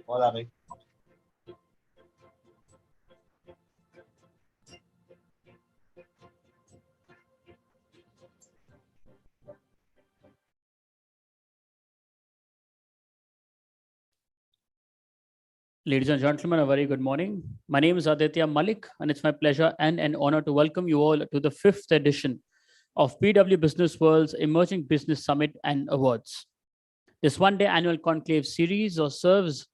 All are right. Ladies and gentlemen, a very good morning. My name is Aditya Malik, and it's my pleasure and an honor to welcome you all to the 5th edition of BW Business World's Emerging Business Summit and Awards. This one-day annual conclave series serves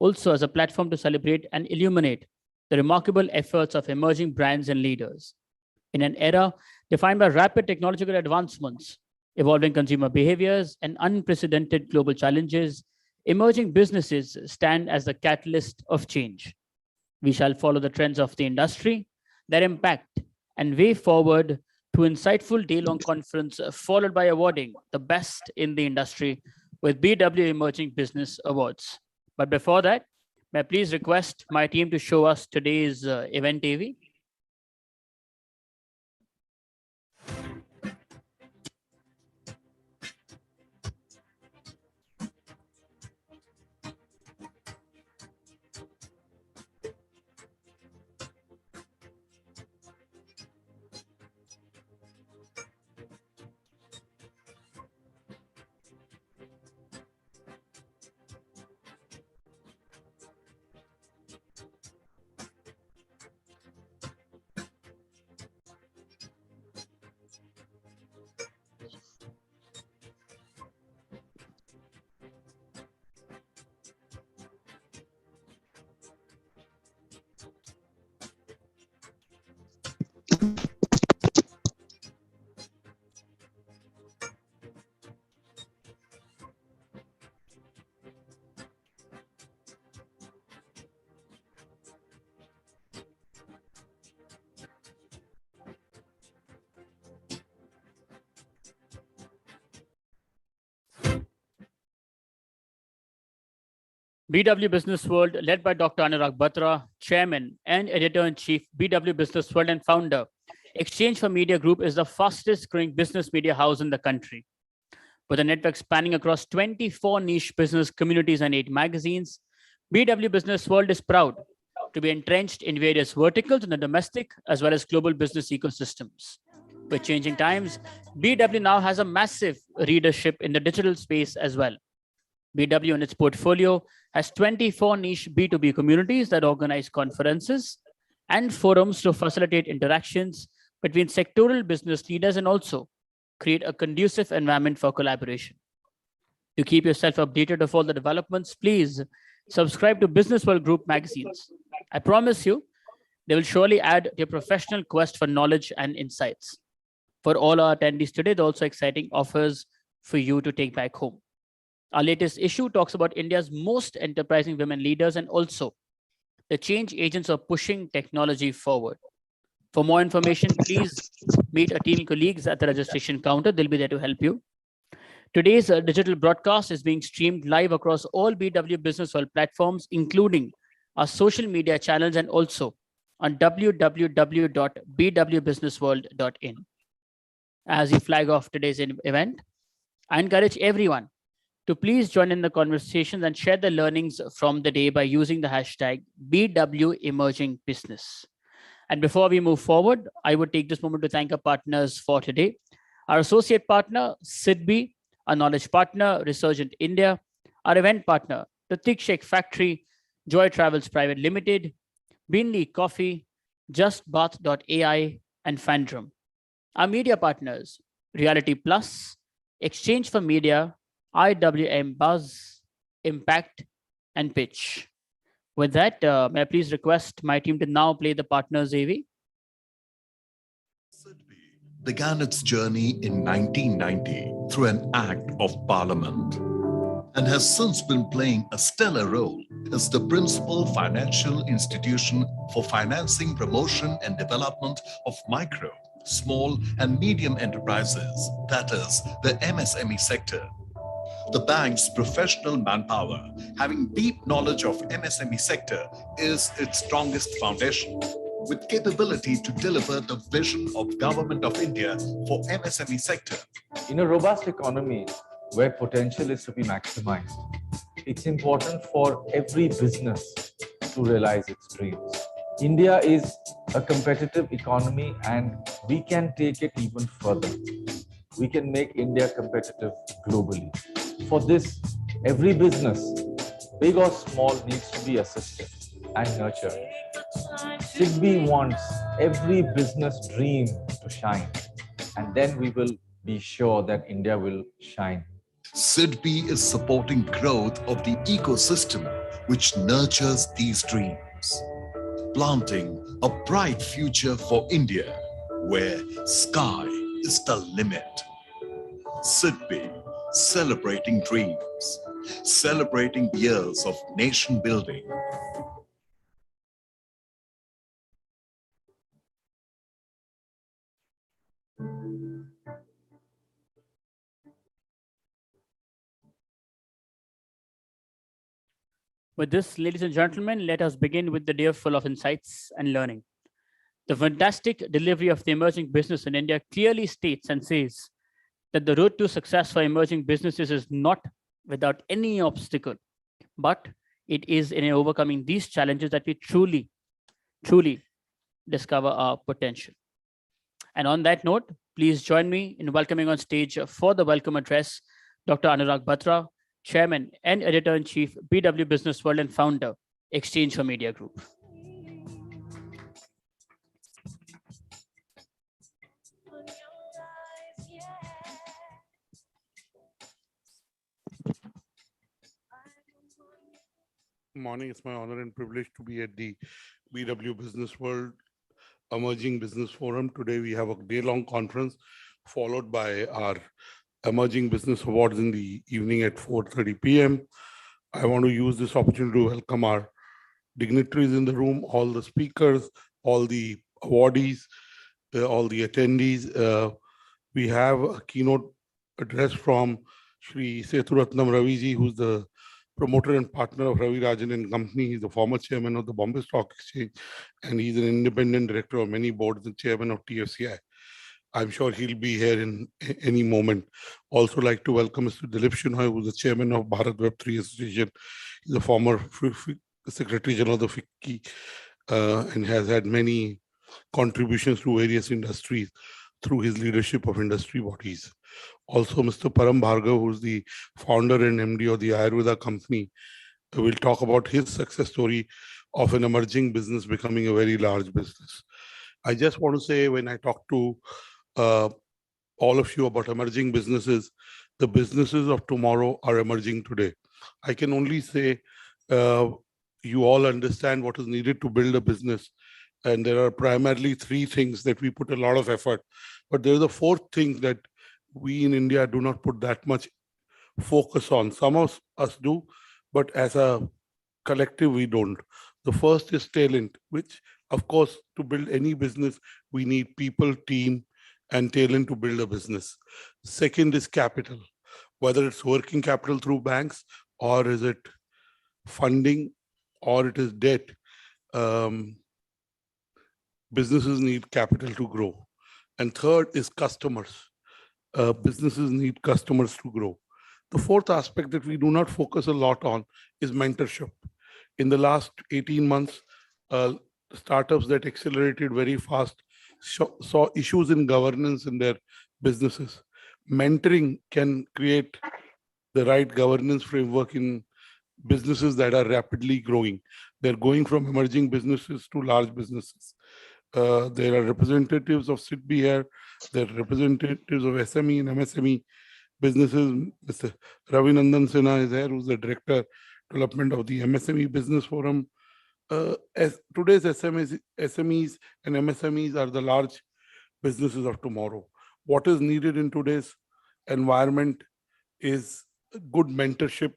also as a platform to celebrate and illuminate the remarkable efforts of emerging brands and leaders. In an era defined by rapid technological advancements, evolving consumer behaviors, and unprecedented global challenges, emerging businesses stand as the catalyst of change. We shall follow the trends of the industry, their impact, and way forward to insightful day-long conference followed by awarding the best in the industry with BW Emerging Business Awards. But before that, may I please request my team to show us today's event AV. BW Business World, led by Dr. Anurag Batra, Chairman and Editor-in-Chief, BW Business World and founder, Exchange for Media Group is the fastest growing business media house in the country. With a network spanning across 24 niche business communities and 8 magazines, BW Business World is proud to be entrenched in various verticals in the domestic as well as global business ecosystems. With changing times, BW now has a massive readership in the digital space as well. BW in its portfolio has 24 niche B2B communities that organize conferences and forums to facilitate interactions between sectoral business leaders and also create a conducive environment for collaboration. To keep yourself updated of all the developments, please subscribe to Business World Group magazines. I promise you, they will surely add to your professional quest for knowledge and insights. For all our attendees today, there are also exciting offers for you to take back home. Our latest issue talks about India's most enterprising women leaders and also the change agents are pushing technology forward. For more information, please meet our team colleagues at the registration counter. They'll be there to help you. Today's digital broadcast is being streamed live across all BW Business World platforms, including our social media channels and also on www.bwbusinessworld.in. As we flag off today's event, I encourage everyone to please join in the conversations and share the learnings from the day by using the hashtag BWEmergingBusiness. And before we move forward, I would take this moment to thank our partners for today. Our associate partner, SIDBI, our knowledge partner, Resurgent India, our event partner, the Thick Shake Factory, Joy Travels Private Limited, Beanley Coffee, JustBath.ai, and Fandrum. Our media partners, Reality Plus, Exchange for Media, IWM Buzz, Impact, and Pitch. With that, may I please request my team to now play the partners AV. SIDBI began its journey in 1990 through an act of parliament and has since been playing a stellar role as the principal financial institution for financing, promotion, and development of micro, small, and medium enterprises, that is, the MSME sector. The bank's professional manpower, having deep knowledge of MSME sector, is its strongest foundation, with capability to deliver the vision of Government of India for MSME sector. In a robust economy where potential is to be maximized, It's important for every business to realize its dreams. India is a competitive economy and we can take it even further. We can make India competitive globally. For this, every business, big or small, needs to be assisted and nurtured. SIDBI wants every business dream to shine, and then we will be sure that India will shine. SIDBI is supporting growth of the ecosystem which nurtures these dreams, planting a bright future for India where sky is the limit. SIDBI, celebrating dreams, celebrating years of nation building. With this, ladies and gentlemen, let us begin with the day full of insights and learning. The fantastic delivery of the emerging business in India clearly states and says that the road to success for emerging businesses is not without any obstacle, but it is in overcoming these challenges that we truly discover our potential. And on that note, please join me in welcoming on stage for the welcome address, Dr. Anurag Batra, Chairman and Editor-in-Chief, BW Business World and founder, Exchange for Media Group. Morning, it's my honor and privilege to be at the BW Business World Emerging Business Forum. Today we have a day-long conference followed by our Emerging Business Awards in the evening at 4:30 p.m. I want to use this opportunity to welcome our dignitaries in the room, all the speakers, all the awardees, all the attendees. We have a keynote address from Shri Sethuratnam Raviji, who's the promoter and partner of Ravi Rajan and Company. He's the former chairman of the Bombay Stock Exchange, and he's an independent director of many boards and chairman of TFCI. I'm sure he'll be here in any moment. Also like to welcome Mr. Dilip Shenoy, who's the chairman of Bharat Web3 Association. He's a former Secretary General of the FICCI and has had many contributions to various industries through his leadership of industry bodies. Also, Mr. Param Bhargav, who's the founder and MD of the Ayurveda company, will talk about his success story of an emerging business becoming a very large business. I just want to say, when I talk to all of you about emerging businesses, the businesses of tomorrow are emerging today. I can only say you all understand what is needed to build a business. And there are primarily three things that we put a lot of effort. But there's a fourth thing that we in India do not put that much focus on. Some of us do, but as a collective, we don't. The first is talent, which, of course, to build any business, we need people, team, and talent to build a business. Second is capital, whether it's working capital through banks, or is it funding, or it is debt. Businesses need capital to grow. And third is customers. Businesses need customers to grow. The fourth aspect that we do not focus a lot on is mentorship. In the last 18 months, startups that accelerated very fast saw issues in governance in their businesses. Mentoring can create the right governance framework in businesses that are rapidly growing. They're going from emerging businesses to large businesses. There are representatives of SIDBI here. There are representatives of SME and MSME businesses. Mr. Ravi Nandan Sinha is here, who's the Director Development of the MSME Business Forum. Today's SMEs and MSMEs are the large businesses of tomorrow. What is needed in today's environment is good mentorship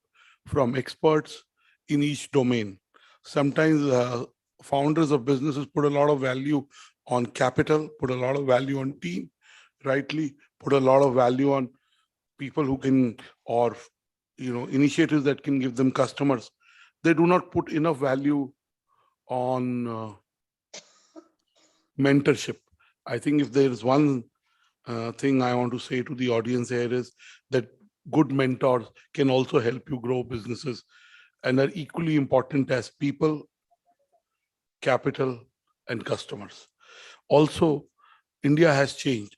from experts in each domain. Sometimes founders of businesses put a lot of value on capital, put a lot of value on team, rightly put a lot of value on people who can, or initiatives that can give them customers. They do not put enough value on mentorship. I think if there is one thing I want to say to the audience here is that good mentors can also help you grow businesses and are equally important as people, capital, and customers. Also, India has changed.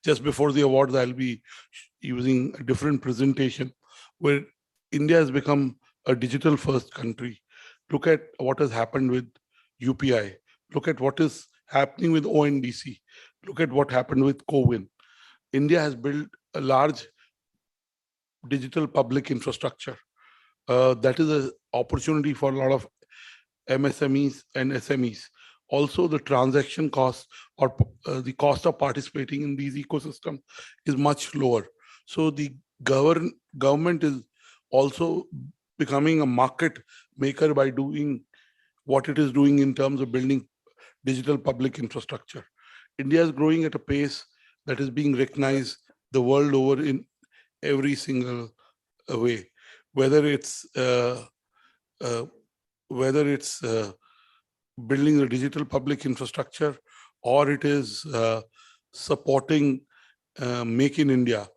Just before the awards, I'll be using a different presentation where India has become a digital first country. Look at what has happened with UPI. Look at what is happening with ONDC. Look at what happened with CoWIN. India has built a large digital public infrastructure. That is an opportunity for a lot of MSMEs and SMEs. Also, the transaction cost or the cost of participating in these ecosystems is much lower. So the government is also becoming a market maker by doing what it is doing in terms of building digital public infrastructure. India is growing at a pace that is being recognized the world over in every single way, whether it's building the digital public infrastructure, or it is supporting Make in India.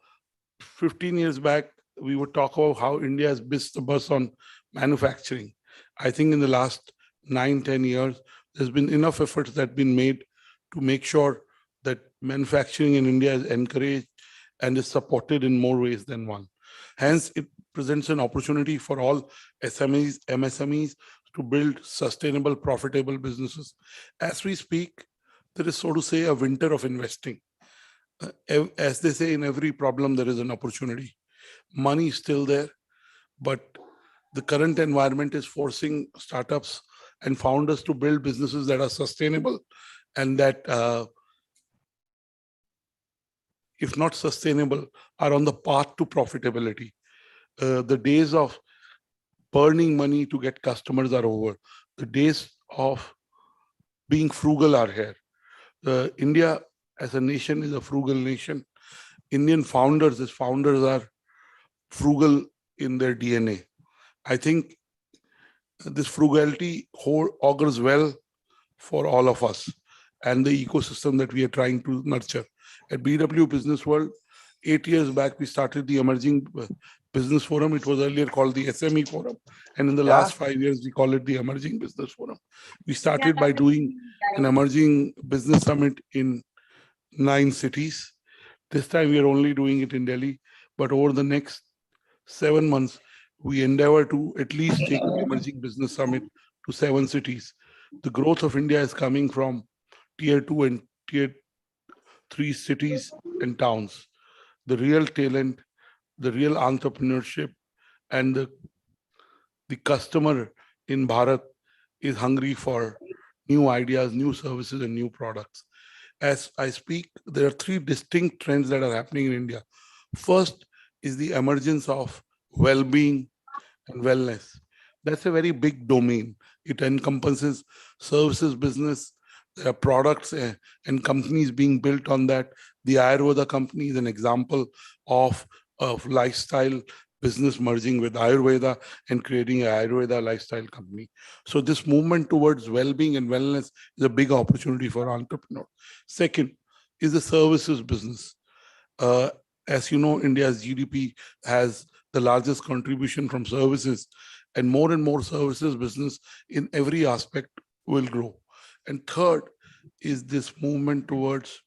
15 years back, we would talk about how India has missed the bus on manufacturing. I think in the last 9-10 years, there's been enough efforts that have been made to make sure that manufacturing in India is encouraged and is supported in more ways than one. Hence, it presents an opportunity for all SMEs, MSMEs to build sustainable, profitable businesses. As we speak, there is, so to say, a winter of investing. As they say, in every problem, there is an opportunity. Money is still there, but the current environment is forcing startups and founders to build businesses that are sustainable and that, if not sustainable, are on the path to profitability. The days of burning money to get customers are over. The days of being frugal are here. India as a nation is a frugal nation. Indian founders as founders are frugal in their DNA. I think this frugality augurs well for all of us and the ecosystem that we are trying to nurture. At BW Business World, 8 years back, we started the Emerging Business Forum. It was earlier called the SME Forum. And in the last 5 years, we call it the Emerging Business Forum. We started by doing an Emerging Business Summit in 9 cities. This time, we are only doing it in Delhi. But over the next 7 months, we endeavor to at least take the Emerging Business Summit to 7 cities. The growth of India is coming from Tier 2 and Tier 3 cities and towns. The real talent, the real entrepreneurship, and the customer in Bharat is hungry for new ideas, new services, and new products. As I speak, there are 3 distinct trends that are happening in India. First is the emergence of well-being and wellness. That's a very big domain. It encompasses services business. There are products and companies being built on that. The Ayurveda company is an example of lifestyle business merging with Ayurveda and creating an Ayurveda lifestyle company. So this movement towards well-being and wellness is a big opportunity for entrepreneurs. Second is the services business. As you know, India's GDP has the largest contribution from services, and more services business in every aspect will grow. And third is this movement towards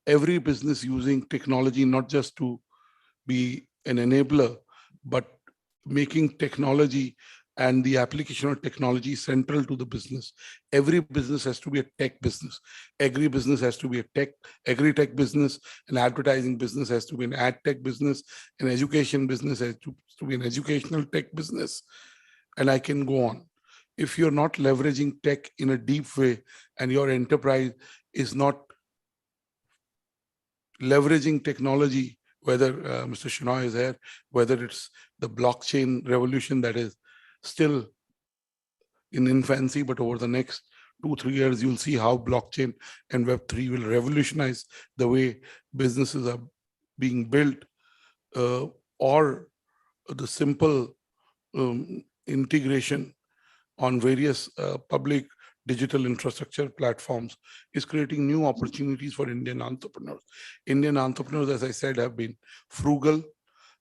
every business using technology, not just to be an enabler, but making technology and the application of technology central to the business. Every business has to be a tech business. Every business has to be a agri-tech business. An advertising business has to be an ad tech business. An education business has to be an educational tech business. And I can go on. If you're not leveraging tech in a deep way and your enterprise is not leveraging technology, whether Mr. Shenoy is here, whether it's the blockchain revolution that is still in infancy, but over the next 2-3 years, you'll see how blockchain and Web3 will revolutionize the way businesses are being built, or the simple integration on various public digital infrastructure platforms is creating new opportunities for Indian entrepreneurs. Indian entrepreneurs, as I said, have been frugal.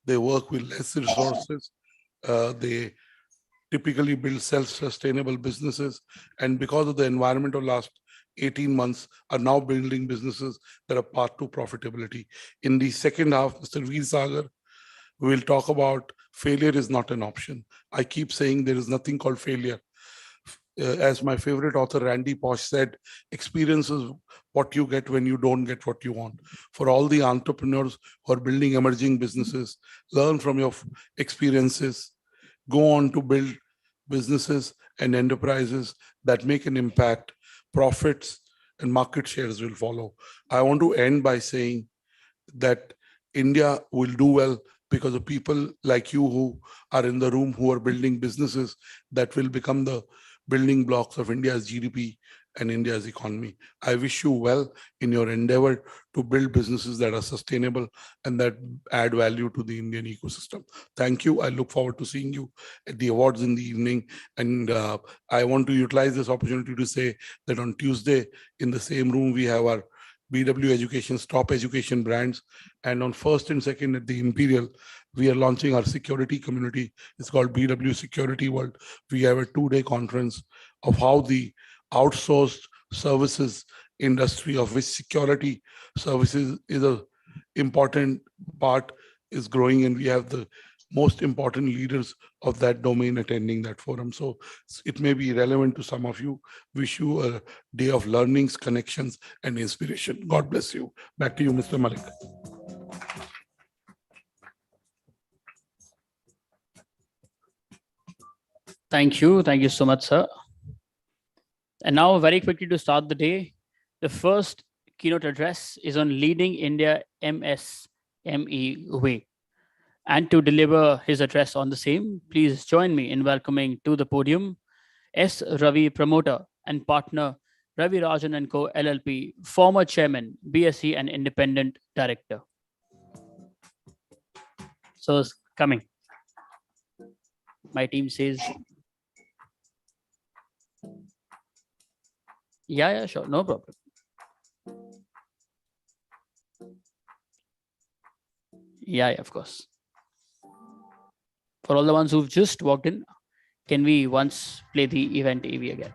They work with less resources. They typically build self-sustainable businesses. And because of the environment of last 18 months, are now building businesses that are path to profitability. In the second half, Mr. Veer Sagar will talk about failure is not an option. I keep saying there is nothing called failure. As my favorite author, Randy Pausch, said, experience is what you get when you don't get what you want. For all the entrepreneurs who are building emerging businesses, learn from your experiences, go on to build businesses and enterprises that make an impact. Profits and market shares will follow. I want to end by saying that India will do well because of people like you who are in the room who are building businesses that will become the building blocks of India's GDP and India's economy. I wish you well in your endeavor to build businesses that are sustainable and that add value to the Indian ecosystem. Thank you. I look forward to seeing you at the awards in the evening. And I want to utilize this opportunity to say that on Tuesday in the same room, we have our BW Education's top education brands. And on 1st and 2nd at the Imperial, we are launching our security community. It's called BW Security World. We have a 2-day conference of how the outsourced services industry, of which security services is an important part, is growing, and we have the most important leaders of that domain attending that forum. So it may be relevant to some of you. Wish you a day of learnings, connections, and inspiration. God bless you. Back to you, Mr. Malik. Thank you. Thank you so much, sir. And now, very quickly to start the day, the first keynote address is on leading India MSME way. And to deliver his address on the same, please join me in welcoming to the podium S. Ravi, promoter and partner, Ravi Rajan & Co. LLP, former chairman, BSE and independent director. So it's coming. My team says, yeah, sure, no problem. Yeah, of course. For all the ones who've just walked in, can we once play the event AV again?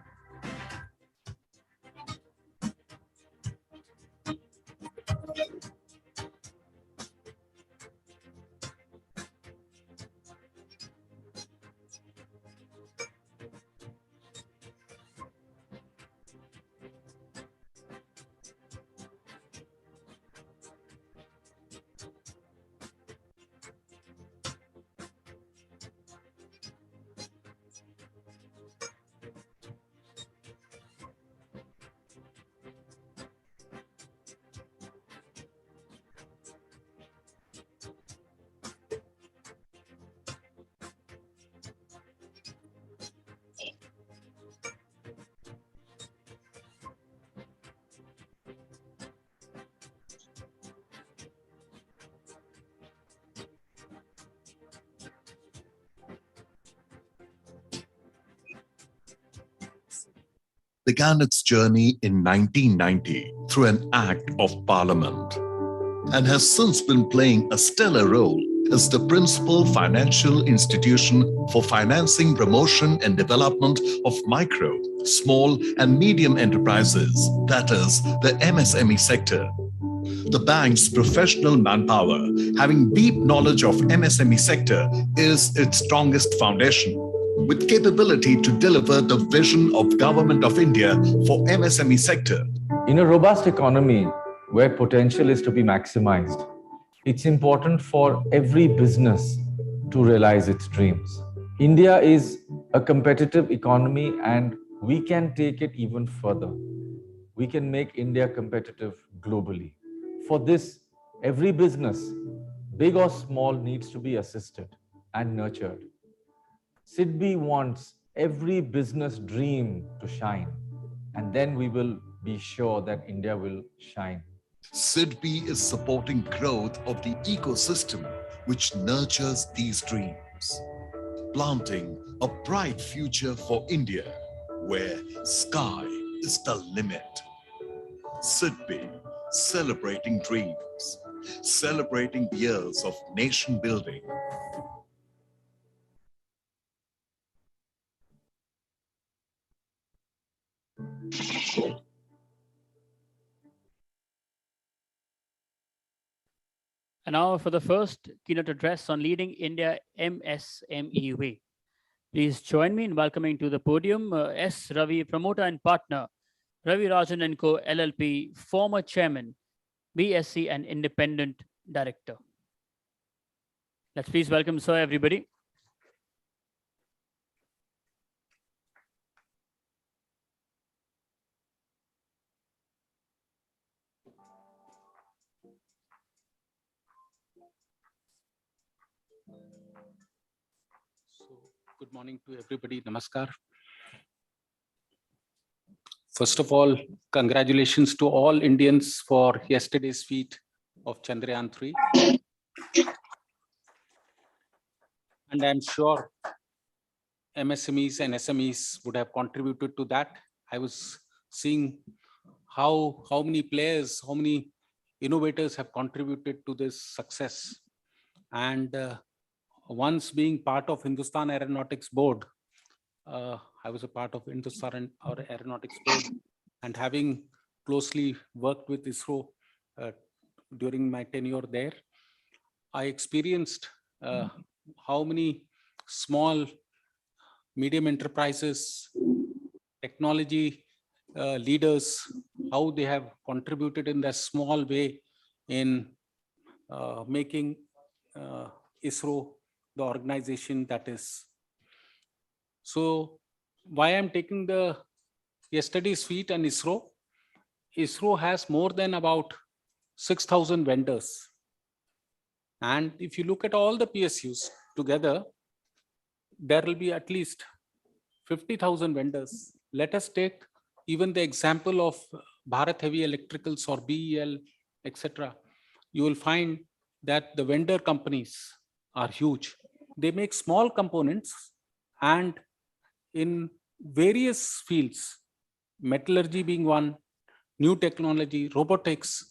Began its journey in 1990 through an Act of Parliament and has since been playing a stellar role as the principal financial institution for financing, promotion and development of micro, small and medium enterprises, that is, the MSME sector. The bank's professional manpower, having deep knowledge of MSME sector, is its strongest foundation, with capability to deliver the vision of Government of India for MSME sector. In a robust economy where potential is to be maximized, it's important for every business to realize its dreams. India is a competitive economy and we can take it even further. We can make India competitive globally. For this, every business, big or small, needs to be assisted and nurtured. SIDBI wants every business dream to shine, and then we will be sure that India will shine. SIDBI is supporting growth of the ecosystem which nurtures these dreams, planting a bright future for India where sky is the limit. SIDBI, celebrating dreams, celebrating years of nation building. And now for the first keynote address on leading India MSME way. Please join me in welcoming to the podium S. Ravi, promoter and partner, Ravi Rajan & Co. LLP, former chairman, BSc and independent director. Let's please welcome sir, everybody. Good morning to everybody. Namaskar. First of all, congratulations to all Indians for yesterday's feat of Chandrayaan 3. And I'm sure MSMEs and SMEs would have contributed to that. I was seeing how many players, how many innovators have contributed to this success. And once being part of Hindustan Aeronautics Board, I was a part of Hindustan Aeronautics Board, and having closely worked with ISRO during my tenure there, I experienced how many small, medium enterprises, technology leaders, how they have contributed in their small way in making ISRO the organization that is. So why I'm taking the yesterday's feat and ISRO? ISRO has more than about 6,000 vendors. And if you look at all the PSUs together, there will be at least 50,000 vendors. Let us take even the example of Bharat Heavy Electricals or BEL, etc. You will find that the vendor companies are huge. They make small components, and in various fields, metallurgy being one, new technology, robotics,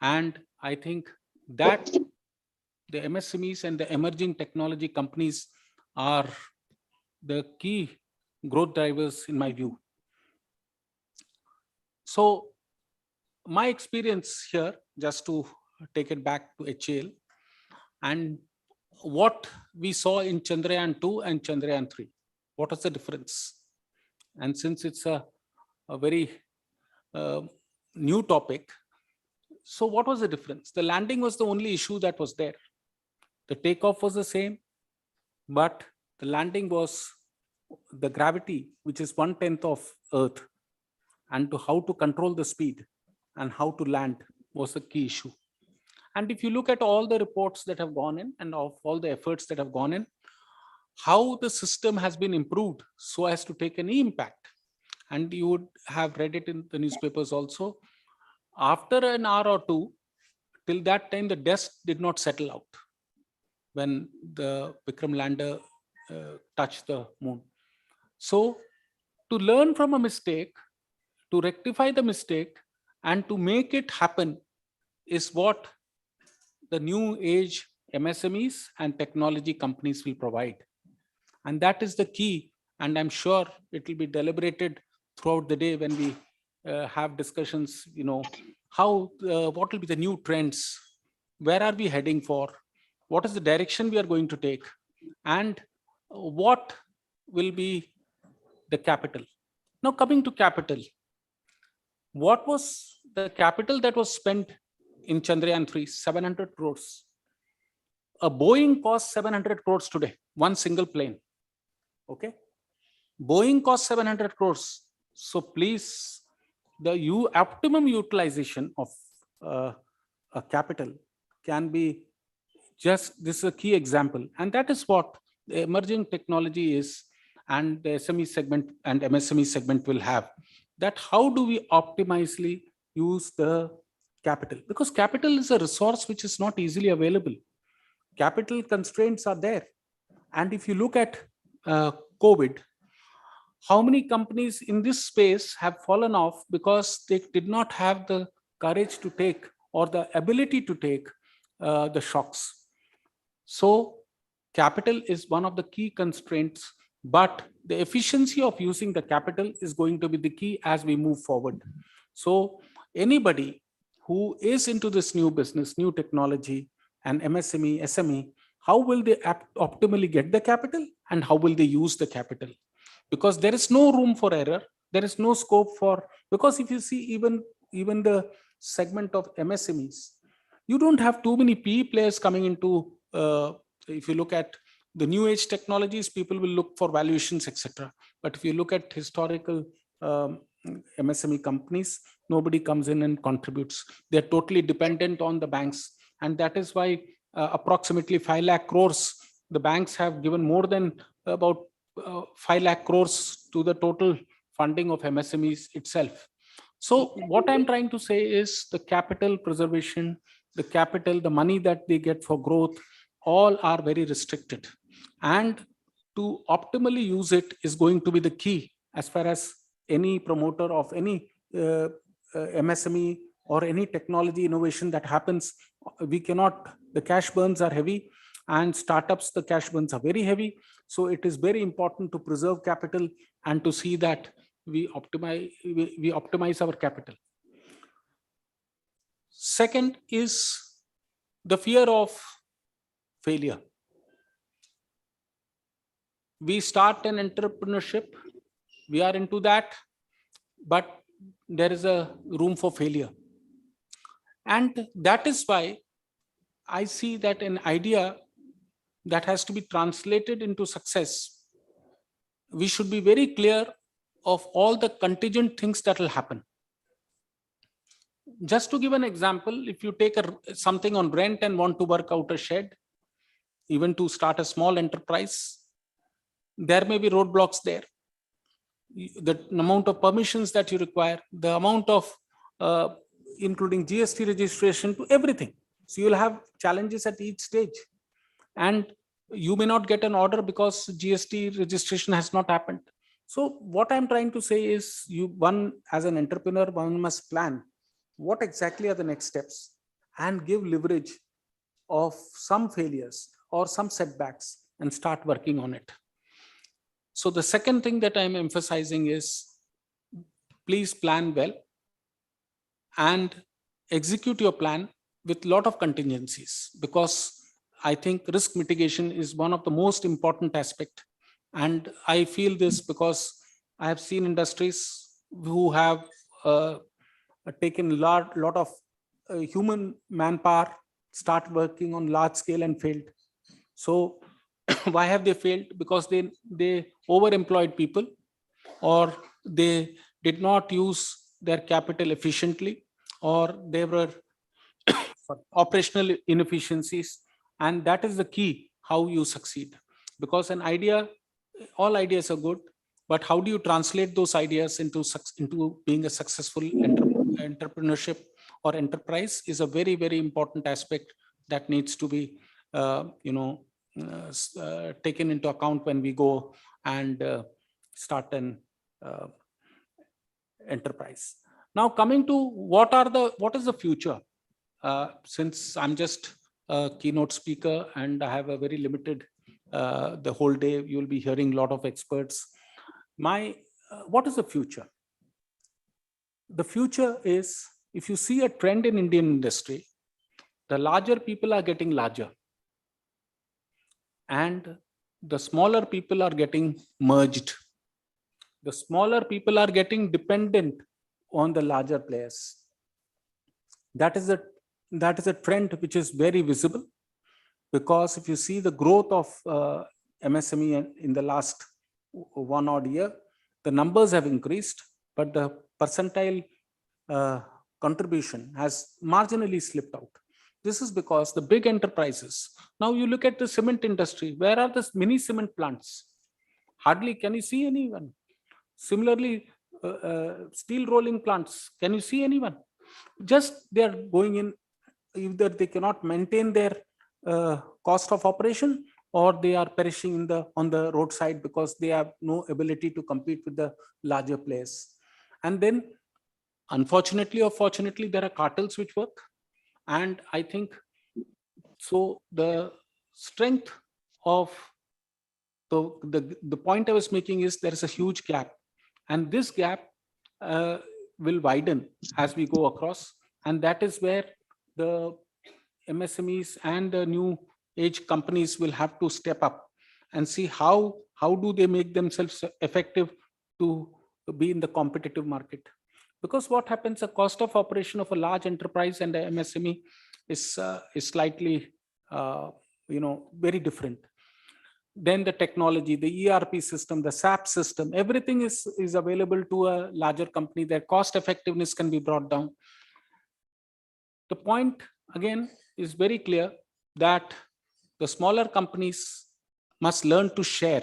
and I think that the MSMEs and the emerging technology companies are the key growth drivers in my view. So my experience here, just to take it back to HAL, and what we saw in Chandrayaan 2 and Chandrayaan 3. What was the difference? And since it's a very new topic, so what was the difference? The landing was the only issue that was there. The takeoff was the same, but the landing was the gravity, which is 1/10 of Earth, and to how to control the speed and how to land was the key issue. And if you look at all the reports that have gone in and of all the efforts that have gone in, how the system has been improved so as to take any impact. And you would have read it in the newspapers also. After an hour or two, till that time, the dust did not settle out when the Vikram lander touched the moon. So to learn from a mistake, to rectify the mistake, and to make it happen is what the new age MSMEs and technology companies will provide. And that is the key. And I'm sure it will be deliberated throughout the day when we have discussions, how, what will be the new trends? Where are we heading for? What is the direction we are going to take? And what will be the capital? Now coming to capital, what was the capital that was spent in Chandrayaan 3? 700 crores. A Boeing costs 700 crores today, one single plane. Okay. Boeing costs 700 crores. So please, the optimum utilization of a capital can be just, this is a key example. And that is what the emerging technology is, and the SME segment and MSME segment will have. That how do we optimally use the capital? Because capital is a resource which is not easily available. Capital constraints are there. And if you look at COVID, how many companies in this space have fallen off because they did not have the courage to take or the ability to take the shocks. So capital is one of the key constraints, but the efficiency of using the capital is going to be the key as we move forward. So anybody who is into this new business, new technology, and MSME, SME, how will they optimally get the capital and how will they use the capital? Because there is no room for error. There is no scope for, because if you see even the segment of MSMEs, you don't have too many PE players coming into, if you look at the new age technologies, people will look for valuations, etc. But if you look at historical MSME companies, nobody comes in and contributes. They're totally dependent on the banks. And that is why approximately 5 lakh crores, the banks have given more than about 5 lakh crores to the total funding of MSMEs itself. So what I'm trying to say is the capital preservation, the capital, the money that they get for growth, all are very restricted. And to optimally use it is going to be the key as far as any promoter of any MSME or any technology innovation that happens. We cannot, the cash burns are heavy, and startups, the cash burns are very heavy. So it is very important to preserve capital and to see that we optimize our capital. Second is the fear of failure. We start an entrepreneurship, we are into that, but there is a room for failure. And that is why I see that an idea that has to be translated into success, we should be very clear of all the contingent things that will happen. Just to give an example, if you take something on rent and want to work out a shed, even to start a small enterprise, there may be roadblocks there. The amount of permissions that you require, the amount of including GST registration to everything. So you'll have challenges at each stage. And you may not get an order because GST registration has not happened. So what I'm trying to say is, one as an entrepreneur, one must plan what exactly are the next steps and give leverage of some failures or some setbacks and start working on it. So the second thing that I'm emphasizing is, please plan well and execute your plan with a lot of contingencies, because I think risk mitigation is one of the most important aspects. And I feel this because I have seen industries who have taken a lot of human manpower, start working on large scale and failed. So why have they failed? Because they overemployed people, or they did not use their capital efficiently, or there were operational inefficiencies. And that is the key how you succeed. Because an idea, all ideas are good, but how do you translate those ideas into being a successful entrepreneurship or enterprise is a very, very important aspect that needs to be taken into account when we go and start an enterprise. Now coming to what is the future? Since I'm just a keynote speaker and I have a very limited, the whole day you'll be hearing a lot of experts. What is the future? The future is, if you see a trend in Indian industry, the larger people are getting larger and the smaller people are getting merged. The smaller people are getting dependent on the larger players. That is a trend which is very visible, because if you see the growth of MSME in the last 1 odd year, the numbers have increased, but the percentile contribution has marginally slipped out. This is because the big enterprises, now you look at the cement industry, where are the mini cement plants? Hardly can you see anyone. Similarly, steel rolling plants, can you see anyone? Just they are going in, either they cannot maintain their cost of operation, or they are perishing on the roadside because they have no ability to compete with the larger players. And then, unfortunately or fortunately, there are cartels which work. And I think so the strength of the point I was making is there is a huge gap, and this gap will widen as we go across, and that is where the MSMEs and the new age companies will have to step up and see how do they make themselves effective to be in the competitive market. Because what happens, the cost of operation of a large enterprise and the MSME is slightly very different. Then the technology, the ERP system, the SAP system, everything is available to a larger company. Their cost effectiveness can be brought down. The point again is very clear that the smaller companies must learn to share.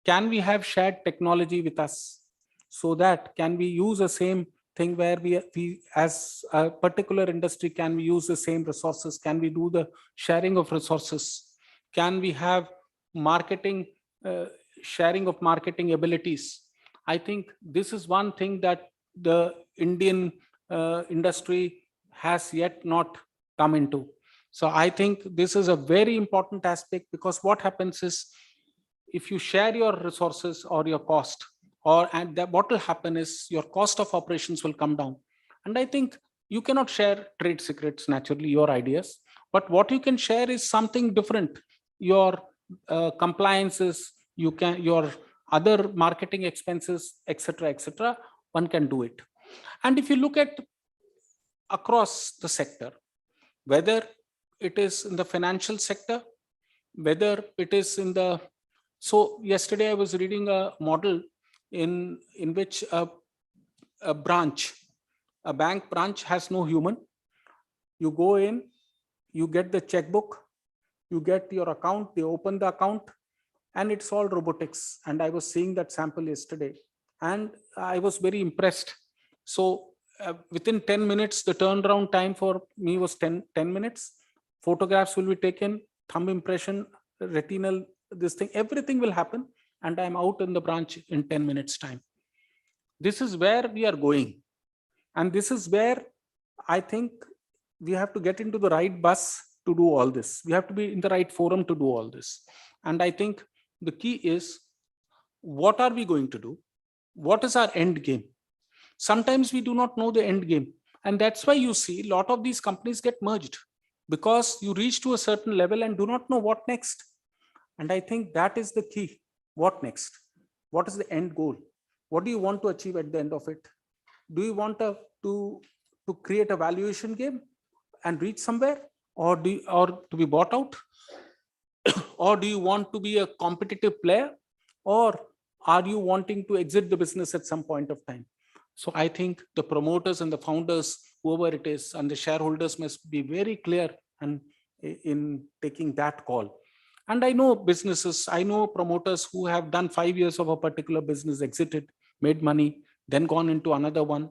Can we have shared technology with us, so that can we use the same thing where we as a particular industry, can we use the same resources? Can we do the sharing of resources? Can we have marketing, sharing of marketing abilities? I think this is one thing that the Indian industry has yet not come into. So I think this is a very important aspect, because what happens is, if you share your resources or your cost, and that what will happen is your cost of operations will come down. And I think you cannot share trade secrets, naturally, your ideas, but what you can share is something different. Your compliances, your other marketing expenses, etc. One can do it. And if you look at across the sector, whether it is in the financial sector, whether it is in the, so yesterday I was reading a model in which a bank branch has no human. You go in, you get the checkbook, you get your account, they open the account, and it's all robotics. And I was seeing that sample yesterday, and I was very impressed. So within 10 minutes, the turnaround time for me was 10 minutes. Photographs will be taken, thumb impression, retinal, this thing, everything will happen, and I'm out in the branch in 10 minutes time. This is where we are going. And this is where I think we have to get into the right bus to do all this. We have to be in the right forum to do all this. And I think the key is, what are we going to do? What is our end game? Sometimes we do not know the end game. And that's why you see a lot of these companies get merged, because you reach to a certain level and do not know what next. And I think that is the key. What next? What is the end goal? What do you want to achieve at the end of it? Do you want to create a valuation game and reach somewhere, or to be bought out? Or do you want to be a competitive player, or are you wanting to exit the business at some point of time? So I think the promoters and the founders, whoever it is, and the shareholders must be very clear and in taking that call. And I know businesses, I know promoters who have done 5 years of a particular business, exited, made money, then gone into another one,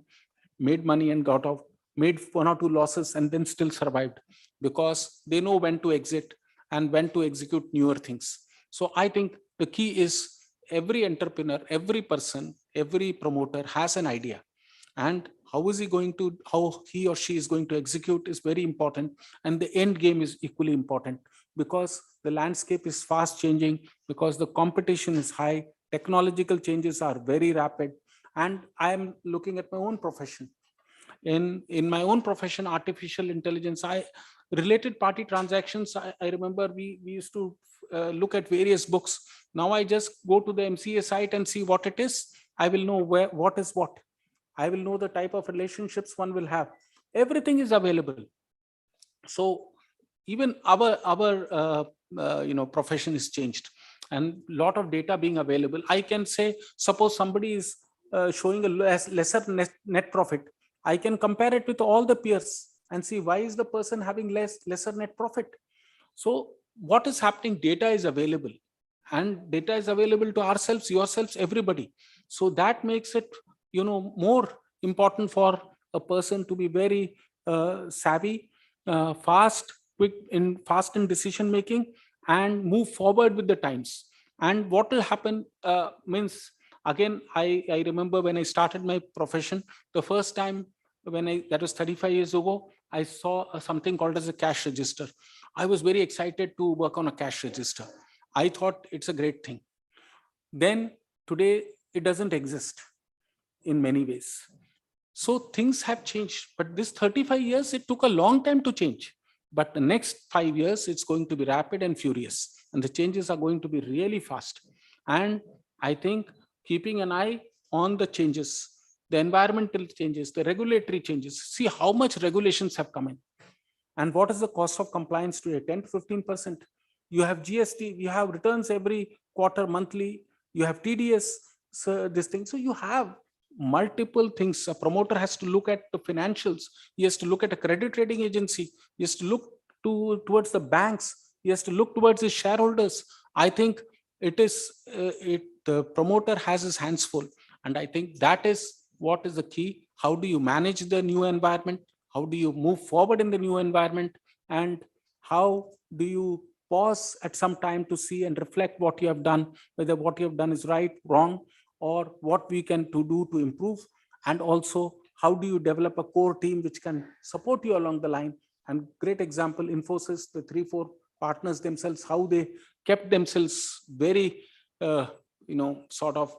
made money and got out, made 1 or 2 losses, and then still survived, because they know when to exit and when to execute newer things. So I think the key is, every entrepreneur, every person, every promoter has an idea, and how he or she is going to execute is very important. And the end game is equally important, because the landscape is fast changing, because the competition is high, technological changes are very rapid. And I am looking at my own profession. In my own profession, artificial intelligence, related party transactions, I remember we used to look at various books. Now I just go to the MCA site and see what it is. I will know what is what. I will know the type of relationships one will have. Everything is available. So even our profession is changed, and lot of data being available. I can say, suppose somebody is showing a lesser net profit, I can compare it with all the peers and see why is the person having lesser net profit. So what is happening? Data is available, and data is available to ourselves, yourselves, everybody. So that makes it more important for a person to be very savvy, fast in decision making, and move forward with the times. And what will happen means, again, I remember when I started my profession, the first time that was 35 years ago, I saw something called as a cash register. I was very excited to work on a cash register. I thought it's a great thing. Then today, it doesn't exist in many ways. So things have changed, but this 35 years, it took a long time to change. But the next 5 years, it's going to be rapid and furious, and the changes are going to be really fast. And I think keeping an eye on the changes, the environmental changes, the regulatory changes, see how much regulations have come in. And what is the cost of compliance today? 10 to 15%. You have GST, you have returns every quarter, monthly, you have TDS, so this thing. So you have multiple things. A promoter has to look at the financials. He has to look at a credit rating agency. He has to look towards the banks. He has to look towards his shareholders. I think the promoter has his hands full. And I think that is what is the key. How do you manage the new environment? How do you move forward in the new environment? And how do you pause at some time to see and reflect what you have done, whether what you have done is right, wrong, or what we can do to improve? And also, how do you develop a core team which can support you along the line? And great example, Infosys, the 3-4 partners themselves, how they kept themselves very, sort of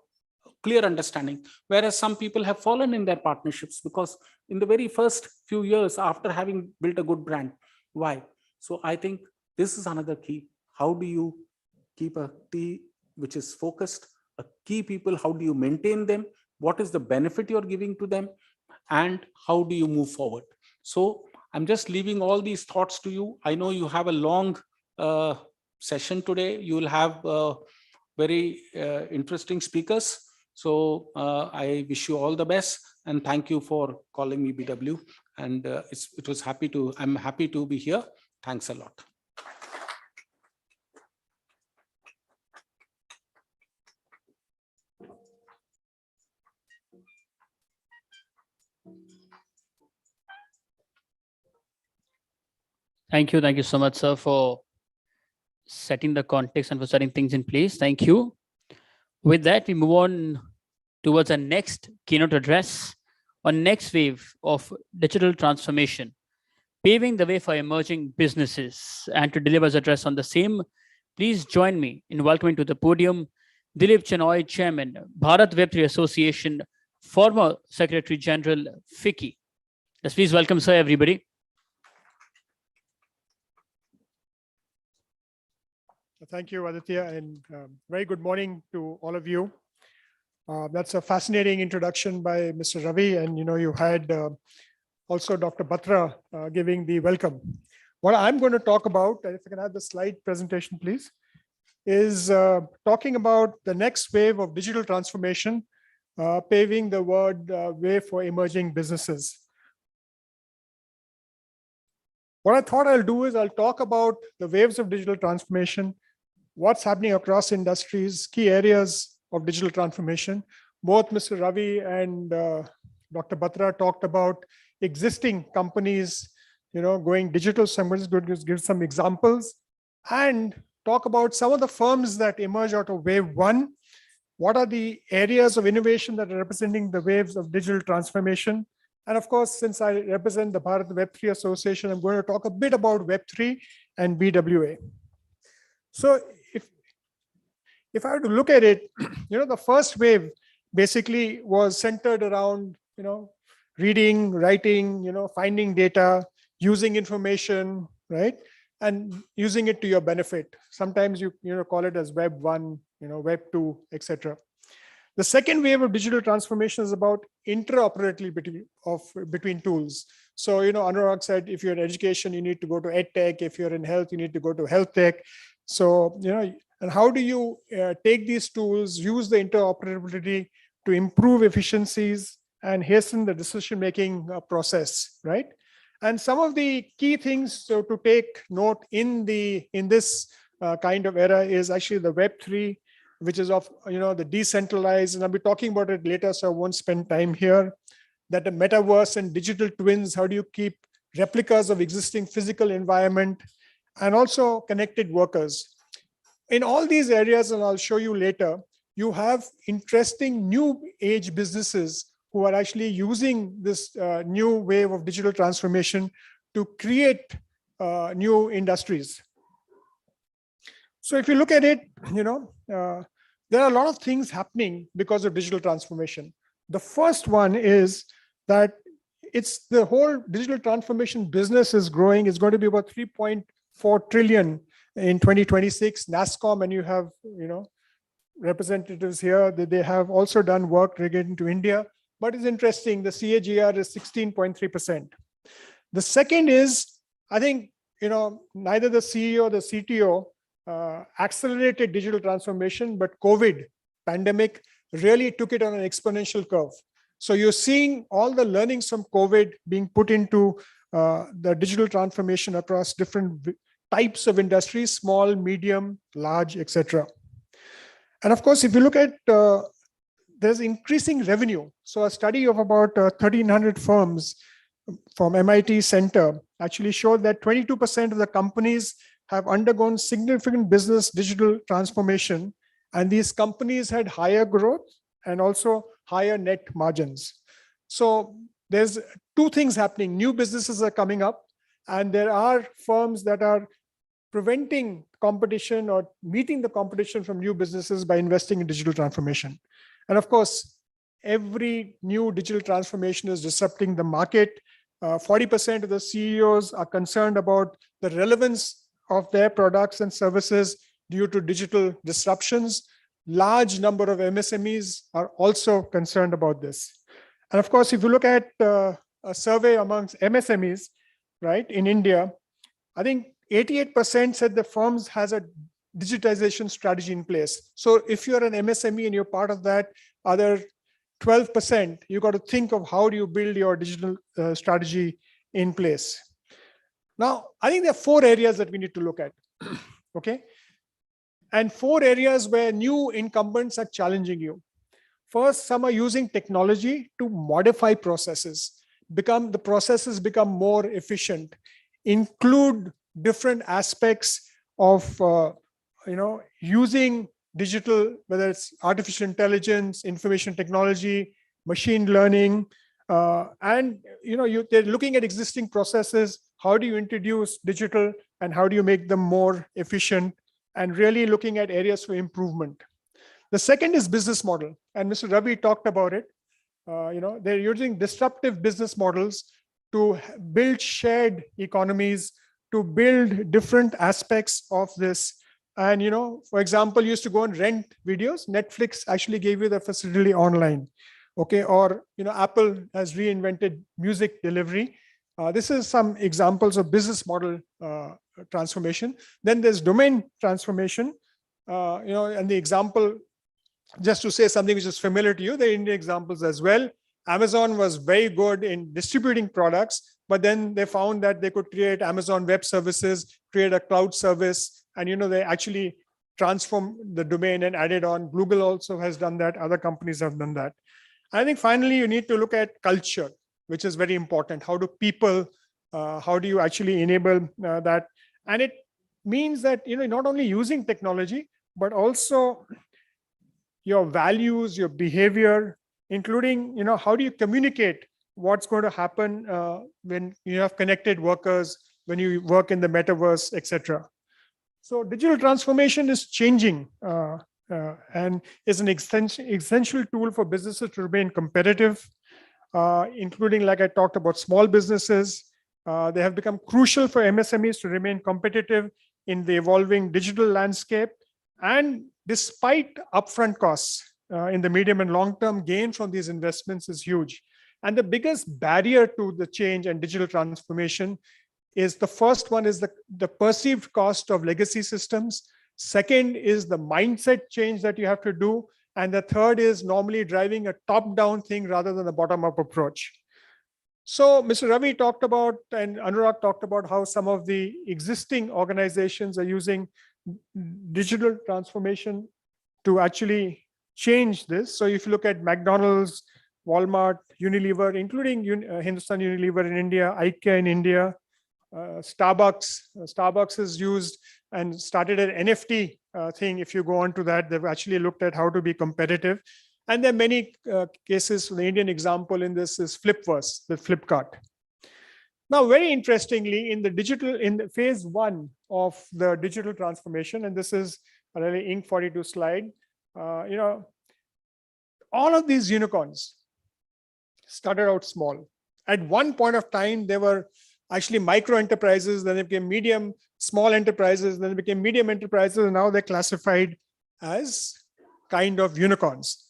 clear understanding, whereas some people have fallen in their partnerships because in the very first few years after having built a good brand. Why? So I think this is another key. How do you keep a team which is focused, a key people? How do you maintain them? What is the benefit you're giving to them? And how do you move forward? So I'm just leaving all these thoughts to you. I know you have a long session today. You will have very interesting speakers. So I wish you all the best and thank you for calling me BW. And I'm happy to be here. Thanks a lot. Thank you. Thank you so much, sir, for setting the context and for setting things in place. Thank you. With that, we move on towards our next keynote address on next wave of digital transformation, paving the way for emerging businesses. And to deliver his address on the same, please join me in welcoming to the podium Dilip Chenoy, Chairman, Bharat Web3 Association, former Secretary General, FICCI. Let's please welcome, sir, everybody. Thank you, Aditya, and very good morning to all of you. That's a fascinating introduction by Mr. Ravi, and you had also Dr. Batra giving the welcome. What I'm going to talk about, if I can have the slide presentation, please, is talking about the next wave of digital transformation, paving the way for emerging businesses. What I thought I'll do is I'll talk about the waves of digital transformation, what's happening across industries, key areas of digital transformation. Both Mr. Ravi and Dr. Batra talked about existing companies, going digital. So I'm going to give some examples and talk about some of the firms that emerge out of wave one. What are the areas of innovation that are representing the waves of digital transformation? And of course, since I represent the Bharat Web3 Association, I'm going to talk a bit about Web3 and BWA. So if I were to look at it, the first wave basically was centered around, reading, writing, finding data, using information, right? And using it to your benefit. Sometimes you call it as Web 1, Web 2, etc. The second wave of digital transformation is about interoperability between tools. So, Anurag said, if you're in education, you need to go to EdTech. If you're in health, you need to go to health tech. So, and how do you take these tools, use the interoperability to improve efficiencies and hasten the decision-making process, right? And some of the key things to take note in this kind of era is actually the Web3, which is of the decentralized, and I'll be talking about it later, so I won't spend time here. That the metaverse and digital twins, how do you keep replicas of existing physical environment? and also connected workers. In all these areas, and I'll show you later, you have interesting new age businesses who are actually using this new wave of digital transformation to create new industries. So if you look at it, there are a lot of things happening because of digital transformation. The first one is that it's the whole digital transformation business is growing. It's going to be about 3.4 trillion in 2026. NASSCOM, and you have representatives here, that they have also done work relating to India. But it's interesting, the CAGR is 16.3%. The second is, I think, neither the CEO or the CTO accelerated digital transformation, but COVID pandemic really took it on an exponential curve. So you're seeing all the learnings from COVID being put into the digital transformation across different types of industries, small, medium, large, etc. And of course, if you look at, there's increasing revenue. So a study of about 1,300 firms from MIT Center actually showed that 22% of the companies have undergone significant business digital transformation. And these companies had higher growth and also higher net margins. So there's two things happening. New businesses are coming up, and there are firms that are preventing competition or meeting the competition from new businesses by investing in digital transformation. And of course, every new digital transformation is disrupting the market. 40% of the CEOs are concerned about the relevance of their products and services due to digital disruptions. Large number of MSMEs are also concerned about this. And of course, if you look at a survey amongst MSMEs, right, in India, I think 88% said the firms has a digitization strategy in place. So if you're an MSME and you're part of that other 12%, you got to think of how do you build your digital strategy in place. Now, I think there are 4 areas that we need to look at, okay? And 4 areas where new incumbents are challenging you. First, some are using technology to modify processes, the processes become more efficient, include different aspects of using digital, whether it's artificial intelligence, information technology, machine learning, and they're looking at existing processes. How do you introduce digital and how do you make them more efficient, and really looking at areas for improvement. The second is business model, and Mr. Ravi talked about it. They're using disruptive business models to build shared economies, to build different aspects of this. And, for example, you used to go and rent videos. Netflix actually gave you the facility online. Okay. Or, Apple has reinvented music delivery. This is some examples of business model transformation. Then there's domain transformation, and the example, just to say something which is familiar to you, the Indian examples as well. Amazon was very good in distributing products, but then they found that they could create Amazon Web Services, create a cloud service, and they actually transformed the domain and added on. Google also has done that. Other companies have done that. I think finally you need to look at culture, which is very important. How do people, how do you actually enable that? And it means that not only using technology, but also your values, your behavior, including how do you communicate what's going to happen when you have connected workers, when you work in the metaverse, etc. So digital transformation is changing and is an essential tool for businesses to remain competitive, including, like I talked about, small businesses. They have become crucial for MSMEs to remain competitive in the evolving digital landscape. And despite upfront costs, in the medium and long-term, gain from these investments is huge. And the biggest barrier to the change and digital transformation is, the first one is the perceived cost of legacy systems. Second is the mindset change that you have to do. And the third is normally driving a top-down thing rather than a bottom-up approach. So Mr. Ravi talked about, and Anurag talked about, how some of the existing organizations are using digital transformation to actually change this. So if you look at McDonald's, Walmart, Unilever, including Hindustan Unilever in India, IKEA in India, Starbucks is used and started an NFT thing. If you go on to that, they've actually looked at how to be competitive. And there are many cases. The Indian example in this is Flipverse, the Flipkart. Now, very interestingly, in the phase 1 of the digital transformation, and this is a really Inc. 42 slide, all of these unicorns started out small. At one point of time, they were actually micro enterprises, then they became medium, small enterprises, then they became medium enterprises, and now they're classified as kind of unicorns.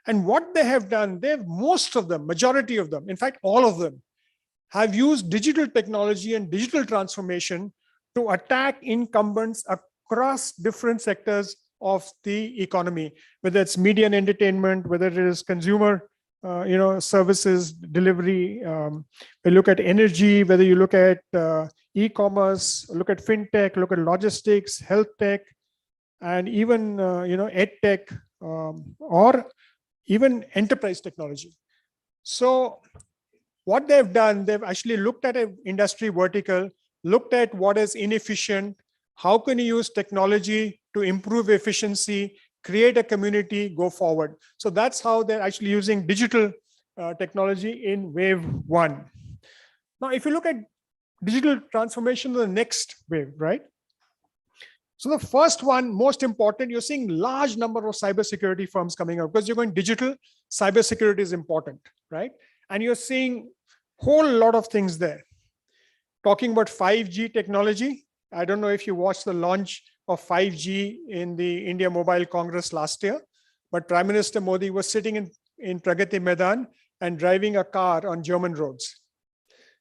And what they have done, most of them, majority of them, in fact, all of them, have used digital technology and digital transformation to attack incumbents across different sectors of the economy, whether it's media and entertainment, whether it is consumer services, delivery. We look at energy, whether you look at e-commerce, look at fintech, look at logistics, health tech, and even ed tech, or even enterprise technology. So what they've done, they've actually looked at an industry vertical, looked at what is inefficient, how can you use technology to improve efficiency, create a community, go forward. So that's how they're actually using digital technology in wave 1. Now, if you look at digital transformation, the next wave, right? So the first one, most important, you're seeing large number of cybersecurity firms coming out because you're going digital. Cybersecurity is important, right? And you're seeing whole lot of things there. Talking about 5G technology. I don't know if you watched the launch of 5G in the India Mobile Congress last year, but Prime Minister Modi was sitting in Pragati Maidan and driving a car on German roads.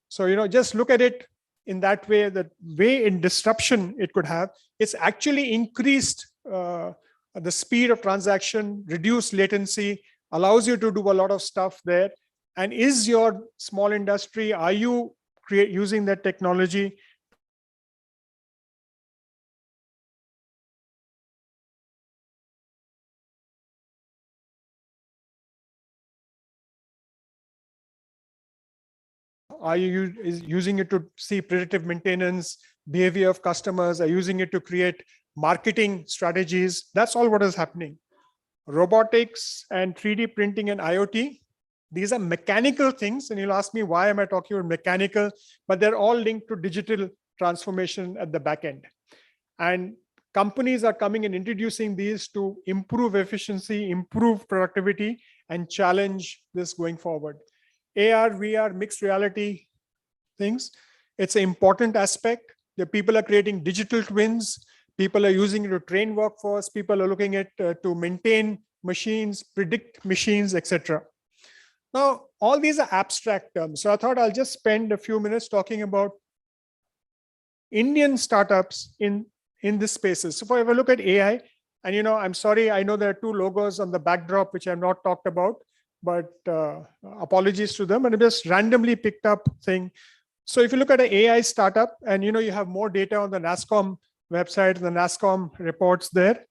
So, just look at it in that way, the way in disruption it could have. It's actually increased the speed of transaction, reduced latency, allows you to do a lot of stuff there. And is your small industry, are you using that technology? Are you using it to see predictive maintenance, behavior of customers? Are you using it to create marketing strategies? That's all what is happening. Robotics and 3D printing and IoT, these are mechanical things. And you'll ask me, why am I talking about mechanical? But they're all linked to digital transformation at the back end. And companies are coming and introducing these to improve efficiency, improve productivity, and challenge this going forward. AR, VR, mixed reality things. It's an important aspect. The people are creating digital twins. People are using it to train workforce. People are looking at to maintain machines, predict machines, etc. Now, all these are abstract terms. So I thought I'll just spend a few minutes talking about Indian startups in this spaces. So if I look at AI, and I'm sorry, I know there are 2 logos on the backdrop which I've not talked about, but apologies to them, and I just randomly picked up thing. So if you look at an AI startup, and you have more data on the NASSCOM website, the NASSCOM reports there.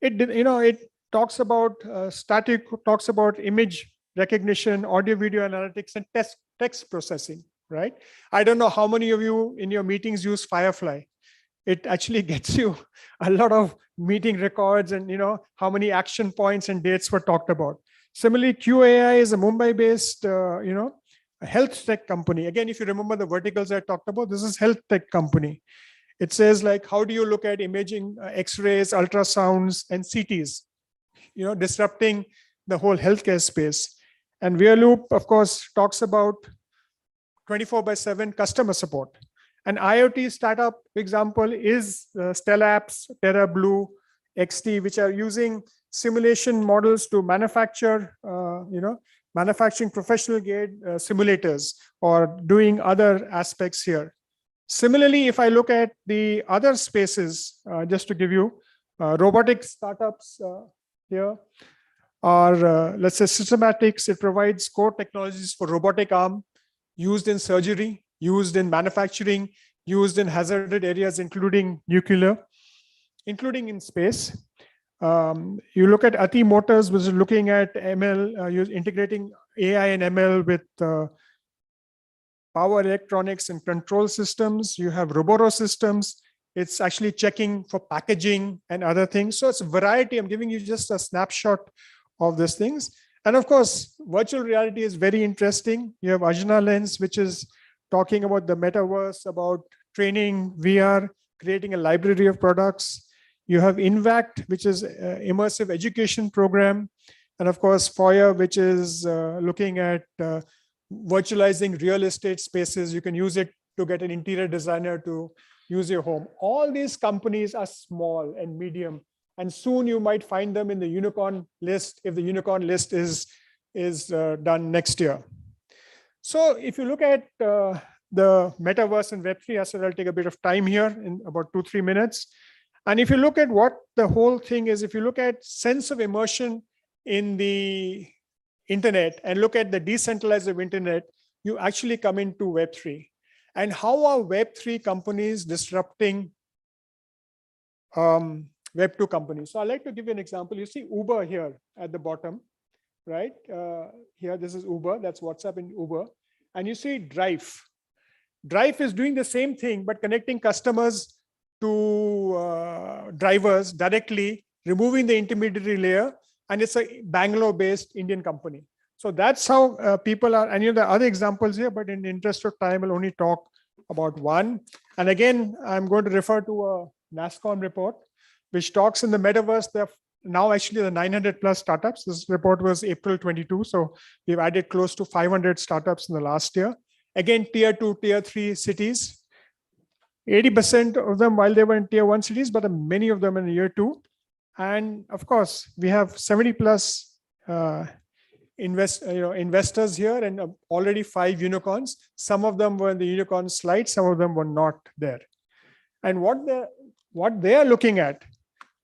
It talks about static, talks about image recognition, audio video analytics, and text processing, right? I don't know how many of you in your meetings use Firefly. It actually gets you a lot of meeting records and how many action points and dates were talked about. Similarly, QAI is a Mumbai-based, health tech company. Again, if you remember the verticals I talked about, this is health tech company. It says like, how do you look at imaging, X-rays, ultrasounds, and CTs, disrupting the whole healthcare space. And Veerloop, of course, talks about 24/7 customer support. An IoT startup example is Stellapps, TerraBlue, XT, which are using simulation models to manufacture, manufacturing professional grade simulators or doing other aspects here. Similarly, if I look at the other spaces, just to give you robotic startups here are, let's say, Systematics. It provides core technologies for robotic arm used in surgery, used in manufacturing, used in hazarded areas, including nuclear, including in space. You look at Ati Motors, which is looking at ML, integrating AI and ML with power electronics and control systems. You have Roboro systems. It's actually checking for packaging and other things. So it's a variety. I'm giving you just a snapshot of these things. And of course, virtual reality is very interesting. You have Ajna Lens, which is talking about the metaverse, about training VR, creating a library of products. You have INVACT, which is immersive education program. And of course, FOIA, which is looking at virtualizing real estate spaces. You can use it to get an interior designer to use your home. All these companies are small and medium, and soon you might find them in the unicorn list if the unicorn list is done next year. So if you look at the metaverse and Web3, I said I'll take a bit of time here in about 2-3 minutes. And if you look at what the whole thing is, if you look at sense of immersion in the internet and look at the decentralized internet, you actually come into Web3. And how are Web3 companies disrupting Web2 companies? So I'd like to give you an example. You see Uber here at the bottom, right? Here, this is Uber, that's WhatsApp and Uber. And you see Drive. Drive is doing the same thing, but connecting customers to drivers directly, removing the intermediary layer. And it's a Bangalore-based Indian company. So that's how people are, and there are other examples here, but in the interest of time, I'll only talk about one. And again, I'm going to refer to a NASSCOM report, which talks in the metaverse. There are now actually the 900 plus startups. This report was April 22. So we've added close to 500 startups in the last year. Again, tier 2, tier 3 cities. 80% of them while they were in tier 1 cities, but many of them in year 2. And of course, we have 70 plus investors here, and already 5 unicorns. Some of them were in the unicorn slide, some of them were not there. And what they are looking at,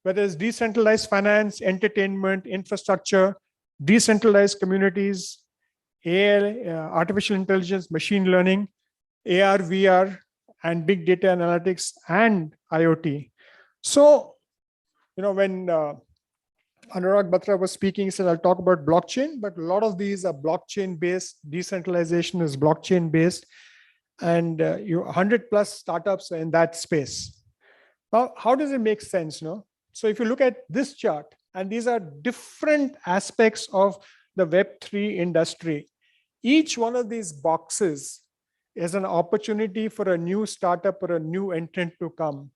whether it's decentralized finance, entertainment, infrastructure, decentralized communities, AI, artificial intelligence, machine learning, AR, VR, and big data analytics and IoT. So, when Anurag Batra was speaking, he said, I'll talk about blockchain, but a lot of these are blockchain based. Decentralization is blockchain based. And 100 plus startups are in that space. Now, how does it make sense? So if you look at this chart, and these are different aspects of the Web3 industry, each one of these boxes is an opportunity for a new startup or a new entrant to come.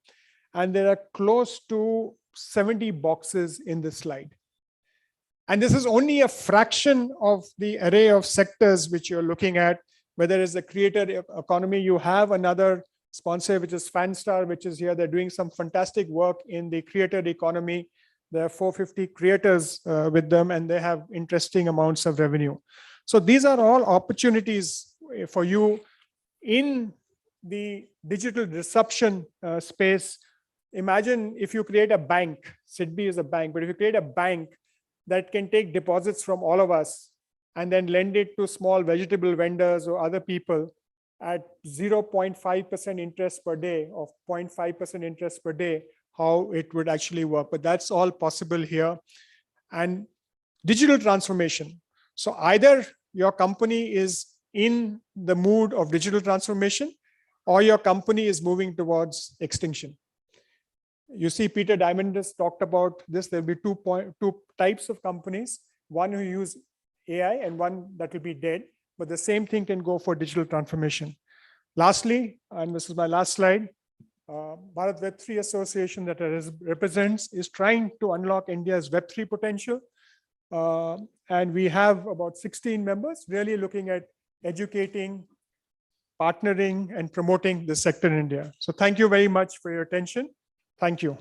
And there are close to 70 boxes in this slide. And this is only a fraction of the array of sectors which you're looking at, whether it's the creator economy. You have another sponsor, which is Fanstar, which is here. They're doing some fantastic work in the creator economy. There are 450 creators with them, and they have interesting amounts of revenue. So these are all opportunities for you in the digital disruption space. Imagine if you create a bank. SIDBI is a bank, but if you create a bank that can take deposits from all of us and then lend it to small vegetable vendors or other people at 0.5% interest per day or 0.5% interest per day, how it would actually work. But that's all possible here. And digital transformation. So either your company is in the mood of digital transformation or your company is moving towards extinction. You see, Peter Diamandis talked about this. There'll be two types of companies, one who use AI and one that will be dead, but the same thing can go for digital transformation. Lastly, and this is my last slide, Bharat Web3 Association that represents is trying to unlock India's Web3 potential. And we have about 16 members really looking at educating, partnering, and promoting the sector in India. So thank you very much for your attention. Thank you.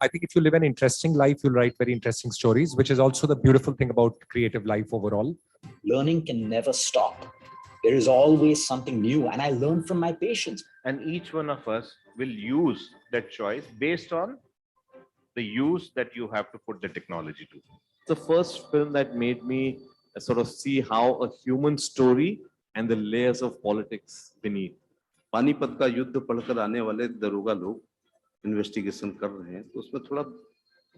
I think if you live an interesting life, you'll write very interesting stories, which is also the beautiful thing about creative life overall. Learning can never stop. There is always something new, and I learn from my patients. And each one of us will use that choice based on the use that you have to put the technology to. The first film that made me sort of see how a human story and the layers of politics beneath. Panipat का युद्ध पढ़कर आने वाले दरोगा लोग investigation कर रहे हैं, तो उसमें थोड़ा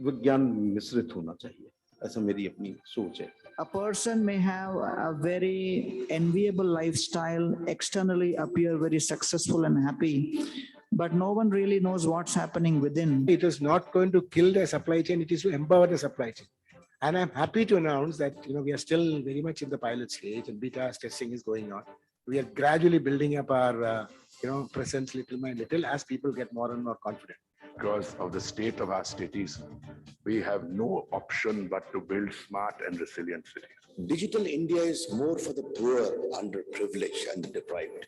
विज्ञान मिश्रित होना चाहिए, ऐसा मेरी अपनी सोच है. A person may have a very enviable lifestyle, externally appear very successful and happy, but no one really knows what's happening within. It is not going to kill the supply chain, it is to empower the supply chain. And I'm happy to announce that we are still very much in the pilot stage and beta testing is going on. We are gradually building up our presence little by little as people get more and more confident. Because of the state of our cities, we have no option but to build smart and resilient cities. Digital India is more for the poor, underprivileged, and the deprived.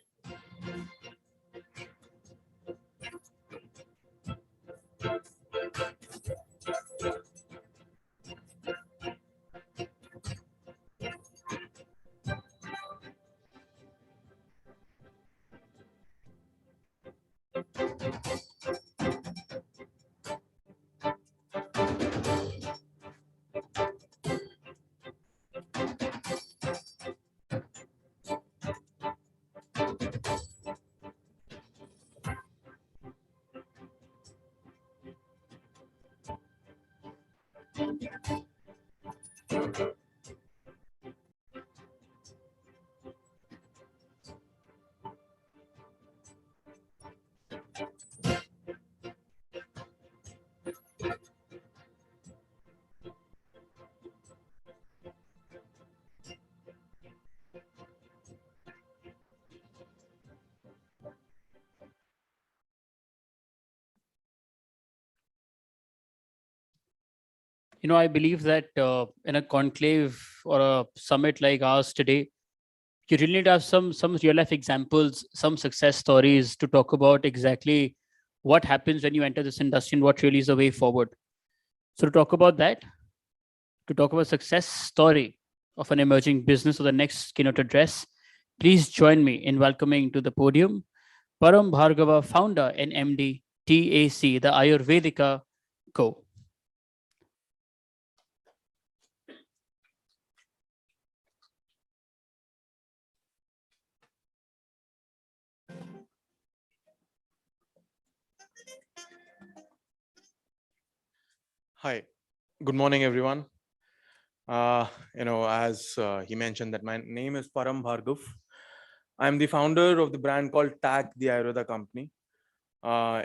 I believe that in a conclave or a summit like ours today, you really need to have some real life examples, some success stories to talk about exactly what happens when you enter this industry and what really is the way forward. So to talk about that, to talk about success story of an emerging business or the next keynote address, please join me in welcoming to the podium Param Bhargava, founder and MD, TAC, the Ayurvedika Co. Hi, good morning, everyone. As he mentioned that my name is Param Bhargav. I'm the founder of the brand called TAC, the Ayurveda company.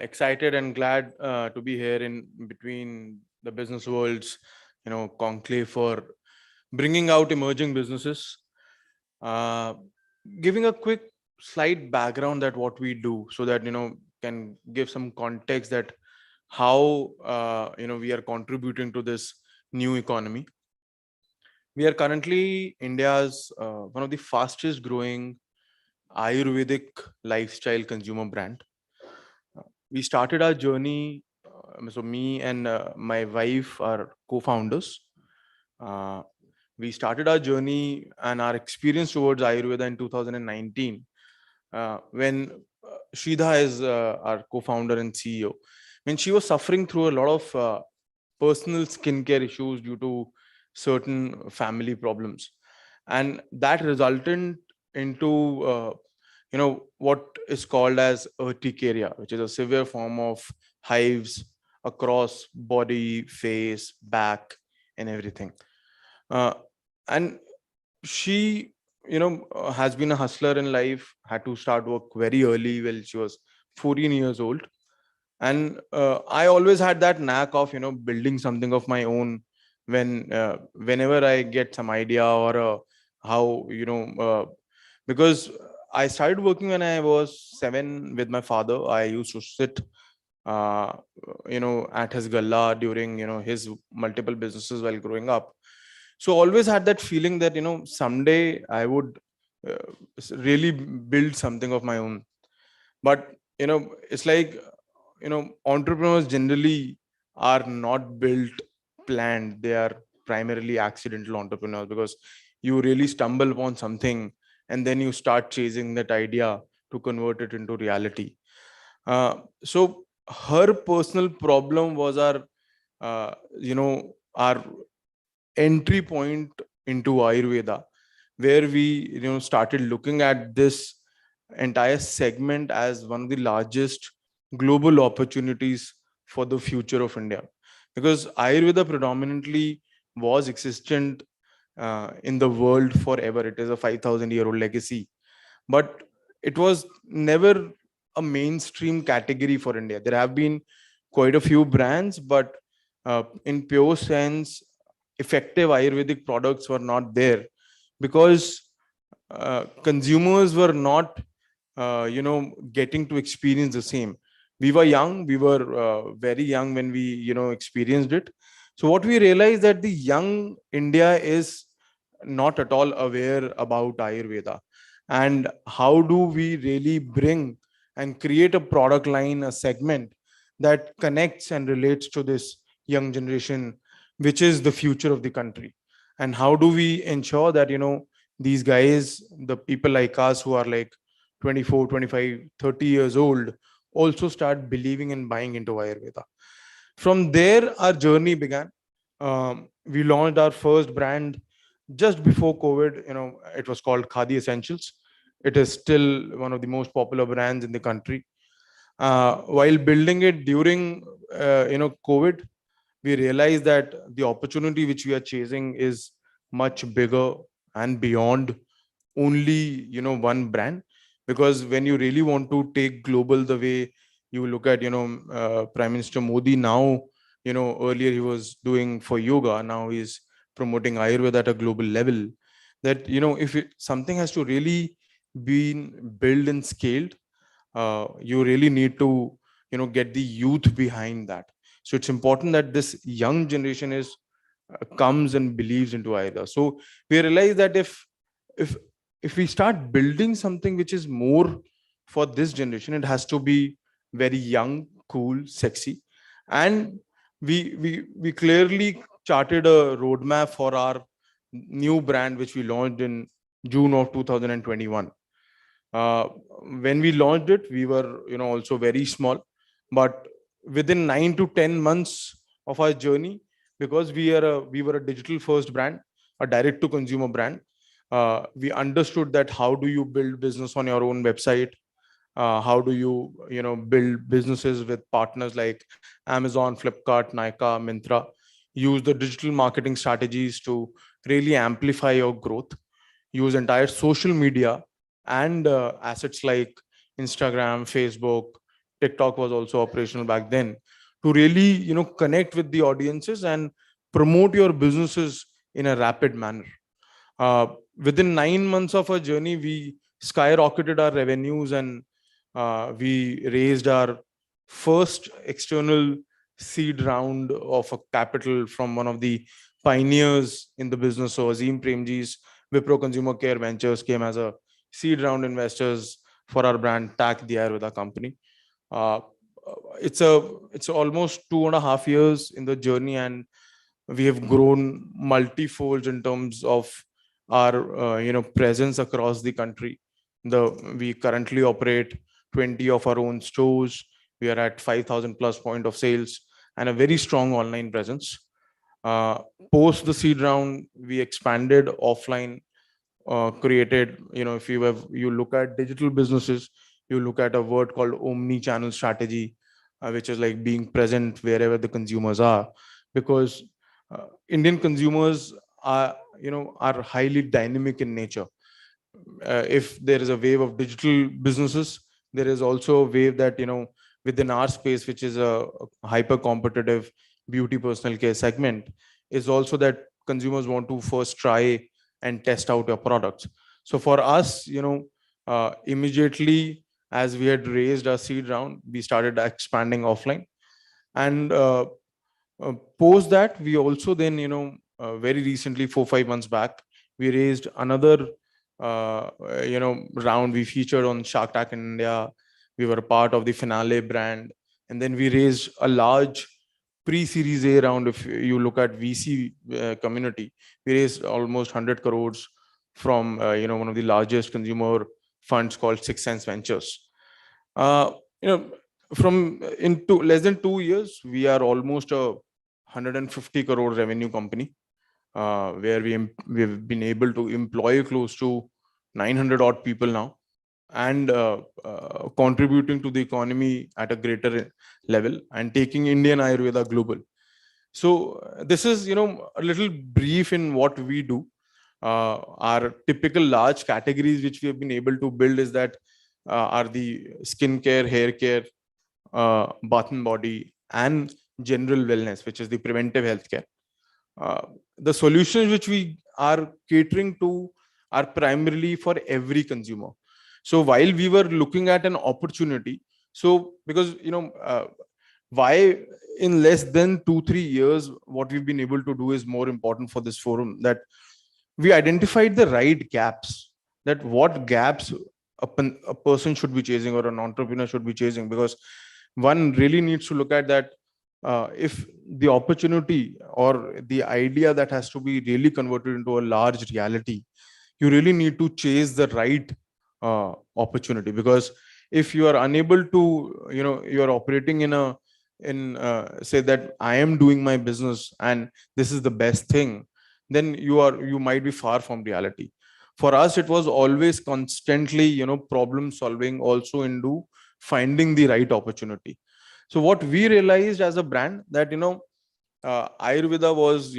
Excited and glad to be here in between the business worlds, conclave for bringing out emerging businesses. Giving a quick slight background that what we do so that, can give some context that how we are contributing to this new economy. We are currently India's one of the fastest growing Ayurvedic lifestyle consumer brand. We started our journey, so me and my wife are co-founders. We started our journey and our experience towards Ayurveda in 2019 when Shridha is our co-founder and CEO. When she was suffering through a lot of personal skincare issues due to certain family problems. And that resulted into, what is called as urticaria, which is a severe form of hives across body, face, back, and everything. And she, has been a hustler in life, had to start work very early when she was 14 years old. And I always had that knack of, building something of my own whenever I get some idea or how, because I started working when I was 7 with my father. I used to sit, at his galla during, his multiple businesses while growing up. So always had that feeling that, someday I would really build something of my own. But, it's like, entrepreneurs generally are not built planned. They are primarily accidental entrepreneurs, because you really stumble upon something and then you start chasing that idea to convert it into reality. So her personal problem was our entry point into Ayurveda, where we started looking at this entire segment as one of the largest global opportunities for the future of India, because Ayurveda predominantly was existent in the world forever. It is a 5,000-year-old legacy, but it was never a mainstream category for India. There have been quite a few brands, but in pure sense, effective Ayurvedic products were not there, because consumers were not, getting to experience the same. We were young. We were very young when we, experienced it. So what we realized that the young India is not at all aware about Ayurveda, and how do we really bring and create a product line, a segment that connects and relates to this young generation, which is the future of the country. And how do we ensure that, these guys, the people like us who are like 24, 25, 30 years old, also start believing and buying into Ayurveda. From there, our journey began. We launched our first brand just before COVID. It was called Khadi Essentials. It is still one of the most popular brands in the country. While building it during, COVID, we realized that the opportunity which we are chasing is much bigger and beyond only, one brand. Because when you really want to take global, the way you look at, Prime Minister Modi now, earlier he was doing for yoga, now he's promoting Ayurveda at a global level. That, if something has to really be built and scaled, you really need to, get the youth behind that. So it's important that this young generation comes and believes into Ayurveda. So we realize that if we start building something which is more for this generation, it has to be very young, cool, sexy. And we clearly charted a roadmap for our new brand, which we launched in June of 2021. When we launched it, we were, also very small, but within 9 to 10 months of our journey, because we were a digital first brand, a direct to consumer brand, we understood that how do you build business on your own website, how do you, build businesses with partners like Amazon, Flipkart, Nykaa, Myntra, use the digital marketing strategies to really amplify your growth, use entire social media and assets like Instagram, Facebook, TikTok was also operational back then, to really, connect with the audiences and promote your businesses in a rapid manner. Within 9 months of our journey, we skyrocketed our revenues, and we raised our first external seed round of a capital from one of the pioneers in the business. So Azim Premji's Wipro Consumer Care Ventures came as a seed round investors for our brand TAC, the Ayurveda company. It's almost 2.5 years in the journey, and we have grown multifold in terms of our presence across the country. We currently operate 20 of our own stores. We are at 5,000 plus point of sales and a very strong online presence. Post the seed round, we expanded offline, created, if you look at digital businesses, you look at a word called omni-channel strategy, which is like being present wherever the consumers are, because Indian consumers are highly dynamic in nature. If there is a wave of digital businesses, there is also a wave that within our space, which is a hyper competitive beauty personal care segment, is also that consumers want to first try and test out your products. So for us, immediately as we had raised our seed round, we started expanding offline. And post that, we also then, very recently, 4-5 months back, we raised another, round. We featured on Shark Tank in India. We were a part of the Finale brand. And then we raised a large pre-series A round. If you look at VC community, we raised almost 100 crores from, one of the largest consumer funds called Sixth Sense Ventures. From into less than 2 years, we are almost a 150 crore revenue company, where we've been able to employ close to 900 odd people now, and contributing to the economy at a greater level and taking Indian Ayurveda global. So this is, a little brief in what we do. Our typical large categories which we have been able to build is that are the skincare, hair care, bath and body, and general wellness, which is the preventive healthcare. The solutions which we are catering to are primarily for every consumer. So while we were looking at an opportunity, so because why in less than 2-3 years, what we've been able to do is more important for this forum, that we identified the right gaps, that what gaps a person should be chasing or an entrepreneur should be chasing, because one really needs to look at that. If the opportunity or the idea that has to be really converted into a large reality, you really need to chase the right opportunity. Because if you are unable to, you are operating in say that I am doing my business and this is the best thing, then you might be far from reality. For us, it was always constantly, problem solving also into finding the right opportunity. So what we realized as a brand that, Ayurveda was,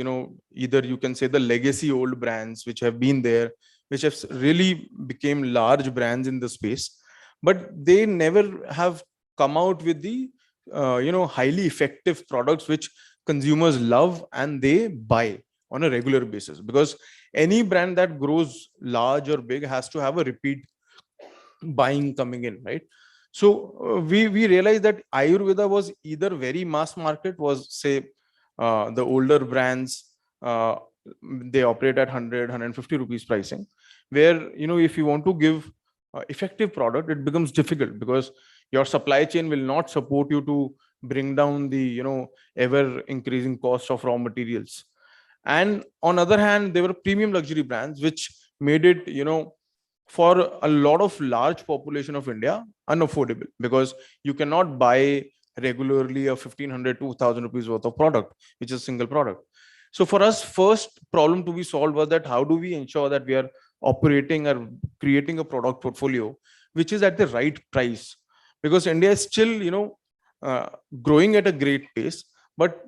either you can say the legacy old brands which have been there, which have really became large brands in the space, but they never have come out with the, highly effective products which consumers love and they buy on a regular basis. Because any brand that grows large or big has to have a repeat buying coming in, right? So we realized that Ayurveda was either very mass market, was say the older brands, they operate at 100-150 rupees pricing, where if you want to give effective product, it becomes difficult because your supply chain will not support you to bring down the ever increasing cost of raw materials. And on other hand, there were premium luxury brands which made it for a lot of large population of India unaffordable, because you cannot buy regularly a 1,500-2,000 rupees worth of product, which is a single product. So for us, first problem to be solved was that how do we ensure that we are operating or creating a product portfolio which is at the right price, because India is still growing at a great pace, but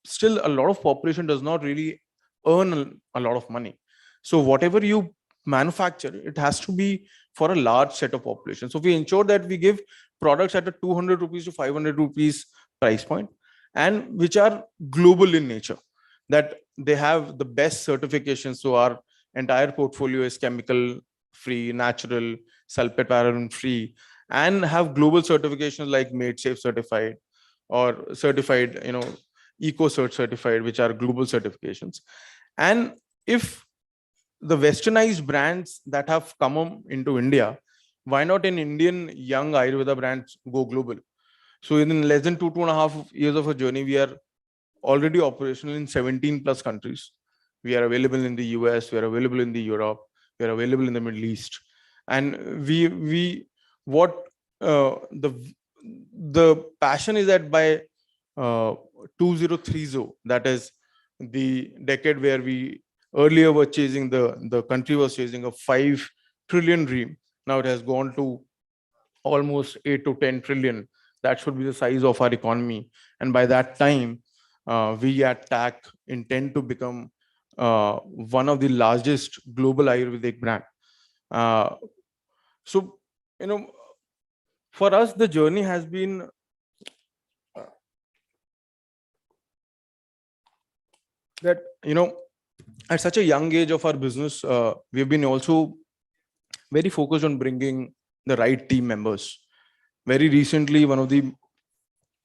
still a lot of population does not really earn a lot of money. So whatever you manufacture, it has to be for a large set of population. So we ensure that we give products at a 200 rupees to 500 rupees price point, and which are global in nature, that they have the best certifications. So our entire portfolio is chemical free, natural, sulfate paraben free, and have global certifications like MadeSafe certified or certified, EcoCert certified, which are global certifications. And if the westernized brands that have come into India, why not an Indian young Ayurveda brands go global? So in less than 2.5 years of a journey, we are already operational in 17 plus countries. We are available in the US, we are available in the Europe, we are available in the Middle East. And the passion is that by 2030, that is the decade where we earlier were chasing, the country was chasing a 5 trillion dream. Now it has gone to almost 8 to 10 trillion. That should be the size of our economy. And by that time, we at TAC intend to become one of the largest global Ayurvedic brand. So, for us, the journey has been that, at such a young age of our business, we've been also very focused on bringing the right team members. Very recently, one of the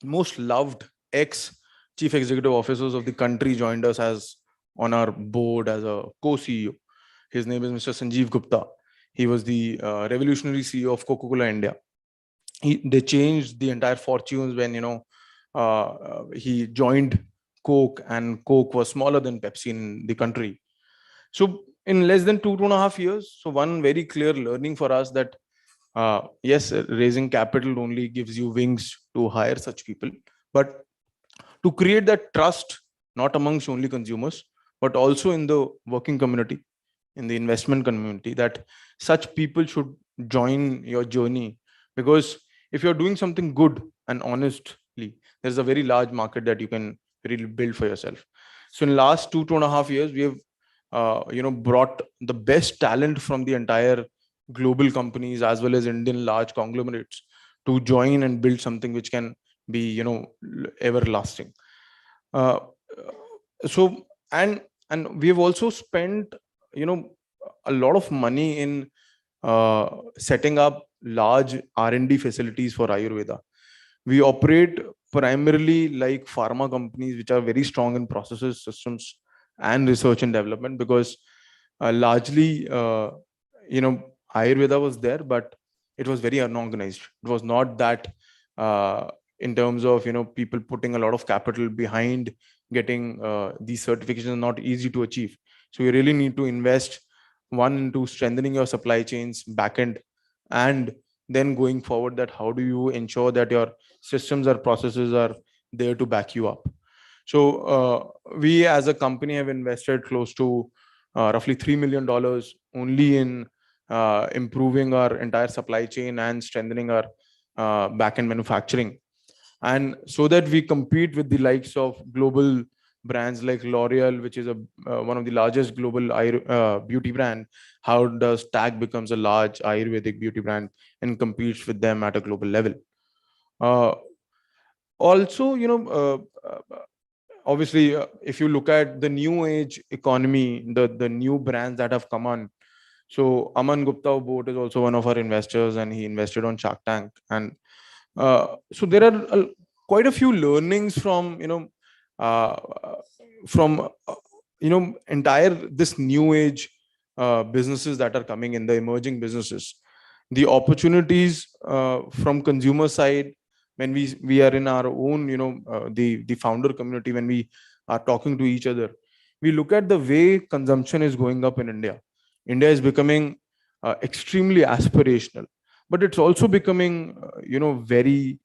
most loved ex-chief executive officers of the country joined us as on our board as a co-CEO. His name is Mr. Sanjeev Gupta. He was the revolutionary CEO of Coca-Cola India. They changed the entire fortunes when he joined Coke, and Coke was smaller than Pepsi in the country. So in less than 2.5 years, so one very clear learning for us that yes, raising capital only gives you wings to hire such people, but to create that trust, not amongst only consumers, but also in the working community, in the investment community, that such people should join your journey. Because if you're doing something good and honestly, there's a very large market that you can really build for yourself. So in last 2.5 years, we have brought the best talent from the entire global companies as well as Indian large conglomerates to join and build something which can be everlasting. So and we have also spent a lot of money in setting up large R&D facilities for Ayurveda. We operate primarily like pharma companies, which are very strong in processes, systems, and research and development, because largely, Ayurveda was there, but it was very unorganized. It was not that in terms of people putting a lot of capital behind getting these certifications, not easy to achieve. So you really need to invest into strengthening your supply chains backend, and then going forward, that how do you ensure that your systems or processes are there to back you up. So we as a company have invested close to roughly $3 million only in improving our entire supply chain and strengthening our back-end manufacturing. And so that we compete with the likes of global brands like L'Oreal, which is one of the largest global beauty brand. How does TAG becomes a large Ayurvedic beauty brand and competes with them at a global level? Also, obviously, if you look at the new age economy, the new brands that have come on. So Aman Gupta Boat is also one of our investors, and he invested on Shark Tank. And so there are quite a few learnings from entire this new age businesses that are coming in, the emerging businesses. The opportunities from consumer side, when we are in our own, the founder community, when we are talking to each other, we look at the way consumption is going up in India. India is becoming extremely aspirational, but it's also becoming, very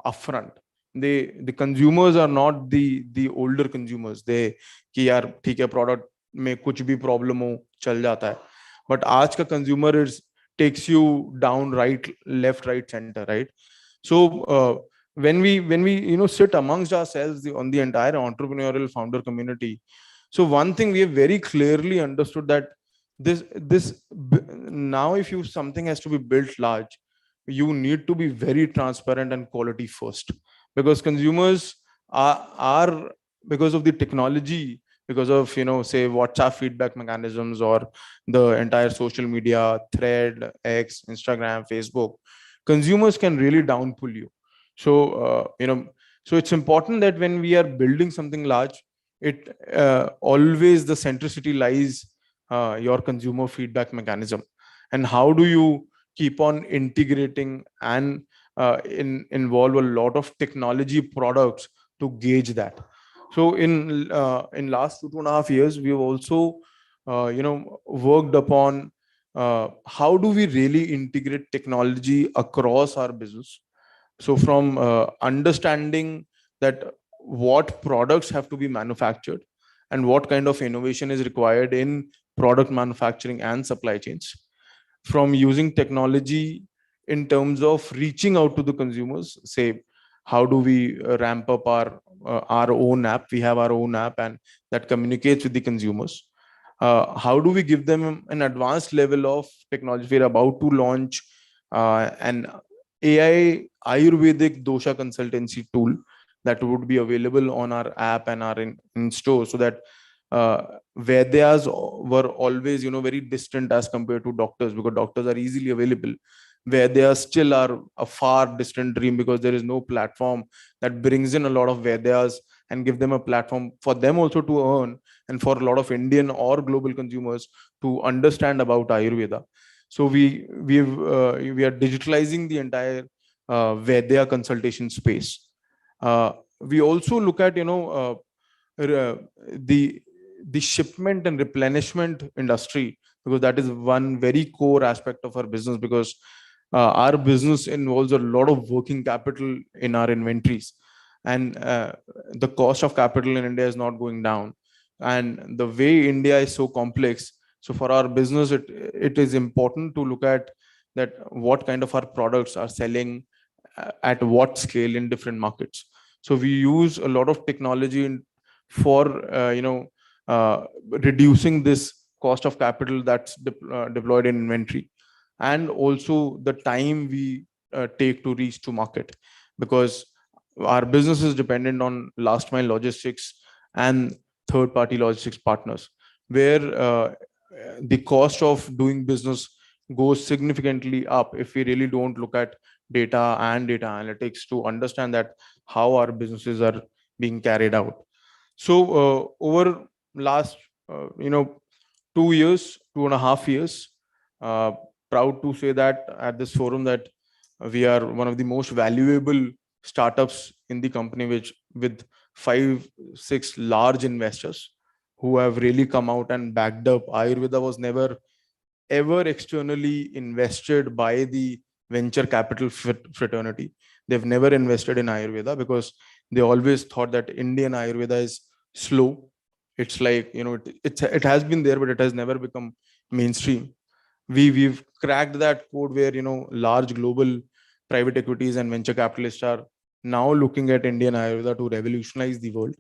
upfront. The consumers are not the older consumers. They कि यार ठीक है, product में कुछ भी problem हो चल जाता है. But आज का consumer takes you down, right, left, right, center, right? So when we sit amongst ourselves on the entire entrepreneurial founder community, so one thing we have very clearly understood that this now, if something has to be built large, you need to be very transparent and quality first, because consumers are because of the technology, because of say WhatsApp feedback mechanisms or the entire social media, Thread, X, Instagram, Facebook, consumers can really downpull you. So so it's important that when we are building something large, it always the centricity lies your consumer feedback mechanism, and how do you keep on integrating and involve a lot of technology products to gauge that. So in last 2.5 years, we've also worked upon how do we really integrate technology across our business. So from understanding that what products have to be manufactured and what kind of innovation is required in product manufacturing and supply chains, from using technology in terms of reaching out to the consumers. Say, how do we ramp up our own app? We have our own app, and that communicates with the consumers. How do we give them an advanced level of technology? We're about to launch an AI Ayurvedic dosha consultancy tool that would be available on our app and our in store, so that Vedyas were always, very distant as compared to doctors, because doctors are easily available. Vedyas still are a far distant dream, because there is no platform that brings in a lot of Vedyas and give them a platform for them also to earn, and for a lot of Indian or global consumers to understand about Ayurveda. So we are digitalizing the entire Vedya consultation space. We also look at the shipment and replenishment industry, because that is one very core aspect of our business, because our business involves a lot of working capital in our inventories, and the cost of capital in India is not going down. And the way India is so complex, so for our business it is important to look at that what kind of our products are selling at what scale in different markets. So we use a lot of technology for reducing this cost of capital that's deployed in inventory, and also the time we take to reach to market, because our business is dependent on last mile logistics and third party logistics partners, where the cost of doing business goes significantly up if we really don't look at data and data analytics to understand that how our businesses are being carried out. So over last 2 years, 2.5 years, proud to say that at this forum that we are one of the most valuable startups in the company, which with 5-6 large investors who have really come out and backed up. Ayurveda was never ever externally invested by the venture capital fraternity. They've never invested in Ayurveda because they always thought that Indian Ayurveda is slow. It's like, it has been there, but it has never become mainstream. We've cracked that code where, large global private equities and venture capitalists are now looking at Indian Ayurveda to revolutionize the world,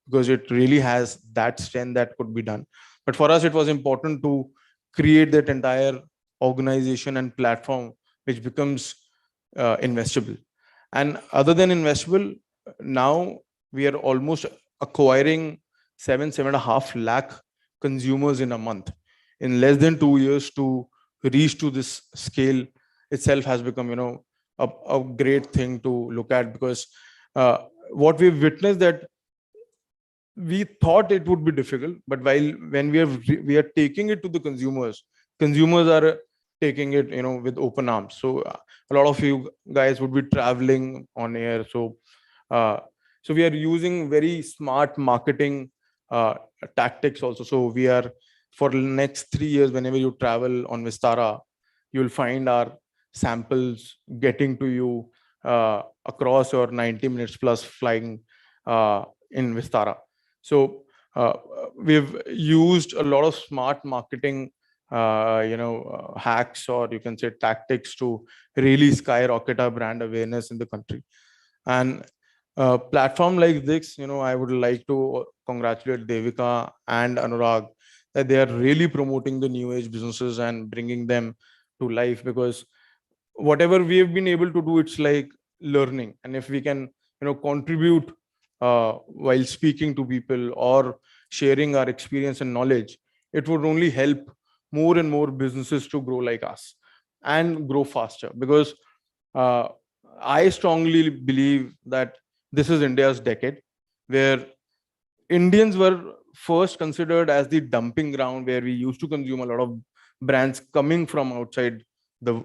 because it really has that strength that could be done. But for us, it was important to create that entire organization and platform which becomes investable. And other than investable, now we are almost acquiring 7.5 lakh consumers in a month. In less than 2 years to reach to this scale itself has become, a great thing to look at, because what we've witnessed that we thought it would be difficult, but when we are taking it to the consumers are taking it, with open arms. So a lot of you guys would be traveling on air. So we are using very smart marketing tactics also. So we are, for the next 3 years, whenever you travel on Vistara, you'll find our samples getting to you across your 90 minutes plus flying in Vistara. So we've used a lot of smart marketing hacks, or you can say tactics, to really skyrocket our brand awareness in the country. And platform like this, I would like to congratulate Devika and Anurag that they are really promoting the new age businesses and bringing them to life, because whatever we have been able to do, it's like learning. And if we can, contribute while speaking to people or sharing our experience and knowledge, it would only help more and more businesses to grow like us and grow faster. Because I strongly believe that this is India's decade, where Indians were first considered as the dumping ground, where we used to consume a lot of brands coming from outside the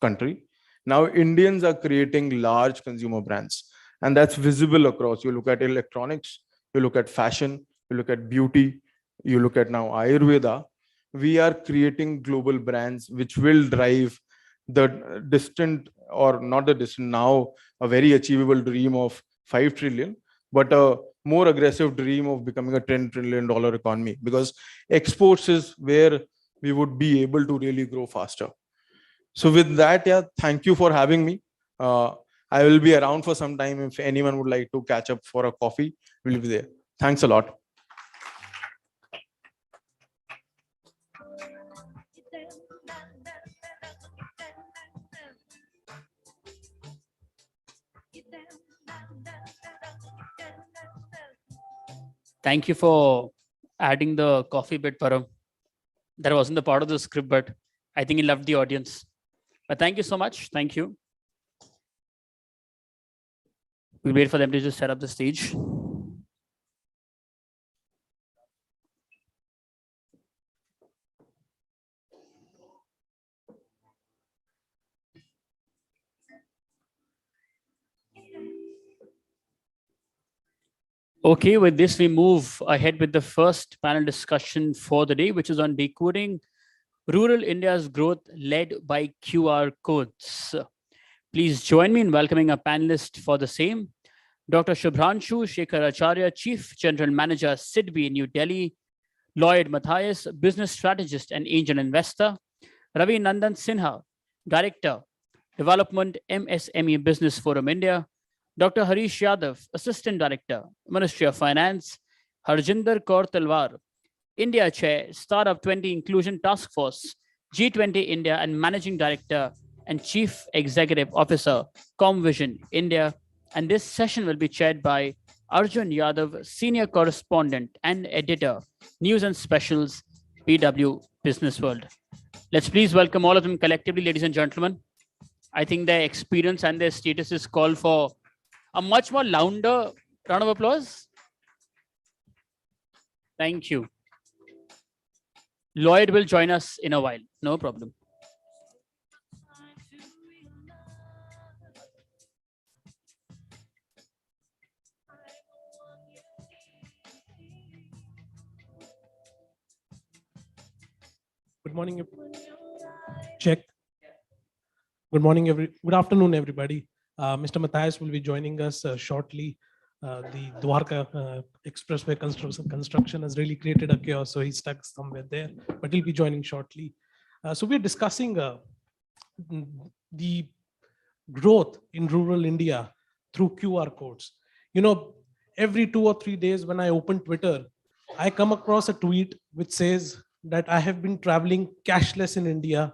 country. Now Indians are creating large consumer brands, and that's visible across. You look at electronics, you look at fashion, you look at beauty, you look at now Ayurveda. We are creating global brands which will drive the distant, or not the distant, now a very achievable dream of 5 trillion, but a more aggressive dream of becoming a $10 trillion economy, because exports is where we would be able to really grow faster. So with that, thank you for having me. I will be around for some time. If anyone would like to catch up for a coffee, we'll be there. Thanks a lot. Thank you for adding the coffee bit, Param. That wasn't the part of the script, but I think he loved the audience. But thank you so much. Thank you. We'll wait for them to just set up the stage. Okay, with this, we move ahead with the first panel discussion for the day, which is on decoding rural India's growth led by QR codes. Please join me in welcoming a panelist for the same. Dr. Shubhranshu Shekhar Acharya, Chief General Manager, SIDBI, New Delhi. Lloyd Matthias, Business Strategist and Angel Investor. Ravi Nandan Sinha, Director, Development, MSME Business Forum India. Dr. Harish Yadav, Assistant Director, Ministry of Finance. Harjinder Kaur Talwar, India Chair, Startup 20 Inclusion Task Force, G20 India, and Managing Director and Chief Executive Officer, Comvision India. And this session will be chaired by Arjun Yadav, Senior Correspondent and Editor, News and Specials, BW Business World. Let's please welcome all of them collectively, ladies and gentlemen. I think their experience and their status is called for a much more louder round of applause. Thank you. Lloyd will join us in a while. No problem. Good morning. Check. Good morning, good afternoon, everybody. Mr. Matthias will be joining us shortly. The Dwarka Expressway construction has really created a chaos, so he's stuck somewhere there, but he'll be joining shortly. So we're discussing the growth in rural India through QR codes. You know, every 2 or 3 days when I open Twitter, I come across a tweet which says that I have been traveling cashless in India.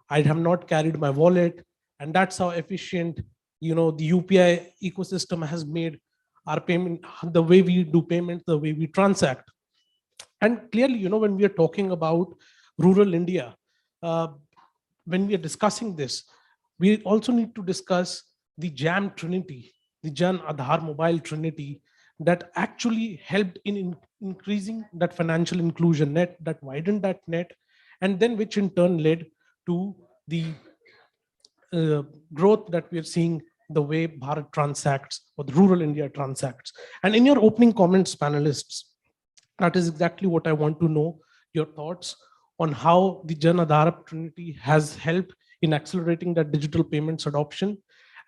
I have not carried my wallet, and that's how efficient, you know, the UPI ecosystem has made our payment, the way we do payments, the way we transact. And clearly, you know, when we are talking about rural India, when we are discussing this, we also need to discuss the JAM Trinity, the Jan Aadhaar Mobile Trinity, that actually helped in increasing that financial inclusion net, that widened that net, and then which in turn led to the growth that we are seeing, the way Bharat transacts or the rural India transacts. And in your opening comments, panelists, that is exactly what I want to know, your thoughts on how the Jan Aadhaar Trinity has helped in accelerating that digital payments adoption,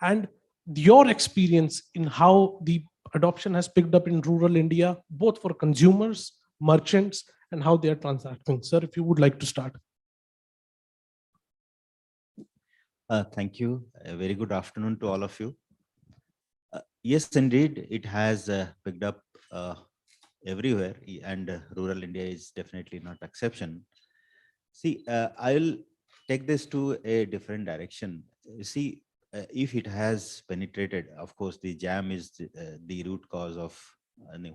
and your experience in how the adoption has picked up in rural India, both for consumers, merchants, and how they are transacting. Sir, if you would like to start. Thank you. A very good afternoon to all of you. Yes, indeed, it has picked up everywhere, and rural India is definitely not exception. See, I'll take this to a different direction. See, if it has penetrated, of course, the jam is the root cause of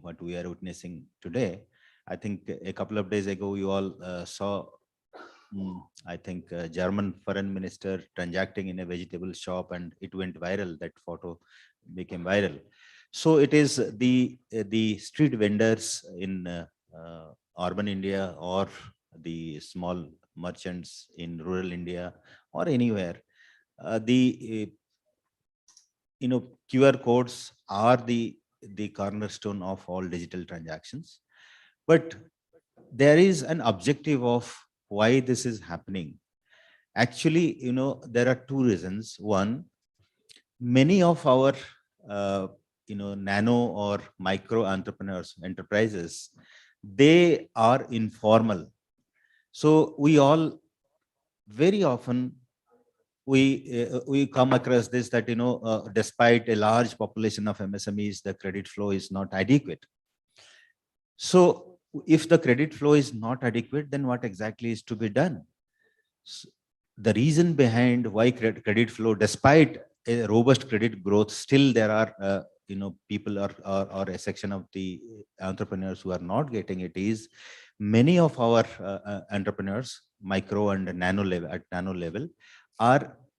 what we are witnessing today. I think a couple of days ago, you all saw, I think, German foreign minister transacting in a vegetable shop, and it went viral. That photo became viral. So it is the street vendors in urban India, or the small merchants in rural India, or anywhere. QR codes are the cornerstone of all digital transactions. But there is an objective of why this is happening. Actually, you know, there are two reasons. One, many of our nano or micro enterprises, they are informal. So we all very often we come across this, that despite a large population of MSMEs, the credit flow is not adequate. So if the credit flow is not adequate, then what exactly is to be done? So the reason behind why credit flow, despite a robust credit growth, still there are people or a section of the entrepreneurs who are not getting it is many of our entrepreneurs, micro and nano level,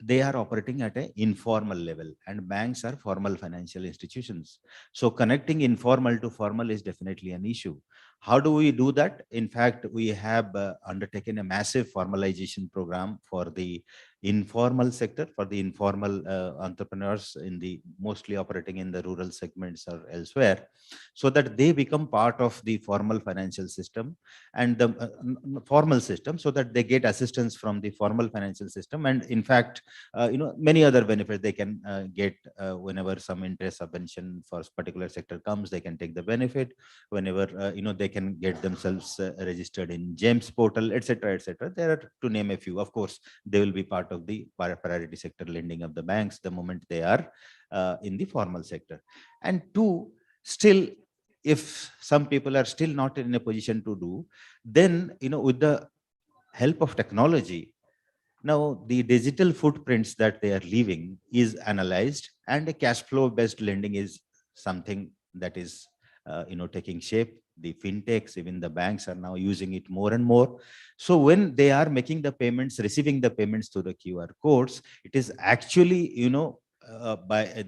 they are operating at an informal level, and banks are formal financial institutions. So connecting informal to formal is definitely an issue. How do we do that? In fact, we have undertaken a massive formalization program for the informal sector, for the informal entrepreneurs mostly operating in the rural segments or elsewhere, so that they become part of the formal financial system and the formal system, so that they get assistance from the formal financial system. And in fact, many other benefits they can get whenever some interest subvention for a particular sector comes, they can take the benefit. Whenever they can get themselves registered in GEMS portal, etc., etc. There are, to name a few. Of course, they will be part of the priority sector lending of the banks the moment they are in the formal sector. And two, still, if some people are still not in a position to do, then with the help of technology, now the digital footprints that they are leaving is analyzed, and a cash flow based lending is something that is taking shape. The fintechs, even the banks, are now using it more and more. So when they are making the payments, receiving the payments through the QR codes, it is actually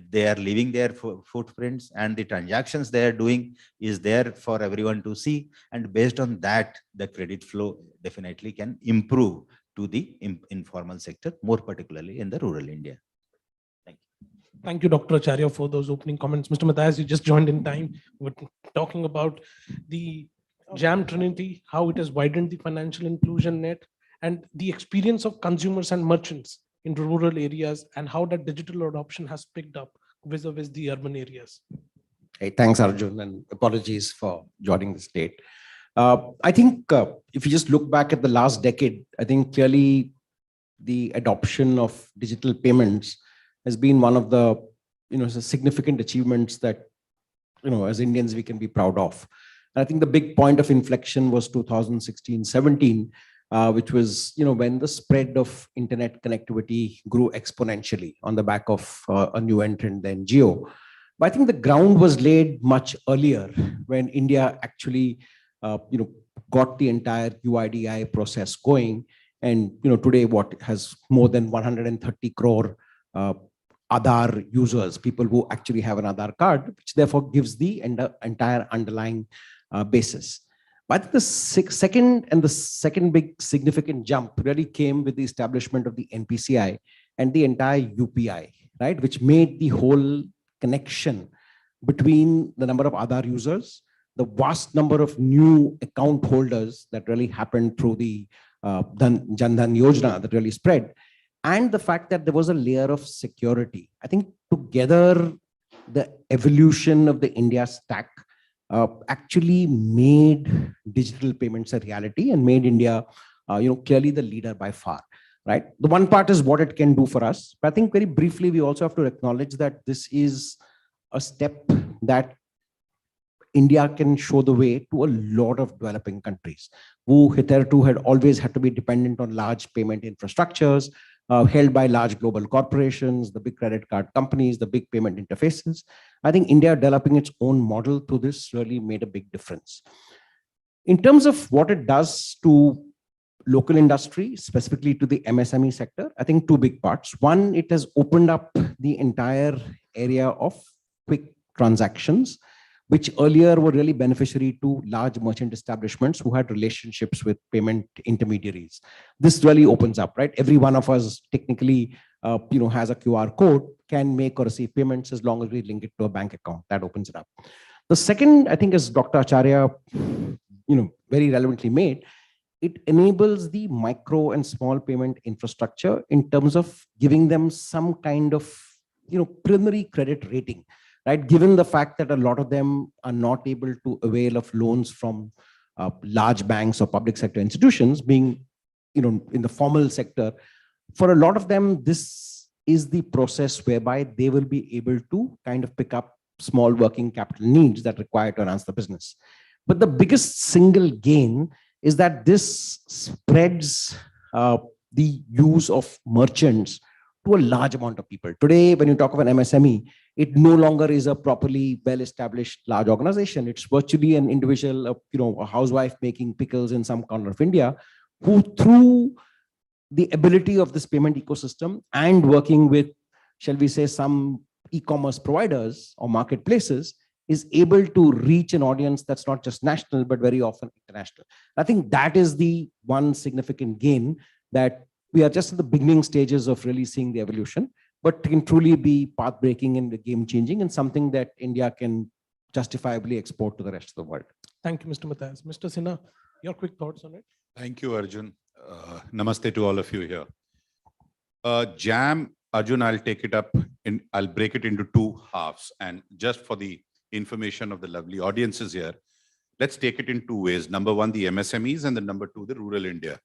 they are leaving their footprints, and the transactions they are doing is there for everyone to see. And based on that, the credit flow definitely can improve to the informal sector, more particularly in the rural India. Thank you. Thank you, Dr. Acharya, for those opening comments. Mr. Matthias, you just joined in time. We're talking about the JAM Trinity, how it has widened the financial inclusion net, and the experience of consumers and merchants in rural areas, and how that digital adoption has picked up vis-a-vis the urban areas. Hey, thanks, Arjun, and apologies for joining this late. I think if you just look back at the last decade, I think clearly the adoption of digital payments has been one of the significant achievements that as Indians we can be proud of. And I think the big point of inflection was 2016-17, which was when the spread of internet connectivity grew exponentially on the back of a new entrant, then Jio. But I think the ground was laid much earlier when India actually got the entire UIDAI process going. And today what has more than 130 crore Aadhaar users, people who actually have an Aadhaar card, which therefore gives the entire underlying basis. But the second big significant jump really came with the establishment of the NPCI and the entire UPI, right, which made the whole connection between the number of Aadhaar users, the vast number of new account holders that really happened through the Jan Dhan Yojana that really spread, and the fact that there was a layer of security. I think together the evolution of the India stack actually made digital payments a reality and made India clearly the leader by far, right? The one part is what it can do for us, but I think very briefly we also have to acknowledge that this is a step that India can show the way to a lot of developing countries who hitherto had always had to be dependent on large payment infrastructures held by large global corporations, the big credit card companies, the big payment interfaces. I think India developing its own model to this really made a big difference. In terms of what it does to local industry, specifically to the MSME sector, I think two big parts. One, it has opened up the entire area of quick transactions, which earlier were really beneficiary to large merchant establishments who had relationships with payment intermediaries. This really opens up, right? Every one of us technically, has a QR code, can make or receive payments as long as we link it to a bank account. That opens it up. The second, I think, as Dr. Acharya, very relevantly made, it enables the micro and small payment infrastructure in terms of giving them some kind of, preliminary credit rating. Right, given the fact that a lot of them are not able to avail of loans from large banks or public sector institutions, being in the formal sector, for a lot of them, this is the process whereby they will be able to kind of pick up small working capital needs that require to enhance the business. But the biggest single gain is that this spreads the use of merchants to a large amount of people. Today, when you talk of an MSME, it no longer is a properly well-established large organization. It's virtually an individual, a housewife making pickles in some corner of India, who through the ability of this payment ecosystem and working with, shall we say, some e-commerce providers or marketplaces, is able to reach an audience that's not just national, but very often international. I think that is the one significant gain, that we are just in the beginning stages of really seeing the evolution, but can truly be path-breaking and game-changing, and something that India can justifiably export to the rest of the world. Thank you, Mr. Matthias. Mr. Sinha, your quick thoughts on it? Thank you, Arjun. Namaste to all of you here. JAM, Arjun, I'll take it up I'll break it into two halves. And just for the information of the lovely audiences here, let's take it in two ways. Number one, the MSMEs, and the number two, the rural India.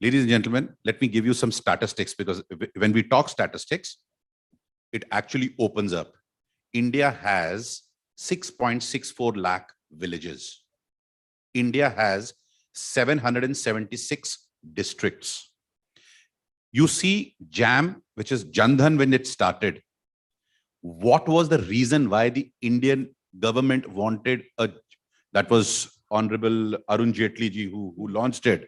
Ladies and gentlemen, let me give you some statistics, because when we talk statistics, it actually opens up. India has 6.64 lakh villages. India has 776 districts. You see JAM, which is Jan Dhan, when it started, what was the reason why the Indian government wanted that was Honorable Arun Jaitley ji who launched it.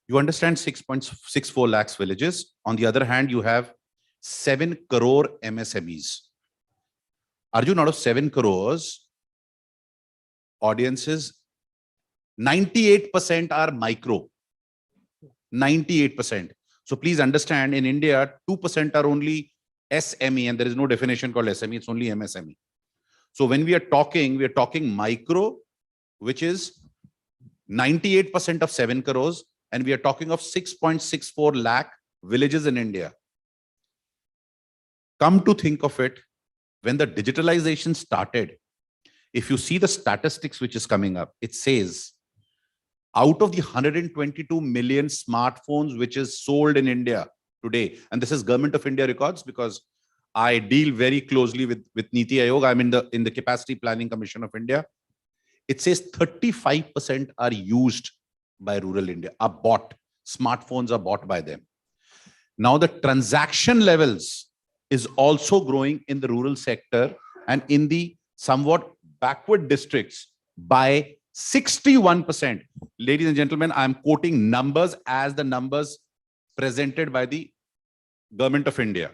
You understand 6.64 lakhs villages. On the other hand, you have 7 crore MSMEs. Arjun, out of 7 crores, audiences, 98% are micro. 98%. So please understand, in India, 2% are only SME, and there is no definition called SME, it's only MSME. So when we are talking micro, which is 98% of 7 crores, and we are talking of 6.64 lakh villages in India. Come to think of it, when the digitalization started, if you see the statistics which is coming up, it says out of the 122 million smartphones which is sold in India today, and this is Government of India records, because I deal very closely with Niti Aayog. I'm in the Capacity Planning Commission of India. It says 35% are used by rural India, are bought. Smartphones are bought by them. Now the transaction levels is also growing in the rural sector and in the somewhat backward districts by 61%. Ladies and gentlemen, I'm quoting numbers as the numbers presented by the Government of India.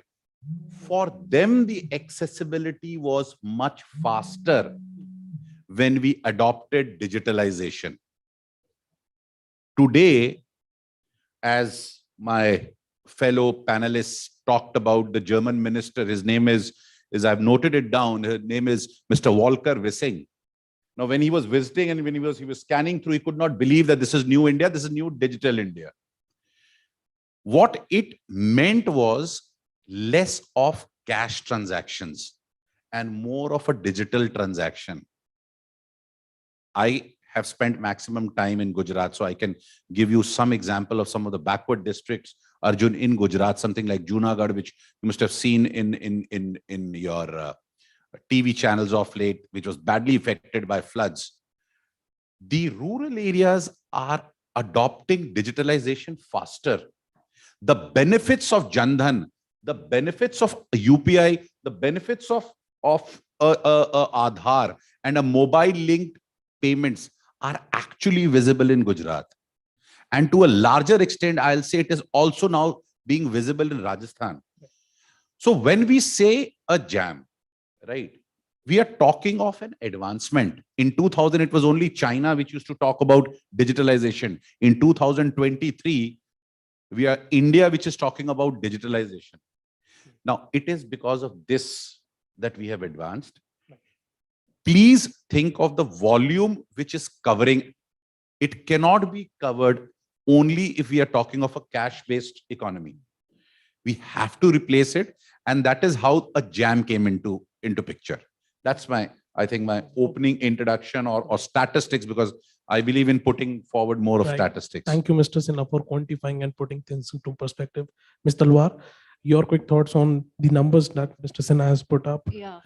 For them, the accessibility was much faster when we adopted digitalization. Today, as my fellow panelists talked about, the German minister, his name is I've noted it down, his name is Mr. Volker Wissing. Now, when he was visiting and when he was scanning through, he could not believe that this is new India, this is new digital India. What it meant was less of cash transactions and more of a digital transaction. I have spent maximum time in Gujarat, so I can give you some example of some of the backward districts, Arjun, in Gujarat, something like Junagadh, which you must have seen in your TV channels of late, which was badly affected by floods. The rural areas are adopting digitalization faster. The benefits of Jan Dhan, the benefits of UPI, the benefits of Aadhaar and a mobile linked payments are actually visible in Gujarat. And to a larger extent, I'll say it is also now being visible in Rajasthan. So when we say a JAM, right, we are talking of an advancement. In 2000, it was only China which used to talk about digitalization. In 2023, we are India which is talking about digitalization. Now, it is because of this that we have advanced. Please think of the volume which is covering. It cannot be covered only if we are talking of a cash-based economy. We have to replace it. And that is how a JAM came into picture. That's I think my opening introduction or statistics, because I believe in putting forward more of statistics. Thank you, Mr. Sinha, for quantifying and putting things into perspective. Mr. Lwar, your quick thoughts on the numbers that Mr. Sinha has put up. Yeah.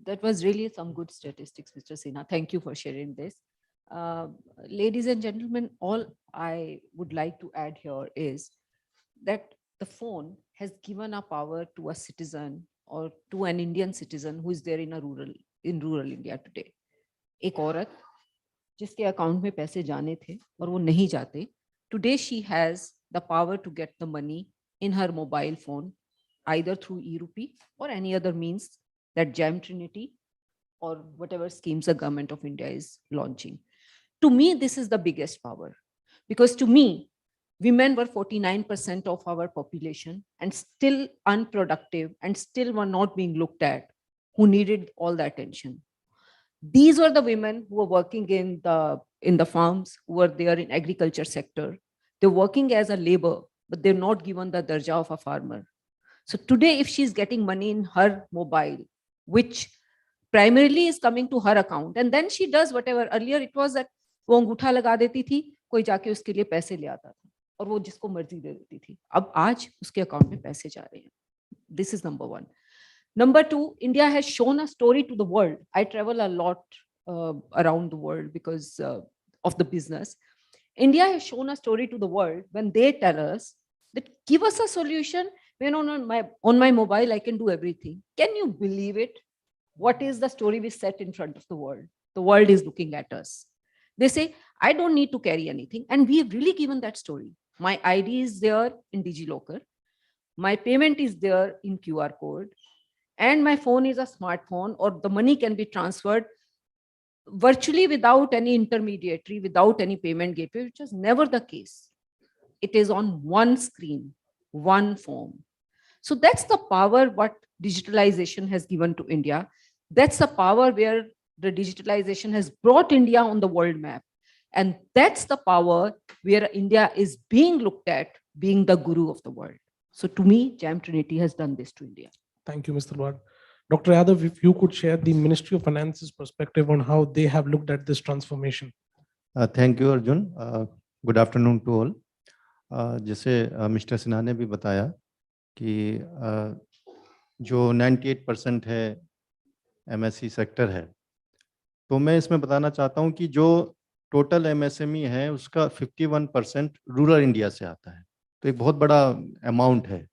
That was really some good statistics, Mr. Sinha. Thank you for sharing this. Ladies and gentlemen, all I would like to add here is that the phone has given a power to a citizen or to an Indian citizen who is there in rural India today. एक औरत जिसके account में पैसे जाने थे और वो नहीं जाते, today she has the power to get the money in her mobile phone, either through e-rupee or any other means that Gem Trinity or whatever schemes the government of India is launching. To me, this is the biggest power, because to me, women were 49% of our population and still unproductive and still were not being looked at, who needed all the attention. These were the women who were working in the farms, who were there in agriculture sector. They're working as a labor, but they're not given the darja of a farmer. So today, if she's getting money in her mobile, which primarily is coming to her account, and then she does whatever. Earlier it was that वो अंगूठा लगा देती थी, कोई जाके उसके लिए पैसे ले आता था और वो जिसको मर्जी दे देती थी. अब आज उसके अकाउंट में पैसे जा रहे हैं. This is number one. Number two, India has shown a story to the world. I travel a lot around the world because of the business. India has shown a story to the world when they tell us that give us a solution. When on my mobile, I can do everything. Can you believe it? What is the story we set in front of the world? The world is looking at us. They say, I don't need to carry anything. And we have really given that story. My ID is there in DigiLocker. My payment is there in QR code. And my phone is a smartphone, or the money can be transferred virtually without any intermediary, without any payment gateway, which was never the case. It is on one screen, one form. So that's the power what digitalization has given to India. That's the power where the digitalization has brought India on the world map. And that's the power where India is being looked at, being the guru of the world. So to me, Gem Trinity has done this to India. Thank you, Mr. Wad. Dr. Yadav, if you could share the Ministry of Finance's perspective on how they have looked at this transformation. Thank you, Arjun. Good afternoon to all. जैसे mister Sinha ने भी बताया कि जो 98% है MSE sector है, तो मैं इसमें बताना चाहता हूं कि जो टोटल MSME है उसका 51% रूरल इंडिया से आता है, तो एक बहुत बड़ा अमाउंट है.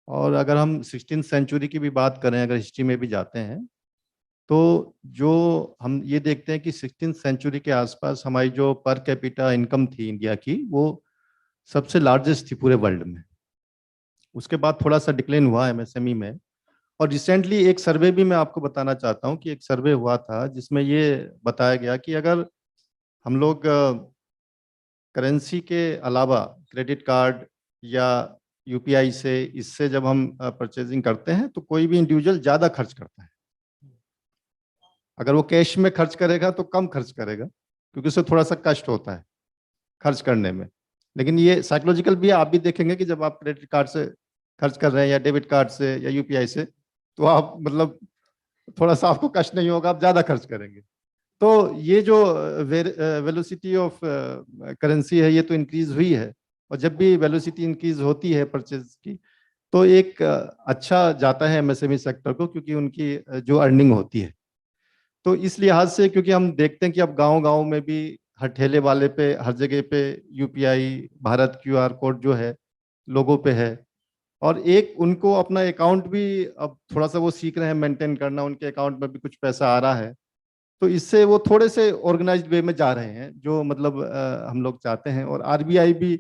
और अगर हम 16th सेंचुरी की भी बात करें, अगर हिस्ट्री में भी जाते हैं, तो जो हम ये देखते हैं कि 16th सेंचुरी के आसपास हमारी जो पर कैपिटा इनकम थी इंडिया की, वो सबसे लार्जेस्ट थी पूरे वर्ल्ड में. उसके बाद थोड़ा सा डिक्लाइन हुआ MSME में. और रिसेंटली एक सर्वे भी मैं आपको बताना चाहता हूं कि एक सर्वे हुआ था जिसमें ये बताया गया कि अगर हम लोग करेंसी के अलावा क्रेडिट कार्ड या UPI से, इससे जब हम परचेजिंग करते हैं तो कोई भी इंडिविजुअल ज़्यादा खर्च करता है. अगर वो कैश में खर्च करेगा तो कम खर्च करेगा, क्योंकि उसे थोड़ा सा कष्ट होता है खर्च करने में. लेकिन ये साइकोलॉजिकल भी है. आप भी देखेंगे कि जब आप क्रेडिट कार्ड से खर्च कर रहे हैं या डेबिट कार्ड से या UPI से, तो आप मतलब थोड़ा सा आपको कष्ट नहीं होगा, आप ज़्यादा खर्च करेंगे. तो ये जो वेलोसिटी ऑफ करेंसी है, ये तो इंक्रीज हुई है. और जब भी वेलोसिटी इंक्रीज होती है परचेज की, तो एक अच्छा जाता है MSME सेक्टर को, क्योंकि उनकी जो अर्निंग होती है. तो इस लिहाज से, क्योंकि हम देखते हैं कि अब गांव-गांव में भी हर ठेले वाले पे, हर जगह पे UPI, भारत QR कोड जो है लोगों पे है. और एक उनको अपना अकाउंट भी अब थोड़ा सा वो सीख रहे हैं मेंटेन करना, उनके अकाउंट में भी कुछ पैसा आ रहा है. तो इससे वो थोड़े से ऑर्गेनाइज्ड वे में जा रहे हैं, जो मतलब हम लोग चाहते हैं. और RBI भी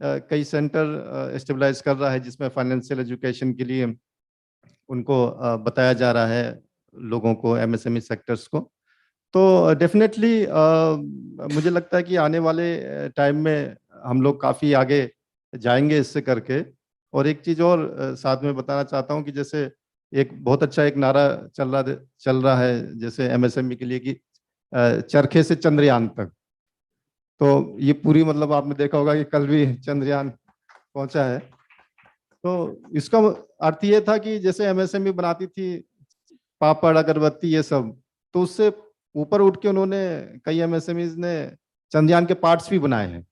कई सेंटर स्टेबलाइज कर रहा है जिसमें फाइनेंशियल एजुकेशन के लिए उनको बताया जा रहा है लोगों को, MSME सेक्टर्स को. तो डेफिनेटली मुझे लगता है कि आने वाले टाइम में हम लोग काफ़ी आगे जाएंगे इससे करके. और एक चीज़ और साथ में बताना चाहता हूं कि जैसे एक बहुत अच्छा एक नारा चल रहा है जैसे MSME के लिए कि चरखे से चंद्रयान तक. तो ये पूरी मतलब आपने देखा होगा कि कल भी चंद्रयान पहुंचा है. तो इसका अर्थ ये था कि जैसे MSME बनाती थी पापड़, अगरबत्ती, ये सब, तो उससे ऊपर उठ के उन्होंने कई MSMEs ने चंद्रयान के पार्ट्स भी बनाए हैं.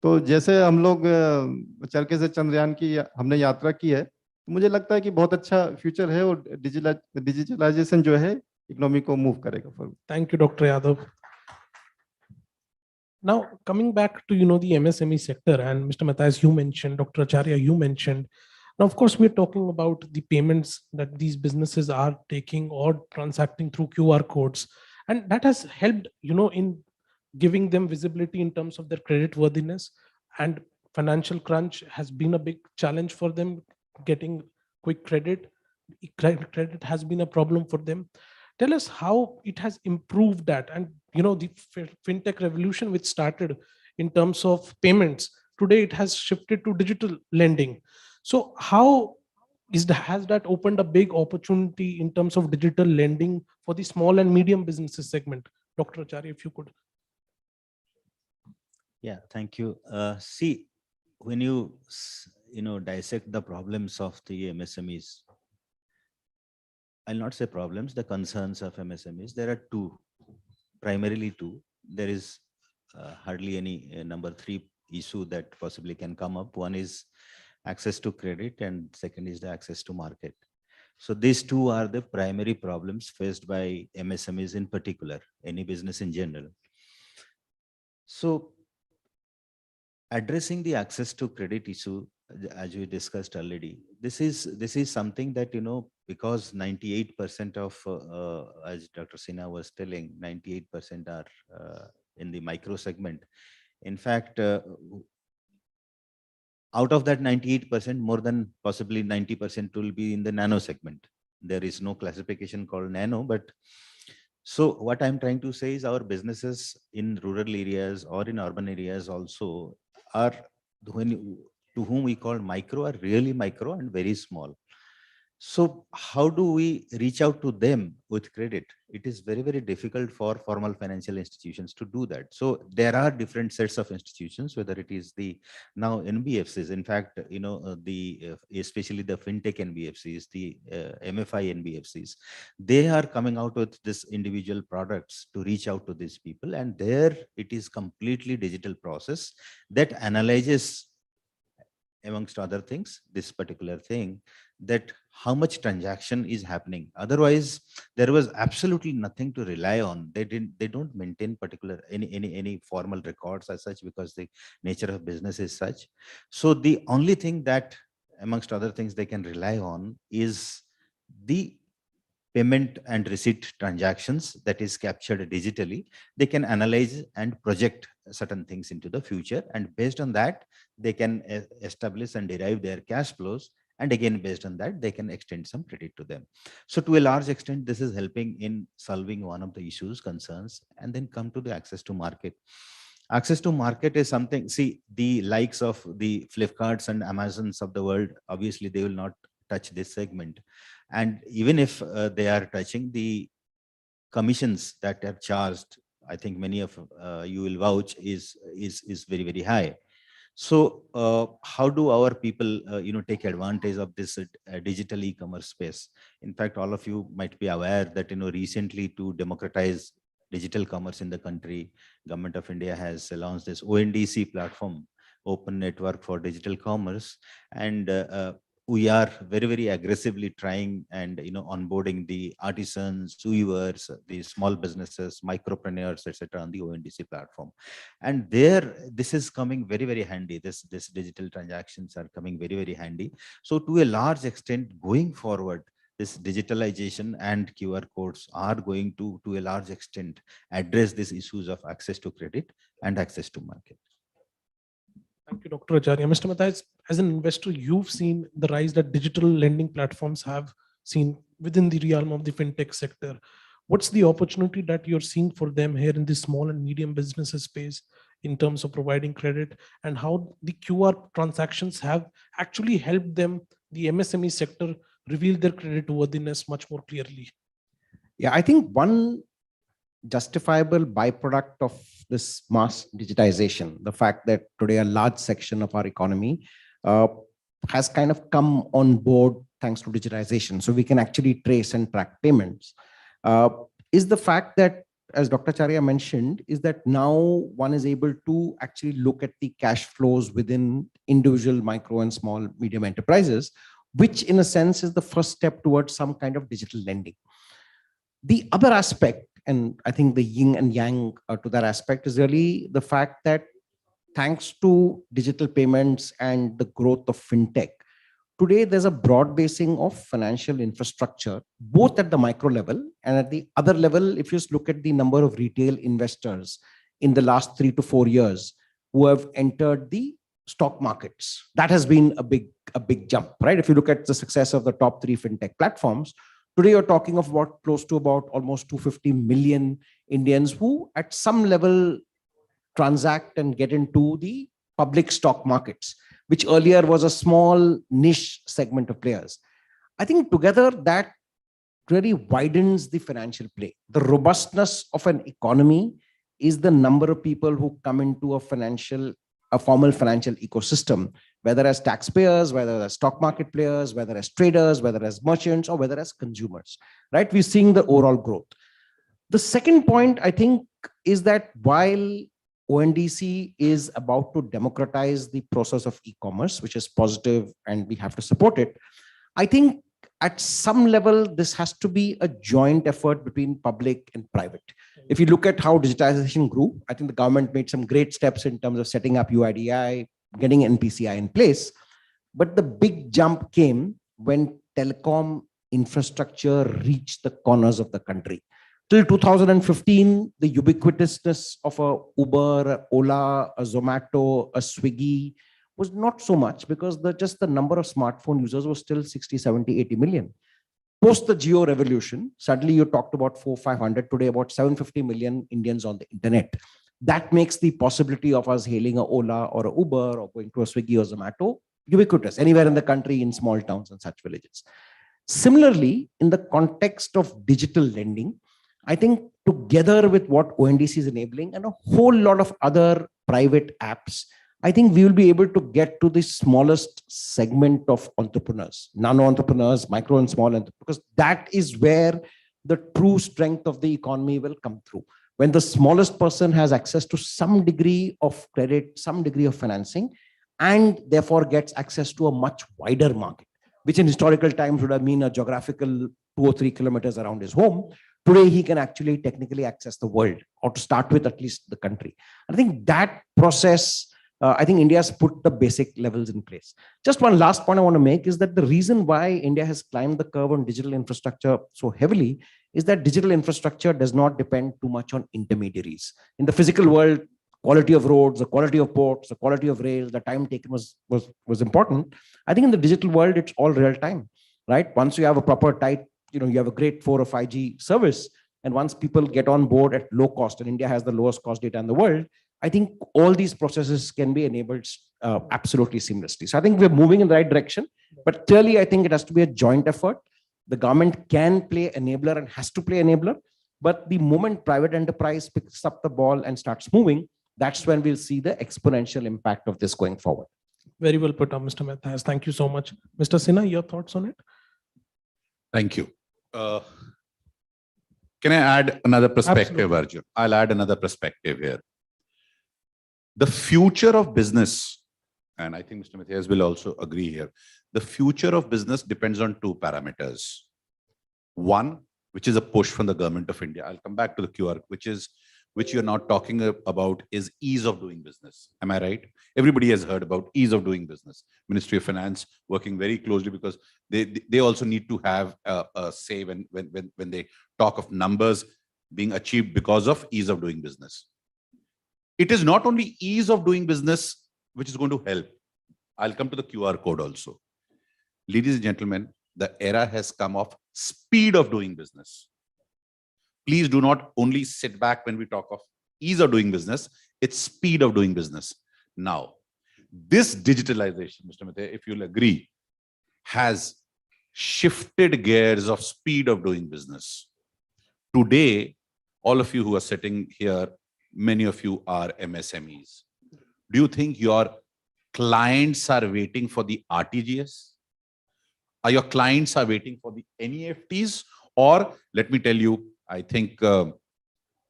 तो जैसे हम लोग चरखे से चंद्रयान की हमने यात्रा की है, तो मुझे लगता है कि बहुत अच्छा फ्यूचर है और डिजिटलाइजेशन जो है इकोनॉमी को मूव करेगा. Thank you doctor Yadav. Now, coming back to, the MSME sector, and Mr. Matthias, you mentioned, Dr. Acharya, you mentioned. Now, of course, we're talking about the payments that these businesses are taking or transacting through QR codes. And that has helped, in giving them visibility in terms of their credit worthiness. And financial crunch has been a big challenge for them, getting quick credit. Credit has been a problem for them. Tell us how it has improved that. And, the fintech revolution which started in terms of payments, today it has shifted to digital lending. So how has that opened a big opportunity in terms of digital lending for the small and medium businesses segment? Dr. Acharya, if you could. Yeah, thank you. See, when you dissect the problems of the MSMEs, I'll not say problems, the concerns of MSMEs, there are two, primarily two. There is hardly any number three issue that possibly can come up. One is access to credit and second is the access to market. So these two are the primary problems faced by MSMEs in particular, any business in general. So addressing the access to credit issue, as we discussed already, this is something that, because 98% of, as Dr. Sinha was telling, 98% are in the micro segment. In fact, out of that 98%, more than possibly 90% will be in the nano segment. There is no classification called nano, but so what I'm trying to say is our businesses in rural areas or in urban areas also are, to whom we call micro, are really micro and very small. So how do we reach out to them with credit? It is very, very difficult for formal financial institutions to do that. So there are different sets of institutions, whether it is the now NBFCs, in fact, especially the fintech NBFCs, the MFI NBFCs, they are coming out with this individual products to reach out to these people. And there it is completely digital process that analyzes, amongst other things, this particular thing, that how much transaction is happening. Otherwise, there was absolutely nothing to rely on. They don't maintain particular any formal records as such, because the nature of business is such. So the only thing that, amongst other things, they can rely on is the payment and receipt transactions that is captured digitally. They can analyze and project certain things into the future, and based on that they can establish and derive their cash flows, and again based on that they can extend some credit to them. So to a large extent this is helping in solving one of the issues, concerns. And then come to the access to market. Access to market is something, see, the likes of the Flipkarts and Amazons of the world, obviously they will not touch this segment. And even if they are touching, the commissions that are charged, I think many of you will vouch, is very, very high. So how do our people take advantage of this digital e-commerce space? In fact, all of you might be aware that recently, to democratize digital commerce in the country, Government of India has launched this ONDC platform, Open Network for Digital Commerce, and we are very, very aggressively trying and onboarding the artisans, weavers, the small businesses, micropreneurs, etc. on the ONDC platform. And there, this is coming very, very handy. This digital transactions are coming very, very handy. So to a large extent, going forward, this digitalization and QR codes are going to a large extent address these issues of access to credit and access to market. Thank you, Dr. Acharya. Mr. Matthias, as an investor, you've seen the rise that digital lending platforms have seen within the realm of the fintech sector. What's the opportunity that you're seeing for them here in the small and medium businesses space in terms of providing credit, and how the QR transactions have actually helped them, the MSME sector, reveal their credit worthiness much more clearly? Yeah, I think one justifiable byproduct of this mass digitization, the fact that today a large section of our economy has kind of come on board thanks to digitization, so we can actually trace and track payments, is the fact that, as Dr. Acharya mentioned, is that now one is able to actually look at the cash flows within individual micro and small medium enterprises, which in a sense is the first step towards some kind of digital lending. The other aspect, and I think the yin and yang to that aspect is really the fact that thanks to digital payments and the growth of fintech, today there's a broad basing of financial infrastructure, both at the micro level and at the other level. If you just look at the number of retail investors in the last 3 to 4 years who have entered the stock markets, that has been a big jump, right? If you look at the success of the top 3 fintech platforms, today you're talking of about close to about almost 250 million Indians who at some level transact and get into the public stock markets, which earlier was a small niche segment of players. I think together that really widens the financial play. The robustness of an economy is the number of people who come into a formal financial ecosystem, whether as taxpayers, whether as stock market players, whether as traders, whether as merchants, or whether as consumers, right? We're seeing the overall growth. The second point, I think, is that while ONDC is about to democratize the process of e-commerce, which is positive and we have to support it, I think at some level, this has to be a joint effort between public and private. If you look at how digitization grew, I think the government made some great steps in terms of setting up UIDAI, getting NPCI in place. But the big jump came when telecom infrastructure reached the corners of the country. Till 2015, the ubiquitousness of a Uber, a Ola, a Zomato, a Swiggy was not so much, because just the number of smartphone users was still 60, 70, 80 million. Post the Geo revolution, suddenly you talked about 400-500, today about 750 million Indians on the internet. That makes the possibility of us hailing a Ola or a Uber or going to a Swiggy or Zomato ubiquitous anywhere in the country, in small towns and such villages. Similarly, in the context of digital lending, I think together with what ONDC is enabling and a whole lot of other private apps, I think we will be able to get to the smallest segment of entrepreneurs, nano entrepreneurs, micro and small entrepreneurs, because that is where the true strength of the economy will come through. When the smallest person has access to some degree of credit, some degree of financing, and therefore gets access to a much wider market, which in historical times would have been a geographical 2 or 3 kilometers around his home. Today, he can actually technically access the world, or to start with at least the country. I think that process, I think India has put the basic levels in place. Just one last point I want to make is that the reason why India has climbed the curve on digital infrastructure so heavily is that digital infrastructure does not depend too much on intermediaries. In the physical world, quality of roads, the quality of ports, the quality of rails, the time taken was important. I think in the digital world, it's all real time, right? Once you have a proper tight, you have a great 4 or 5G service, and once people get on board at low cost, and India has the lowest cost data in the world, I think all these processes can be enabled absolutely seamlessly. So I think we're moving in the right direction, but clearly I think it has to be a joint effort. The government can play enabler and has to play enabler, but the moment private enterprise picks up the ball and starts moving, that's when we'll see the exponential impact of this going forward. Very well put on, Mr. Mehta. Thank you so much. Mr. Sinha, your thoughts on it? Thank you. Can I add another perspective, Absolutely. Arjun? I'll add another perspective here. The future of business, and I think Mr. Matthias will also agree here, the future of business depends on 2 parameters. One, which is a push from the government of India. I'll come back to the QR, which you're not talking about, is ease of doing business. Am I right? Everybody has heard about ease of doing business. Ministry of Finance working very closely, because they also need to have a say when they talk of numbers being achieved because of ease of doing business. It is not only ease of doing business which is going to help. I'll come to the QR code also. Ladies and gentlemen, the era has come of speed of doing business. Please do not only sit back when we talk of ease of doing business, it's speed of doing business. Now, this digitalization, Mr. Mehta, if you'll agree, has shifted gears of speed of doing business. Today, all of you who are sitting here, many of you are MSMEs. Do you think your clients are waiting for the RTGS? Are your clients are waiting for the NEFTs? Or let me tell you, I think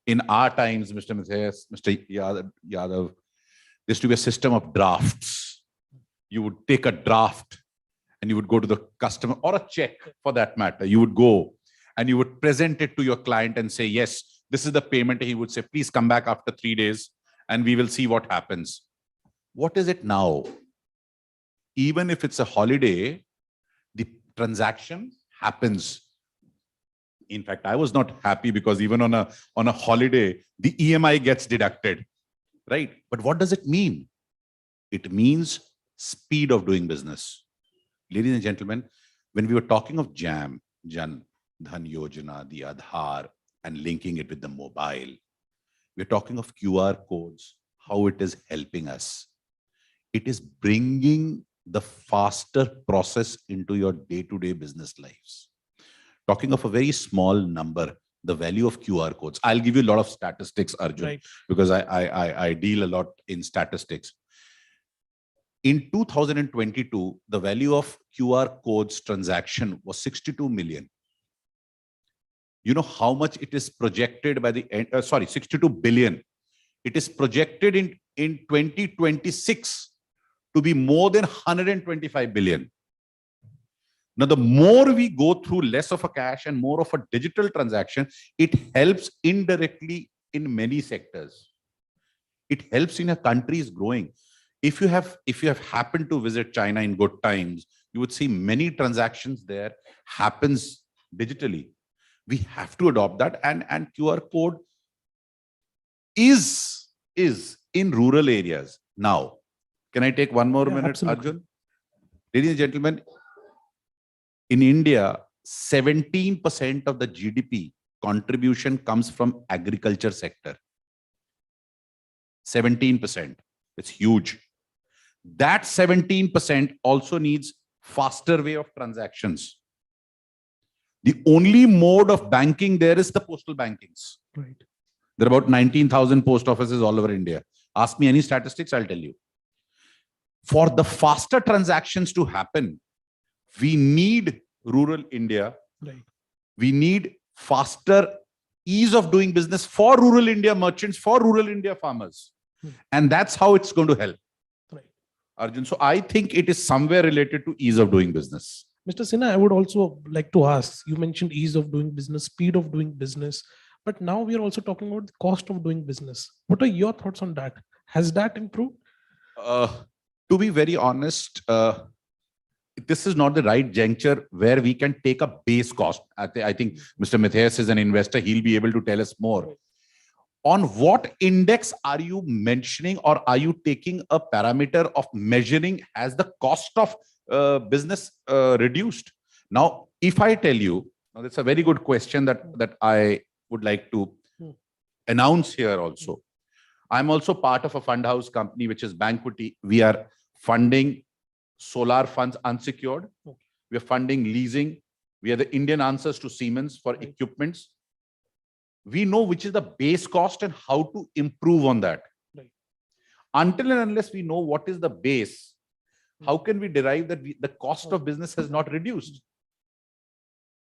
in our times, Mr. Matthias, Mr. Yadav, there used to be a system of drafts. You would take a draft and you would go to the customer, or a check for that matter. You would go and you would present it to your client and say, yes, this is the payment. He would say, please come back after 3 days and we will see what happens. What is it now? Even if it's a holiday, the transaction happens. In fact, I was not happy because even on a holiday, the EMI gets deducted, right? But what does it mean? It means speed of doing business. Ladies and gentlemen, when we were talking of JAM, Jan Dhan Yojana, the Aadhaar, and linking it with the mobile, we're talking of QR codes, how it is helping us. It is bringing the faster process into your day-to-day business lives. Talking of a very small number, the value of QR codes. I'll give you a lot of statistics, Arjun, Right. because I deal a lot in statistics. In 2022, the value of QR codes transaction was 62 million. You know how much it is projected by the end, 62 billion. It is projected in 2026 to be more than 125 billion. Now, the more we go through less of a cash and more of a digital transaction, it helps indirectly in many sectors. It helps in a country's growing. If you have happened to visit China in good times, you would see many transactions there happens digitally. We have to adopt that, and QR code is in rural areas now. Can I take one more minute, absolutely. Arjun? Ladies and gentlemen, in India, 17% of the GDP contribution comes from agriculture sector. 17%. It's huge. That 17% also needs faster way of transactions. The only mode of banking there is the postal bankings. Right. There are about 19,000 post offices all over India. Ask me any statistics, I'll tell you. For the faster transactions to happen, we need rural India. Right. We need faster ease of doing business for rural India merchants, for rural India farmers. And that's how it's going to help. Right. Arjun, so I think it is somewhere related to ease of doing business. Mr. Sinha, I would also like to ask, you mentioned ease of doing business, speed of doing business, but now we are also talking about the cost of doing business. What are your thoughts on that? Has that improved? To be very honest, this is not the right juncture where we can take a base cost. I think Mr. Matthias is an investor. He'll be able to tell us more. On what index are you mentioning, or are you taking a parameter of measuring as the cost of business reduced? Now, if I tell you, now that's a very good question that I would like to announce here also. I'm also part of a fund house company, which is Banquity. We are funding solar funds unsecured. We are funding leasing. We are the Indian answers to Siemens for equipments. We know which is the base cost and how to improve on that. Right. Until and unless we know what is the base, how can we derive that the cost of business has not reduced?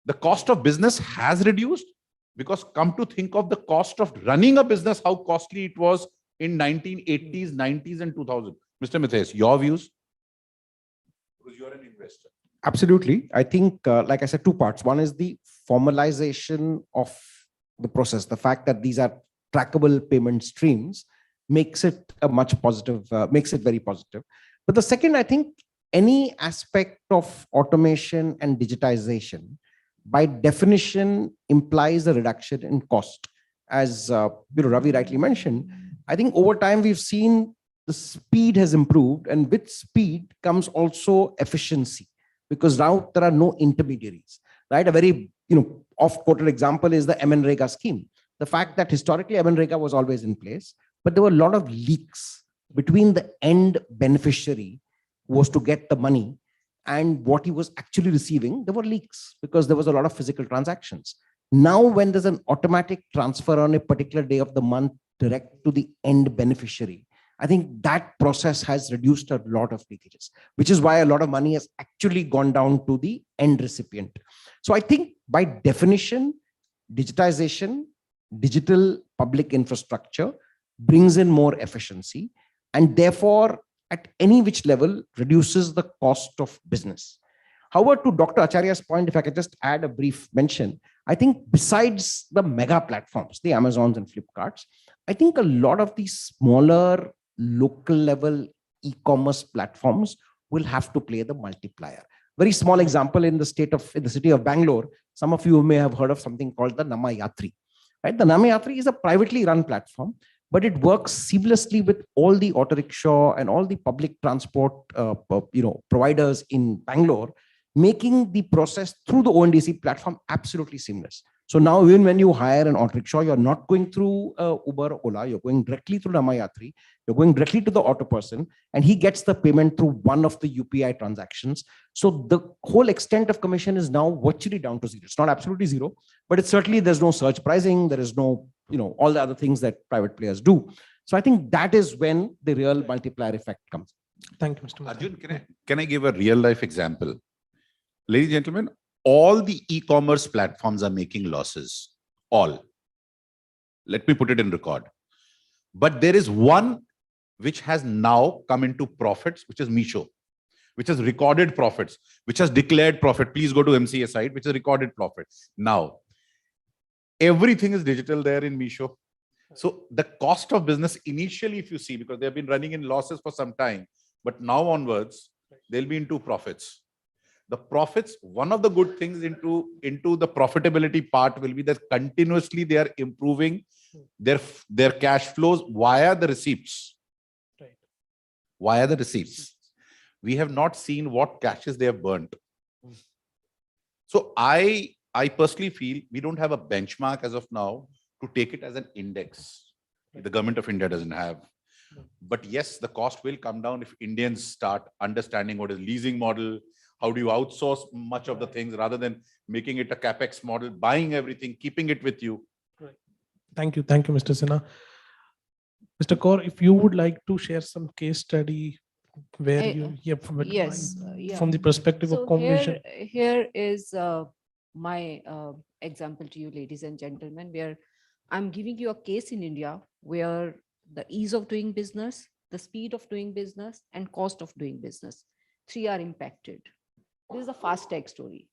The cost of business has reduced, because come to think of the cost of running a business, how costly it was in 1980s, 90s, and 2000. Mr. Matthias, your views? Because you're an investor. Absolutely. I think, like I said, two parts. One is the formalization of the process. The fact that these are trackable payment streams makes it a much positive, makes it very positive. But the second, I think any aspect of automation and digitization by definition implies a reduction in cost. As Ravi rightly mentioned, I think over time we've seen the speed has improved, and with speed comes also efficiency, because now there are no intermediaries, right? A very oft-quoted example is the MNREGA scheme. The fact that historically MNREGA was always in place, but there were a lot of leaks between the end beneficiary who was to get the money and what he was actually receiving. There were leaks because there was a lot of physical transactions. Now, when there's an automatic transfer on a particular day of the month direct to the end beneficiary, I think that process has reduced a lot of leakages, which is why a lot of money has actually gone down to the end recipient. So I think by definition, digitization, digital public infrastructure brings in more efficiency, and therefore at any which level reduces the cost of business. However, to Dr. Acharya's point, if I could just add a brief mention, I think besides the mega platforms, the Amazons and Flipkarts, I think a lot of these smaller local level e-commerce platforms will have to play the multiplier. Very small example in the city of Bangalore, some of you may have heard of something called the Nama Yatri. Right? The Nama Yatri is a privately run platform, but it works seamlessly with all the auto rickshaw and all the public transport providers in Bangalore, making the process through the ONDC platform absolutely seamless. So now even when you hire an auto rickshaw, you're not going through Uber or Ola, you're going directly through Nama Yatri, you're going directly to the auto person, and he gets the payment through one of the UPI transactions. So the whole extent of commission is now virtually down to zero. It's not absolutely zero, but it's certainly, there's no surge pricing, there is no, all the other things that private players do. So I think that is when the real multiplier effect comes. Thank you, Mr. Mehta. Arjun, can I give a real life example? Ladies and gentlemen, all the e-commerce platforms are making losses. All. Let me put it in record. But there is one which has now come into profits, which is Meesho, which has recorded profits, which has declared profit. Please go to MCA site, which has recorded profit. Now, everything is digital there in Meesho. So the cost of business initially, if you see, because they have been running in losses for some time, but now onwards, they'll be into profits. The profits, one of the good things into the profitability part will be that continuously they are improving their cash flows via the receipts. Right. Via the receipts. We have not seen what cashes they have burnt. So I personally feel we don't have a benchmark as of now to take it as an index. The government of India doesn't have. But yes, the cost will come down if Indians start understanding what is leasing model. How do you outsource much of the things rather than making it a capex model, buying everything, keeping it with you? Right. Thank you, Mr. Sinha. Mr. Kaur, if you would like to share some case study where from the perspective of conversion. Here is my example to you, ladies and gentlemen, where I'm giving you a case in India where the ease of doing business, the speed of doing business, and cost of doing business, three are impacted. This is a FASTag story.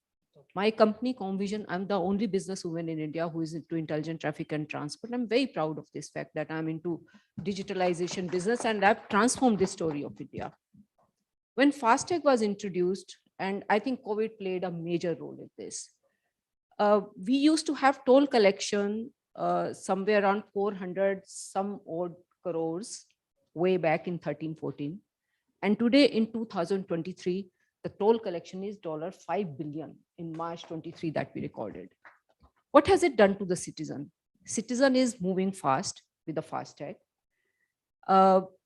My company, Comvision, I'm the only businesswoman in India who is into intelligent traffic and transport. I'm very proud of this fact that I'm into digitalization business and I've transformed the story of India. When FASTag was introduced, and I think COVID played a major role in this, we used to have toll collection somewhere around 400 some odd crores way back in 13-14. And today in 2023, the toll collection is $5 billion in March 23 that we recorded. What has it done to the citizen? Citizen is moving fast with the FASTag.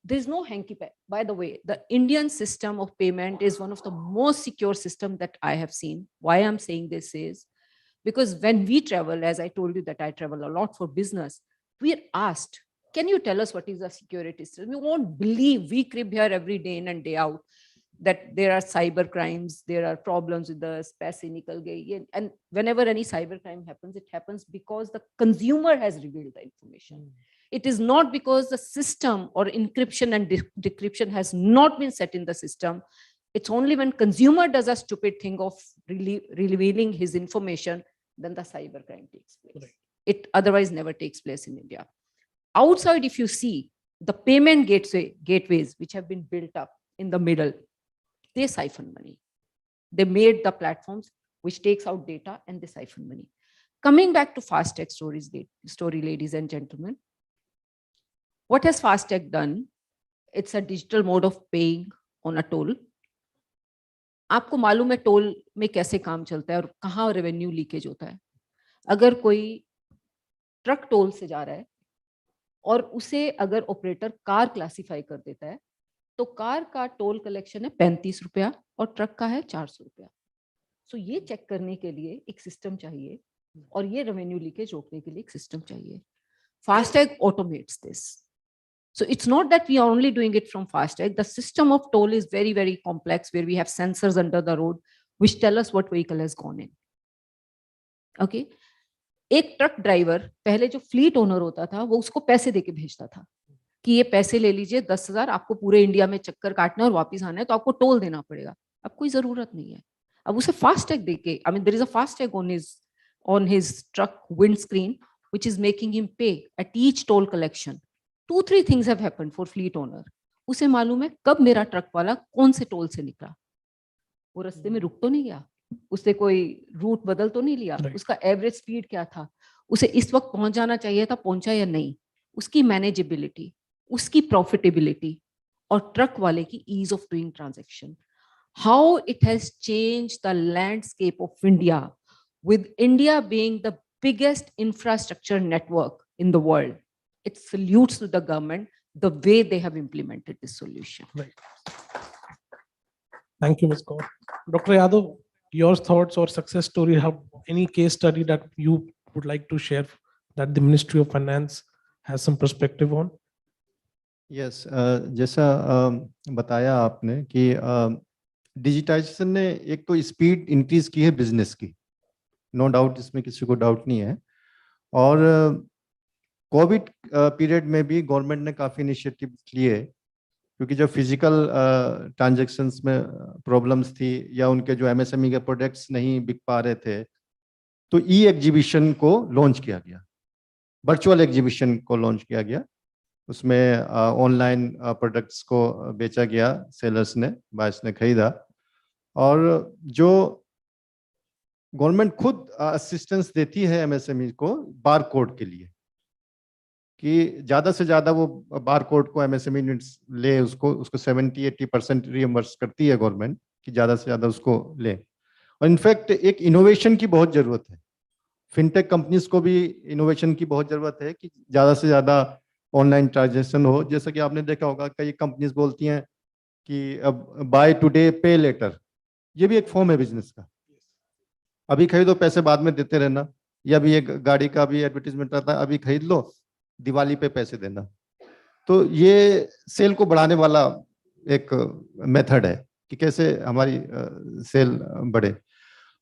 There's no hanky-panky. By the way, the Indian system of payment is one of the most secure systems that I have seen. Why I'm saying this is because when we travel, as I told you that I travel a lot for business, we're asked, can you tell us what is the security system? You won't believe, we crib here every day in and day out, that there are cyber crimes, there are problems with the space, and whenever any cyber crime happens, it happens because the consumer has revealed the information. It is not because the system or encryption and decryption has not been set in the system. It's only when consumer does a stupid thing of revealing his information, then the cyber crime takes place. Right. It otherwise never takes place in India. Outside, if you see the payment gateways, which have been built up in the middle, they siphon money. They made the platforms which takes out data and they siphon money. Coming back to FASTag story, ladies and gentlemen, what has FASTag done? It's a digital mode of paying on a toll. आपको मालूम है toll में कैसे काम चलता है और कहाँ रेवेन्यू लीकेज होता है. अगर कोई ट्रक टोल से जा रहा है और उसे अगर ऑपरेटर कार क्लासिफाई कर देता है, तो कार का टोल कलेक्शन है 35 रुपया और ट्रक का है 400 रुपया. सो ये चेक करने के लिए एक सिस्टम चाहिए और ये रेवेन्यू लीकेज रोकने के लिए एक सिस्टम चाहिए. FASTag automates this. So it's not that we are only doing it from FASTag. The system of toll is very, very complex, where we have sensors under the road which tell us what vehicle has gone in. Okay. एक truck driver पहले जो fleet owner होता था वो उसको पैसे देके भेजता था कि ये पैसे ले लीजिए 10,000, आपको पूरे इंडिया में चक्कर काटना है और वापस आना है तो आपको टोल देना पड़ेगा. अब कोई जरूरत नहीं है. अब उसे फास्टैग देके, I mean, there is a FASTag on his truck windscreen, which is making him pay at each toll collection. 2-3 things have happened for fleet owner. उसे मालूम है कब मेरा ट्रक वाला कौन से टोल से निकला, वो रास्ते में रुक तो नहीं गया, उसने कोई रूट बदल तो नहीं लिया, उसका एवरेज स्पीड क्या था, उसे इस वक्त पहुंच जाना चाहिए था, पहुंचा या नहीं, उसकी मैनेजेबिलिटी, उसकी प्रॉफिटेबिलिटी और ट्रक वाले की ease of doing transaction. How it has changed the landscape of India, with India being the biggest infrastructure network in the world. It salutes to the government the way they have implemented this solution. Right. Thank you, Ms. Kaur. Dr. Yadav, your thoughts or success story, have any case study that you would like to share that the Ministry of Finance has some perspective on? Yes, जैसा बताया आपने कि digitisation ने एक तो speed increase की है business की, नो डाउट, इसमें किसी को डाउट नहीं है. और कोविड पीरियड में भी गवर्नमेंट ने काफ़ी इनिशिएटिव लिए, क्योंकि जब फिजिकल ट्रांजैक्शंस में प्रॉब्लम्स थी या उनके जो एमएसएमई के प्रोडक्ट्स नहीं बिक पा रहे थे, तो ई एग्जीबिशन को लॉन्च किया गया, वर्चुअल एग्जीबिशन को लॉन्च किया गया. उसमें ऑनलाइन प्रोडक्ट्स को बेचा गया, सेलर्स ने, बायर्स ने खरीदा. और जो गवर्नमेंट खुद असिस्टेंस देती है एमएसएमई को बार कोड के लिए, कि ज़्यादा से ज़्यादा वो बार कोड को एमएसएमई यूनिट्स ले, उसको 70-80% रियम्बर्स करती है गवर्नमेंट, कि ज़्यादा से ज़्यादा उसको ले. और इनफैक्ट एक इनोवेशन की बहुत ज़रूरत है, फिनटेक कंपनीज को भी इनोवेशन की बहुत ज़रूरत है कि ज़्यादा से ज़्यादा ऑनलाइन ट्रांजेक्शन हो. जैसा कि आपने देखा होगा, कई कंपनीज बोलती हैं कि अब बाय टुडे पे लेटर, ये भी एक फॉर्म है बिजनेस का. अभी खरीदो, पैसे बाद में देते रहना. या भी एक गाड़ी का भी एडवर्टीजमेंट आता है, अभी खरीद लो, दिवाली पे पैसे देना. तो ये सेल को बढ़ाने वाला एक मेथड है कि कैसे हमारी सेल बढ़े.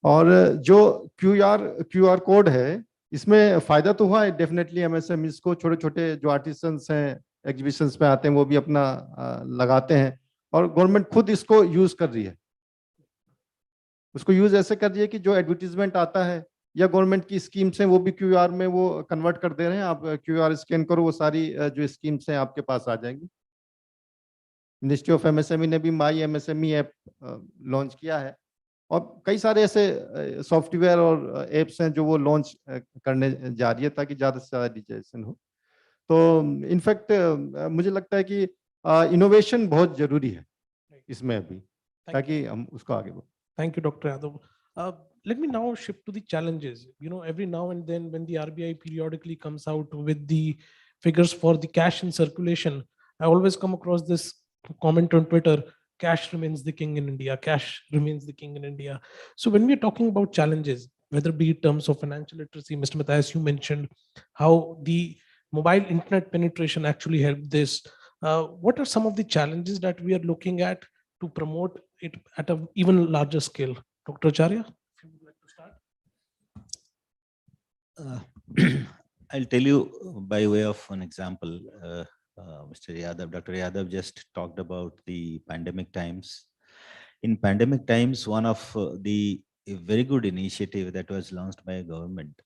और जो क्यूआर कोड है, इसमें फायदा तो हुआ है डेफिनेटली एमएसएमईज को. छोटे छोटे जो आर्टिसंस हैं, एग्जीबिशंस पे आते हैं, वो भी अपना लगाते हैं. और गवर्नमेंट खुद इसको यूज कर रही है. उसको यूज ऐसे कर रही है कि जो एडवर्टीजमेंट आता है या गवर्नमेंट की स्कीम्स हैं, वो भी क्यूआर में वो कन्वर्ट कर दे रहे हैं. आप क्यूआर स्कैन करो, वो सारी जो स्कीम्स हैं आपके पास आ जाएंगी. मिनिस्ट्री ऑफ एमएसएमई ने भी माई एमएसएमई ऐप लॉन्च किया है, और कई सारे ऐसे सॉफ्टवेयर और एप्स हैं जो वो लॉन्च करने जा रही है, ताकि ज़्यादा से ज़्यादा डिजिटाइजेशन हो. तो इनफैक्ट मुझे लगता है कि इनोवेशन बहुत जरूरी है इसमें अभी, ताकि हम उसको आगे बढ़ें. Thank you, Dr. Yadav. Let me now shift to the challenges. You know, every now and then when the RBI periodically comes out with the figures for the cash in circulation, I always come across this comment on Twitter: cash remains the king in India, cash remains the king in India. So when we're talking about challenges, whether it be in terms of financial literacy, Mr. Matthias, you mentioned how the mobile internet penetration actually helped this. What are some of the challenges that we are looking at to promote it at an even larger scale? Dr. Acharya, if you would like to start. I'll tell you by way of an example. Mr. Yadav, Dr. Yadav just talked about the pandemic times. In pandemic times, one of the very good initiative that was launched by government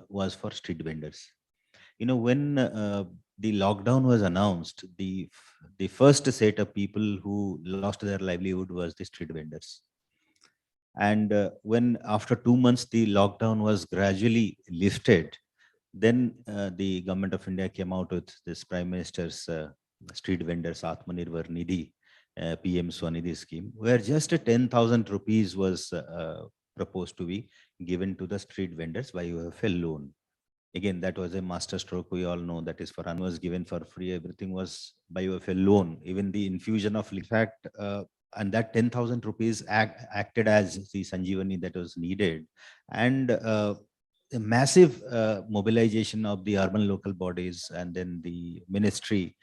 was for street vendors. You know, when the lockdown was announced, the first set of people who lost their livelihood was the street vendors. And when after 2 months the lockdown was gradually lifted, then the government of India came out with this Prime Minister's street vendors Atmanirbhar Nidhi, PM Swanidhi scheme, where just 10,000 rupees was proposed to be given to the street vendors by UFL loan. Again, that was a master stroke. We all know that is for was given for free. Everything was by UFL loan, even the infusion of fact, and that 10,000 rupees acted as the Sanjeevani that was needed. And a massive mobilization of the urban local bodies, and then the ministry,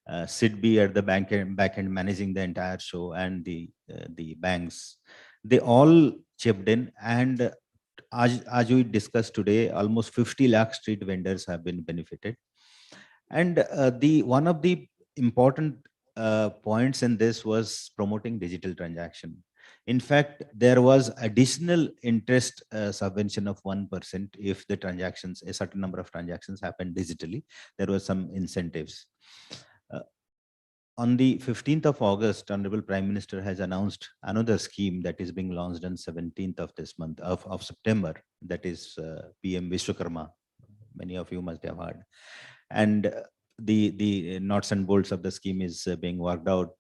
SIDBI at the back end managing the entire show, and the banks, they all chipped in. And as we discussed today, almost 50 lakh street vendors have been benefited. And one of the important points in this was promoting digital transaction. In fact, there was additional interest subvention of 1% if the transactions, a certain number of transactions happened digitally. There were some incentives. On the 15th of August, Honorable Prime Minister has announced another scheme that is being launched on 17th of this month of September. That is PM Vishwakarma. Many of you must have heard. And the nuts and bolts of the scheme is being worked out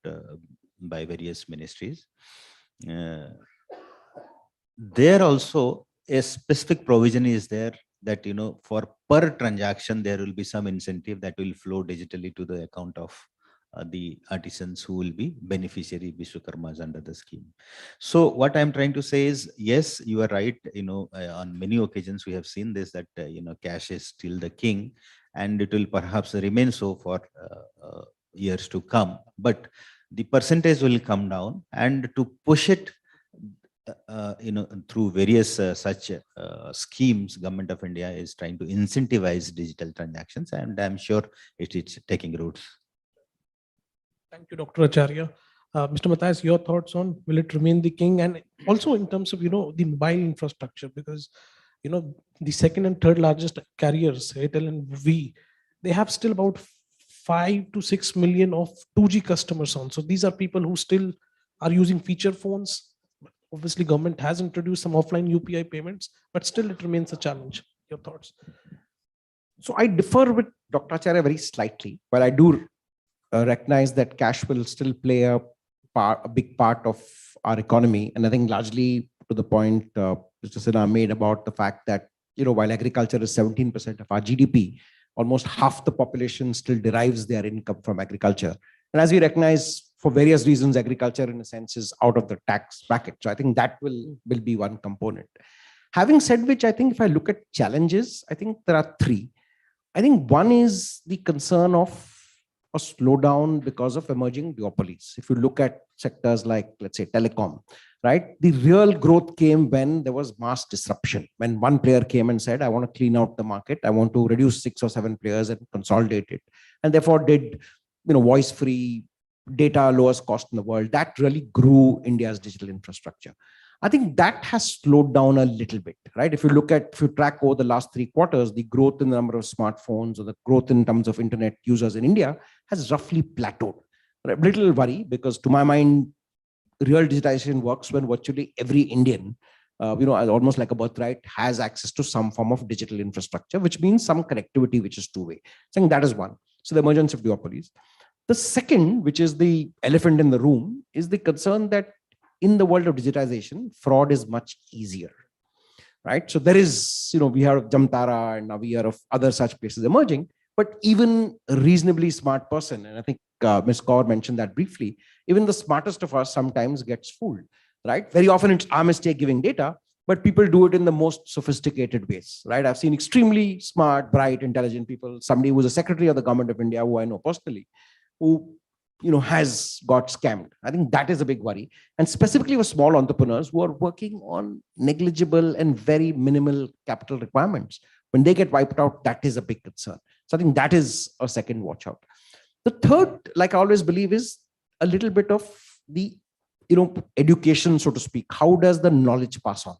by various ministries. There also a specific provision is there that, you know, for per transaction, there will be some incentive that will flow digitally to the account of the artisans who will be beneficiary Vishwakarmas under the scheme. So what I'm trying to say is, yes, you are right. You know, on many occasions we have seen this, that, you know, cash is still the king, and it will perhaps remain so for years to come. But the percentage will come down, and to push it, you know, through various such schemes, Government of India is trying to incentivize digital transactions, and I'm sure it's taking roots. Thank you, Dr. Acharya. Mr. Matthias, your thoughts on will it remain the king, and also in terms of, you know, the mobile infrastructure, because, you know, the second and third largest carriers, Airtel and Vi, they have still about 5 to 6 million of 2G customers on. So these are people who still are using feature phones. Obviously, government has introduced some offline UPI payments, but still it remains a challenge. Your thoughts? So I differ with Dr. Acharya very slightly, but I do recognize that cash will still play a big part of our economy. And I think largely to the point Mr. Sinha made about the fact that, you know, while agriculture is 17% of our GDP, almost half the population still derives their income from agriculture. And as we recognize, for various reasons, agriculture in a sense is out of the tax bracket. So I think that will be one component. Having said which, I think if I look at challenges, I think there are three. I think one is the concern of a slowdown because of emerging duopolies. If you look at sectors like, let's say, telecom, right? The real growth came when there was mass disruption. When one player came and said, I want to clean out the market. I want to reduce 6 or 7 players and consolidate it. And therefore did, you know, voice-free data, lowest cost in the world. That really grew India's digital infrastructure. I think that has slowed down a little bit, right? If you track over the last 3 quarters, the growth in the number of smartphones or the growth in terms of internet users in India has roughly plateaued. A little worry, because to my mind, real digitization works when virtually every Indian, you know, almost like a birthright, has access to some form of digital infrastructure, which means some connectivity, which is two-way. So I think that is one. So the emergence of duopolies. The second, which is the elephant in the room, is the concern that in the world of digitization, fraud is much easier, right? So there is, you know, we have Jamtara and now we hear of other such places emerging, but even a reasonably smart person, and I think Ms. Kaur mentioned that briefly, even the smartest of us sometimes gets fooled, right? Very often it's our mistake giving data, but people do it in the most sophisticated ways, right? I've seen extremely smart, bright, intelligent people, somebody who was a secretary of the Government of India, who I know personally, who, you know, has got scammed. I think that is a big worry. And specifically for small entrepreneurs who are working on negligible and very minimal capital requirements. When they get wiped out, that is a big concern. So I think that is a second watch out. The third, like I always believe, is a little bit of the, you know, education, so to speak. How does the knowledge pass on,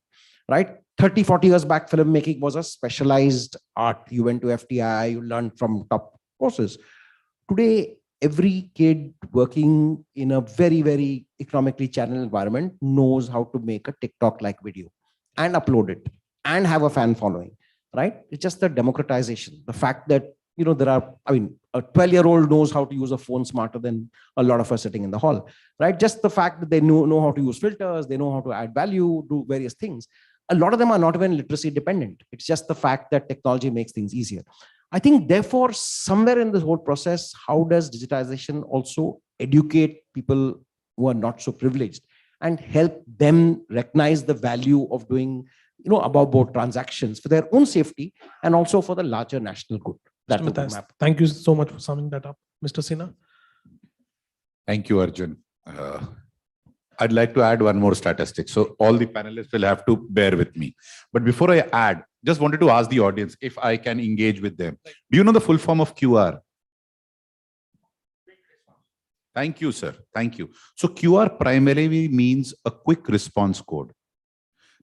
right? 30, 40 years back, filmmaking was a specialized art. You went to FTI, you learned from top courses. Today, every kid working in a very, very economically channeled environment knows how to make a TikTok-like video and upload it and have a fan following, right? It's just the democratization. The fact that, you know, there are, I mean, a 12-year-old knows how to use a phone smarter than a lot of us sitting in the hall, right? Just the fact that they know how to use filters, they know how to add value, do various things. A lot of them are not even literacy dependent. It's just the fact that technology makes things easier. I think, therefore, somewhere in this whole process, how does digitization also educate people who are not so privileged and help them recognize the value of doing, you know, above board transactions for their own safety and also for the larger national good? That's the map. Thank you so much for summing that up. Mr. Sinha. Thank you, Arjun. I'd like to add one more statistic. So all the panelists will have to bear with me. But before I add, just wanted to ask the audience if I can engage with them. Do you know the full form of QR? Thank you, sir. Thank you. So QR primarily means a quick response code.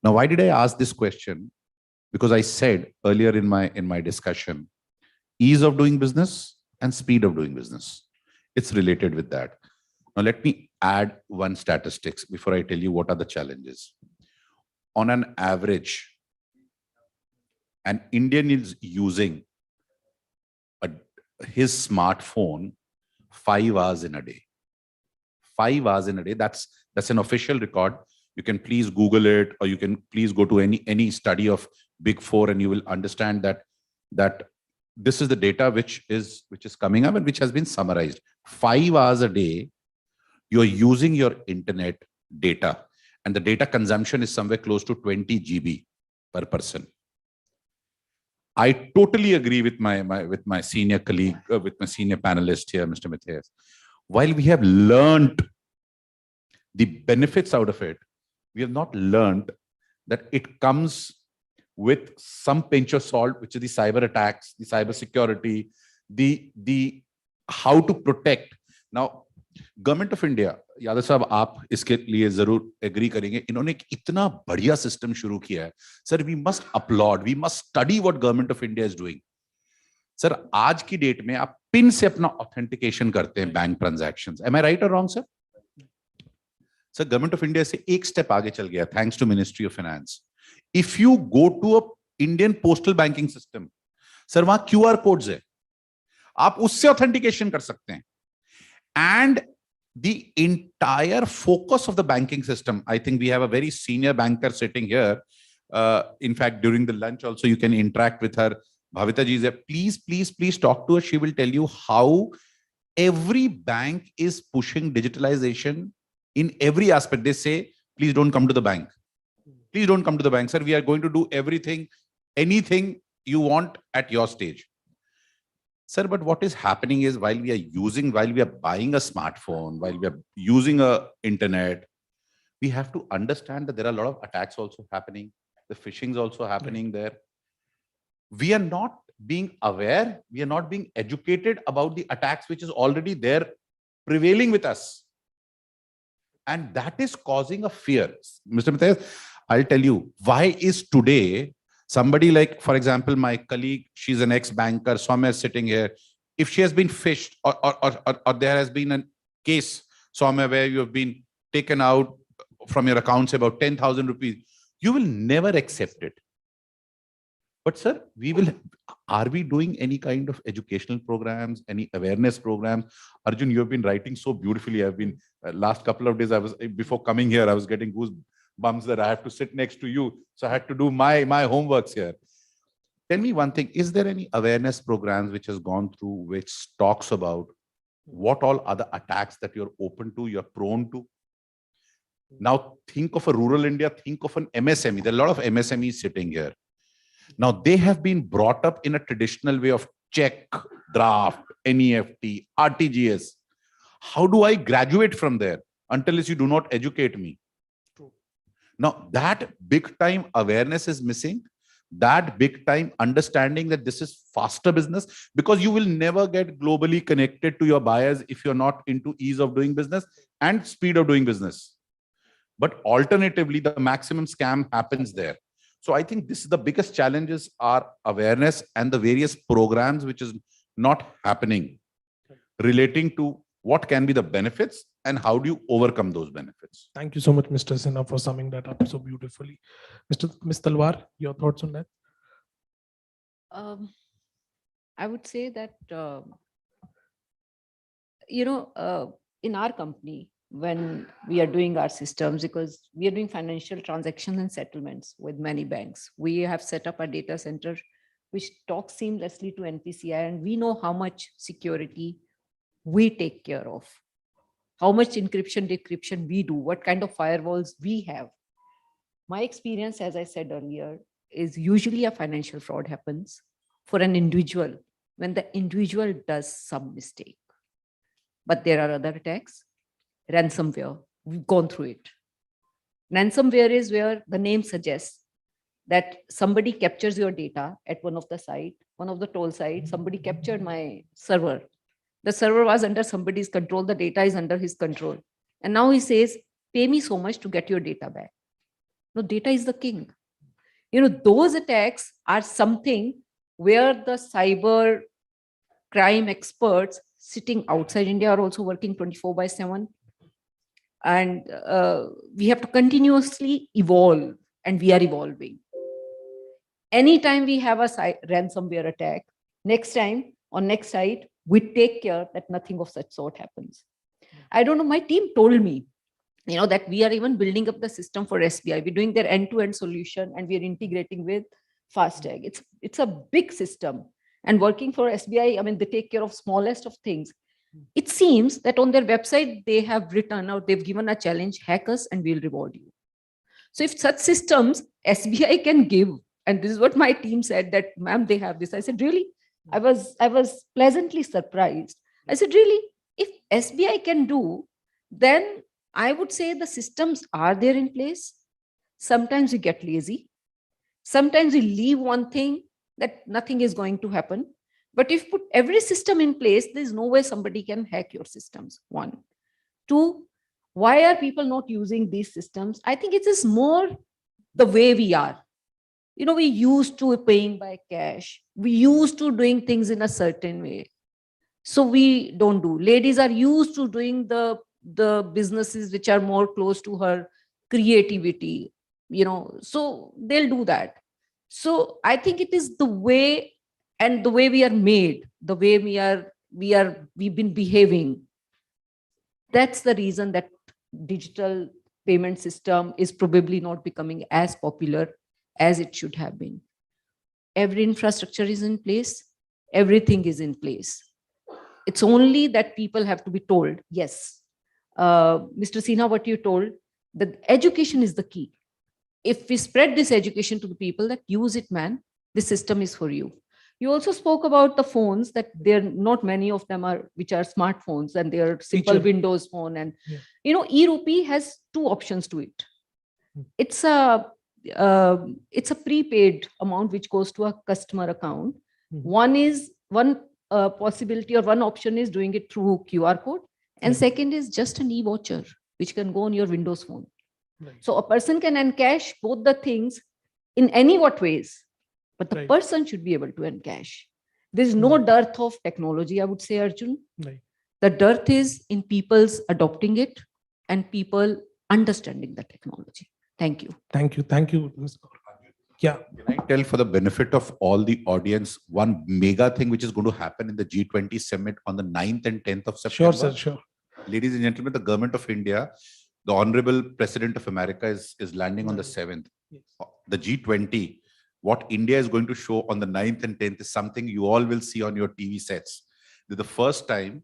Now, why did I ask this question? Because I said earlier in my discussion, ease of doing business and speed of doing business. It's related with that. Now, let me add one statistics before I tell you what are the challenges. On an average, an Indian is using his smartphone 5 hours in a day. 5 hours in a day. That's an official record. You can please Google it, or you can please go to any study of Big Four, and you will understand that this is the data which is coming up and which has been summarized. 5 hours a day, you're using your internet data, and the data consumption is somewhere close to 20 GB per person. I totally agree with my senior colleague, with my senior panelist here, Mr. Matthias. While we have learned the benefits out of it, we have not learned that it comes with some pinch of salt, which is the cyber attacks, the cyber security, the how to protect. Now, government of India, Yadav साहब आप इसके लिए जरूर agree करेंगे, इन्होंने एक इतना बढ़िया सिस्टम शुरू किया है sir. We must upload, we must study what government of India is doing. Sir आज की डेट में आप पिन से अपना ऑथेंटिकेशन करते हैं bank transactions. Am I right और wrong sir? Sir government of India से एक स्टेप आगे चल गया thanks to ministry of finance. If you go to a Indian postal banking system, sir वहां क्यूआर कोड्स है, आप उससे ऑथेंटिकेशन कर सकते हैं. And the entire focus of the banking system, I think we have a very senior banker sitting here. In fact, during the lunch also, you can interact with her. Bhavita ji is there. Please talk to her. She will tell you how every bank is pushing digitalization in every aspect. They say, please don't come to the bank. Please don't come to the bank, sir. We are going to do everything, anything you want at your stage. Sir, but what is happening is while we are buying a smartphone, while we are using a internet, we have to understand that there are a lot of attacks also happening. The phishing is also happening there. We are not being aware. We are not being educated about the attacks which is already there prevailing with us. And that is causing a fear. Mr. Matthias, I'll tell you, why is today somebody like, for example, my colleague, she's an ex-banker, Soumya is sitting here. If she has been phished or there has been a case, Soumya, where you have been taken out from your accounts about 10,000 rupees, you will never accept it. But sir, are we doing any kind of educational programs, any awareness programs? Arjun, you have been writing so beautifully. I've been, last couple of days, before coming here, I was getting goosebumps that I have to sit next to you. So I had to do my homeworks here. Tell me one thing, is there any awareness programs which has gone through, which talks about what all other attacks that you're open to, you're prone to? Now think of a rural India, think of an MSME. There are a lot of MSMEs sitting here. Now they have been brought up in a traditional way of check, draft, NEFT, RTGS. How do I graduate from there until you do not educate me? Now that big time awareness is missing, that big time understanding that this is faster business, because you will never get globally connected to your buyers if you're not into ease of doing business and speed of doing business. But alternatively, the maximum scam happens there. So I think this is the biggest challenges are awareness and the various programs which is not happening relating to what can be the benefits and how do you overcome those benefits. Thank you so much, Mr. Sinha, for summing that up so beautifully. Ms. Talwar, your thoughts on that? I would say that, in our company, when we are doing our systems, because we are doing financial transactions and settlements with many banks, we have set up a data center which talks seamlessly to NPCI, and we know how much security we take care of, how much encryption, decryption we do, what kind of firewalls we have. My experience, as I said earlier, is usually a financial fraud happens for an individual when the individual does some mistake. But there are other attacks. Ransomware, we've gone through it. Ransomware is where the name suggests that somebody captures your data at one of the toll sites, somebody captured my server The server was under somebody's control. The data is under his control. And now he says, pay me so much to get your data back. No, data is the king. Those attacks are something where the cyber crime experts sitting outside India are also working 24/7. And we have to continuously evolve, and we are evolving. Anytime we have a ransomware attack, next time on next site, we take care that nothing of such sort happens. I don't know, my team told me, that we are even building up the system for SBI. We're doing their end-to-end solution, and we are integrating with FASTag. It's a big system. And working for SBI, I mean, they take care of smallest of things. It seems that on their website, they have written out, they've given a challenge, hack us and we'll reward you. So if such systems SBI can give, and this is what my team said, that ma'am, they have this. I said, really? I was pleasantly surprised. I said, really? If SBI can do, then I would say the systems are there in place. Sometimes we get lazy. Sometimes we leave one thing that nothing is going to happen. But if put every system in place, there's no way somebody can hack your systems. 1. 2, why are people not using these systems? I think it is more the way we are. We used to paying by cash. We used to doing things in a certain way. So we don't do. Ladies are used to doing the businesses which are more close to her creativity, so they'll do that. So I think it is the way, and the way we are made, the way we've been behaving. That's the reason that digital payment system is probably not becoming as popular as it should have been. Every infrastructure is in place. Everything is in place. It's only that people have to be told, yes, Mr. Sinha, what you told, that education is the key. If we spread this education to the people that use it, man, the system is for you. You also spoke about the phones, that there not many of them are which are smartphones, and they are simple Windows phone. And e-Rupee has 2 options to it. It's a prepaid amount which goes to a customer account. One possibility or one option is doing it through QR code, and second is just an e-voucher which can go on your Windows phone. So a person can encash both the things in any what ways, but the person should be able to encash. There's no dearth of technology, I would say, Arjun. The dearth is in people's adopting it and people understanding the technology. Thank you. Thank you, Ms. Kaur. Yeah. Can I tell, for the benefit of all the audience, one mega thing which is going to happen in the G20 summit on the 9th and 10th of September? Sure, sir, sure. Ladies and gentlemen, the government of India, the Honorable President of America is landing on the 7th. The G20, what India is going to show on the 9th and 10th is something you all will see on your TV sets. The first time,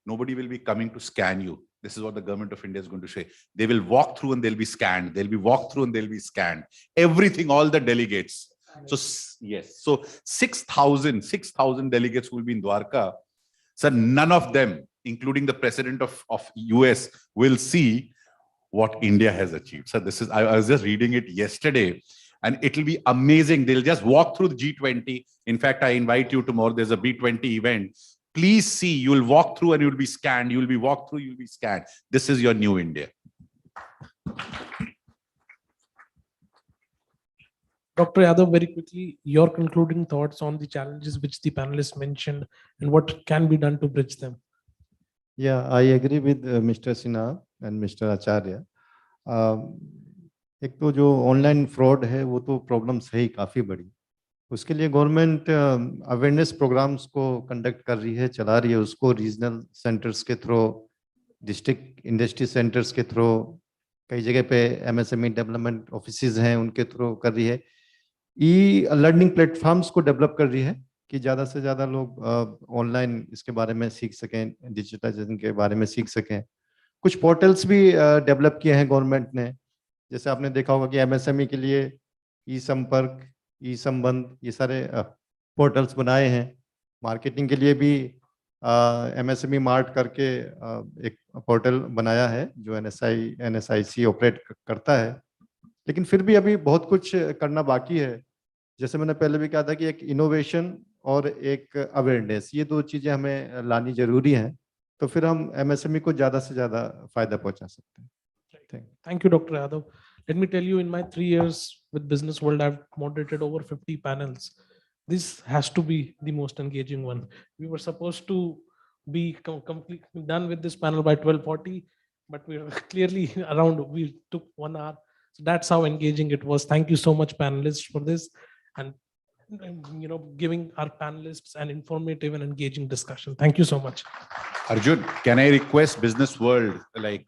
nobody will be coming to scan you. This is what the government of India is going to say. They will walk through and they'll be scanned. They'll be walked through and they'll be scanned. Everything, all the delegates. So yes, so 6,000 delegates will be in Dwarka. So none of them, including the president of US, will see what India has achieved. So this is, I was just reading it yesterday, and it will be amazing. They'll just walk through the G20. In fact, I invite you tomorrow. There's a B20 event. Please see, you will walk through and you will be scanned. You will be walked through, you will be scanned. This is your new India. Dr. Yadav, very quickly, your concluding thoughts on the challenges which the panelists mentioned and what can be done to bridge them. Yeah, I agree with Mr. Sinha and Mr. Acharya. एक तो जो online fraud है वो तो problems है ही काफ़ी बड़ी. उसके लिए गवर्नमेंट अवेयरनेस प्रोग्राम्स को कंडक्ट कर रही है, चला रही है उसको रीजनल सेंटर्स के थ्रू, डिस्ट्रिक्ट इंडस्ट्री सेंटर्स के थ्रू, कई जगह पे एमएसएमई डेवलपमेंट ऑफिसेज हैं उनके थ्रू कर रही है. ई लर्निंग प्लेटफॉर्म्स को डेवलप कर रही है कि ज़्यादा से ज़्यादा लोग ऑनलाइन इसके बारे में सीख सकें, डिजिटाइजेशन के बारे में सीख सकें. कुछ पोर्टल्स भी डेवलप किए हैं गवर्नमेंट ने. जैसे आपने देखा होगा कि एमएसएमई के लिए ई संपर्क, ई संबंध, ये सारे पोर्टल्स बनाए हैं. मार्केटिंग के लिए भी एमएसएमई मार्ट करके एक पोर्टल बनाया है जो एनएसआईसी ऑपरेट करता है. लेकिन फिर भी अभी बहुत कुछ करना बाकी है. जैसे मैंने पहले भी कहा था कि एक इनोवेशन और एक अवेयरनेस, ये दो चीजें हमें लानी जरूरी है, तो फिर हम एमएसएमई को ज्यादा से ज्यादा फायदा पहुंचा सकते हैं। Thank you, Dr. Yadav. Let me tell you, in my 3 years with Business World, I've moderated over 50 panels. This has to be the most engaging one. We were supposed to be completely done with this panel by 12:40, but we were clearly around, we took 1 hour. So that's how engaging it was. Thank you so much, panelists, for this, and giving our panelists an informative and engaging discussion. Thank you so much. Arjun, can I request Business World, like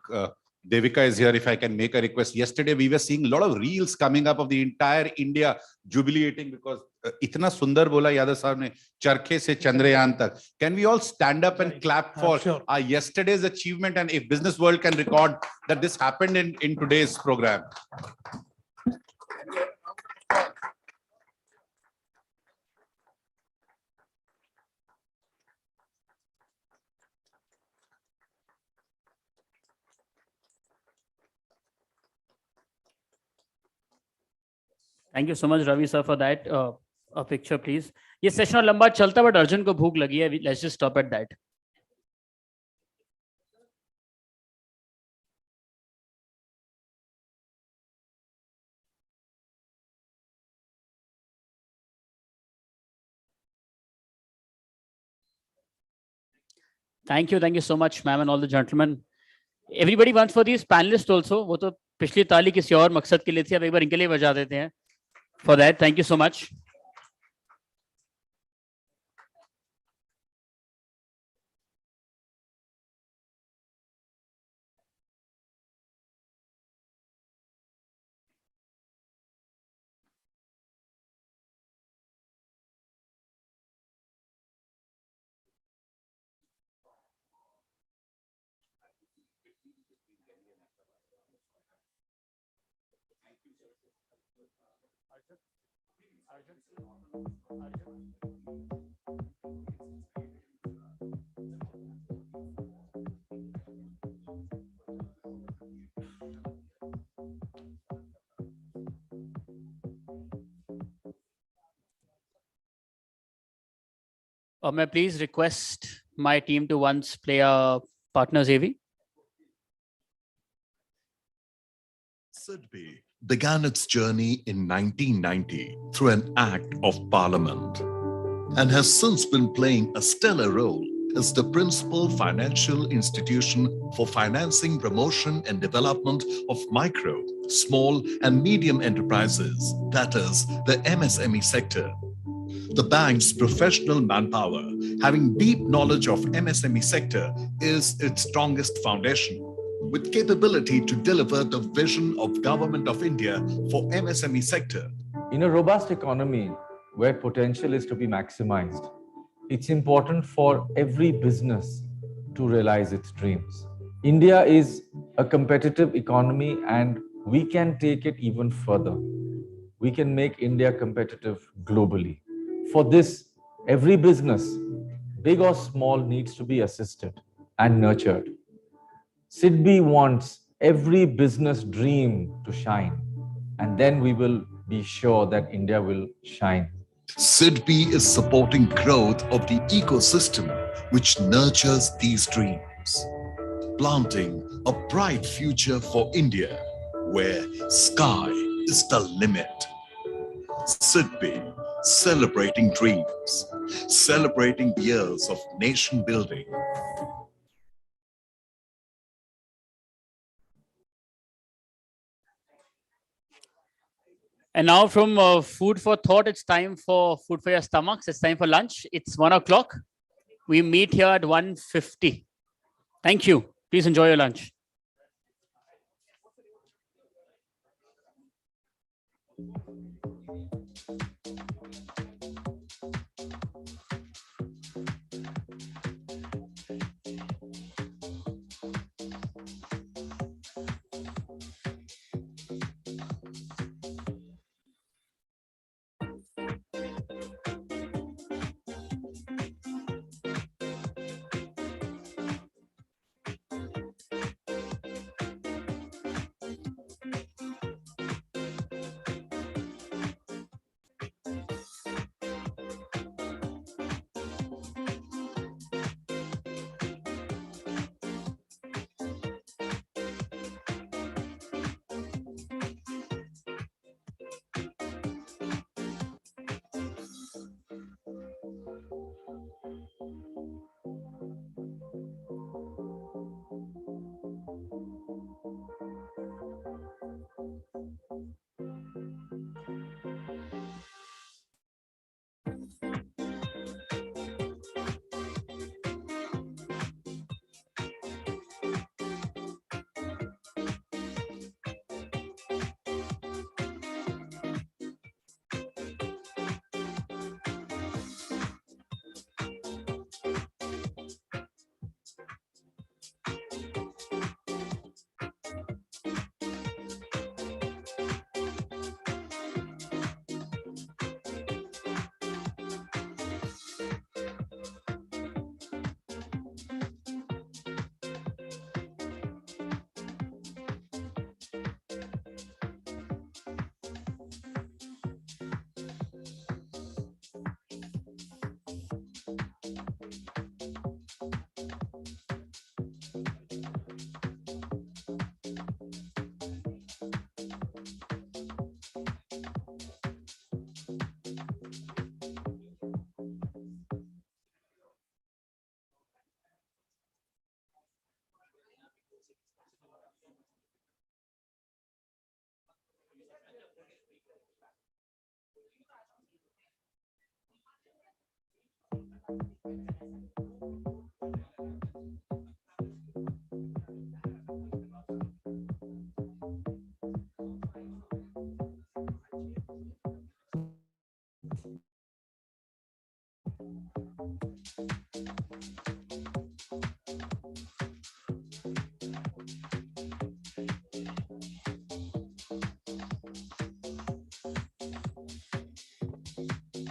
Devika is here, if I can make a request. Yesterday, we were seeing a lot of reels coming up of the entire India jubilating because itna sundar bola Yadav sahab ne, Charkhe se Chandrayaan tak. Can we all stand up and clap for our yesterday's achievement, and if Business World can record that this happened in today's program? Thank you so much, Ravi sir, for that. A picture, please. ये session और लंबा चलता, but Arjun को भूख लगी है. Let's just stop at that. Thank you so much, ma'am, and all the gentlemen. Everybody wants for these panelists also. वो तो पिछली ताली किसी और मकसद के लिए थी, अब एक बार इनके लिए बजा देते हैं. For that, thank you so much. May I please request my team to once play a partners AV? SIDBI began its journey in 1990 through an act of parliament and has since been playing a stellar role as the principal financial institution for financing, promotion and development of micro, small and medium enterprises, that is, the MSME sector. The bank's professional manpower, having deep knowledge of MSME sector, is its strongest foundation, with capability to deliver the vision of Government of India for MSME sector. In a robust economy where potential is to be maximized, it's important for every business to realize its dreams. India is a competitive economy and we can take it even further. We can make India competitive globally. For this, every business, big or small, needs to be assisted and nurtured. SIDBI wants every business dream to shine, and then we will be sure that India will shine. SIDBI is supporting growth of the ecosystem which nurtures these dreams, planting a bright future for India where sky is the limit. SIDBI, celebrating dreams, celebrating years of nation building. And now from food for thought, it's time for food for your stomachs. It's time for lunch. It's 1 o'clock. We meet here at 1:50. Thank you. Please enjoy your lunch.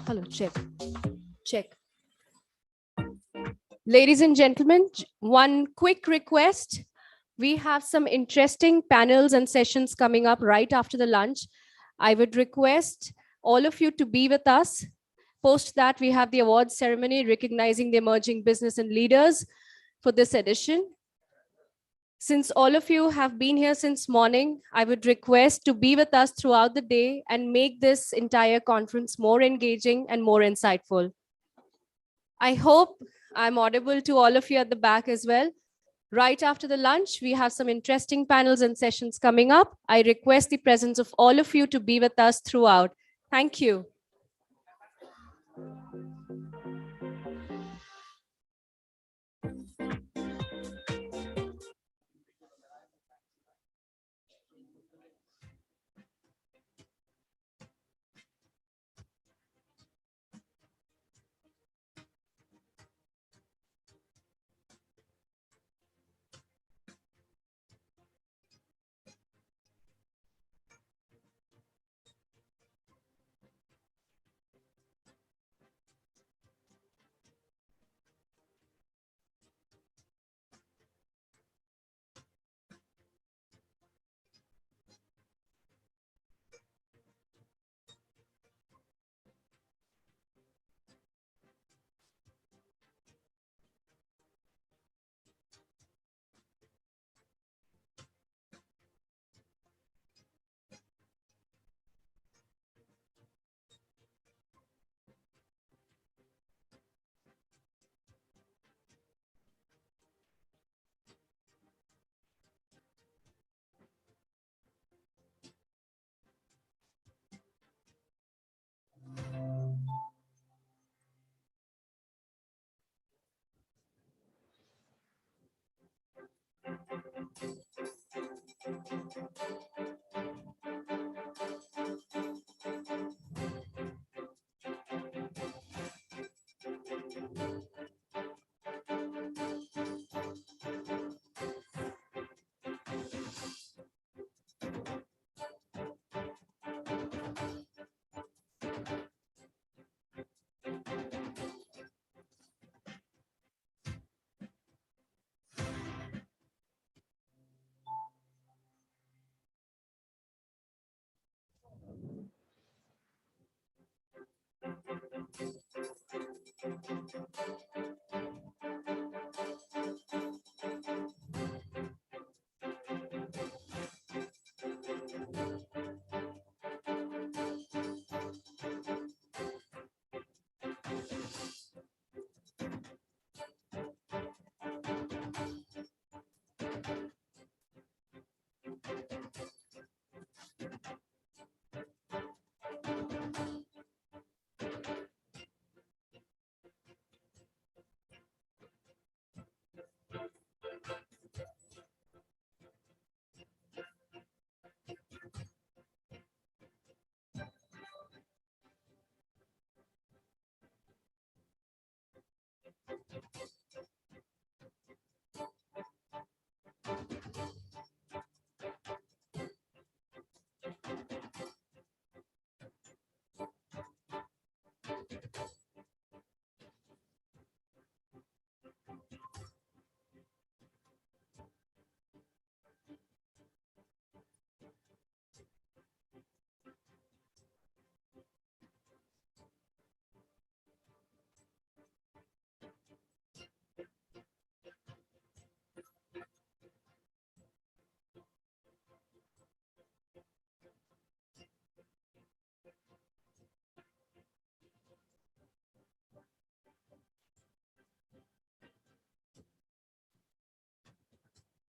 Hello, check. Ladies and gentlemen, one quick request. We have some interesting panels and sessions coming up right after the lunch. I would request all of you to be with us. Post that, we have the awards ceremony recognizing the emerging business and leaders for this edition. Since all of you have been here since morning, I would request to be with us throughout the day and make this entire conference more engaging and more insightful. I hope I'm audible to all of you at the back as well. Right after the lunch, we have some interesting panels and sessions coming up. I request the presence of all of you to be with us throughout. Thank you.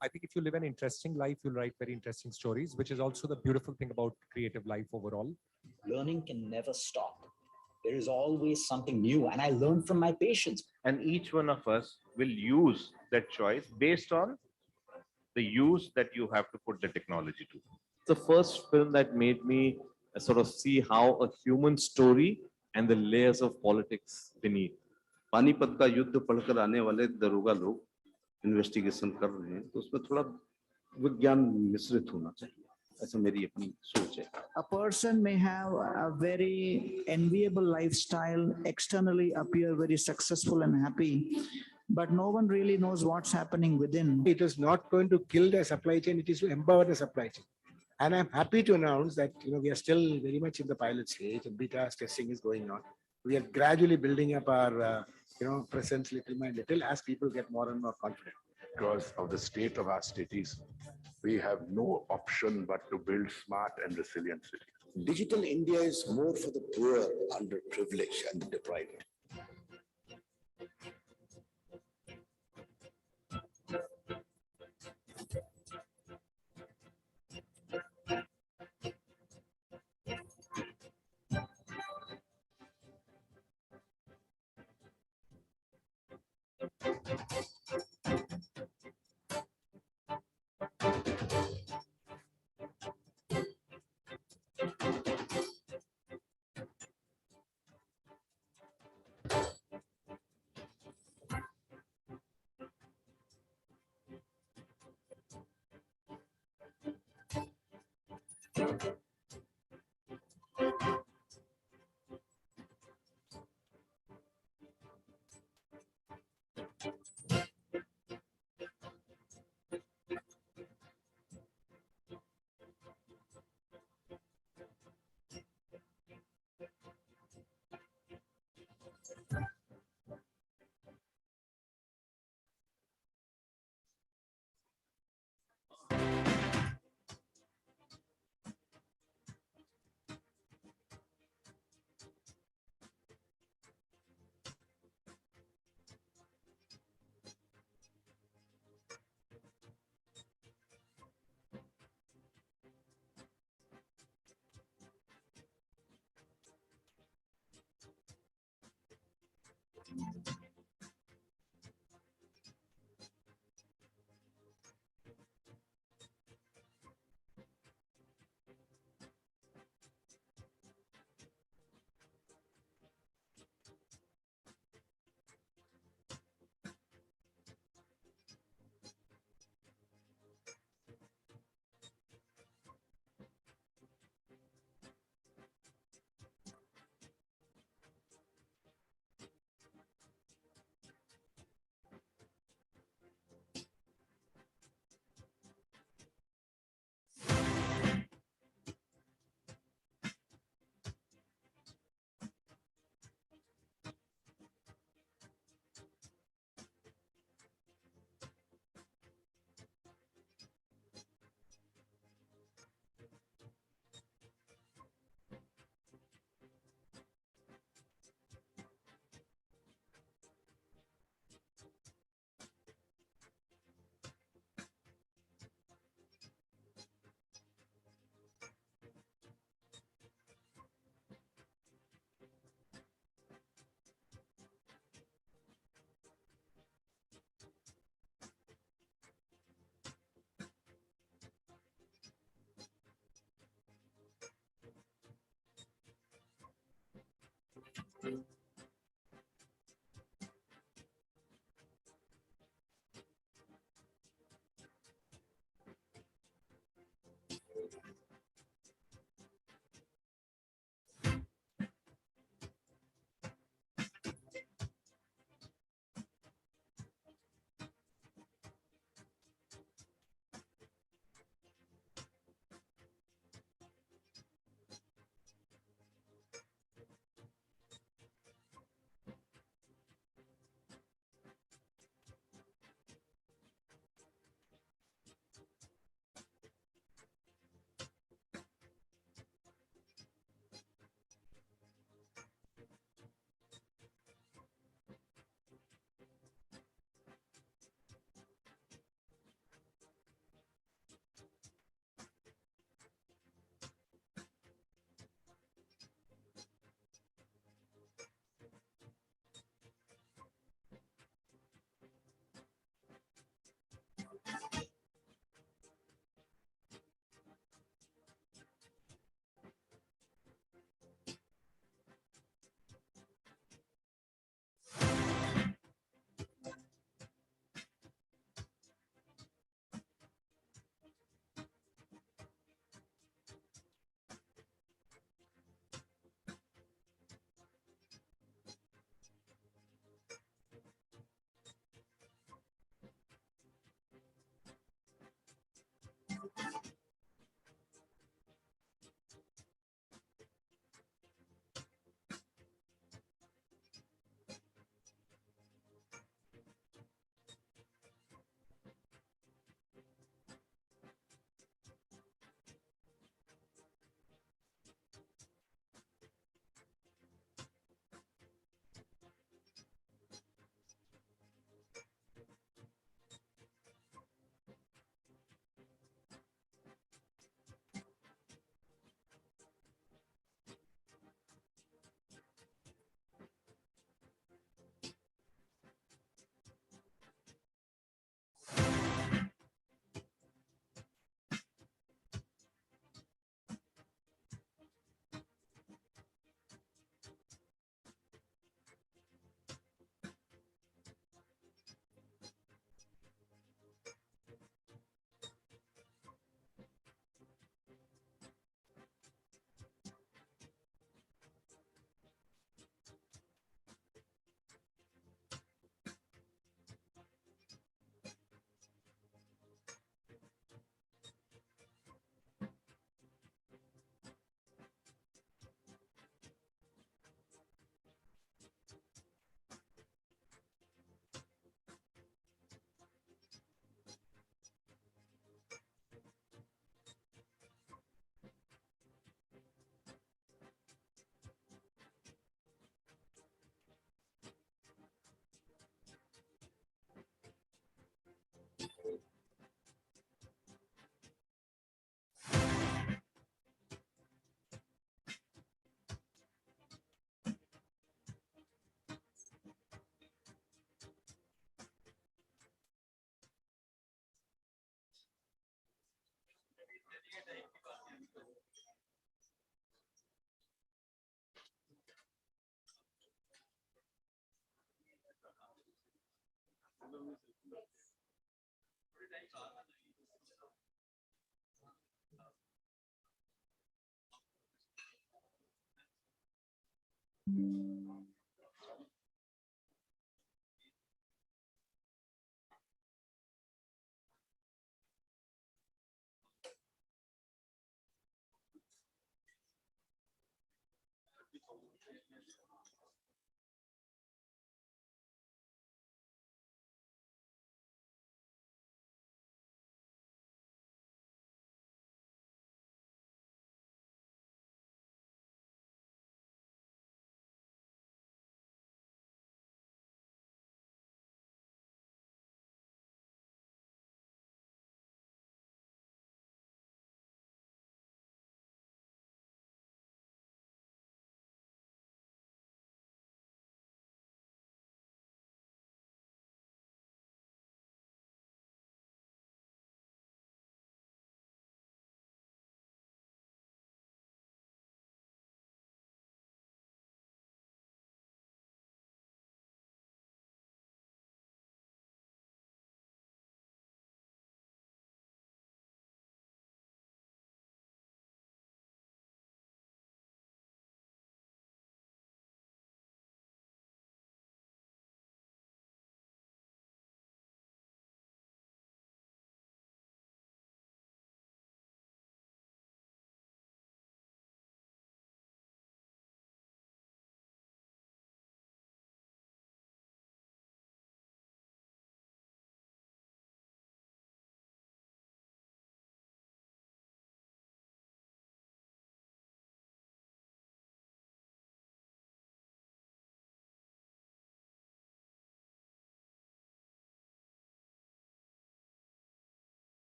I think if you live an interesting life, you'll write very interesting stories, which is also the beautiful thing about creative life overall. Learning can never stop. There is always something new, and I learn from my patients. And each one of us will use that choice based on the use that you have to put the technology to. The first film that made me sort of see how a human story and the layers of politics beneath. Panipat का युद्ध पढ़कर आने वाले दरोगा लोग investigation कर रहे हैं तो उसमें थोड़ा विज्ञान मिश्रित होना चाहिए, ऐसा मेरी अपनी सोच है. A person may have a very enviable lifestyle, externally appear very successful and happy, but no one really knows what's happening within. It is not going to kill the supply chain, it is to empower the supply chain. And I'm happy to announce that we are still very much in the pilot stage and beta testing is going on. We are gradually building up our presence little by little as people get more and more confident. Because of the state of our cities, we have no option but to build smart and resilient cities. Digital India is more for the poor, underprivileged, and the deprived.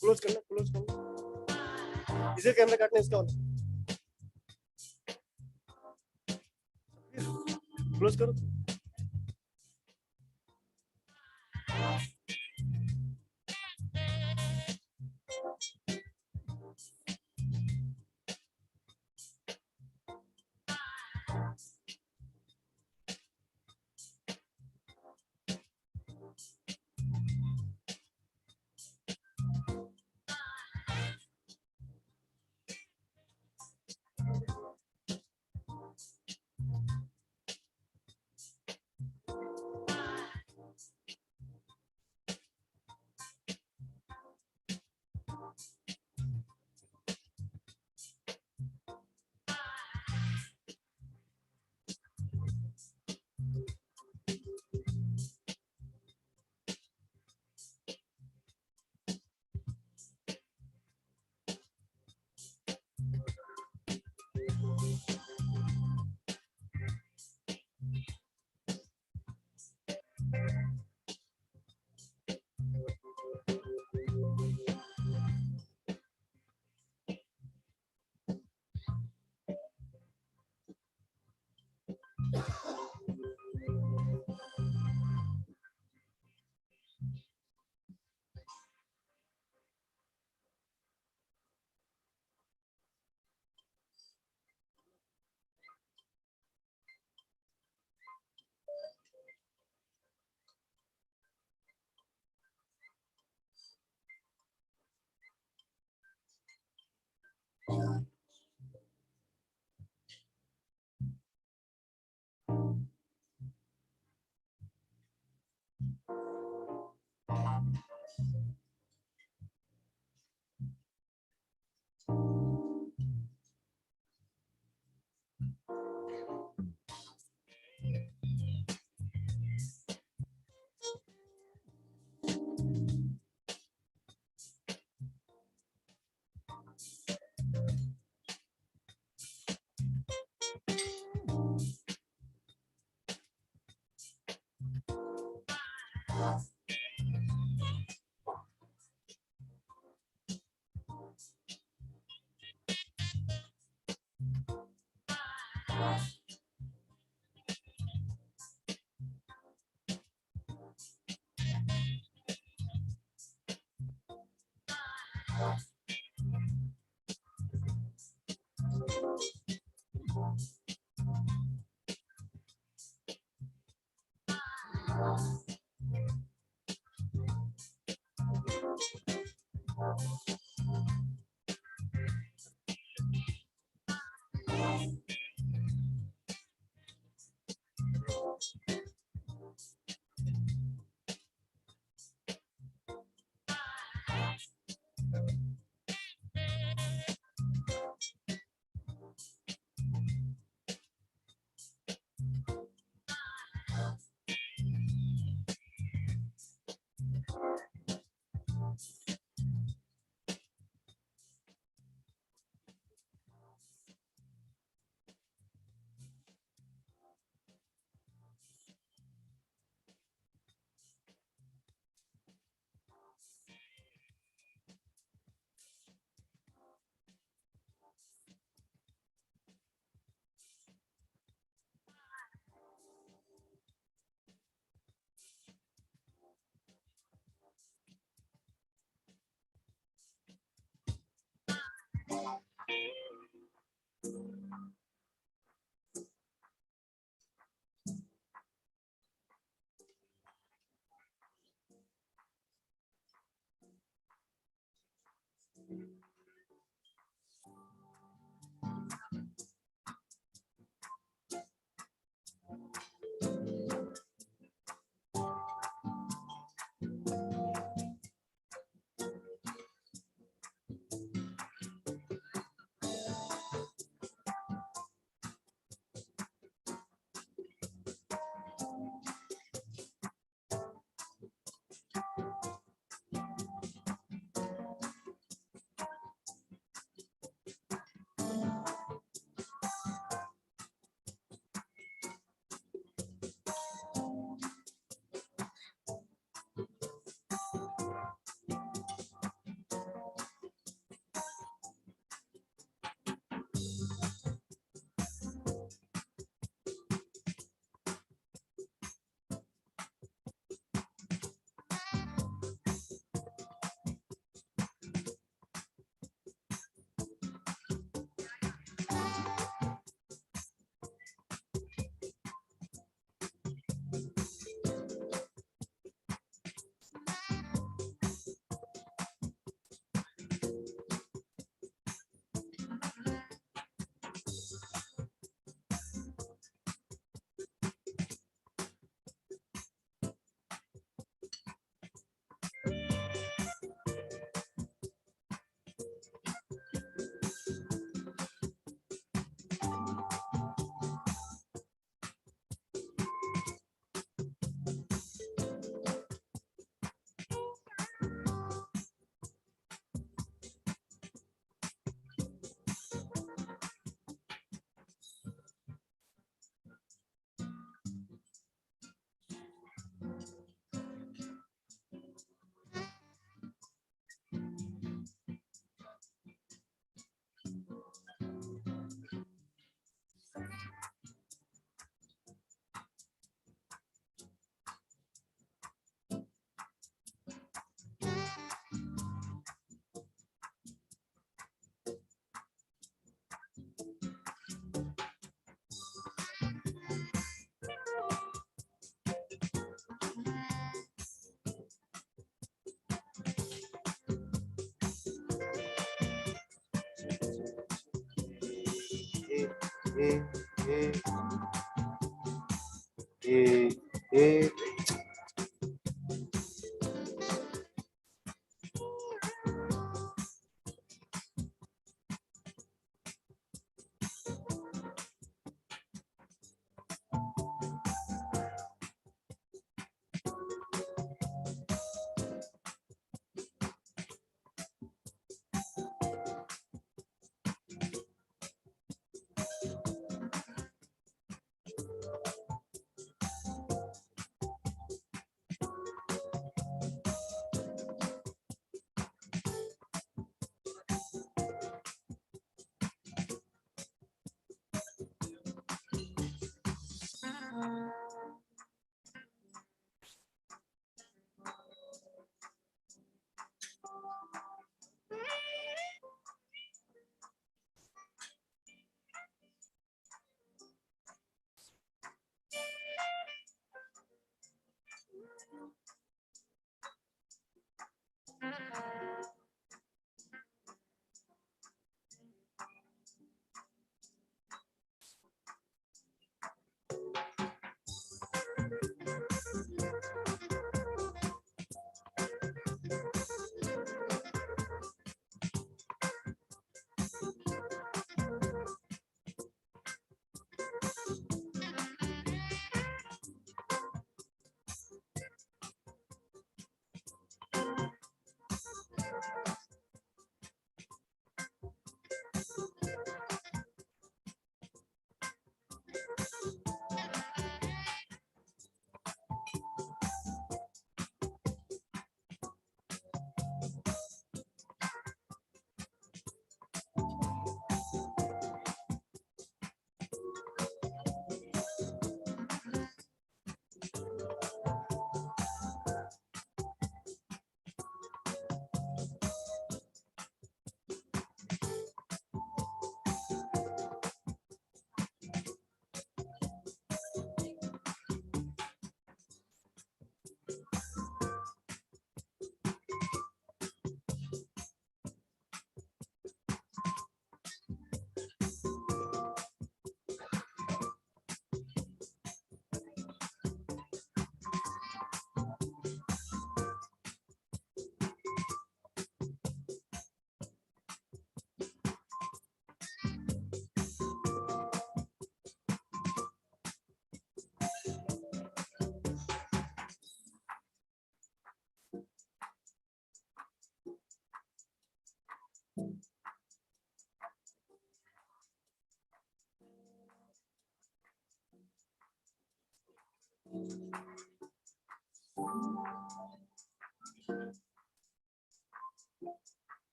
Close करना इसे camera काटना इसका close करो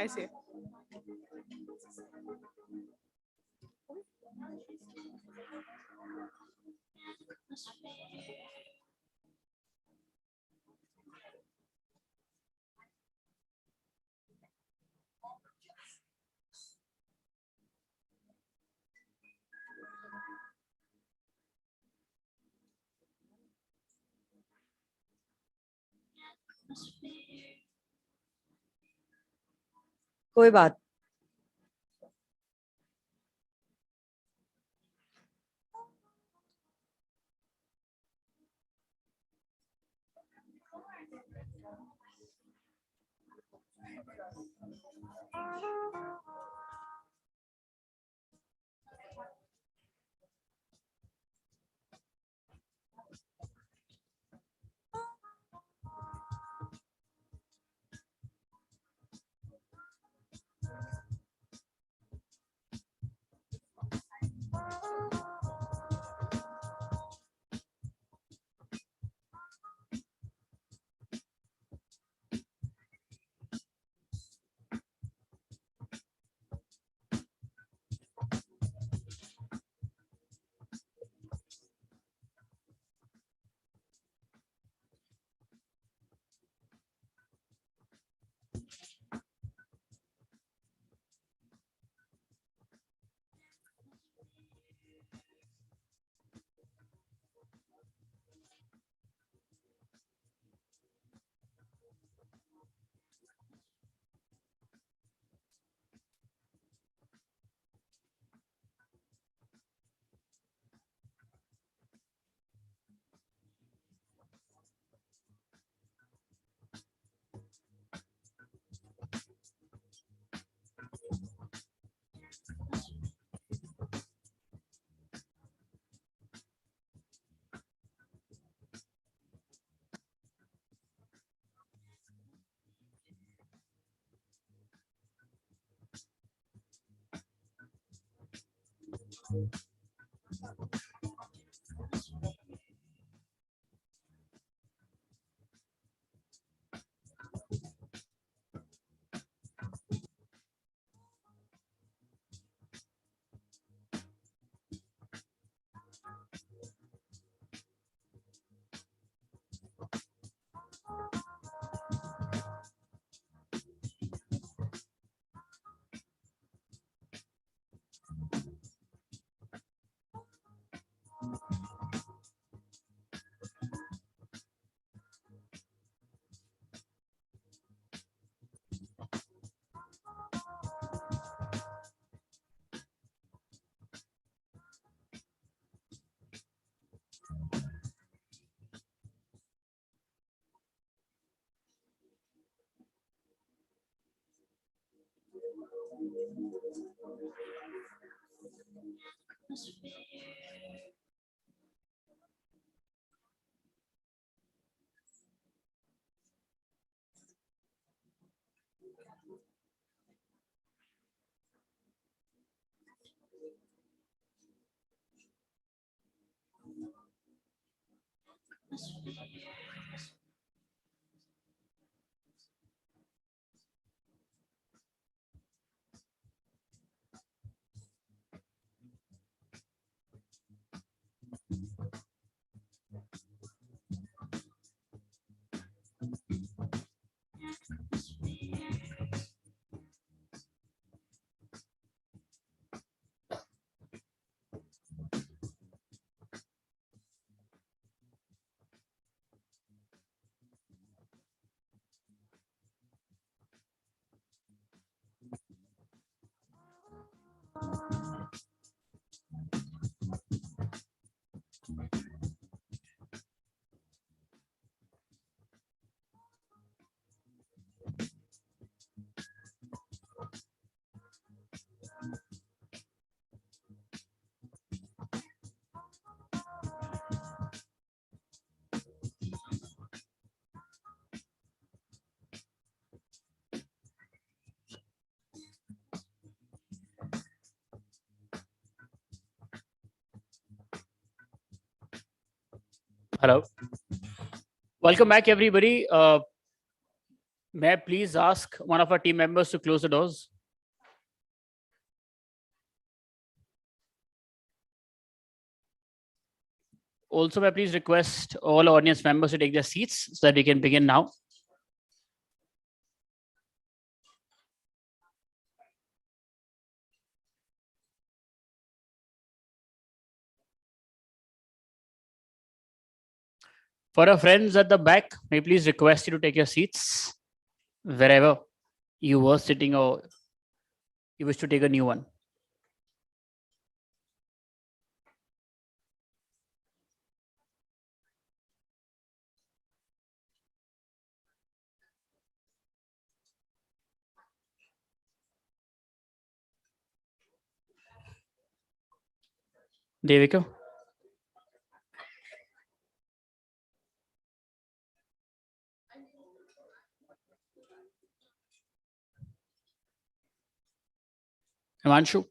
I say. कोई बात Hello. Welcome back, everybody. May I please ask one of our team members to close the doors? Also, may I please request all audience members to take their seats so that we can begin now. For our friends at the back, may I please request you to take your seats wherever you were sitting or you wish to take a new one. Devika. Himanshu.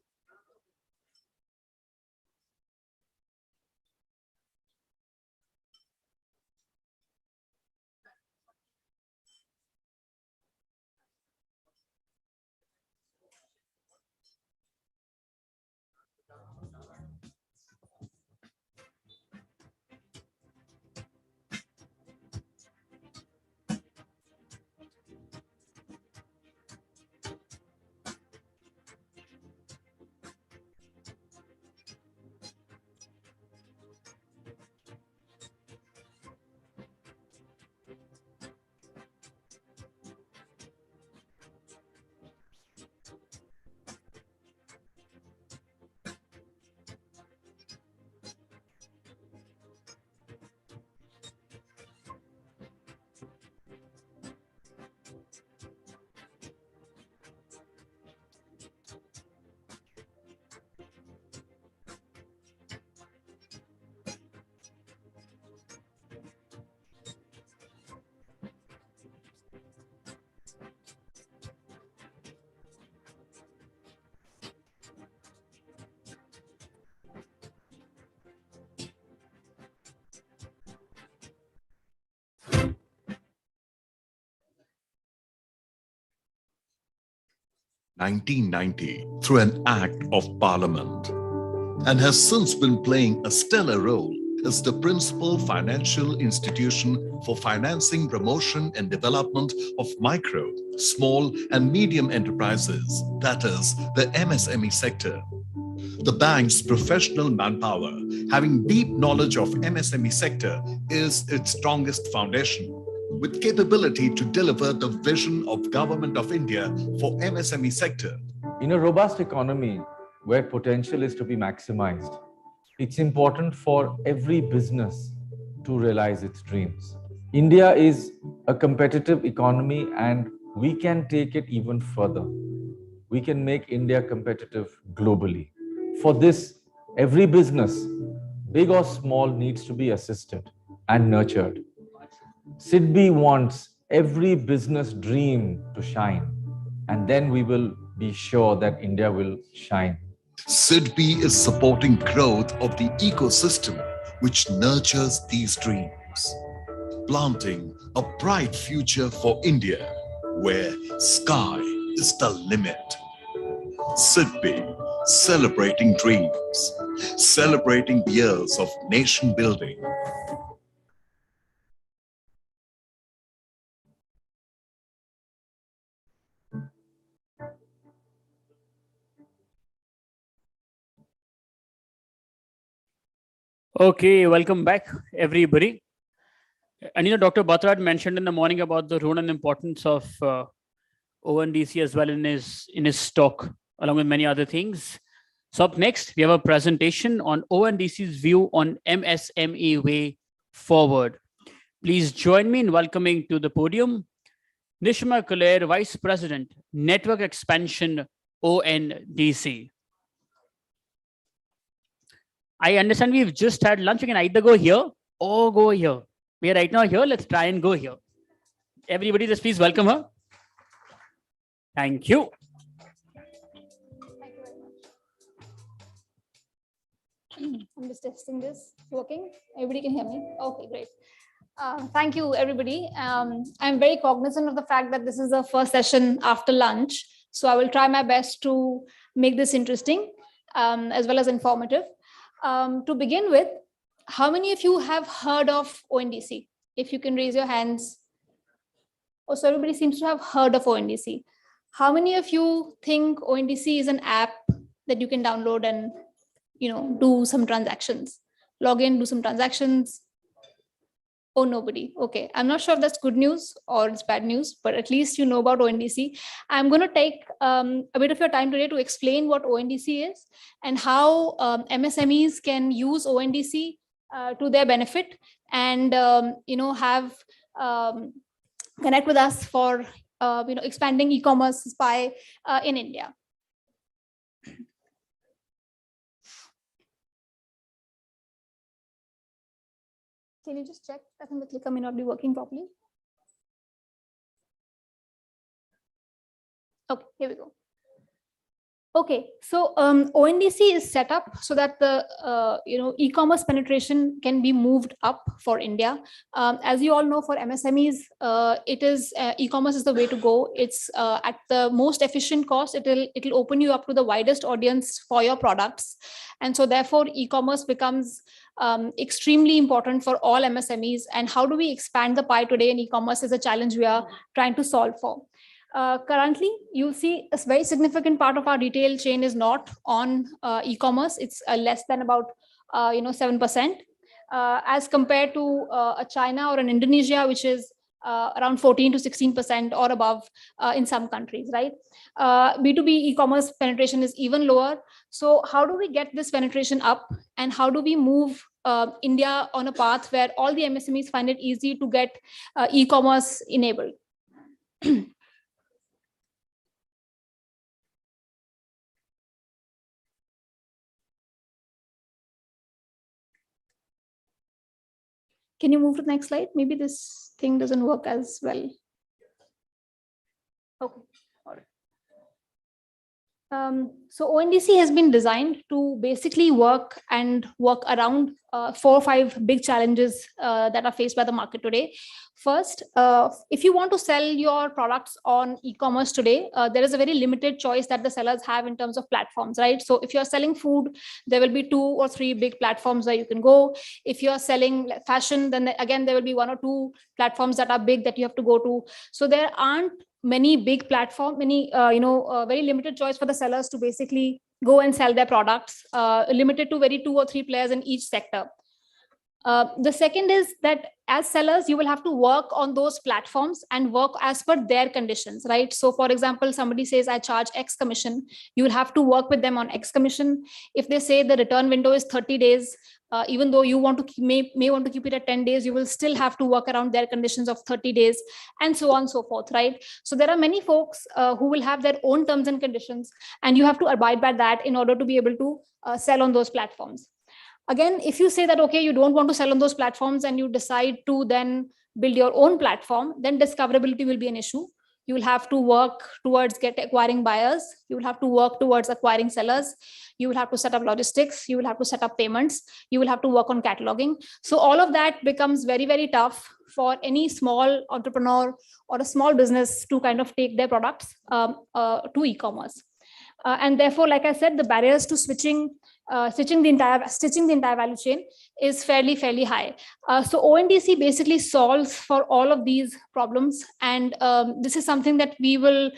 (1990) through an Act of Parliament, and has since been playing a stellar role as the principal financial institution for financing, promotion, and development of micro, small, and medium enterprises, that is, the MSME sector. The bank's professional manpower, having deep knowledge of MSME sector, is its strongest foundation, with capability to deliver the vision of Government of India for MSME sector. In a robust economy where potential is to be maximized, it's important for every business to realize its dreams. India is a competitive economy and we can take it even further. We can make India competitive globally. For this, every business, big or small, needs to be assisted and nurtured. SIDBI wants every business dream to shine, and then we will be sure that India will shine. SIDBI is supporting growth of the ecosystem which nurtures these dreams, planting a bright future for India where sky is the limit. SIDBI, celebrating dreams, celebrating years of nation building. Okay, welcome back, everybody. And Dr. Batra had mentioned in the morning about the role and importance of ONDC as well in his talk, along with many other things. So up next, we have a presentation on ONDC's view on MSME way forward. Please join me in welcoming to the podium Nishma Kulair, Vice President, Network Expansion, ONDC. I understand we've just had lunch. We can either go here or go here. We are right now here. Let's try and go here. Everybody, just please welcome her. Thank you. I'm just testing this. Working? Everybody can hear me? Okay, great. Thank you, everybody. I'm very cognizant of the fact that this is the first session after lunch, so I will try my best to make this interesting as well as informative. To begin with, how many of you have heard of ONDC? If you can raise your hands. Oh, so everybody seems to have heard of ONDC. How many of you think ONDC is an app that you can download and do some transactions? Log in, do some transactions. Oh, nobody. Okay. I'm not sure if that's good news or it's bad news, but at least you know about ONDC. I'm going to take a bit of your time today to explain what ONDC is and how MSMEs can use ONDC to their benefit and, connect with us for, expanding e-commerce spy in India. Can you just check? I think the clicker may not be working properly. Okay, here we go. Okay, so ONDC is set up so that the e-commerce penetration can be moved up for India. As you all know, for MSMEs, it is e-commerce is the way to go. It's at the most efficient cost. It'll open you up to the widest audience for your products, and so therefore e-commerce becomes extremely important for all MSMEs. And how do we expand the pie today in e-commerce is a challenge we are trying to solve for. Currently, you'll see a very significant part of our retail chain is not on e-commerce. It's less than about 7%, as compared to a China or an Indonesia, which is around 14 to 16% or above in some countries, right? B2B e-commerce penetration is even lower. So how do we get this penetration up, and how do we move India on a path where all the MSMEs find it easy to get e-commerce enabled? Can you move to the next slide? Maybe this thing doesn't work as well. Okay, all right. So ONDC has been designed to basically work around 4 or 5 big challenges that are faced by the market today. First, if you want to sell your products on e-commerce today, there is a very limited choice that the sellers have in terms of platforms, right? So if you're selling food, there will be 2 or 3 big platforms where you can go. If you're selling fashion, then again, there will be 1 or 2 platforms that are big that you have to go to. So there aren't many big platforms, very limited choice for the sellers to basically go and sell their products, limited to 2 or 3 players in each sector. The second is that as sellers, you will have to work on those platforms and work as per their conditions, right? So for example, somebody says, I charge X commission, you will have to work with them on X commission. If they say the return window is 30 days, even though you want to may want to keep it at 10 days, you will still have to work around their conditions of 30 days and so on and so forth, right? So there are many folks who will have their own terms and conditions, and you have to abide by that in order to be able to sell on those platforms. Again, if you say that, okay, you don't want to sell on those platforms and you decide to then build your own platform, then discoverability will be an issue. You will have to work towards acquiring buyers. You will have to work towards acquiring sellers. You will have to set up logistics. You will have to set up payments. You will have to work on cataloging. So all of that becomes very, very tough for any small entrepreneur or a small business to kind of take their products to e-commerce. And therefore, like I said, the barriers to stitching the entire value chain is fairly high. So ONDC basically solves for all of these problems, and this is something that we will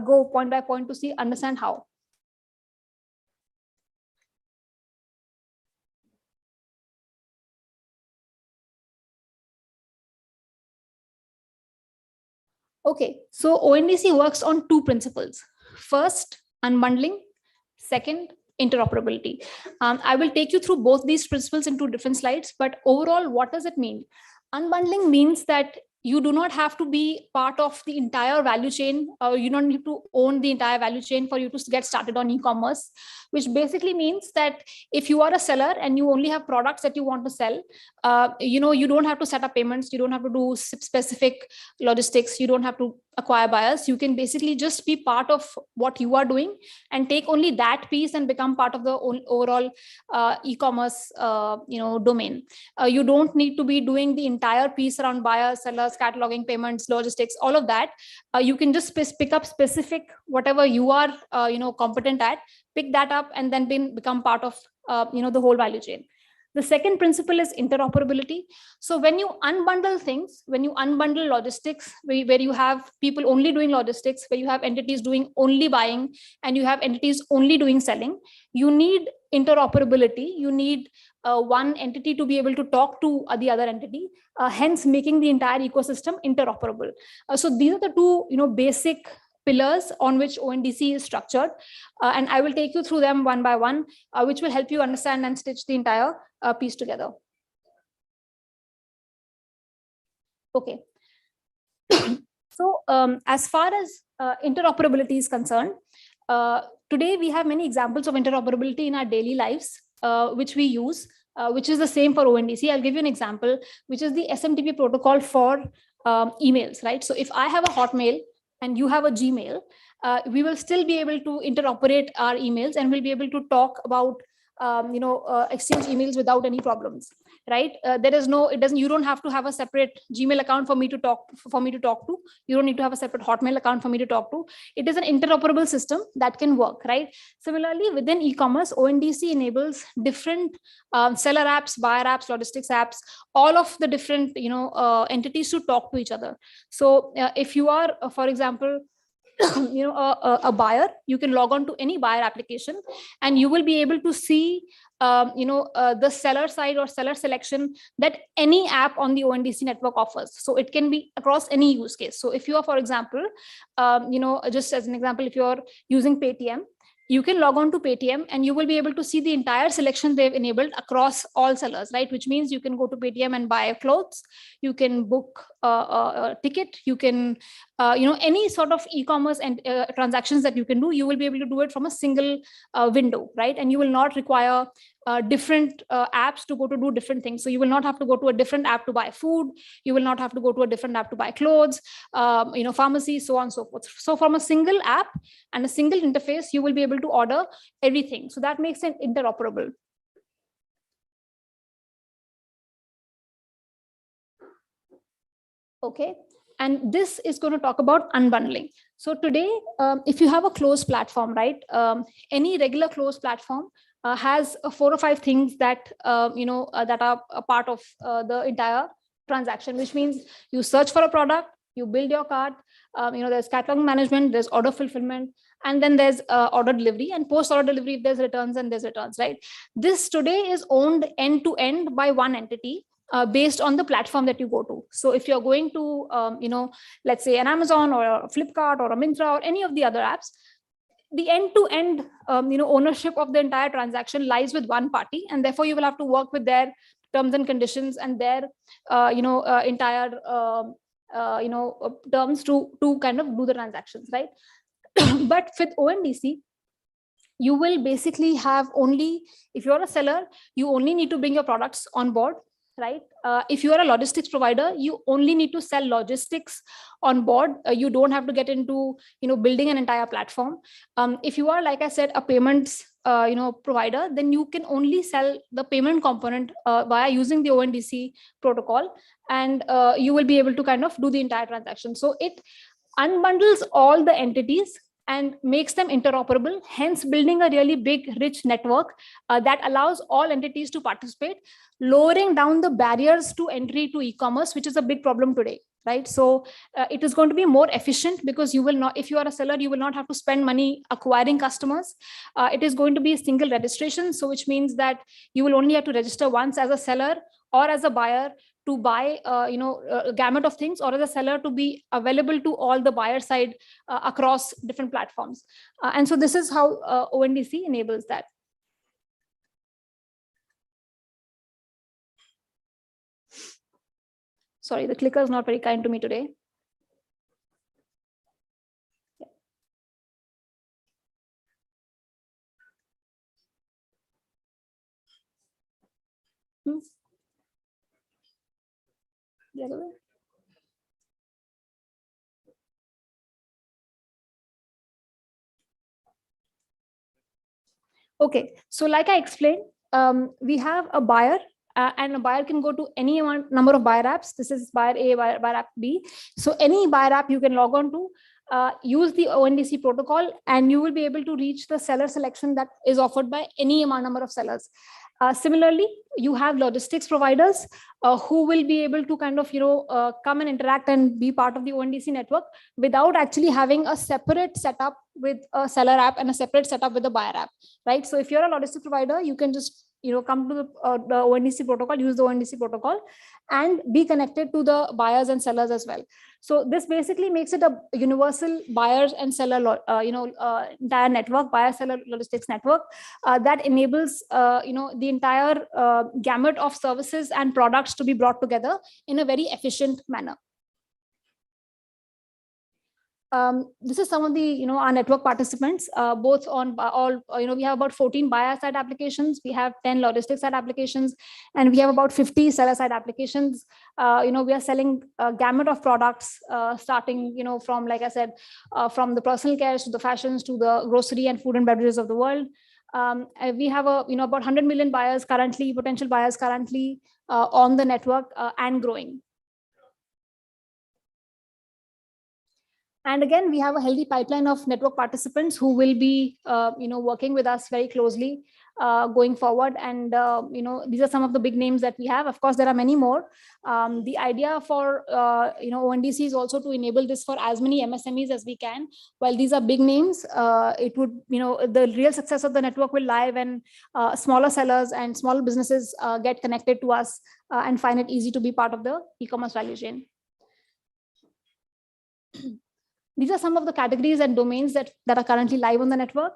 go point by point to understand how. Okay, so ONDC works on 2 principles. First, unbundling. Second, interoperability. I will take you through both these principles in 2 different slides, but overall, what does it mean? Unbundling means that you do not have to be part of the entire value chain. You don't need to own the entire value chain for you to get started on e-commerce, which basically means that if you are a seller and you only have products that you want to sell, you don't have to set up payments, you don't have to do specific logistics, you don't have to acquire buyers. You can basically just be part of what you are doing and take only that piece and become part of the overall e-commerce domain. You don't need to be doing the entire piece around buyers, sellers, cataloging, payments, logistics, all of that. You can just pick up specific whatever you are competent at, pick that up, and then become part of the whole value chain. The second principle is interoperability. So when you unbundle things, when you unbundle logistics, where you have people only doing logistics, where you have entities doing only buying, and you have entities only doing selling, you need interoperability. You need one entity to be able to talk to the other entity, hence making the entire ecosystem interoperable. So these are the two basic pillars on which ONDC is structured. And I will take you through them one by one, which will help you understand and stitch the entire piece together. Okay. So as far as interoperability is concerned, today we have many examples of interoperability in our daily lives, which we use, which is the same for ONDC. I'll give you an example, which is the SMTP protocol for emails, right? So if I have a Hotmail and you have a Gmail, we will still be able to interoperate our emails and we'll be able to talk about, exchange emails without any problems, right? You don't have to have a separate Gmail account for me to talk to. You don't need to have a separate Hotmail account for me to talk to. It is an interoperable system that can work, right? Similarly, within e-commerce, ONDC enables different seller apps, buyer apps, logistics apps, all of the different, entities to talk to each other. So if you are, for example, a buyer, you can log on to any buyer application and you will be able to see the seller side or seller selection that any app on the ONDC network offers. So it can be across any use case. So if you are, for example, just as an example, if you're using Paytm, you can log on to Paytm and you will be able to see the entire selection they've enabled across all sellers, right? Which means you can go to Paytm and buy clothes, you can book a ticket, you can, any sort of e-commerce and transactions that you can do, you will be able to do it from a single window, right? And you will not require different apps to go to do different things. So you will not have to go to a different app to buy food. You will not have to go to a different app to buy clothes, pharmacy, so on and so forth. So from a single app and a single interface, you will be able to order everything. So that makes it interoperable. Okay. And this is going to talk about unbundling. So today, if you have a closed platform, right? Any regular closed platform has 4 or 5 things that that are a part of the entire transaction, which means you search for a product, you build your cart, there's catalog management, there's order fulfillment, and then there's order delivery, and post order delivery, if there's returns, and there's returns, right? This today is owned end to end by one entity. Based on the platform that you go to. So if you're going to, let's say an Amazon or a Flipkart or a Myntra or any of the other apps, the end-to-end, ownership of the entire transaction lies with one party, and therefore you will have to work with their terms and conditions and their, entire, terms to kind of do the transactions, right? But with ONDC, you will basically have only, if you're a seller, you only need to bring your products on board. Right? If you are a logistics provider, you only need to sell logistics on board. You don't have to get into, building an entire platform. If you are, like I said, a payments, provider, then you can only sell the payment component via using the ONDC protocol, and you will be able to kind of do the entire transaction. So it unbundles all the entities and makes them interoperable, hence building a really big, rich network that allows all entities to participate, lowering down the barriers to entry to e-commerce, which is a big problem today, right? So it is going to be more efficient because you will not, if you are a seller, you will not have to spend money acquiring customers. It is going to be a single registration, so which means that you will only have to register once as a seller or as a buyer to buy, a gamut of things, or as a seller to be available to all the buyer side across different platforms. And so this is how ONDC enables that. So Sorry, the clicker is not very kind to me today. The other way. Okay, so like I explained, we have a buyer and a buyer can go to any number of buyer apps. This is buyer A, buyer app B. So any buyer app you can log on to, use the ONDC protocol, and you will be able to reach the seller selection that is offered by any number of sellers. Similarly, you have logistics providers who will be able to kind of, come and interact and be part of the ONDC network without actually having a separate setup with a seller app and a separate setup with a buyer app, right? So if you're a logistics provider, you can just come to the ONDC protocol, use the ONDC protocol, and be connected to the buyers and sellers as well. So this basically makes it a universal buyers and seller, entire network, buyer seller logistics network that enables, the entire gamut of services and products to be brought together in a very efficient manner. This is some of the, our network participants, both on all, we have about 14 buyer side applications, we have 10 logistics side applications, and we have about 50 seller side applications. We are selling a gamut of products, starting, from, like I said, from the personal care to the fashions to the grocery and food and beverages of the world. We have about 100 million buyers currently, potential buyers currently on the network and growing. And again, we have a healthy pipeline of network participants who will be, working with us very closely going forward. And, these are some of the big names that we have. Of course, there are many more. The idea for, ONDC is also to enable this for as many MSMEs as we can. While these are big names, it would, the real success of the network will lie when smaller sellers and small businesses get connected to us and find it easy to be part of the e-commerce value chain. These are some of the categories and domains that are currently live on the network.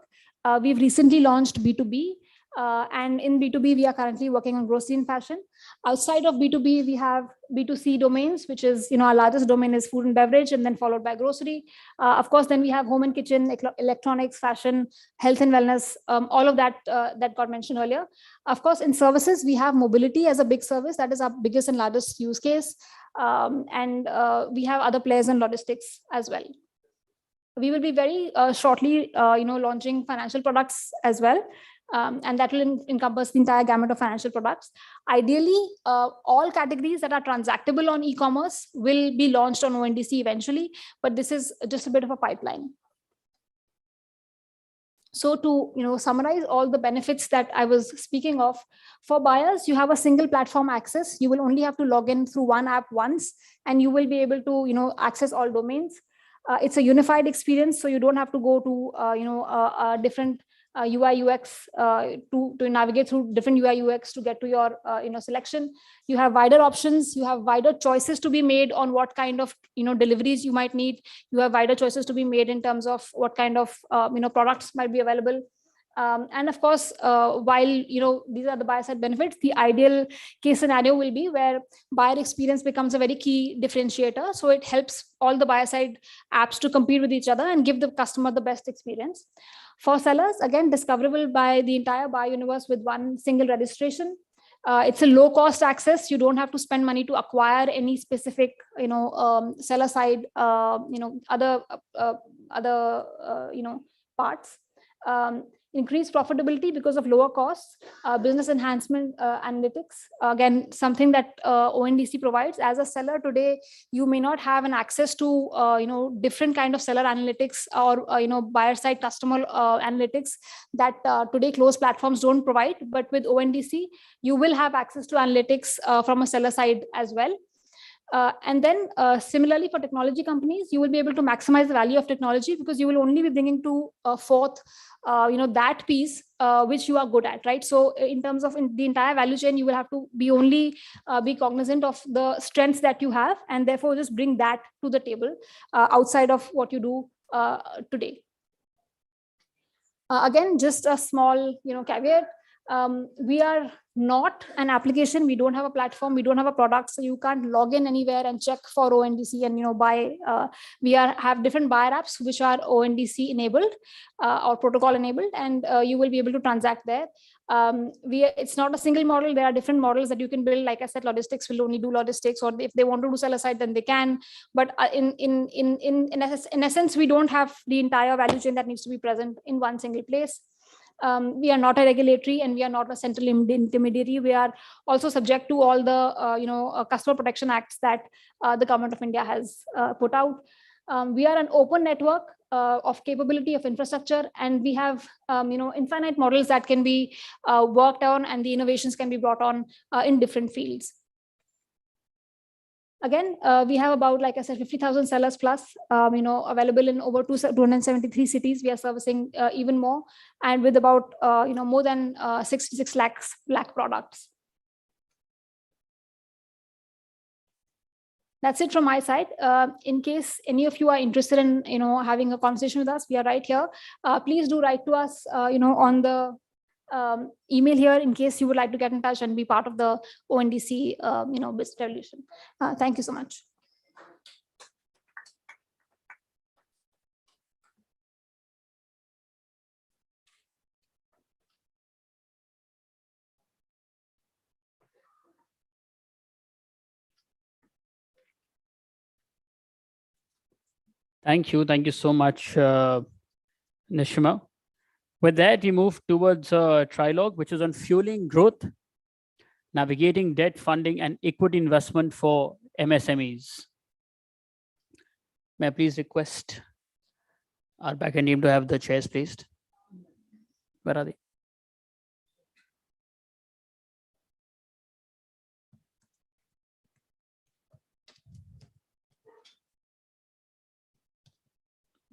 We've recently launched B2B, and in B2B, we are currently working on grocery and fashion. Outside of B2B, we have B2C domains, which is, our largest domain is food and beverage, and then followed by grocery. Of course, then we have home and kitchen, electronics, fashion, health and wellness, all of that that got mentioned earlier. Of course, in services, we have mobility as a big service. That is our biggest and largest use case. And we have other players in logistics as well. We will be very shortly, launching financial products as well. And that will encompass the entire gamut of financial products. Ideally, all categories that are transactable on e-commerce will be launched on ONDC eventually, but this is just a bit of a pipeline. So to summarize all the benefits that I was speaking of, for buyers, you have a single platform access. You will only have to log in through one app once, and you will be able to access all domains. It's a unified experience, so you don't have to go to different UI UX to navigate through different UI UX to get to your selection. You have wider options. You have wider choices to be made on what kind of deliveries you might need. You have wider choices to be made in terms of what kind of products might be available. And of course, while these are the buyer side benefits, the ideal case scenario will be where buyer experience becomes a very key differentiator. So it helps all the buyer side apps to compete with each other and give the customer the best experience. For sellers, again, discoverable by the entire buyer universe with one single registration. It's a low cost access. You don't have to spend money to acquire any specific, seller side, other parts. Increased profitability because of lower costs, business enhancement analytics. Again, something that ONDC provides. As a seller today, you may not have an access to different kind of seller analytics or buyer side customer analytics that today closed platforms don't provide. But with ONDC, you will have access to analytics from a seller side as well. And then similarly for technology companies, you will be able to maximize the value of technology because you will only be bringing to forth that piece which you are good at, right? So in terms of the entire value chain, you will have to be only be cognizant of the strengths that you have, and therefore just bring that to the table outside of what you do today. Again, just a small caveat. We are not an application. We don't have a platform. We don't have a product. So you can't log in anywhere and check for ONDC and buy. We have different buyer apps which are ONDC enabled or protocol enabled, and you will be able to transact there. It's not a single model. There are different models that you can build. Like I said, logistics will only do logistics, or if they want to do seller side, then they can. But in essence, we don't have the entire value chain that needs to be present in one single place. We are not a regulatory, and we are not a central intermediary. We are also subject to all the customer protection acts that the government of India has put out. We are an open network of capability of infrastructure, and we have infinite models that can be worked on, and the innovations can be brought on in different fields. Again, we have about, like I said, 50,000 sellers plus, available in over 273 cities. We are servicing even more, and with about more than 66 lakh products. That's it from my side. In case any of you are interested in having a conversation with us, we are right here. Please do write to us on the email here in case you would like to get in touch and be part of the ONDC business revolution. Thank you so much. Thank you so much, Nishima. With that, we move towards a trilogue, which is on fueling growth, navigating debt funding, and equity investment for MSMEs. May I please request our backend team to have the chairs placed? Where are they?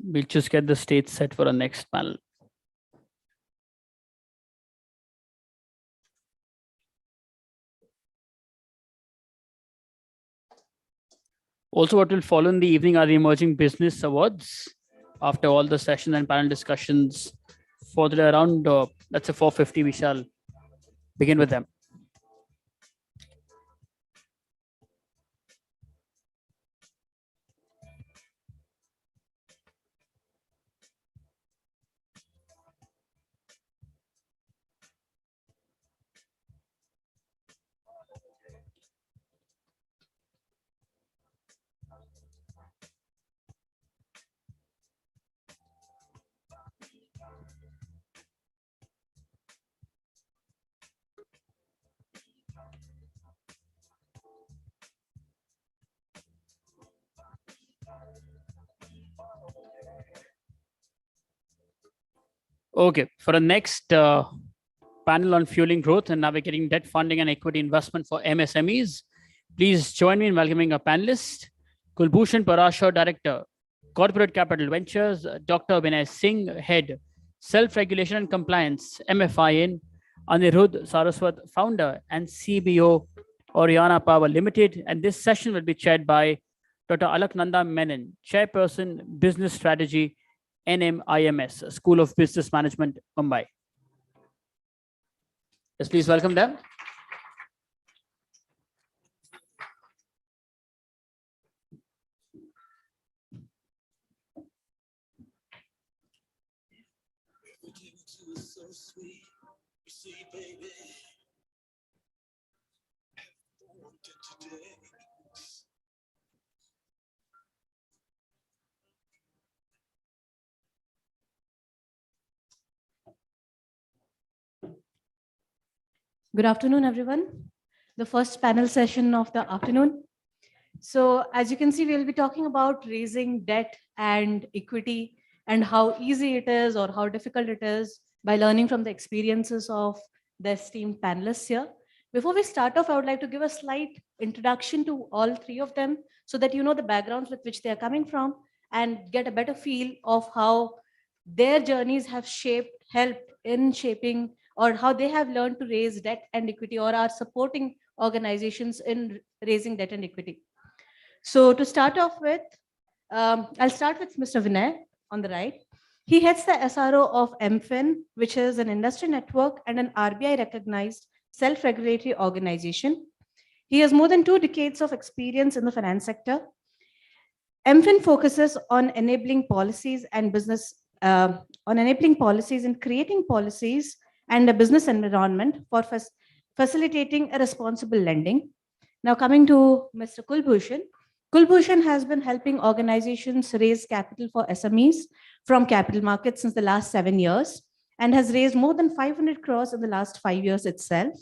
We'll just get the stage set for our next panel. Also, what will follow in the evening are the Emerging Business Awards. After all the sessions and panel discussions for the around, let's say 4:50, we shall begin with them. Okay, for the next panel on fueling growth and navigating debt funding and equity investment for MSMEs, please join me in welcoming our panelists: Kulbhushan Parashar, Director, Corporate Capital Ventures; Dr. Vinay Singh, Head, Self-Regulation and Compliance, MFIN; Anirudh Saraswat, Founder and CBO, Oriana Power Limited. And this session will be chaired by Dr. Alaknanda Menon, Chairperson, Business Strategy, NMIMS, School of Business Management, Mumbai. Yes, please welcome them. Good afternoon, everyone. The first panel session of the afternoon. So as you can see, we'll be talking about raising debt and equity and how easy it is or how difficult it is by learning from the experiences of the esteemed panelists here. Before we start off, I would like to give a slight introduction to all three of them so that you know the backgrounds with which they are coming from and get a better feel of how their journeys have helped in shaping or how they have learned to raise debt and equity or are supporting organizations in raising debt and equity. So to start off with, I'll start with Mr. Vinay on the right. He heads the SRO of MFIN, which is an industry network and an RBI recognized self-regulatory organization. He has more than 2 decades of experience in the finance sector. MFIN focuses on enabling policies and business, on enabling policies and creating policies and a business environment for facilitating a responsible lending. Now coming to Mr. Kulbhushan. Kulbhushan has been helping organizations raise capital for SMEs from capital markets since the last 7 years and has raised more than 500 crores in the last 5 years itself.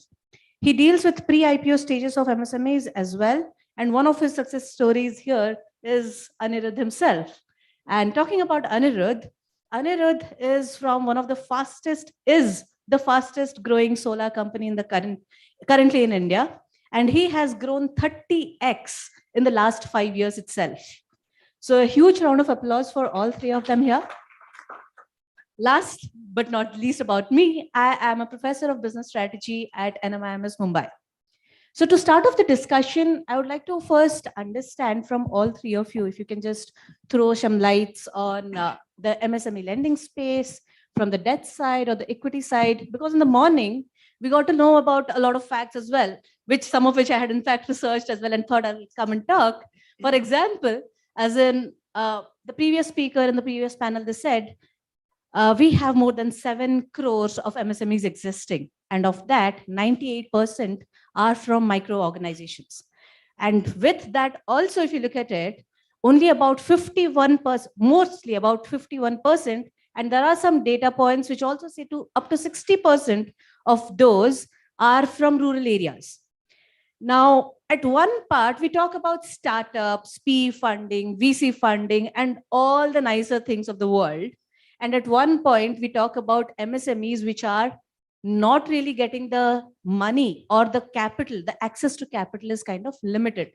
He deals with pre-IPO stages of MSMEs as well. And one of his success stories here is Anirudh himself. And talking about Anirudh is from one of the fastest growing solar company in the currently in India. And he has grown 30x in the last 5 years itself. So a huge round of applause for all 3 of them here. Last but not least about me, I am a professor of business strategy at NMIMS Mumbai. So to start off the discussion, I would like to first understand from all 3 of you, if you can just throw some lights on the MSME lending space, from the debt side or the equity side, because in the morning, we got to know about a lot of facts as well, some of which I had in fact researched as well and thought I'll come and talk. For example, as in the previous speaker in the previous panel, they said, we have more than 7 crores of MSMEs existing. And of that, 98% are from micro organizations. And with that also, if you look at it, only about 51%, mostly about 51%, and there are some data points which also say up to 60% of those are from rural areas. Now, at one part, we talk about startups, PE funding, VC funding, and all the nicer things of the world. And at one point, we talk about MSMEs, which are not really getting the money or the capital, the access to capital is kind of limited.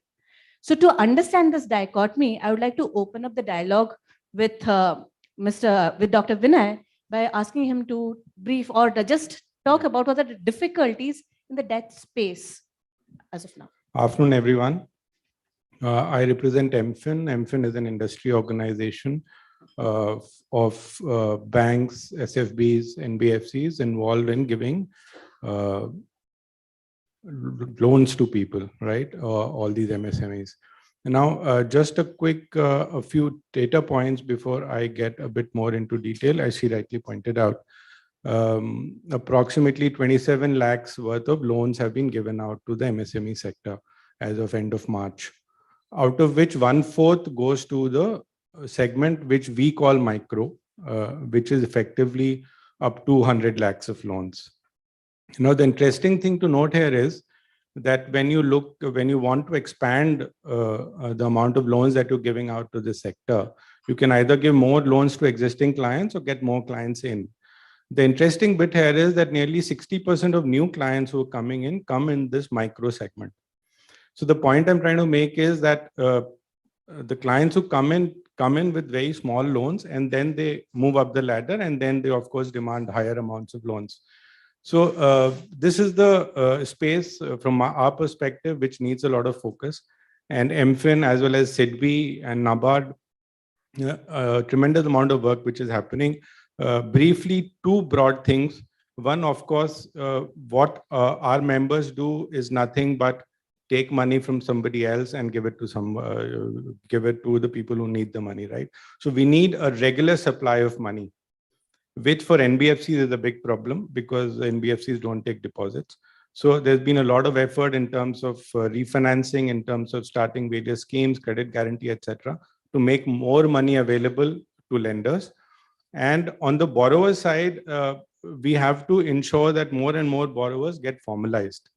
So to understand this dichotomy, I would like to open up the dialogue with Dr. Vinay by asking him to brief or just talk about what are the difficulties in the debt space as of now. Afternoon, everyone. I represent MFIN. MFIN is an industry organization of banks, SFBs, NBFCs involved in giving loans to people, right? All these MSMEs. Now, just a quick, a few data points before I get a bit more into detail. As she rightly pointed out, approximately 27 lakhs worth of loans have been given out to the MSME sector as of end of March, out of which 1/4 goes to the segment which we call micro, which is effectively up to 100 lakhs of loans. Now, the interesting thing to note here is that when you want to expand the amount of loans that you're giving out to this sector, you can either give more loans to existing clients or get more clients in. The interesting bit here is that nearly 60% of new clients who are coming in come in this micro segment. So the point I'm trying to make is that the clients who come in with very small loans, and then they move up the ladder, and then they of course demand higher amounts of loans. So this is the space from our perspective, which needs a lot of focus. And MFIN as well as SIDBI and NABARD, a tremendous amount of work which is happening. Briefly, 2 broad things. One, of course, what our members do is nothing but take money from somebody else and give it to the people who need the money, right? So we need a regular supply of money, which for NBFCs is a big problem because NBFCs don't take deposits. So there's been a lot of effort in terms of refinancing, in terms of starting various schemes, credit guarantee, etc., to make more money available to lenders. And on the borrower side, we have to ensure that more and more borrowers get formalized,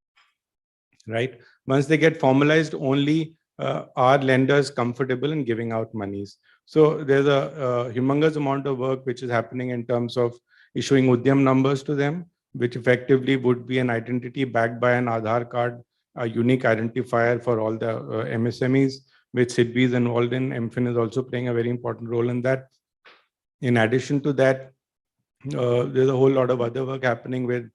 right? Once they get formalized, only are lenders comfortable in giving out monies. So there's a humongous amount of work which is happening in terms of issuing Udyam numbers to them, which effectively would be an identity backed by an Aadhaar card, a unique identifier for all the MSMEs, which SIDBI is involved in. MFIN is also playing a very important role in that. In addition to that, there's a whole lot of other work happening with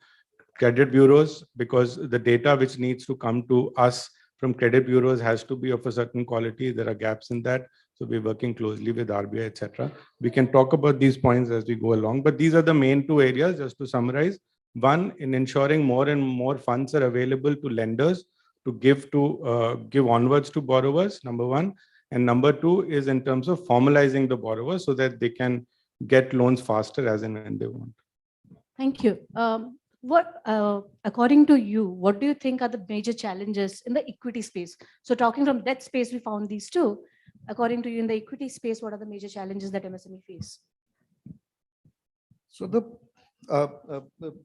credit bureaus, because the data which needs to come to us from credit bureaus has to be of a certain quality. There are gaps in that. So we're working closely with RBI, etc. We can talk about these points as we go along, but these are the main 2 areas. Just to summarize, One, in ensuring more and more funds are available to lenders to give onwards to borrowers, number one. And number two is in terms of formalizing the borrower so that they can get loans faster as and when they want. Thank you. According to you, what do you think are the major challenges in the equity space? So talking from that space, we found these two. According to you, in the equity space, what are the major challenges that MSME face? So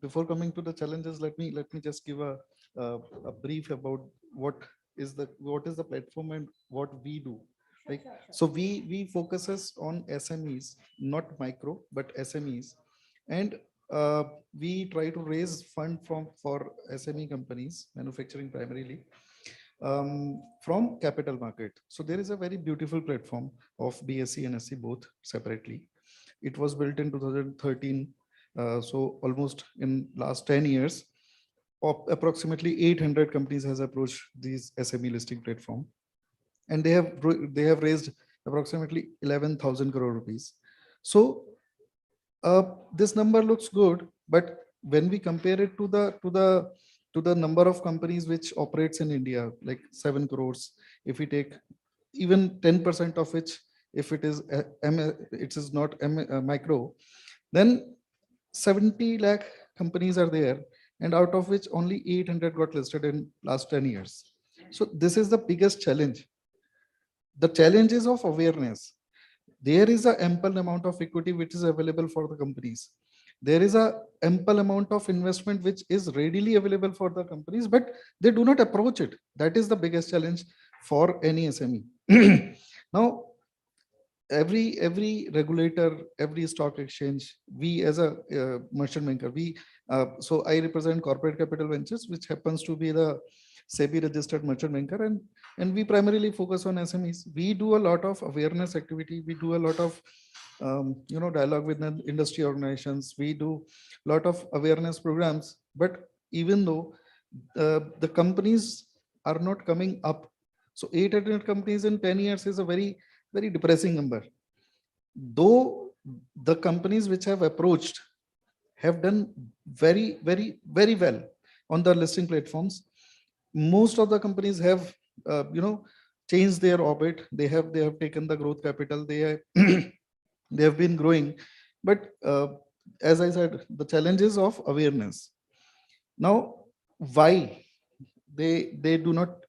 before coming to the challenges, let me just give a brief about what is the platform and what we do. Like, so we focuses on SMEs, not micro, but SMEs, and we try to raise fund for SME companies, manufacturing primarily, from capital market. So there is a very beautiful platform of BSE and SE both separately. It was built in 2013. So almost in last 10 years, approximately 800 companies has approached these SME listing platform, and they have raised approximately 11,000 crore rupees. So this number looks good, but when we compare it to the number of companies which operates in India, like 7 crores, if we take even 10% of which, if it is not micro, then 70 lakh companies are there, and out of which only 800 got listed in last 10 years. So this is the biggest challenge. The challenge is of awareness. There is an ample amount of equity which is available for the companies. There is an ample amount of investment which is readily available for the companies, but they do not approach it. That is the biggest challenge for any SME. Now, every regulator, every stock exchange, we as a merchant banker, so I represent Corporate Capital Ventures, which happens to be the SEBI registered merchant banker, and we primarily focus on SMEs. We do a lot of awareness activity. We do a lot of dialogue with the industry organizations. We do a lot of awareness programs. But even though the companies are not coming up, so 800 companies in 10 years is a very, very depressing number. Though the companies which have approached have done very, very, very well on the listing platforms. Most of the companies have changed their orbit. They have taken the growth capital. They have been growing, but as I said, the challenges of awareness. Now, why they do not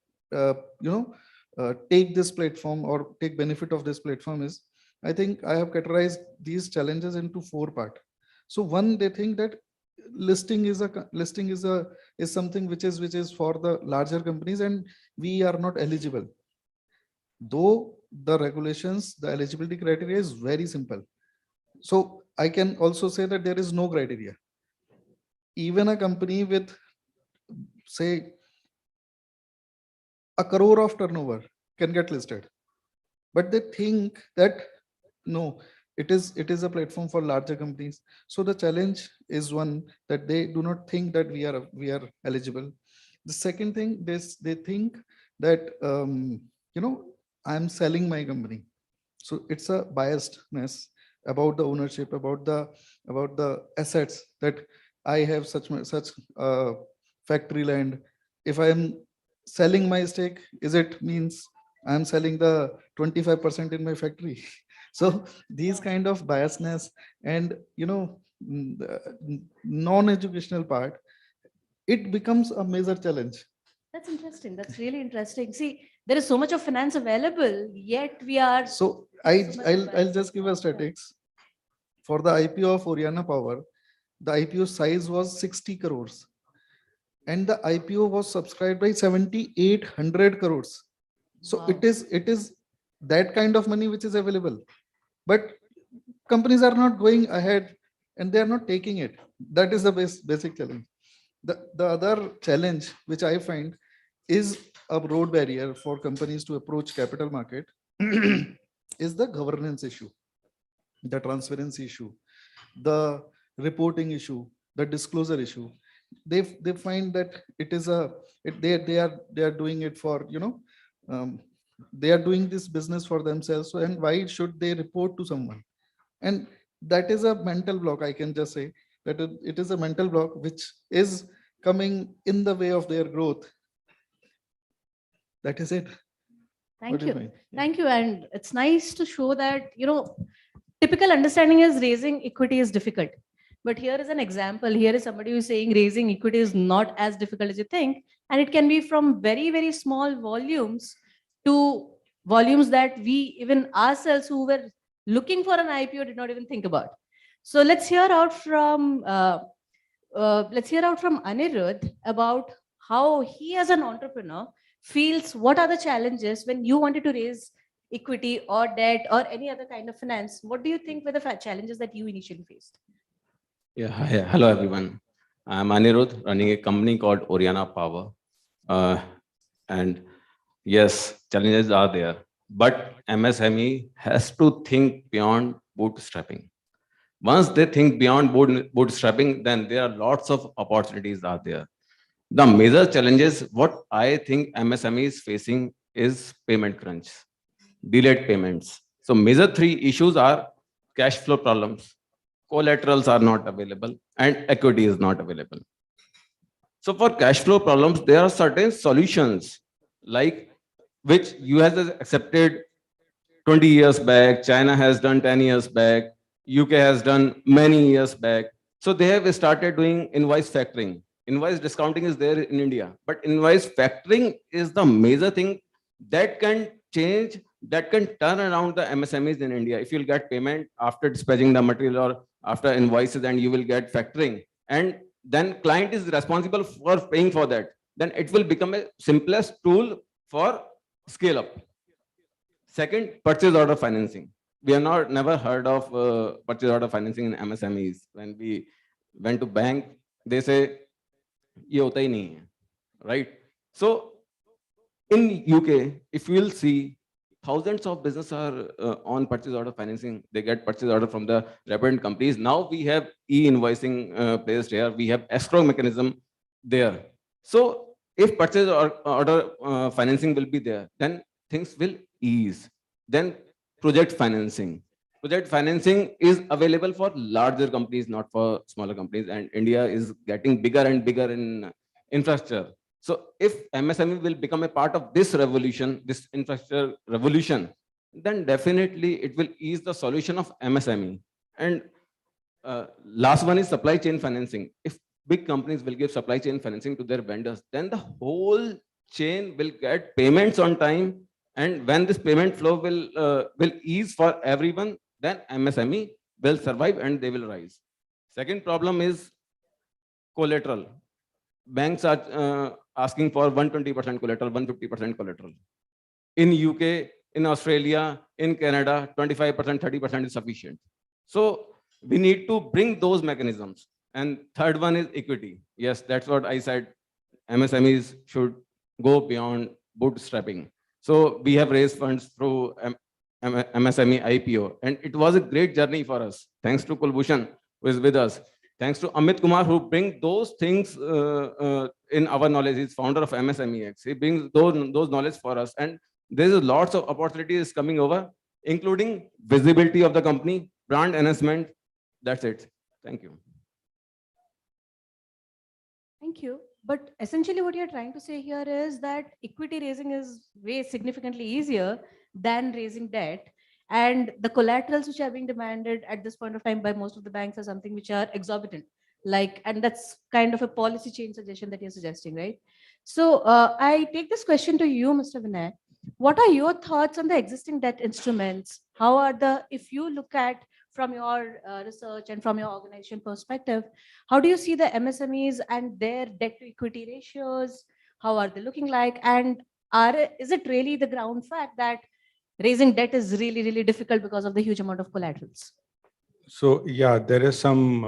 take this platform or take benefit of this platform is, I think I have categorized these challenges into 4 parts. So one, they think that listing is something which is for the larger companies, and we are not eligible. Though the regulations, the eligibility criteria is very simple. So I can also say that there is no criteria. Even a company with, say, 1 crore of turnover can get listed, but they think that no, it is a platform for larger companies. So the challenge is one, that they do not think that we are eligible. The second thing, they think that I'm selling my company. So it's a biasedness about the ownership, about the assets, that I have such factory land. If I am selling my stake, is it means I'm selling the 25% in my factory? So these kind of biasness and non-educational part, it becomes a major challenge. That's interesting. That's really interesting. See, there is so much of finance available, yet we are. So I'll just give a statistics. For the IPO of Oriana Power, the IPO size was 60 crores, and the IPO was subscribed by 7,800 crores. So Wow. it is that kind of money which is available, but companies are not going ahead and they are not taking it. That is the basic challenge. The other challenge which I find is a road barrier for companies to approach capital market is the governance issue, the transparency issue, the reporting issue, the disclosure issue. They find that it is they are doing it for they are doing this business for themselves. So, and why should they report to someone? And that is a mental block, I can just say, that it is a mental block which is coming in the way of their growth. That is it. Thank What do you you. find? Thank you. And it's nice to show that, typical understanding is raising equity is difficult. But here is an example. Here is somebody who's saying raising equity is not as difficult as you think. And it can be from very, very small volumes to volumes that we, even ourselves who were looking for an IPO, did not even think about. So let's hear out from Anirudh about how he as an entrepreneur feels, what are the challenges when you wanted to raise equity or debt or any other kind of finance. What do you think were the challenges that you initially faced? Yeah, hi, hello everyone. I'm Anirudh, running a company called Oriana Power. And yes, challenges are there, but MSME has to think beyond bootstrapping. Once they think beyond bootstrapping, then there are lots of opportunities out there. The major challenges, what I think MSME is facing is payment crunch, delayed payments. So major three issues are cash flow problems, collaterals are not available, and equity is not available. So for cash flow problems, there are certain solutions like which US has accepted 20 years back, China has done 10 years back, UK has done many years back. So they have started doing invoice factoring. Invoice discounting is there in India, but invoice factoring is the major thing that can change, that can turn around the MSMEs in India. If you'll get payment after dispatching the material or after invoices, and you will get factoring, and then client is responsible for paying for that, then it will become a simplest tool for scale up. Second, purchase order financing. We have never heard of purchase order financing in MSMEs. When we went to bank, they say, "Ye hota hi nahi hai," right? So in UK, if you will see, thousands of businesses are on purchase order financing. They get purchase order from the reputed companies. Now we have e-invoicing placed here. We have escrow mechanism there. So if purchase order financing will be there, then things will ease. Then project financing. Project financing is available for larger companies, not for smaller companies. And India is getting bigger and bigger in infrastructure. So if MSME will become a part of this revolution, this infrastructure revolution, then definitely it will ease the solution of MSME. And last one is supply chain financing. If big companies will give supply chain financing to their vendors, then the whole chain will get payments on time. And when this payment flow will ease for everyone, then MSME will survive and they will rise. Second problem is collateral. Banks are asking for 120% collateral, 150% collateral. In UK, in Australia, in Canada, 25%, 30% is sufficient. So we need to bring those mechanisms. And third one is equity. Yes, that's what I said. MSMEs should go beyond bootstrapping. So we have raised funds through MSME IPO, and it was a great journey for us. Thanks to Kulbhushan, who is with us. Thanks to Amit Kumar, who brings those things in our knowledge. He's founder of MSMEX. He brings those knowledge for us. And there's lots of opportunities coming over, including visibility of the company, brand enhancement. That's it. Thank you. Thank you. But essentially what you're trying to say here is that equity raising is way significantly easier than raising debt. And the collaterals which are being demanded at this point of time by most of the banks are something which are exorbitant. And that's kind of a policy change suggestion that you're suggesting, right? So I take this question to you, Mr. Vinay. What are your thoughts on the existing debt instruments? How are if you look at from your research and from your organization perspective, how do you see the MSMEs and their debt to equity ratios? How are they looking like? And is it really the ground fact that raising debt is really, really difficult because of the huge amount of collaterals? So yeah, there is some,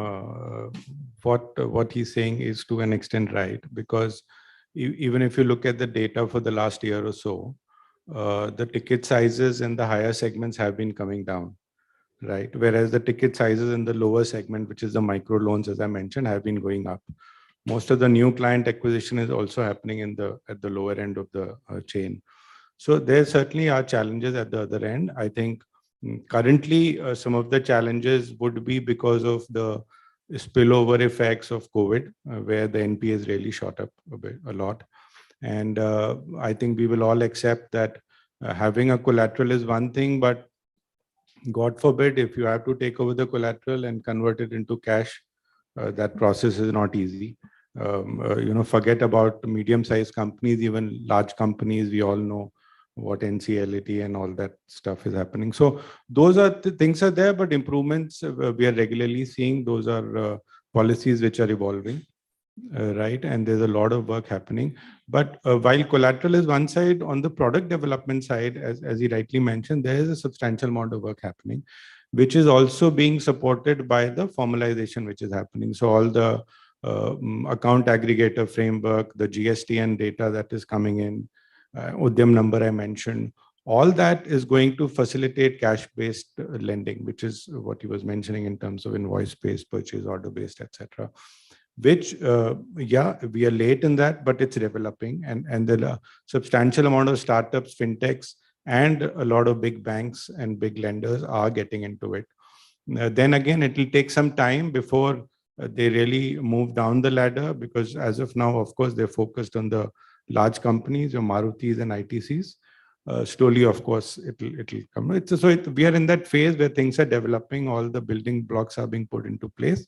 what he's saying is to an extent right, because even if you look at the data for the last year or so, the ticket sizes in the higher segments have been coming down, right? Whereas the ticket sizes in the lower segment, which is the micro loans, as I mentioned, have been going up. Most of the new client acquisition is also happening at the lower end of the chain. So there certainly are challenges at the other end. I think currently some of the challenges would be because of the spillover effects of COVID, where the NPAs really shot up a lot. And I think we will all accept that having a collateral is one thing, but God forbid, if you have to take over the collateral and convert it into cash, that process is not easy. Forget about medium-sized companies, even large companies, we all know what NCLT and all that stuff is happening. So those are the things are there, but improvements we are regularly seeing. Those are policies which are evolving, right? And there's a lot of work happening. But while collateral is one side, on the product development side, as he rightly mentioned, there is a substantial amount of work happening, which is also being supported by the formalization which is happening. So all the account aggregator framework, the GSTN data that is coming in, Udyam number I mentioned, all that is going to facilitate cash-based lending, which is what he was mentioning in terms of invoice-based, purchase order-based, etc. Which, yeah, we are late in that, but it's developing, and the substantial amount of startups, fintechs, and a lot of big banks and big lenders are getting into it. Then again, it will take some time before they really move down the ladder, because as of now, of course, they're focused on the large companies, your Marutis and ITCs. Slowly, of course, it'll come. We are in that phase where things are developing, all the building blocks are being put into place.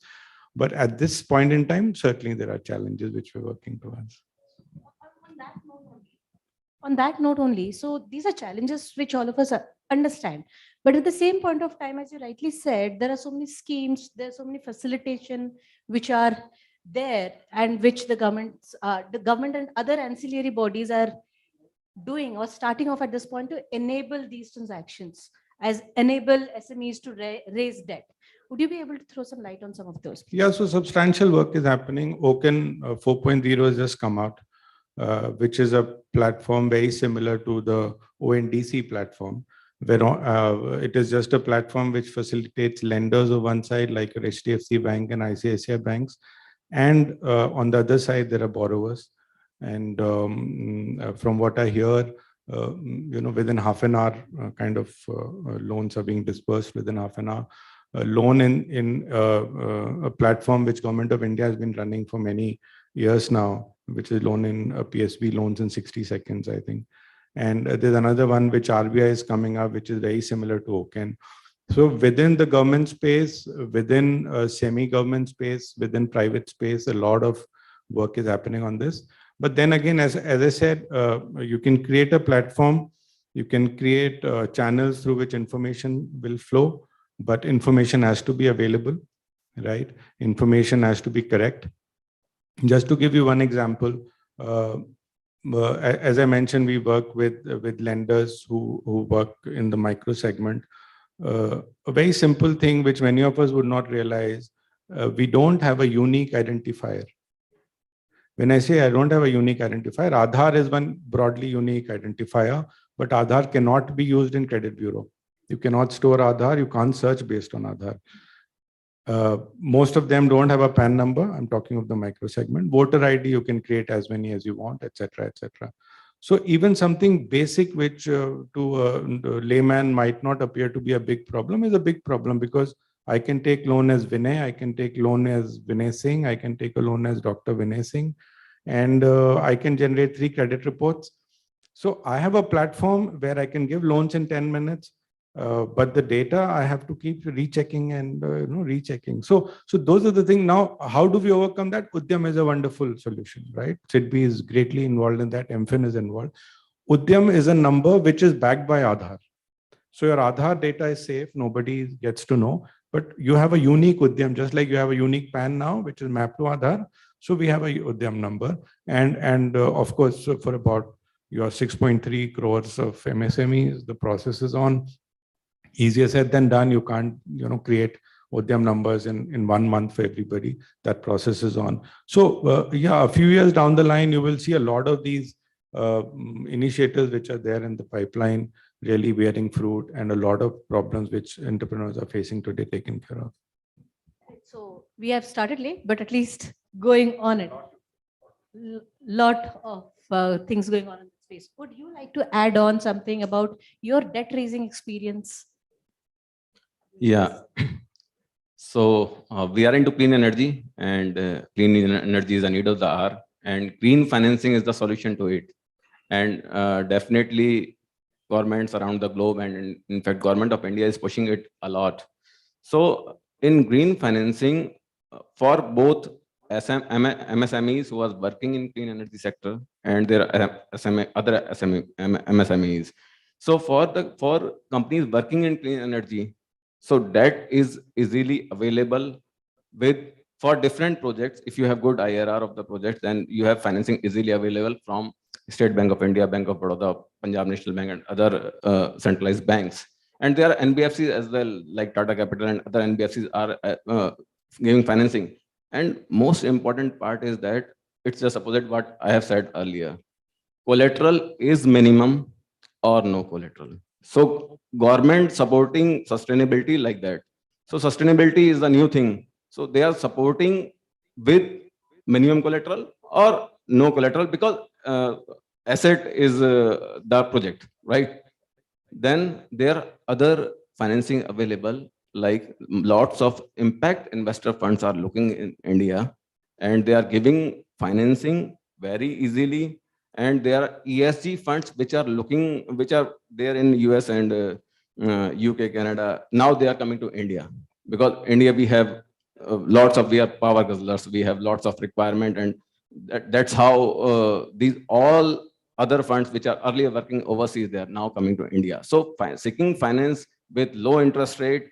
But at this point in time, certainly there are challenges which we're working towards. On that note only, so these are challenges which all of us understand. But at the same point of time, as you rightly said, there are so many schemes, there are so many facilitation which are there, and which the government and other ancillary bodies are doing or starting off at this point to enable these transactions, as enable SMEs to raise debt. Would you be able to throw some light on some of those, please? Yeah, so substantial work is happening. Open 4.0 has just come out, which is a platform very similar to the ONDC platform, where it is just a platform which facilitates lenders on one side, like HDFC Bank and ICICI banks, and on the other side, there are borrowers. And from what I hear, within half an hour, loans are being dispersed within half an hour. A loan in a platform which Government of India has been running for many years now, which is loan in PSB loans in 60 seconds, I think. And there's another one which RBI is coming up, which is very similar to OCEN. So within the government space, within semi-government space, within private space, a lot of work is happening on this. But then again, as I said, you can create a platform, you can create channels through which information will flow, but information has to be available, right? Information has to be correct. Just to give you one example, as I mentioned, we work with lenders who work in the micro segment. A very simple thing which many of us would not realize, we don't have a unique identifier. When I say I don't have a unique identifier, Aadhaar is one broadly unique identifier, but Aadhaar cannot be used in credit bureau. You cannot store Aadhaar, you can't search based on Aadhaar. Most of them don't have a PAN number. I'm talking of the micro segment. Voter ID, you can create as many as you want, etc., etc. So even something basic, which to a layman might not appear to be a big problem, is a big problem, because I can take loan as Vinay, I can take loan as Vinay Singh, I can take a loan as Dr. Vinay Singh, and I can generate 3 credit reports. So I have a platform where I can give loans in 10 minutes. But the data I have to keep rechecking and rechecking. So those are the things. Now, how do we overcome that? Udyam is a wonderful solution, right? SIDBI is greatly involved in that. MFIN is involved. Udyam is a number which is backed by Aadhaar. So your Aadhaar data is safe. Nobody gets to know. But you have a unique Udyam, just like you have a unique PAN now, which is mapped to Aadhaar. So we have a Udyam number. And of course, for about your 6.3 crores of MSMEs, the process is on. Easier said than done. You can't, create Udyam numbers in 1 month for everybody. That process is on. So yeah, a few years down the line, you will see a lot of these initiatives which are there in the pipeline really bearing fruit, and a lot of problems which entrepreneurs are facing today taken care of. So we have started late, but at least going on it. Lot of things going on in this space. Would you like to add on something about your debt raising experience? Yeah. So we are into clean energy, and clean energy is a need of the hour, and green financing is the solution to it. And definitely governments around the globe, and in fact, government of India is pushing it a lot. So in green financing, for both MSMEs who are working in clean energy sector and their other MSMEs. So for companies working in clean energy, so debt is easily available with for different projects. If you have good IRR of the project, then you have financing easily available from State Bank of India, Bank of Baroda, Punjab National Bank, and other centralized banks. And there are NBFCs as well, like Tata Capital and other NBFCs are giving financing. And most important part is that it's just opposite what I have said earlier. Collateral is minimum or no collateral. So government supporting sustainability like that. So sustainability is a new thing. So they are supporting with minimum collateral or no collateral, because asset is the project, right? Then there are other financing available, like lots of impact investor funds are looking in India, and they are giving financing very easily. And there are ESG funds which are there in US and UK, Canada. Now they are coming to India, because India we have we are power guzzlers, we have lots of requirement, and that's how these all other funds which are earlier working overseas, they are now coming to India. So seeking finance with low interest rate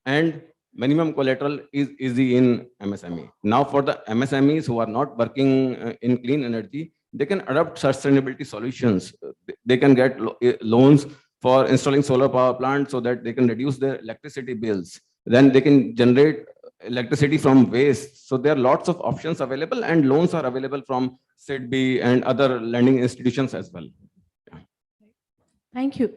and minimum collateral is easy in MSME. Now for the MSMEs who are not working in clean energy, they can adopt sustainability solutions. They can get loans for installing solar power plants so that they can reduce their electricity bills. Then they can generate electricity from waste. So there are lots of options available, and loans are available from SIDBI and other lending institutions as well. Thank you.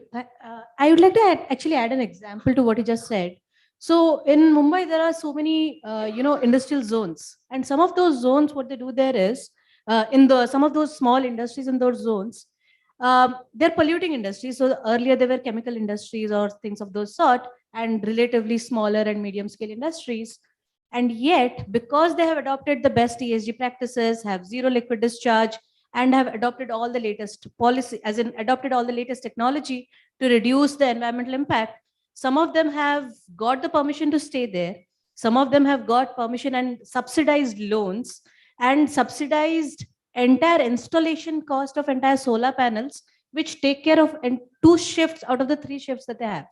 I would like to actually add an example to what you just said. So in Mumbai, there are so many, industrial zones, and some of those zones, what they do there is, some of those small industries in those zones, they're polluting industries. So earlier they were chemical industries or things of those sort, and relatively smaller and medium scale industries. And yet, because they have adopted the best ESG practices, have zero liquid discharge, and have adopted all the latest policy, as in adopted all the latest technology to reduce the environmental impact, some of them have got the permission to stay there. Some of them have got permission and subsidized loans and subsidized entire installation cost of entire solar panels, which take care of 2 shifts out of the 3 shifts that they have,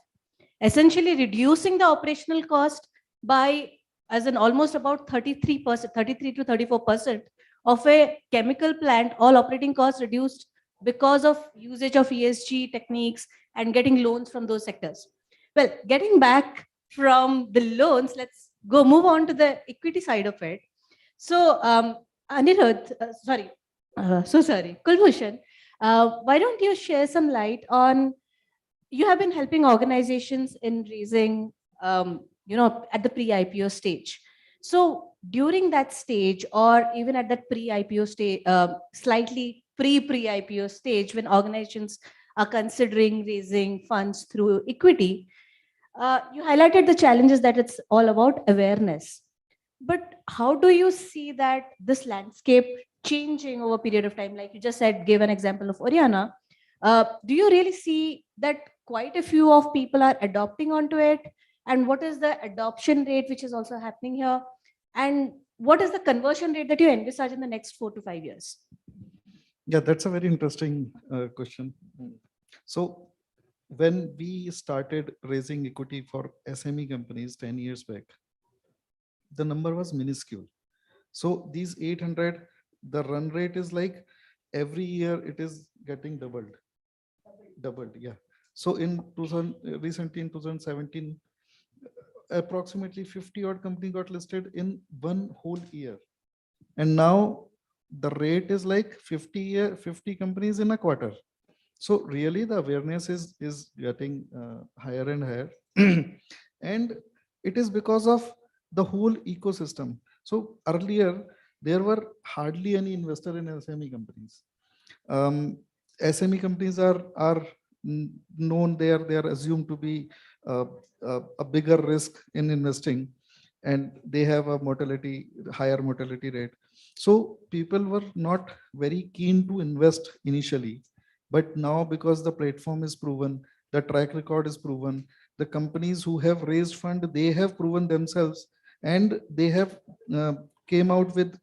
essentially reducing the operational cost by as in almost about 33%, 33 to 34% of a chemical plant, all operating costs reduced because of usage of ESG techniques and getting loans from those sectors. Well, getting back from the loans, let's move on to the equity side of it. So Anirudh, Kulbhushan, why don't you share some light on, you have been helping organizations in raising at the pre-IPO stage. So during that stage, or even at that pre-IPO stage, slightly pre-IPO stage, when organizations are considering raising funds through equity, you highlighted the challenges that it's all about awareness. But how do you see that this landscape changing over a period of time? Like you just said, gave an example of Oriana. Do you really see that quite a few of people are adopting onto it? And what is the adoption rate which is also happening here? And what is the conversion rate that you envisage in the next 4 to 5 years? Yeah, that's a very interesting question. So when we started raising equity for SME companies 10 years back, the number was minuscule. So these 800, the run rate is like every year it is getting doubled, yeah. So recently in 2017, approximately 50 odd companies got listed in one whole year. And now the rate is like 50 companies in a quarter. So really the awareness is getting higher and higher. And it is because of the whole ecosystem. So earlier there were hardly any investor in SME companies. SME companies are known, they are assumed to be a bigger risk in investing. and they have a higher mortality rate. So people were not very keen to invest initially, but now because the platform is proven, the track record is proven, the companies who have raised fund, they have proven themselves, and they have came out with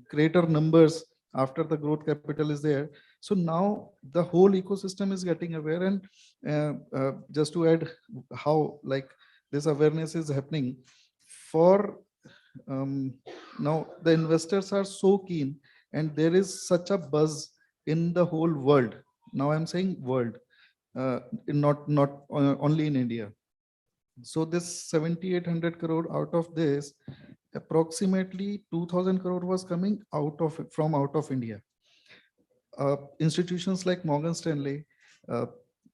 greater numbers after the growth capital is there. So now the whole ecosystem is getting aware, and just to add how like this awareness is happening for now, the investors are so keen, and there is such a buzz in the whole world. Now I'm saying world, not only in India. So this 7,800 crore, out of this, approximately 2,000 crore was coming from out of India. Institutions like Morgan Stanley,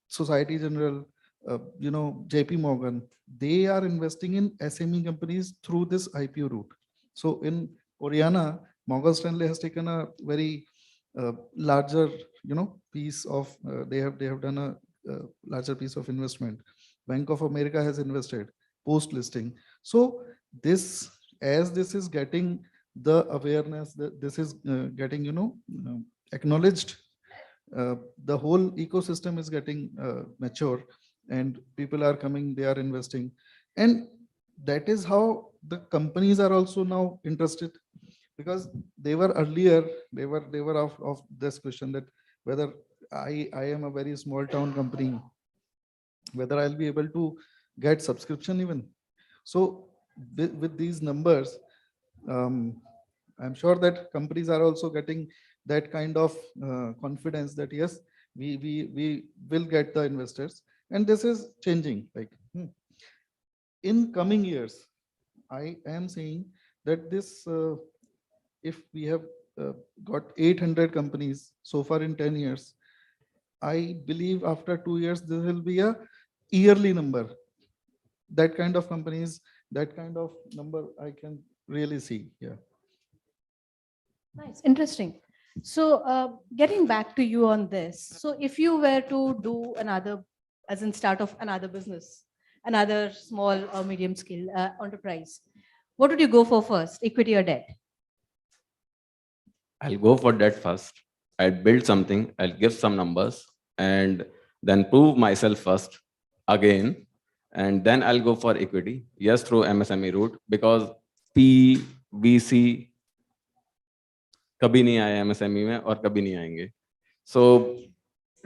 Society General, JP Morgan, they are investing in SME companies through this IPO route. So in Oriana, Morgan Stanley has taken a very larger, piece of, they have done a larger piece of investment. Bank of America has invested post listing. So this, as this is getting the awareness, that this is getting, acknowledged, the whole ecosystem is getting mature, and people are coming, they are investing, and that is how the companies are also now interested, because they were earlier, they were of this question that whether I am a very small town company, whether I'll be able to get subscription even. So with these numbers, I'm sure that companies are also getting that kind of confidence that yes, we will get the investors, and this is changing. Like in coming years, I am saying that this, if we have got 800 companies so far in 10 years, I believe after 2 years, this will be a yearly number. That kind of companies, that kind of number I can really see. Yeah. Nice, interesting. So getting back to you on this. So if you were to do another, as in start of another business, another small or medium scale enterprise, what would you go for first, equity or debt? I'll go for debt first. I'll build something, I'll give some numbers, and then prove myself first again, and then I'll go for equity. Yes, through MSME route, because P, VC, कभी नहीं आए MSME में और कभी नहीं आएंगे. So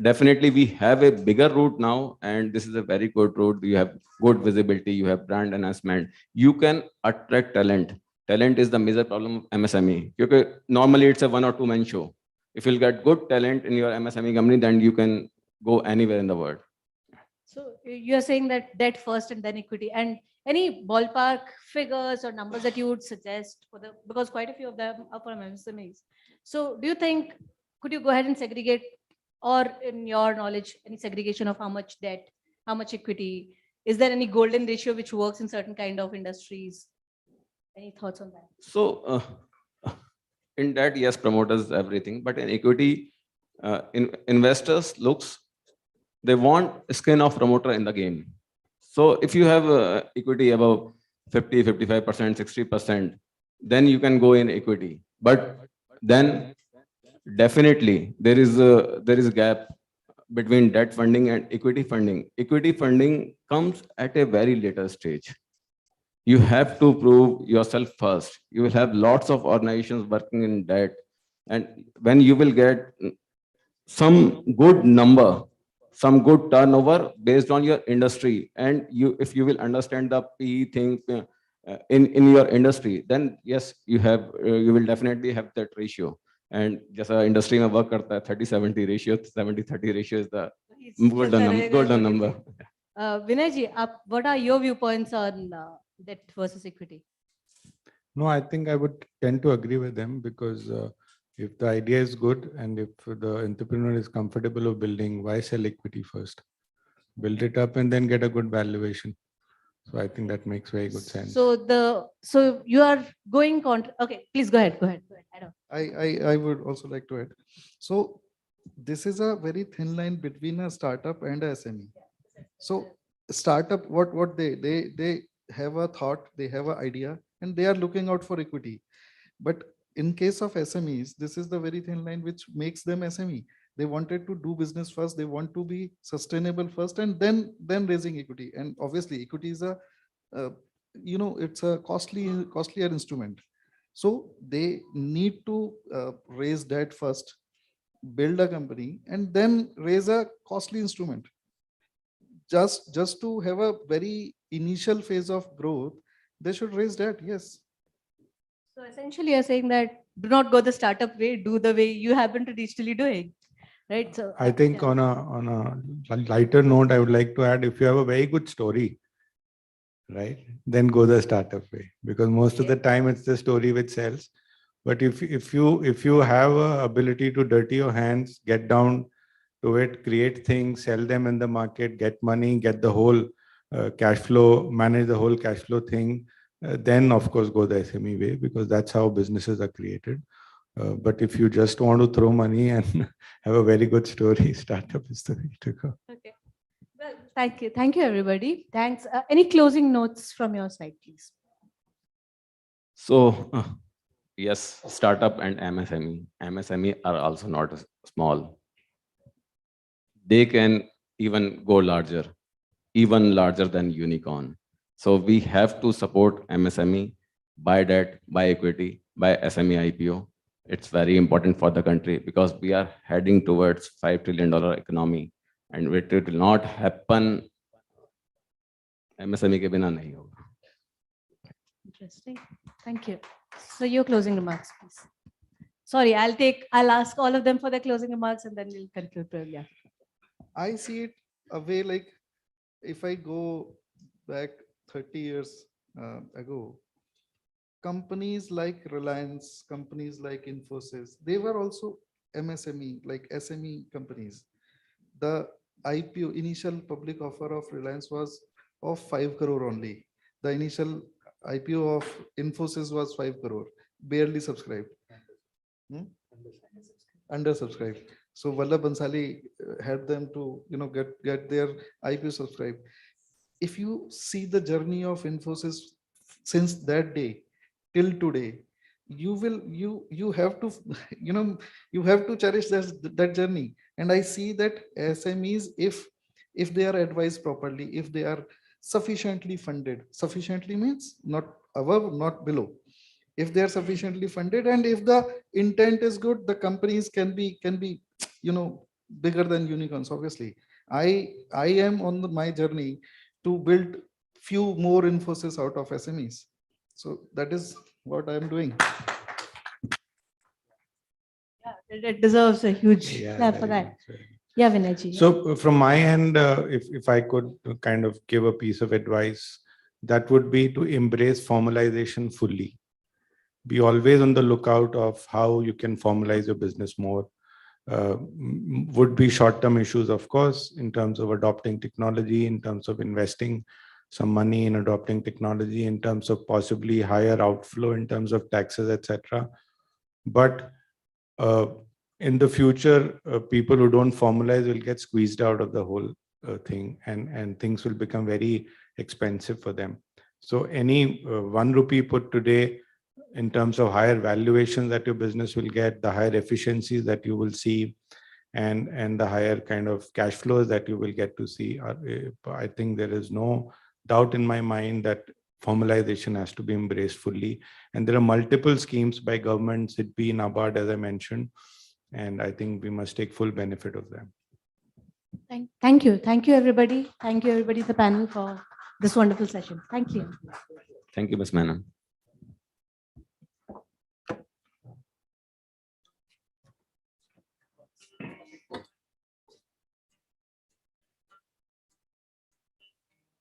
definitely we have a bigger route now, and this is a very good route. You have good visibility, you have brand enhancement, you can attract talent. Talent is the major problem of MSME. Because normally it's a 1 or 2 man show. If you'll get good talent in your MSME company, then you can go anywhere in the world. So you're saying that debt first and then equity. And any ballpark figures or numbers that you would suggest for the, because quite a few of them are from MSMEs. So do you think, could you go ahead and segregate, or in your knowledge, any segregation of how much debt, how much equity? Is there any golden ratio which works in certain kind of industries? Any thoughts on that? So in that, yes, promoters, everything, but in equity, investors looks, they want skin of promoter in the game. So if you have equity above 50, 55%, 60%, then you can go in equity. But then definitely there is a gap between debt funding and equity funding. Equity funding comes at a very later stage. You have to prove yourself first. You will have lots of organizations working in debt, and when you will get some good number, some good turnover based on your industry, and if you will understand the PE thing in your industry, then yes, you will definitely have that ratio. And just industry mein work karta hai, 30-70 ratio, 70-30 ratio is the golden number. Vinay ji, what are your viewpoints on debt versus equity? No, I think I would tend to agree with them, because if the idea is good and if the entrepreneur is comfortable of building, why sell equity first? Build it up and then get a good valuation. So I think that makes very good sense. So you are going contra. Okay, please go ahead. Go ahead. I would also like to add. So this is a very thin line between a startup and a SME. So startup, what they have a thought, they have an idea, and they are looking out for equity. But in case of SMEs, this is the very thin line which makes them SME. They wanted to do business first, they want to be sustainable first, and then raising equity. And obviously equity is a it's a costlier instrument. So they need to raise debt first, build a company, and then raise a costly instrument. Just to have a very initial phase of growth, they should raise debt. Yes. So essentially, you're saying that do not go the startup way, do the way you happen to digitally doing, right? So I think on a lighter note, I would like to add, if you have a very good story, right, then go the startup way, because most of the time it's the story which sells. But if you have a ability to dirty your hands, get down to it, create things, sell them in the market, get money, get the whole cash flow, manage the whole cash flow thing, then of course go the SME way, because that's how businesses are created. But if you just want to throw money and have a very good story, startup is the way to go. okay. Well, thank you. Thank you, everybody. Thanks. Any closing notes from your side, please? So, yes, startup and MSME. MSME are also not small. They can even go larger, even larger than unicorn. So we have to support MSME, buy debt, buy equity, buy SME IPO. It's very important for the country because we are heading towards $5 trillion economy, and it will not happen. MSME ke bina nahi hoga. Interesting. Thank you. So your closing remarks, please. Sorry, I'll ask all of them for their closing remarks and then we'll conclude probably. I see it a way like if I go back 30 years ago, companies like Reliance, companies like Infosys, they were also MSME, like SME companies. The IPO, initial public offer of Reliance was of 5 crore only. The initial IPO of Infosys was 5 crore, barely subscribed. Undersubscribed. So Vallabh Bansali had them to get their IPO subscribed. If you see the journey of Infosys since that day till today, you have to you have to cherish that journey. And I see that SMEs, if they are advised properly, if they are sufficiently funded, sufficiently means not above, not below. If they are sufficiently funded and if the intent is good, the companies can be bigger than unicorns. Obviously, I am on my journey to build few more Infosys out of SMEs. So that is what I am doing. Yeah, it deserves a huge clap for that. Yeah, Vinayji. So from my end, if I could kind of give a piece of advice, that would be to embrace formalization fully. Be always on the lookout of how you can formalize your business more. Would be short-term issues, of course, in terms of adopting technology, in terms of investing some money in adopting technology, in terms of possibly higher outflow, in terms of taxes, etc. But in the future, people who don't formalize will get squeezed out of the whole thing, and things will become very expensive for them. So any 1 rupee put today, in terms of higher valuations that your business will get, the higher efficiencies that you will see, and the higher kind of cash flows that you will get to see. I think there is no doubt in my mind that formalization has to be embraced fully. And there are multiple schemes by government, SIDBI, NABARD, as I mentioned, and I think we must take full benefit of them. Thank you. Thank you, everybody. Thank you, everybody, the panel, for this wonderful session. Thank you. Thank you, Ms. Menon.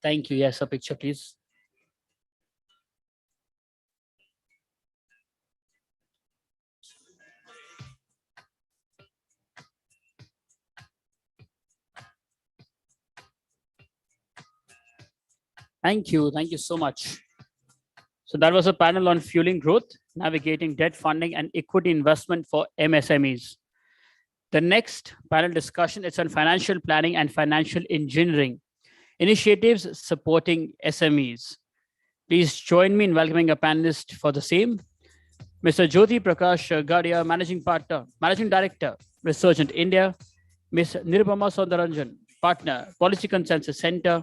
Thank you. Yes, a picture, please. Thank you. Thank you so much. So that was a panel on fueling growth, navigating debt funding and equity investment for MSMEs. The next panel discussion is on financial planning and financial engineering, initiatives supporting SMEs. Please join me in welcoming a panelist for the same. Mr. Jyoti Prakash Gadia, Managing Director, Resurgent India. Ms. Nirupama Soundaranjan, Partner, Policy Consensus Center.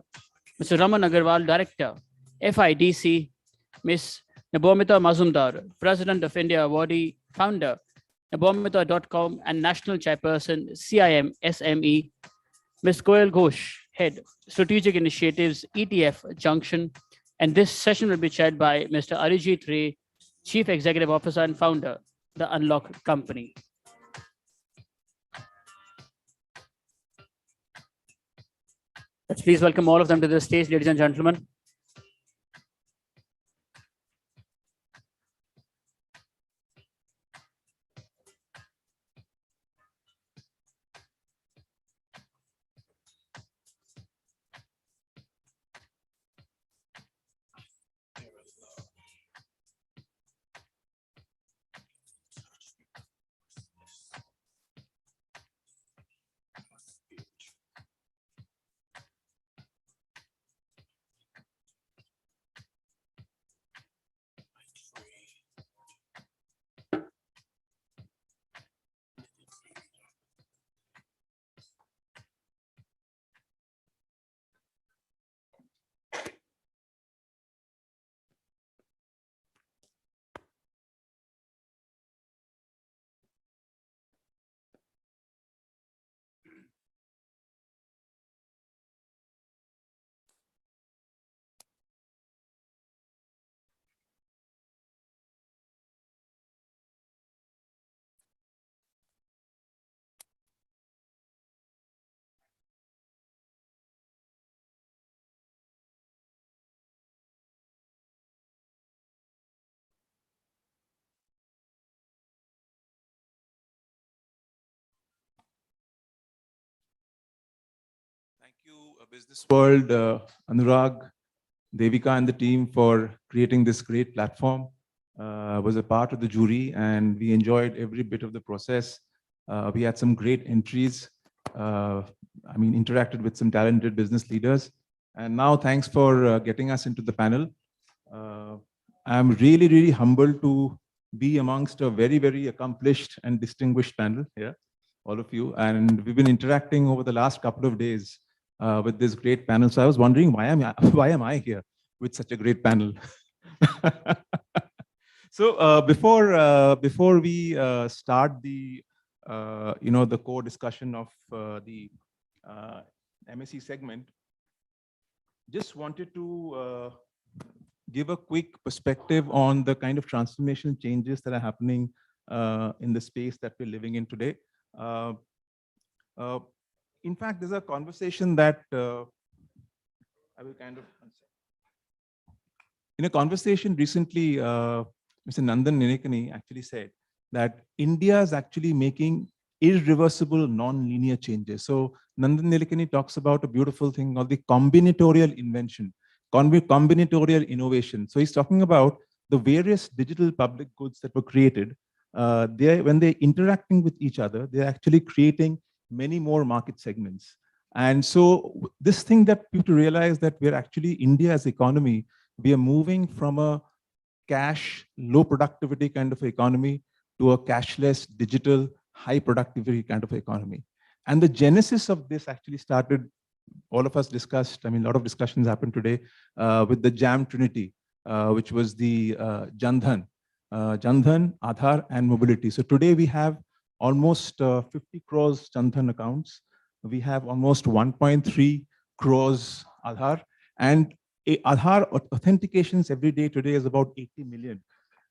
Mr. Raman Agarwal, Director, FIDC. Ms. Nabomita Mazumdar, President of India Awardee, Founder, Nabomita.com and National Chairperson, CIM SME. Ms. Koel Ghosh, Head, Strategic Initiatives, ETF Junction. And this session will be chaired by Mr. Arijit Ray, Chief Executive Officer and Founder, The Unlock Company. Let's please welcome all of them to the stage, ladies and gentlemen. Thank you, Business World, Anurag, Devika, and the team for creating this great platform. Was a part of the jury, and we enjoyed every bit of the process. We had some great entries. Interacted with some talented business leaders. And now, thanks for getting us into the panel. I'm really, really humbled to be amongst a very, very accomplished and distinguished panel here, all of you. And we've been interacting over the last couple of days with this great panel. So I was wondering, why am I here with such a great panel? So before we start the the core discussion of the MSE segment, just wanted to give a quick perspective on the kind of transformational changes that are happening in the space that we're living in today. In fact, there's a conversation that I will kind of, in a conversation recently, Mr. Nandan Nilekani actually said that India is actually making irreversible non-linear changes. So Nandan Nilekani talks about a beautiful thing called the combinatorial invention, combinatorial innovation. So he's talking about the various digital public goods that were created. When they're interacting with each other, they're actually creating many more market segments. And so this thing that people realize that we're actually, India as economy, we are moving from a cash, low productivity kind of economy to a cashless, digital, high productivity kind of economy. And the genesis of this actually started, all of us discussed, a lot of discussions happened today with the JAM Trinity, which was the Jan Dhan, Aadhaar, and mobility. So today we have almost 50 crores Jan Dhan accounts. We have almost 1.3 crores Aadhaar, and Aadhaar authentications every day today is about 80 million,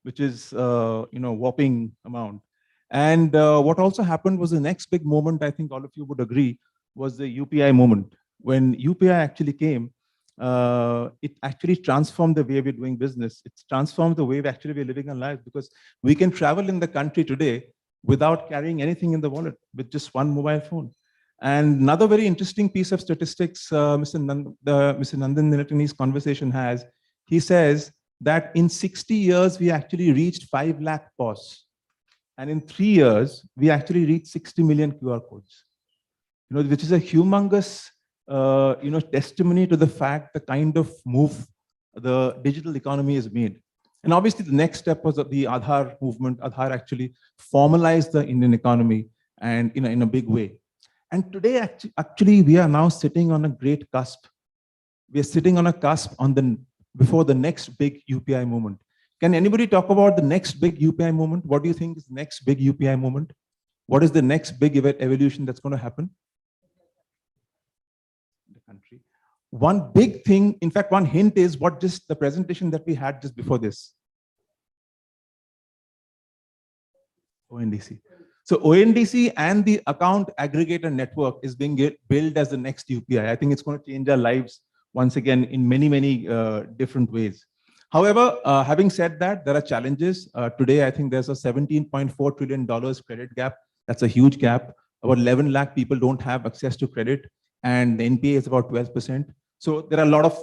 which is whopping amount. And what also happened was the next big moment, I think all of you would agree, was the UPI moment. When UPI actually came, it actually transformed the way we're doing business. It's transformed the way we're living our lives, because we can travel in the country today without carrying anything in the wallet with just one mobile phone. And another very interesting piece of statistics Mr. Nandan Nilekani's conversation has, he says that in 60 years, we actually reached 5 lakh POS. And in 3 years, we actually reached 60 million QR codes, which is a humongous, testimony to the fact, the kind of move the digital economy is made. And obviously, the next step was the Aadhaar movement. Aadhaar actually formalized the Indian economy and in a big way. And today, actually, we are now sitting on a great cusp. We are sitting on a cusp before the next big UPI movement. Can anybody talk about the next big UPI movement? What do you think is the next big UPI movement? What is the next big evolution that's going to happen? The country. One big thing, in fact, one hint is what just the presentation that we had just before this. ONDC. So ONDC and the account aggregator network is being built as the next UPI. I think it's going to change our lives once again in many, many different ways. However, having said that, there are challenges. Today, I think there's a $17.4 trillion credit gap. That's a huge gap. About 11 lakh people don't have access to credit, and the NPA is about 12%. So there are a lot of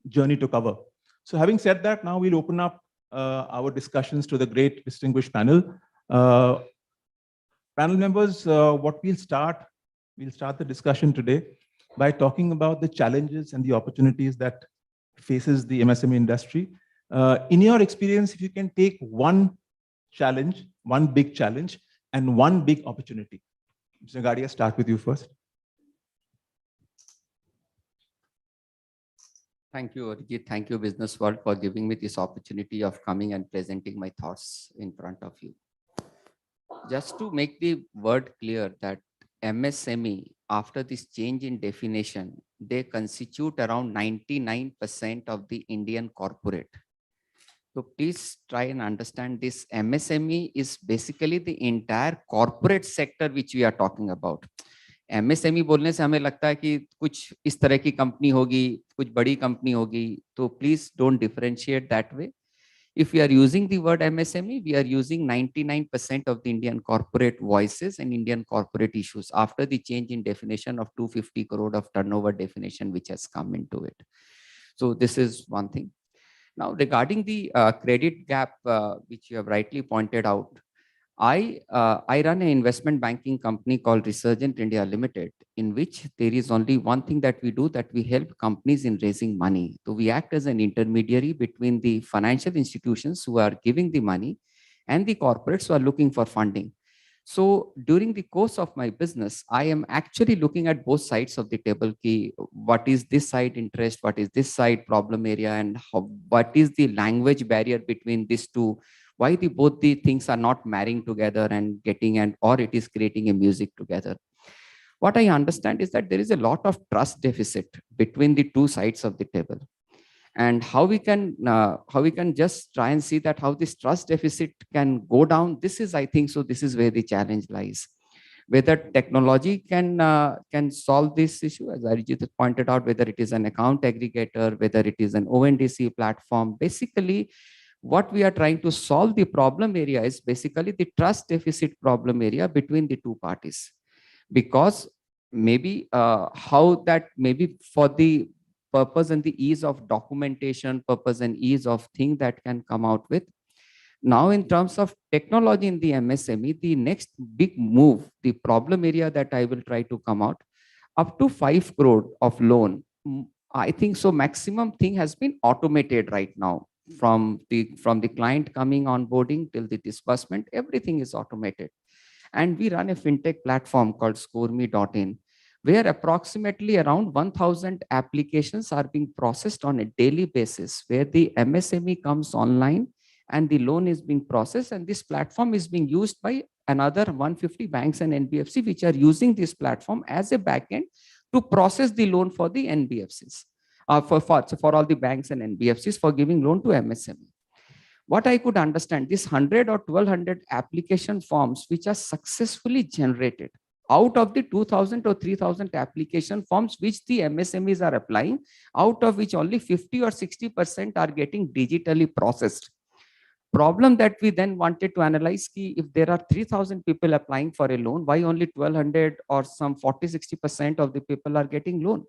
journey to cover. So having said that, now we'll open up our discussions to the great distinguished panel. Panel members, we'll start the discussion today by talking about the challenges and the opportunities that faces the MSME industry. In your experience, if you can take one challenge, one big challenge, and one big opportunity. Mr. Gadia, start with you first. Thank you, Arijit. Thank you, Business World, for giving me this opportunity of coming and presenting my thoughts in front of you. Just to make the word clear that MSME, after this change in definition, they constitute around 99% of the Indian corporate. So please try and understand this. MSME is basically the entire corporate sector which we are talking about. MSME बोलने से हमें लगता है कि कुछ इस तरह की कंपनी होगी, कुछ बड़ी कंपनी होगी, तो please don't differentiate that way. If we are using the word MSME, we are using 99% of the Indian corporate voices and Indian corporate issues after the change in definition of 250 crore of turnover definition which has come into it. So this is one thing. Now regarding the credit gap, which you have rightly pointed out, I run an investment banking company called Resurgent India Limited, in which there is only one thing that we do, that we help companies in raising money. So we act as an intermediary between the financial institutions who are giving the money and the corporates who are looking for funding. So during the course of my business, I am actually looking at both sides of the table. Ki what is this side interest, what is this side problem area, and what is the language barrier between these two? Why both the things are not marrying together and or it is creating a music together. What I understand is that there is a lot of trust deficit between the two sides of the table, and how we can just try and see that how this trust deficit can go down. This is, I think, so this is where the challenge lies. Whether technology can solve this issue, as Arijit pointed out, whether it is an account aggregator, whether it is an ONDC platform. Basically, what we are trying to solve the problem area is basically the trust deficit problem area between the two parties. Because maybe how that maybe for the purpose and the ease of documentation, purpose and ease of thing that can come out with. Now, in terms of technology in the MSME, the next big move, the problem area that I will try to come out, up to 5 crore of loan, I think so maximum thing has been automated right now. From the client coming on boarding till the disbursement, everything is automated. And we run a fintech platform called scoreme.in, where approximately around 1,000 applications are being processed on a daily basis, where the MSME comes online and the loan is being processed, and this platform is being used by another 150 banks and NBFC, which are using this platform as a backend to process the loan for the NBFCs. For all the banks and NBFCs for giving loan to MSME. What I could understand, this 100 or 1,200 application forms which are successfully generated out of the 2,000 or 3,000 application forms which the MSMEs are applying, out of which only 50 or 60% are getting digitally processed. Problem that we then wanted to analyze, if there are 3,000 people applying for a loan, why only 1,200 or some 40-60% of the people are getting loan?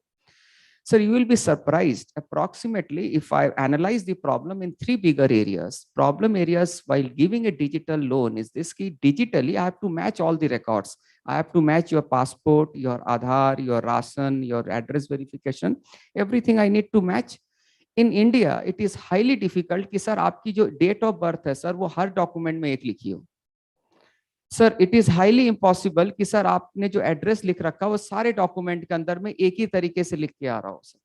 So you will be surprised. Approximately, if I analyze the problem in 3 bigger areas, problem areas while giving a digital loan is this key. Digitally, I have to match all the records. I have to match your passport, your Aadhaar, your Rasan, your address verification, everything I need to match. In India, it is highly difficult कि sir आपकी जो date of birth है sir वो हर document में एक लिखी हो. Sir it is highly impossible कि सर आपने जो एड्रेस लिख रखा वो सारे डॉक्यूमेंट के अंदर में एक ही तरीके से लिख के आ रहा हो sir.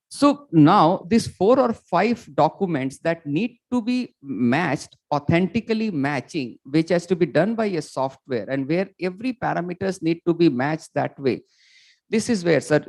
So now these 4 or 5 documents that need to be matched, authentically matching, which has to be done by a software and where every parameters need to be matched that way. This is where, sir,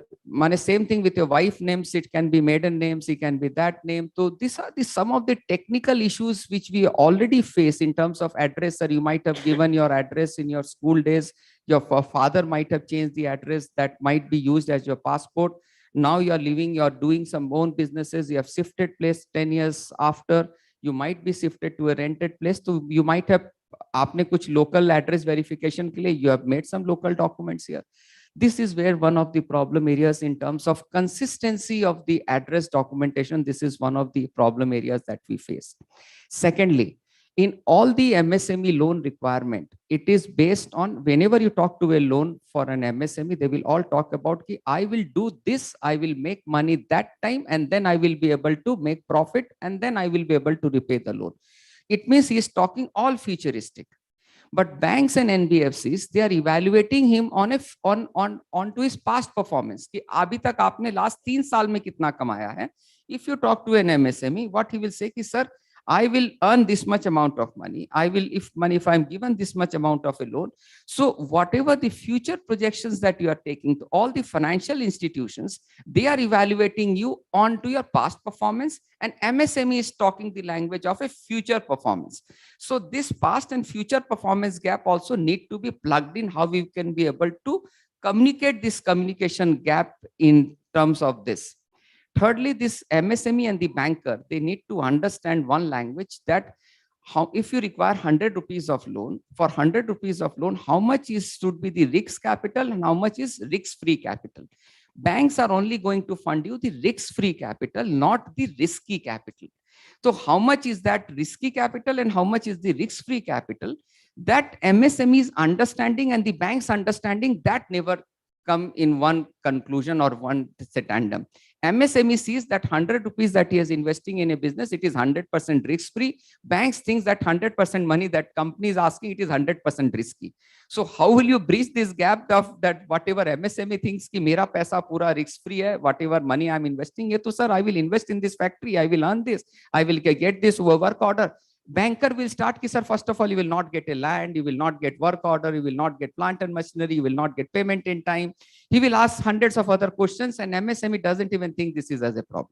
same thing with your wife names, it can be maiden names, it can be that name. So these are some of the technical issues which we already face in terms of address. Sir, you might have given your address in your school days. Your father might have changed the address that might be used as your passport. Now you are living, you are doing some own businesses. You have shifted place 10 years after. You might be shifted to a rented place. So you might have, आपने कुछ local address verification के लिए, you have made some local documents here. This is where one of the problem areas in terms of consistency of the address documentation, this is one of the problem areas that we face. Secondly, in all the MSME loan requirement, it is based on whenever you talk to a loan for an MSME, they will all talk about ki, I will do this, I will make money that time, and then I will be able to make profit, and then I will be able to repay the loan. It means he is talking all futuristic. But banks and NBFCs, they are evaluating him on to his past performance. कि अभी तक आपने last 3 साल में कितना कमाया है. If you talk to an MSME, what he will say कि sir, I will earn this much amount of money. I will, if I'm given this much amount of a loan. So whatever the future projections that you are taking to all the financial institutions, they are evaluating you on to your past performance, and MSME is talking the language of a future performance. So this past and future performance gap also need to be plugged in, how we can be able to communicate this communication gap in terms of this. Thirdly, this MSME and the banker, they need to understand one language, that how, if you require 100 rupees of loan, for 100 rupees of loan, how much should be the risk capital and how much is risk-free capital. Banks are only going to fund you the risk-free capital, not the risky capital. So how much is that risky capital and how much is the risk-free capital? That MSME's understanding and the bank's understanding, that never come in one conclusion or one tandem. MSME sees that 100 rupees that he is investing in a business, it is 100% risk-free. Banks thinks that 100% money that company is asking, it is 100% risky. So how will you bridge this gap of that whatever MSME thinks कि मेरा पैसा पूरा risk-free है, whatever money I'm investing है, तो sir, I will invest in this factory, I will earn this, I will get this work order. Banker will start ki, sir, first of all, you will not get a land, you will not get work order, you will not get plant and machinery, you will not get payment in time. He will ask hundreds of other questions, and MSME doesn't even think this is as a problem.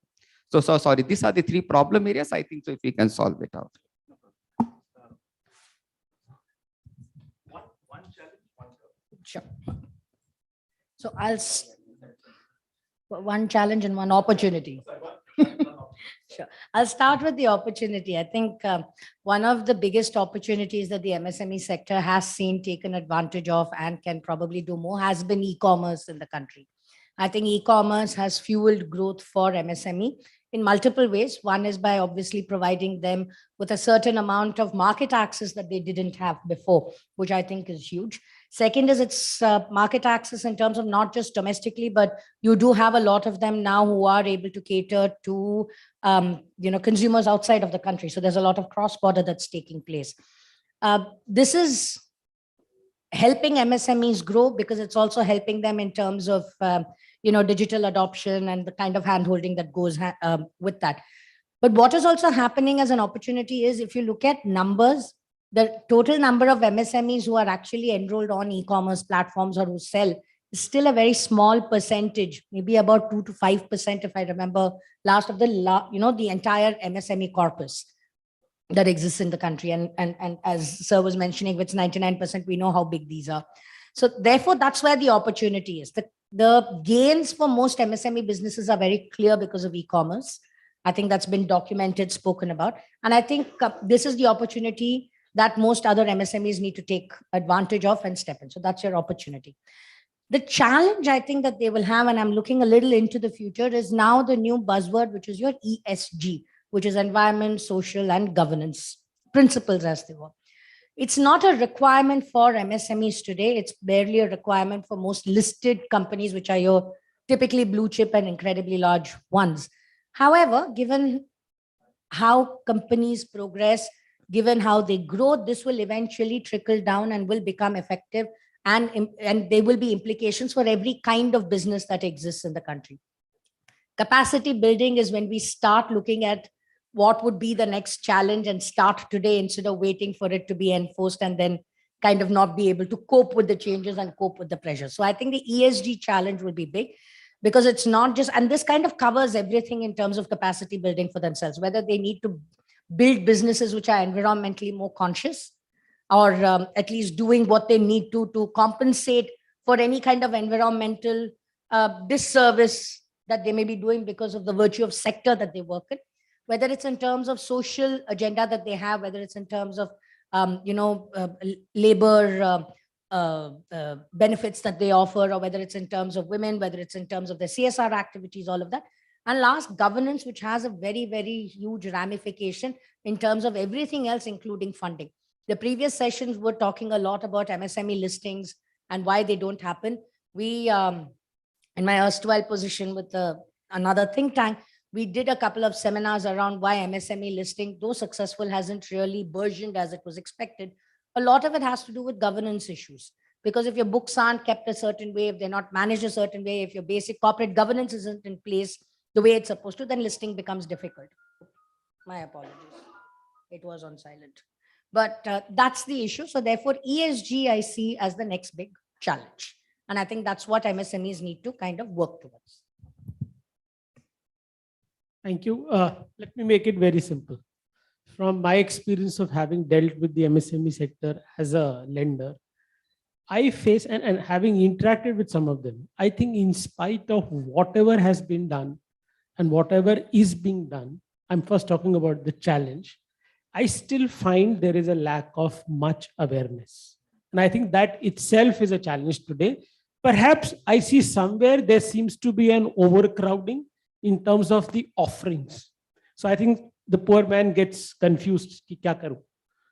So sorry, these are the 3 problem areas. I think so if we can solve it out. Sure. So one challenge and one opportunity. Sure. I'll start with the opportunity. I think one of the biggest opportunities that the MSME sector has seen, taken advantage of, and can probably do more has been e-commerce in the country. I think e-commerce has fueled growth for MSME in multiple ways. One is by obviously providing them with a certain amount of market access that they didn't have before, which I think is huge. Second is its market access in terms of not just domestically, but you do have a lot of them now who are able to cater to consumers outside of the country. So there's a lot of cross-border that's taking place. This is helping MSMEs grow because it's also helping them in terms of digital adoption and the kind of handholding that goes with that. But what is also happening as an opportunity is, if you look at numbers, the total number of MSMEs who are actually enrolled on e-commerce platforms or who sell is still a very small percentage, maybe about 2 to 5%, if I remember last of the entire MSME corpus that exists in the country. And as Sir was mentioning, with 99%, we know how big these are. So therefore, that's where the opportunity is. The gains for most MSME businesses are very clear because of e-commerce. I think that's been documented, spoken about. And I think this is the opportunity that most other MSMEs need to take advantage of and step in. So that's your opportunity. The challenge I think that they will have, and I'm looking a little into the future, is now the new buzzword, which is your ESG, which is environment, social, and governance principles, as they were. It's not a requirement for MSMEs today. It's barely a requirement for most listed companies, which are your typically blue chip and incredibly large ones. However, given how companies progress, given how they grow, this will eventually trickle down and will become effective, and there will be implications for every kind of business that exists in the country. Capacity building is when we start looking at what would be the next challenge and start today instead of waiting for it to be enforced and then kind of not be able to cope with the changes and cope with the pressure. So I think the ESG challenge will be big, because it's not just, and this kind of covers everything in terms of capacity building for themselves, whether they need to build businesses which are environmentally more conscious, or at least doing what they need to compensate for any kind of environmental disservice that they may be doing because of the virtue of sector that they work in, whether it's in terms of social agenda that they have, whether it's in terms of labor benefits that they offer, or whether it's in terms of women, whether it's in terms of their CSR activities, all of that. And last, governance, which has a very, very huge ramification in terms of everything else, including funding. The previous sessions were talking a lot about MSME listings and why they don't happen. We, in my erstwhile position with another think tank, we did a couple of seminars around why MSME listing, though successful, hasn't really burgeoned as it was expected. A lot of it has to do with governance issues, because if your books aren't kept a certain way, if they're not managed a certain way, if your basic corporate governance isn't in place the way it's supposed to, then listing becomes difficult. My apologies. It was on silent. But that's the issue. So therefore, ESG I see as the next big challenge. And I think that's what MSMEs need to kind of work towards. Thank you. Let me make it very simple. From my experience of having dealt with the MSME sector as a lender, I face, and having interacted with some of them, I think in spite of whatever has been done and whatever is being done, I'm first talking about the challenge, I still find there is a lack of much awareness. And I think that itself is a challenge today. Perhaps I see somewhere there seems to be an overcrowding in terms of the offerings. So I think the poor man gets confused. Ki kya karu?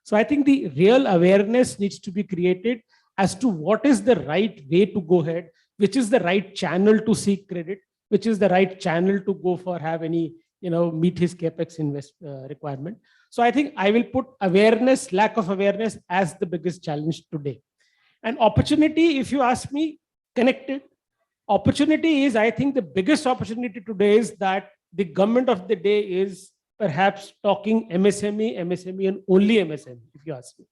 So I think the real awareness needs to be created as to what is the right way to go ahead, which is the right channel to seek credit, which is the right channel to go for have any, meet his capex requirement. So I think I will put awareness, lack of awareness as the biggest challenge today. And opportunity, if you ask me, connected. Opportunity is, I think the biggest opportunity today is that the government of the day is perhaps talking MSME, and only MSME, if you ask me.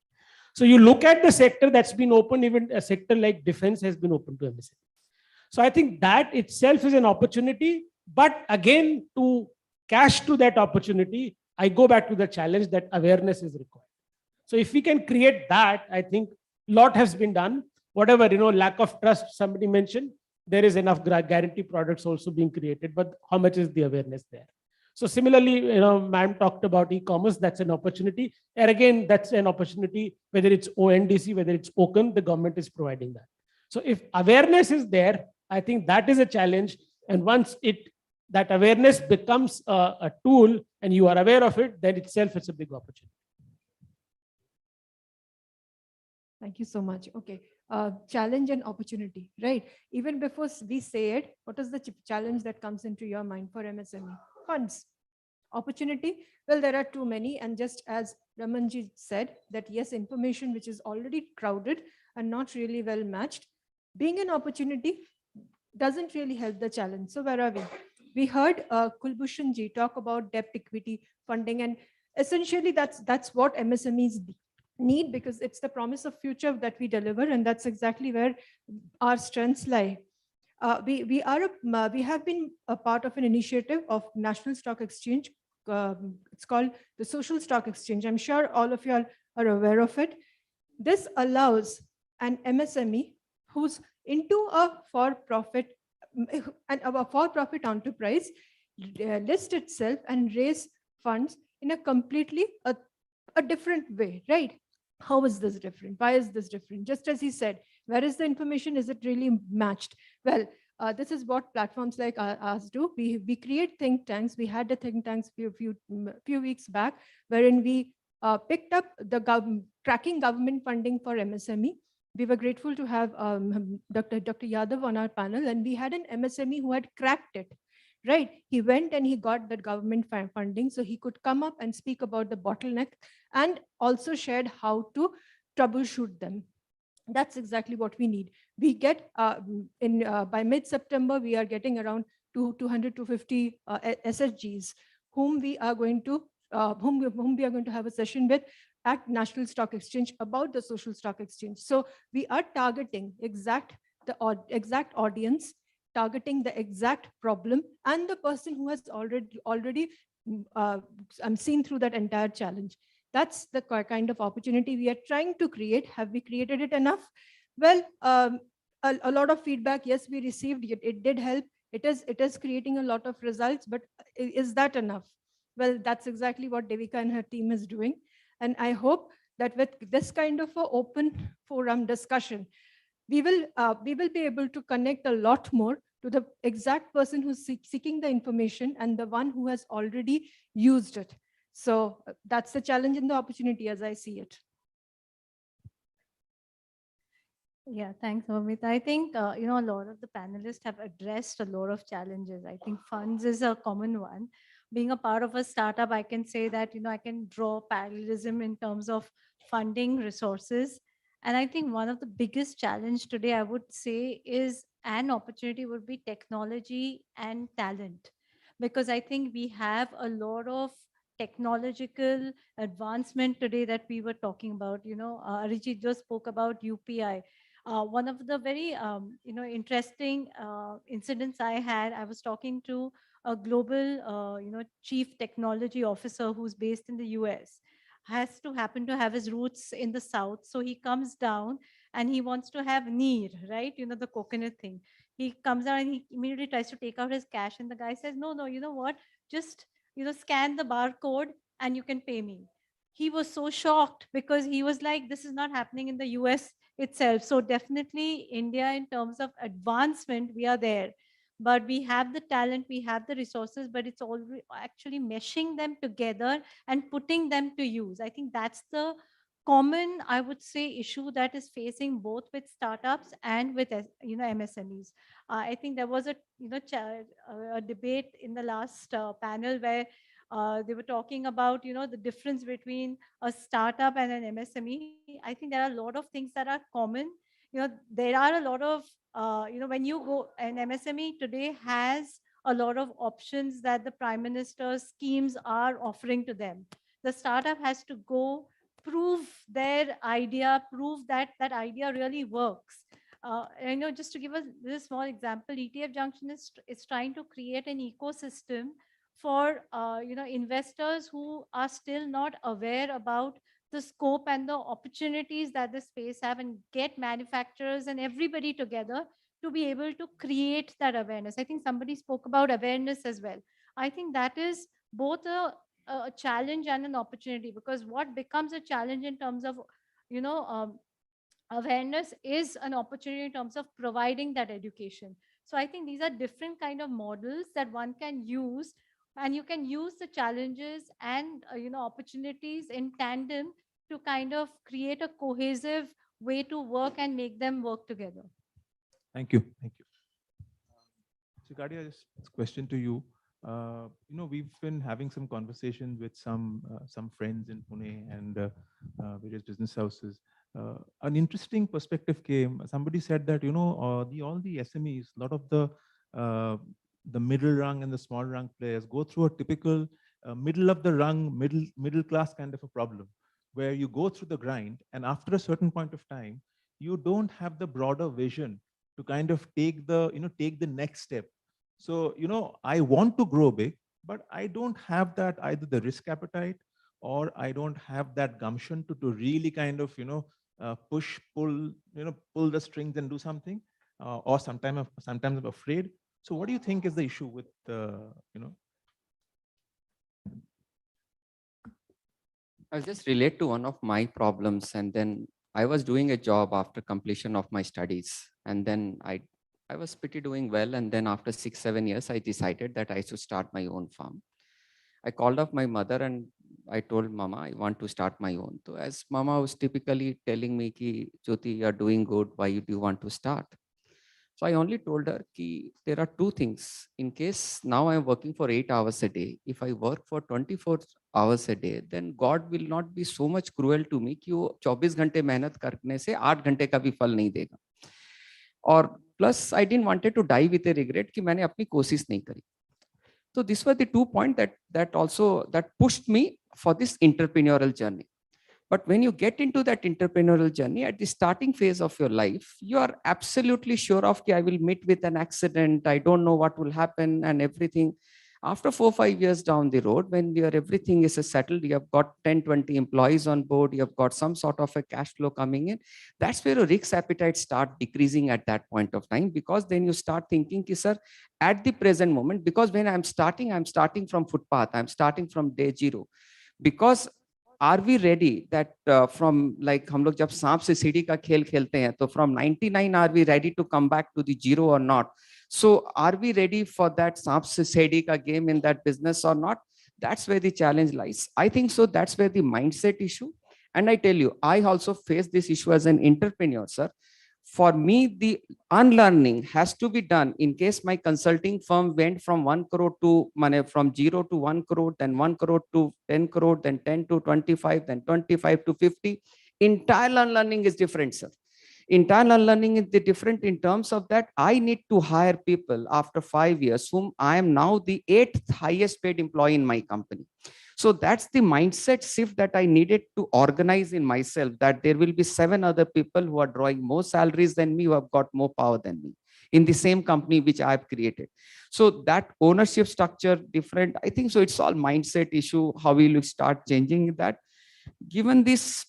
So you look at the sector that's been open, even a sector like defense has been open to MSME. So I think that itself is an opportunity, but again, to cash to that opportunity, I go back to the challenge that awareness is required. So if we can create that, I think a lot has been done. Whatever, lack of trust, somebody mentioned, there is enough guarantee products also being created, but how much is the awareness there? So similarly, ma'am talked about e-commerce, that's an opportunity. And again, that's an opportunity, whether it's ONDC, whether it's OCEN, the government is providing that. So if awareness is there, I think that is a challenge. And once that awareness becomes a tool and you are aware of it, then itself it's a big opportunity. Thank you so much. Okay. Challenge and opportunity, right? Even before we say it, what is the challenge that comes into your mind for MSME? Funds. Opportunity, well, there are too many. And just as Ramanji said, that yes, information which is already crowded and not really well matched, being an opportunity doesn't really help the challenge. So where are we? We heard Kulbhushan ji talk about debt equity funding, and essentially that's what MSMEs need, because it's the promise of future that we deliver, and that's exactly where our strengths lie. We have been a part of an initiative of National Stock Exchange. It's called the Social Stock Exchange. I'm sure all of you are aware of it. This allows an MSME who's into a for-profit enterprise list itself and raise funds in a completely a different way, right? How is this different? Why is this different? Just as he said, where is the information? Is it really matched? Well, this is what platforms like us do. We create think tanks. We had the think tanks few weeks back, wherein we picked up the tracking government funding for MSME. We were grateful to have Dr. Yadav on our panel, and we had an MSME who had cracked it, right? He went and he got that government funding so he could come up and speak about the bottleneck and also shared how to troubleshoot them. That's exactly what we need. We get by mid-September, we are getting around 200 to 250 SSGs whom we are going to whom we are going to have a session with at National Stock Exchange about the social stock exchange. So we are targeting exact audience, targeting the exact problem, and the person who has already seen through that entire challenge. That's the kind of opportunity we are trying to create. Have we created it enough? Well, a lot of feedback, yes, we received it. It did help. It is creating a lot of results, but is that enough? Well, that's exactly what Devika and her team is doing. And I hope that with this kind of an open forum discussion, we will be able to connect a lot more to the exact person who's seeking the information and the one who has already used it. So that's the challenge and the opportunity as I see it. Yeah, thanks, Mamita. I think, a lot of the panelists have addressed a lot of challenges. I think funds is a common one. Being a part of a startup, I can say that, I can draw parallelism in terms of funding resources. And I think one of the biggest challenge today, I would say, is an opportunity would be technology and talent. Because I think we have a lot of technological advancement today that we were talking about. Arijit just spoke about UPI. One of the very interesting incidents I had, I was talking to a global chief technology officer who's based in the US, has to happen to have his roots in the south, so he comes down and he wants to have neer, right, the coconut thing. He comes down and he immediately tries to take out his cash, and the guy says, no, you know what, just scan the barcode and you can pay me. He was so shocked because he was like, this is not happening in the US itself. So definitely India, in terms of advancement, we are there, but we have the talent, we have the resources, but it's all actually meshing them together and putting them to use. I think that's the common, I would say, issue that is facing both with startups and with MSMEs. I think there was a a debate in the last panel where they were talking about the difference between a startup and an MSME. I think there are a lot of things that are common. There are a lot of when you go, an MSME today has a lot of options that the Prime Minister's schemes are offering to them. The startup has to go prove their idea, prove that that idea really works. Just to give us this small example, ETF Junction is trying to create an ecosystem for investors who are still not aware about the scope and the opportunities that the space have, and get manufacturers and everybody together to be able to create that awareness. I think somebody spoke about awareness as well. I think that is both a challenge and an opportunity, because what becomes a challenge in terms of awareness is an opportunity in terms of providing that education. So I think these are different kind of models that one can use, and you can use the challenges and opportunities in tandem to kind of create a cohesive way to work and make them work together. Thank you. Thank you. So, Gadia, this question to you. We've been having some conversations with some friends in Pune and various business houses. An interesting perspective came. Somebody said that all the SMEs, a lot of the middle rung and the small rung players go through a typical middle of the rung, middle class kind of a problem, where you go through the grind, and after a certain point of time, you don't have the broader vision to kind of take the next step. So, I want to grow big, but I don't have that, either the risk appetite, or I don't have that gumption to really kind of, push, pull the strings and do something, or sometimes I'm afraid. So what do you think is the issue with, I'll just relate to one of my problems. And then I was doing a job after completion of my studies. And then I was pretty doing well. And then after 6-7 years, I decided that I should start my own farm. I called up my mother and I told Mama, I want to start my own. So as Mama was typically telling me, Ki, Jyoti, you're doing good. Why do you want to start? So I only told her कि there are two things. In case now I'm working for 8 hours a day, if I work for 24 hours a day, then God will not be so much cruel to me कि वो 24 घंटे मेहनत करने से 8 घंटे का भी फल नहीं देगा. और plus I didn't wanted to die with a regret कि मैंने अपनी कोशिश नहीं करी. So these were the 2 points that pushed me for this entrepreneurial journey. But when you get into that entrepreneurial journey at the starting phase of your life, you are absolutely sure of that I will meet with an accident. I don't know what will happen and everything. After 4-5 years down the road, when everything is settled, you have got 10-20 employees on board, you have got some sort of a cash flow coming in. That's where your risk appetite start decreasing at that point of time, because then you start thinking, sir, at the present moment, because when I'm starting from footpath, I'm starting from day zero. Because are we ready that from like हम लोग जब सांप से सीढ़ी का खेल खेलते हैं, तो from 99 are we ready to come back to the zero or not? So are we ready for that सांप से सीढ़ी का game in that business or not? That's where the challenge lies. I think so. That's where the mindset issue. And I tell you, I also face this issue as an entrepreneur, sir. For me, the unlearning has to be done in case my consulting firm went from 1 crore to from 0 to 1 crore, then 1 crore to 10 crore, then 10 to 25, then 25 to 50. Entire unlearning is different, sir. Entire unlearning is different in terms of that I need to hire people after 5 years whom I am now the 8th highest paid employee in my company. So that's the mindset shift that I needed to organize in myself, that there will be 7 other people who are drawing more salaries than me, who have got more power than me in the same company which I have created. So that ownership structure different. I think so. It's all mindset issue. How will you start changing that? Given this,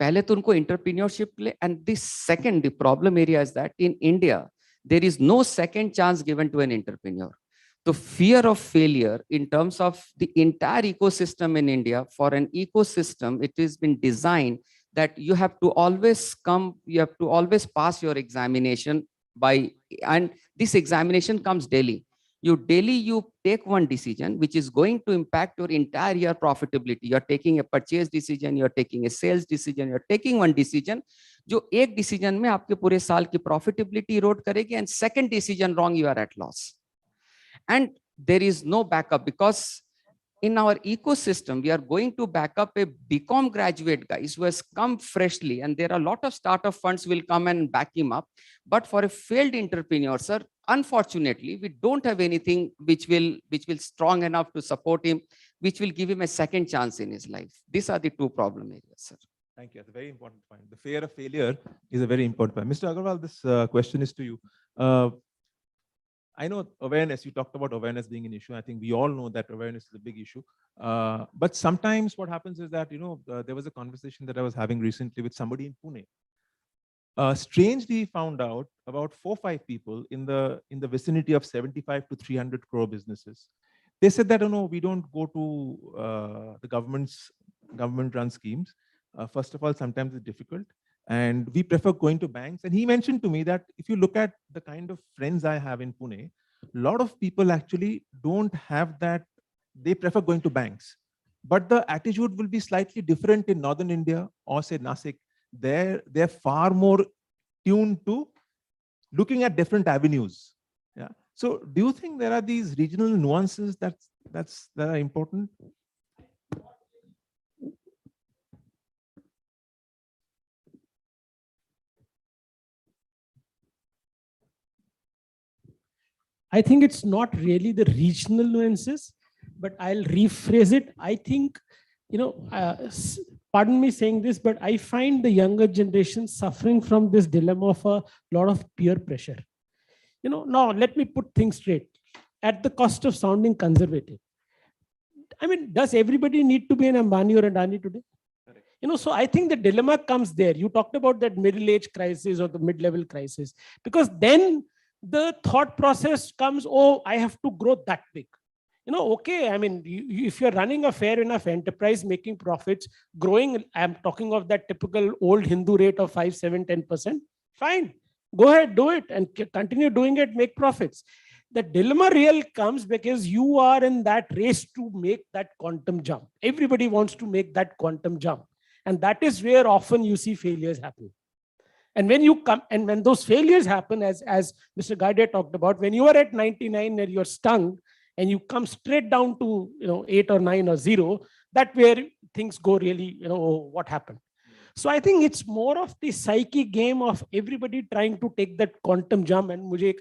पहले तो उनको entrepreneurship ले, and the second, the problem area is that in India, there is no second chance given to an entrepreneur. The fear of failure in terms of the entire ecosystem in India, for an ecosystem, it has been designed that you have to always pass your examination and this examination comes daily. You take one decision which is going to impact your entire year profitability. You're taking a purchase decision, you're taking a sales decision, you're taking one decision, जो एक decision में आपके पूरे साल की profitability erode करेगी, and second decision wrong, you are at loss. And there is no backup, because in our ecosystem, we are going to back up a BCom graduate guys who has come freshly, and there are a lot of startup funds will come and back him up. But for a failed entrepreneur, sir, unfortunately, we don't have anything which will strong enough to support him, which will give him a second chance in his life. These are the 2 problem areas, sir. Thank you. That's a very important point. The fear of failure is a very important point. Mr. Agarwal, this question is to you. I know awareness, you talked about awareness being an issue. I think we all know that awareness is a big issue. But sometimes what happens is that, there was a conversation that I was having recently with somebody in Pune. Strangely found out about 4-5 people in the vicinity of 75 to 300 crore businesses. They said that, no, we don't go to the government-run schemes. First of all, sometimes it's difficult. And we prefer going to banks. And he mentioned to me that if you look at the kind of friends I have in Pune, a lot of people actually don't have that. They prefer going to banks. But the attitude will be slightly different in Northern India or say Nasik. They're far more tuned to looking at different avenues. Yeah. So do you think there are these regional nuances that are important? I think it's not really the regional nuances, but I'll rephrase it. I think, pardon me saying this, but I find the younger generation suffering from this dilemma of a lot of peer pressure. Now let me put things straight at the cost of sounding conservative. I mean, does everybody need to be an Ambani or Adani today? So I think the dilemma comes there. You talked about that middle-age crisis or the mid-level crisis, because then the thought process comes, oh, I have to grow that big. Okay, I mean, if you're running a fair enough enterprise, making profits, growing, I'm talking of that typical old Hindu rate of 5, 7, 10%, fine. Go ahead, do it and continue doing it, make profits. The dilemma real comes because you are in that race to make that quantum jump. Everybody wants to make that quantum jump. And that is where often you see failures happen. And when you come, and when those failures happen, as Mr. Gade talked about, when you are at 99 and you're stung and you come straight down to 8 or 9 or 0, that where things go really, oh, what happened? So I think it's more of the psyche game of everybody trying to take that quantum jump. And mujhe,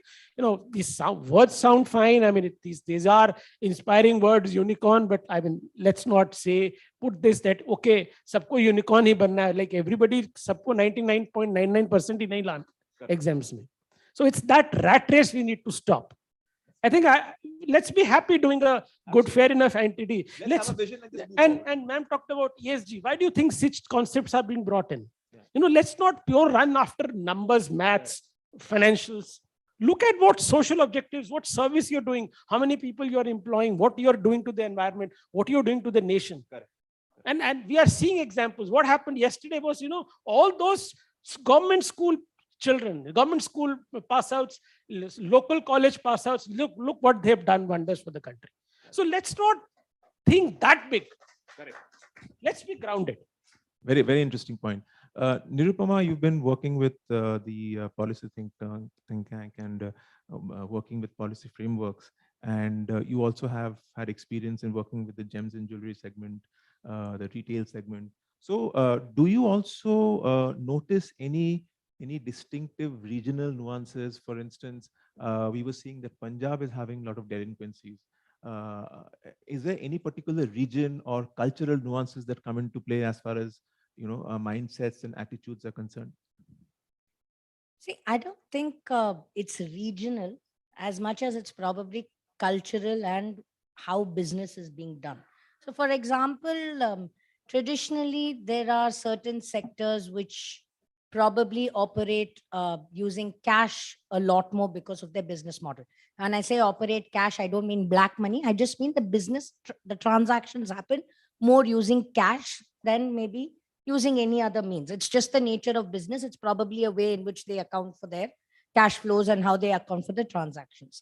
these words sound fine. I mean, these are inspiring words, unicorn, but I mean, let's not put this that, okay, sabko unicorn hi banna hai. Like everybody, sabko 99.99% hi nahi laana exams mein. So it's that rat race we need to stop. I think let's be happy doing a good, fair enough entity. Let's have a vision and ma'am talked about ESG. Why do you think such concepts are being brought in? Let's not pure run after numbers, maths, financials. Look at what social objectives, what service you're doing, how many people you're employing, what you're doing to the environment, what you're doing to the nation. Correct. And we are seeing examples. What happened yesterday was, all those government school children, government school pass outs, local college pass outs, look what they've done wonders for the country. So let's not think that big. Correct. Let's be grounded. Very, very interesting point. Nirupama, you've been working with the policy think tank and working with policy frameworks. And you also have had experience in working with the gems and jewelry segment, the retail segment. So do you also notice any distinctive regional nuances? For instance, we were seeing that Punjab is having a lot of delinquencies. Is there any particular region or cultural nuances that come into play as far as mindsets and attitudes are concerned? See, I don't think it's regional as much as it's probably cultural and how business is being done. So, for example, traditionally there are certain sectors which probably operate using cash a lot more because of their business model. And I say operate cash, I don't mean black money. I just mean the business, the transactions happen more using cash than maybe using any other means. It's just the nature of business. It's probably a way in which they account for their cash flows and how they account for the transactions.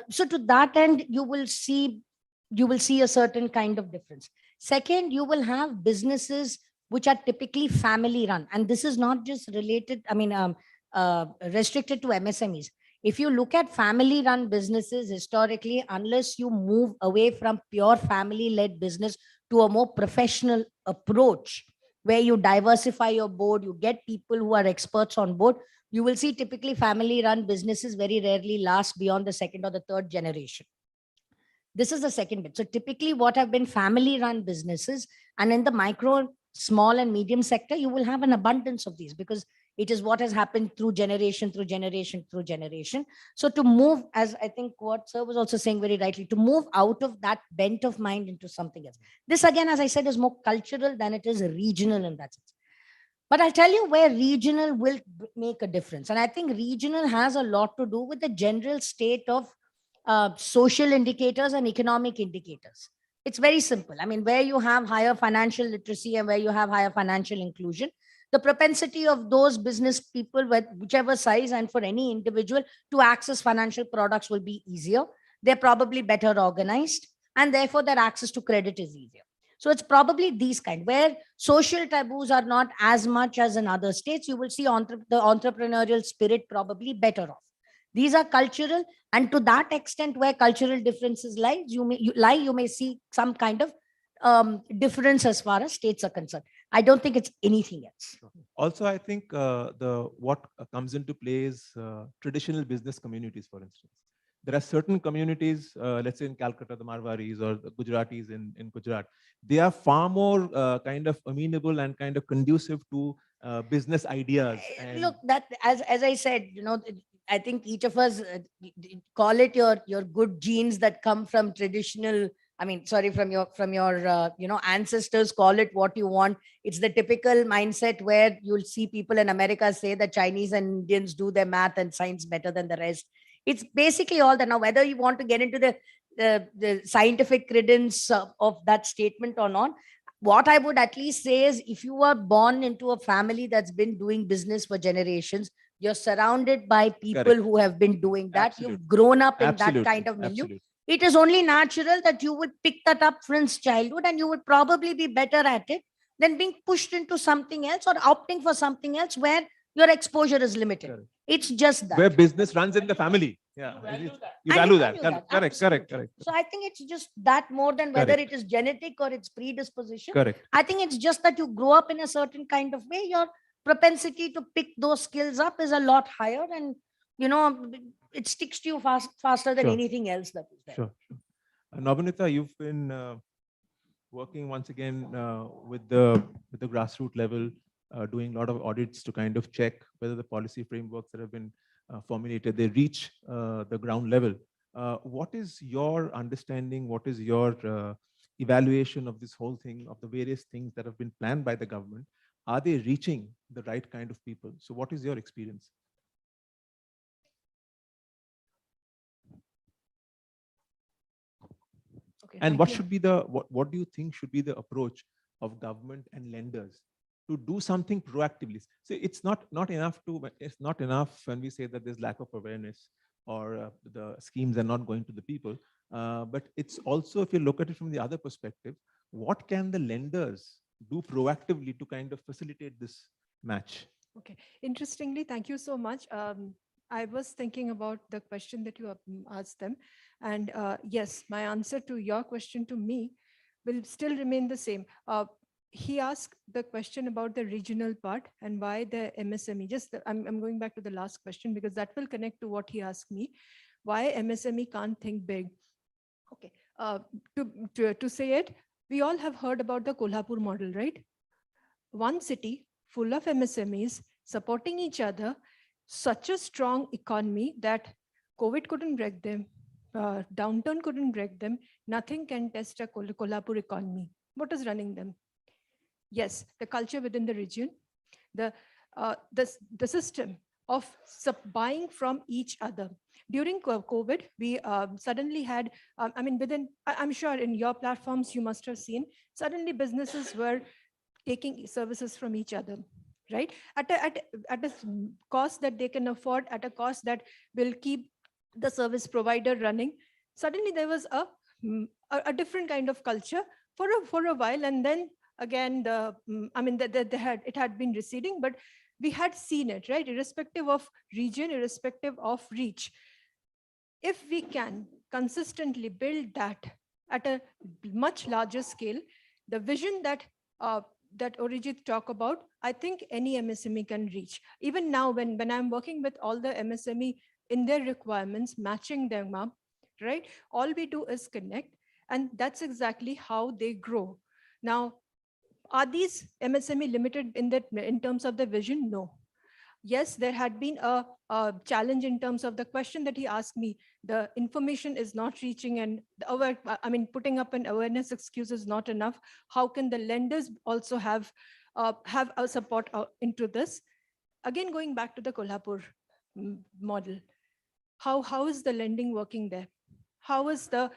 So to that end, you will see a certain kind of difference. Second, you will have businesses which are typically family run. And this is not just related, restricted to MSMEs. If you look at family run businesses historically, unless you move away from pure family led business to a more professional approach, where you diversify your board, you get people who are experts on board, you will see typically family run businesses very rarely last beyond the second or the third generation. This is the second bit. So typically what have been family run businesses, and in the micro, small and medium sector, you will have an abundance of these because it is what has happened through generation, through generation, through generation. So to move, as I think what sir was also saying very rightly, to move out of that bent of mind into something else. This again, as I said, is more cultural than it is regional in that sense. But I'll tell you where regional will make a difference. And I think regional has a lot to do with the general state of social indicators and economic indicators. It's very simple. I mean, where you have higher financial literacy and where you have higher financial inclusion, the propensity of those business people, whichever size and for any individual, to access financial products will be easier. They're probably better organized, and therefore their access to credit is easier. So it's probably these kind, where social taboos are not as much as in other states. You will see the entrepreneurial spirit probably better off. These are cultural, and to that extent where cultural differences lie, you may see some kind of difference as far as states are concerned. I don't think it's anything else. Also, I think what comes into play is traditional business communities, for instance. There are certain communities, let's say in Calcutta, the Marwaris or the Gujaratis in Gujarat, they are far more kind of amenable and kind of conducive to business ideas. And look, that as I said, I think each of us call it your good genes that come from traditional. From your ancestors, call it what you want. It's the typical mindset where you'll see people in America say that Chinese and Indians do their math and science better than the rest. It's basically all that. Now, whether you want to get into the scientific credence of that statement or not, what I would at least say is, if you are born into a family that's been doing business for generations, you're surrounded by people Correct. who have been doing that. Absolutely. You've grown up in Absolutely. that kind of milieu. Absolutely. It is only natural that you would pick that up since childhood, and you would probably be better at it than being pushed into something else or opting for something else where your exposure is limited. Correct. It's just that. Where business runs in the family. Yeah. You value that. Correct. So I think it's just that more than whether Correct. it is genetic or it's predisposition. Correct. I think it's just that you grow up in a certain kind of way. Your propensity to pick those skills up is a lot higher, and it sticks to you faster than Sure. anything else that is there. Sure. Nobinita, you've been working once again with the grassroots level, doing a lot of audits to kind of check whether the policy frameworks that have been formulated, they reach the ground level. What is your understanding? What is your evaluation of this whole thing, of the various things that have been planned by the government? Are they reaching the right kind of people? So what is your experience? Okay, And thank what you. should be what do you think should be the approach of government and lenders to do something proactively? So it's not enough when we say that there's lack of awareness or the schemes are not going to the people. But it's also, if you look at it from the other perspective, what can the lenders do proactively to kind of facilitate this match? Okay, interestingly, thank you so much. I was thinking about the question that you asked them. And yes, my answer to your question to me will still remain the same. He asked the question about the regional part and why the MSME. I'm going back to the last question because that will connect to what he asked me. Why MSME can't think big? Okay, to say it, we all have heard about the Kolhapur model, right? One city full of MSMEs supporting each other, such a strong economy that COVID couldn't break them, downturn couldn't break them, nothing can test a Kolhapur economy. What is running them? Yes, the culture within the region, the system of buying from each other. During COVID, we suddenly had, I'm sure in your platforms you must have seen, suddenly businesses were taking services from each other, right? At a cost that they can afford, at a cost that will keep the service provider running. Suddenly there was a different kind of culture for a while, and then again it had been receding, but we had seen it, right? Irrespective of region, irrespective of reach. If we can consistently build that at a much larger scale, the vision that Arijit talked about, I think any MSME can reach. Even now, when I'm working with all the MSME in their requirements, matching them up, right? All we do is connect, and that's exactly how they grow. Now, are these MSME limited in terms of the vision? No. Yes, there had been a challenge in terms of the question that he asked me. The information is not reaching, and putting up an awareness excuse is not enough. How can the lenders also have a support into this? Again, going back to the Kolhapur model, how is the lending working there? How is the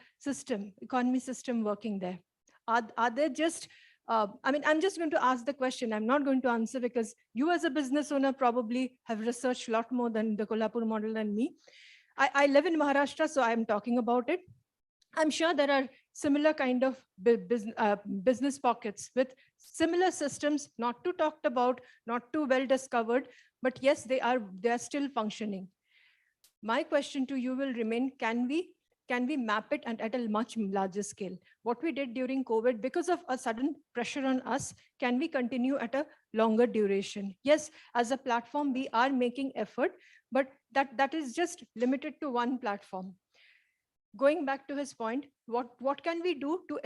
economy system working there? Are they just I'm just going to ask the question. I'm not going to answer because you as a business owner probably have researched a lot more than the Kolhapur model than me. I live in Maharashtra, so I'm talking about it. I'm sure there are similar kind of business pockets with similar systems, not too talked about, not too well discovered, but yes, they are still functioning. My question to you will remain, can we map it at a much larger scale? What we did during COVID, because of a sudden pressure on us, can we continue at a longer duration? Yes, as a platform, we are making effort, but that is just limited to one platform. Going back to his point, what can we do to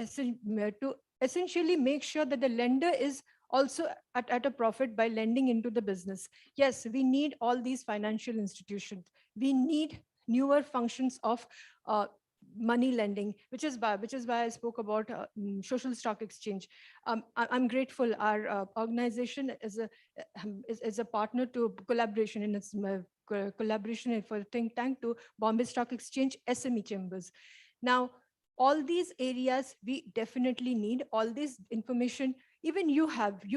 essentially make sure that the lender is also at a profit by lending into the business? Yes, we need all these financial institutions. We need newer functions of money lending, which is why I spoke about social stock exchange. I'm grateful our organization is a partner to collaboration in its collaboration for think tank to Bombay Stock Exchange SME chambers. Now, all these areas we definitely need. All this information, even you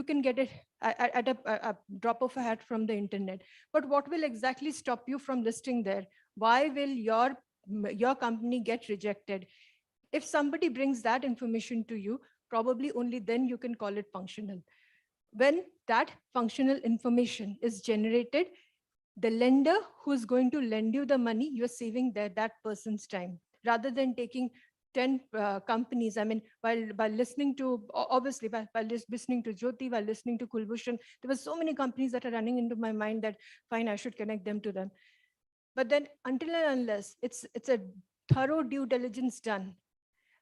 can get it at a drop of a hat from the internet. But what will exactly stop you from listing there? Why will your company get rejected? If somebody brings that information to you, probably only then you can call it functional. when that functional information is generated, the lender who's going to lend you the money, you're saving that person's time rather than taking 10 companies. I mean, while listening to, obviously, while listening to Jyoti, while listening to Kulbhushan, there were so many companies that are running into my mind that, fine, I should connect them to them. But then until and unless it's a thorough due diligence done,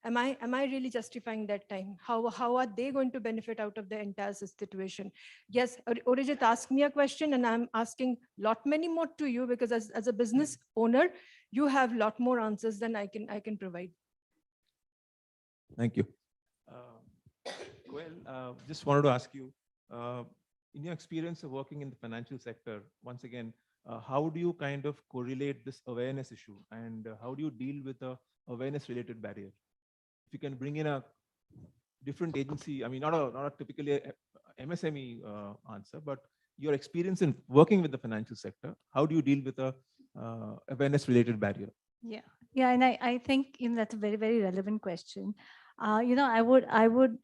am I really justifying that time? How are they going to benefit out of the entire situation? Yes, Arijit asked me a question, and I'm asking lot many more to you, because as a business owner, you have lot more answers than I can provide. Thank you. Just wanted to ask you, in your experience of working in the financial sector, once again, how do you kind of correlate this awareness issue, and how do you deal with the awareness-related barrier? If you can bring in a different agency, I mean, not a typically MSME answer, but your experience in working with the financial sector, how do you deal with a awareness-related barrier? Yeah, and I think that's a very, very relevant question. I would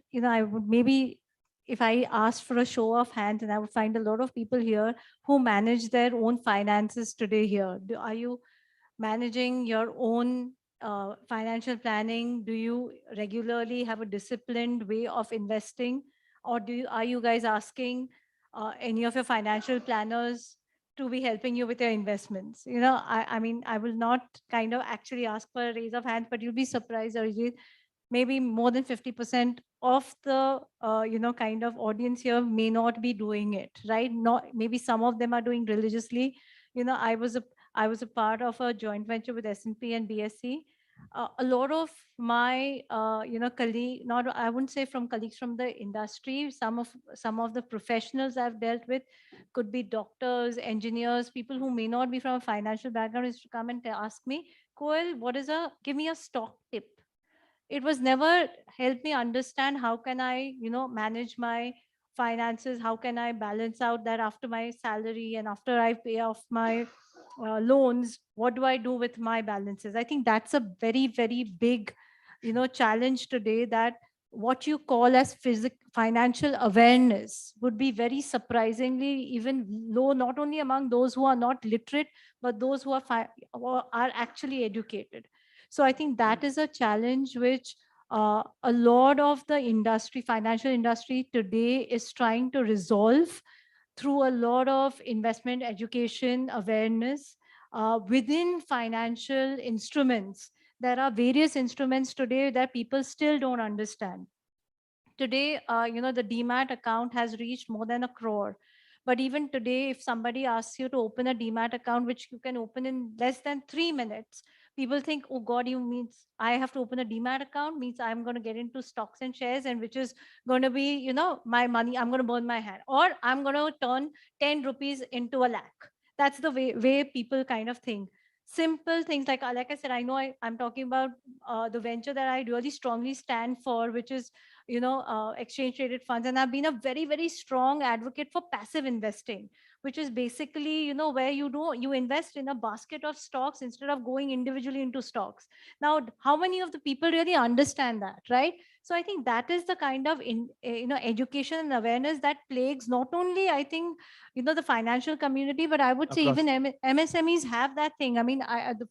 maybe, if I asked for a show of hands, and I would find a lot of people here who manage their own finances today here. Are you managing your own financial planning? Do you regularly have a disciplined way of investing, or are you guys asking any of your financial planners to be helping you with your investments? I mean, I will not kind of actually ask for a raise of hands, but you'll be surprised, Arijit, maybe more than 50% of the kind of audience here may not be doing it, right? Not maybe some of them are doing religiously. I was a part of a joint venture with S&P and BSE. A lot of my colleague, not I wouldn't say from colleagues from the industry, some of the professionals I've dealt with could be doctors, engineers, people who may not be from a financial background, is to come and ask me, Koel, give me a stock tip. It was never helped me understand how can I manage my finances, how can I balance out that after my salary and after I pay off my loans, what do I do with my balances? I think that's a very, very big challenge today, that what you call as financial awareness would be very surprisingly even low, not only among those who are not literate, but those who are actually educated. So I think that is a challenge which a lot of the industry, financial industry today, is trying to resolve through a lot of investment education awareness within financial instruments. There are various instruments today that people still don't understand. Today, the Demat account has reached more than 1 crore. But even today, if somebody asks you to open a Demat account, which you can open in less than 3 minutes, people think, oh God, you means I have to open a Demat account, means I'm going to get into stocks and shares, and which is going to be, my money, I'm going to burn my hand, or I'm going to turn 10 rupees into 1 lakh. That's the way people kind of think. Simple things like I said, I know I'm talking about the venture that I really strongly stand for, which is exchange traded funds. And I've been a very, very strong advocate for passive investing, which is basically, where you invest in a basket of stocks instead of going individually into stocks. Now, how many of the people really understand that, right? So I think that is the kind of education and awareness that plagues not only, I think, the financial community, but I would say even MSMEs have that thing. I mean,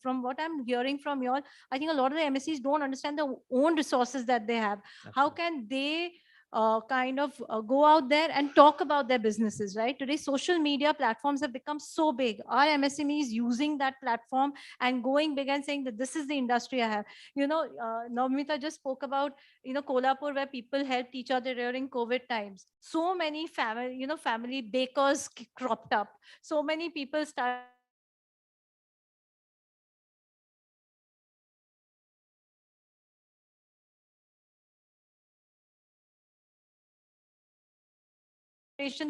from what I'm hearing from you all, I think a lot of the MSMEs don't understand their own resources that they have. How can they go out there and talk about their businesses, right? Today, social media platforms have become so big. Our MSMEs using that platform and going big and saying that this is the industry I have. Navmita just spoke about, Kolhapur, where people helped each other during COVID times. So many family bakers cropped up. So many people started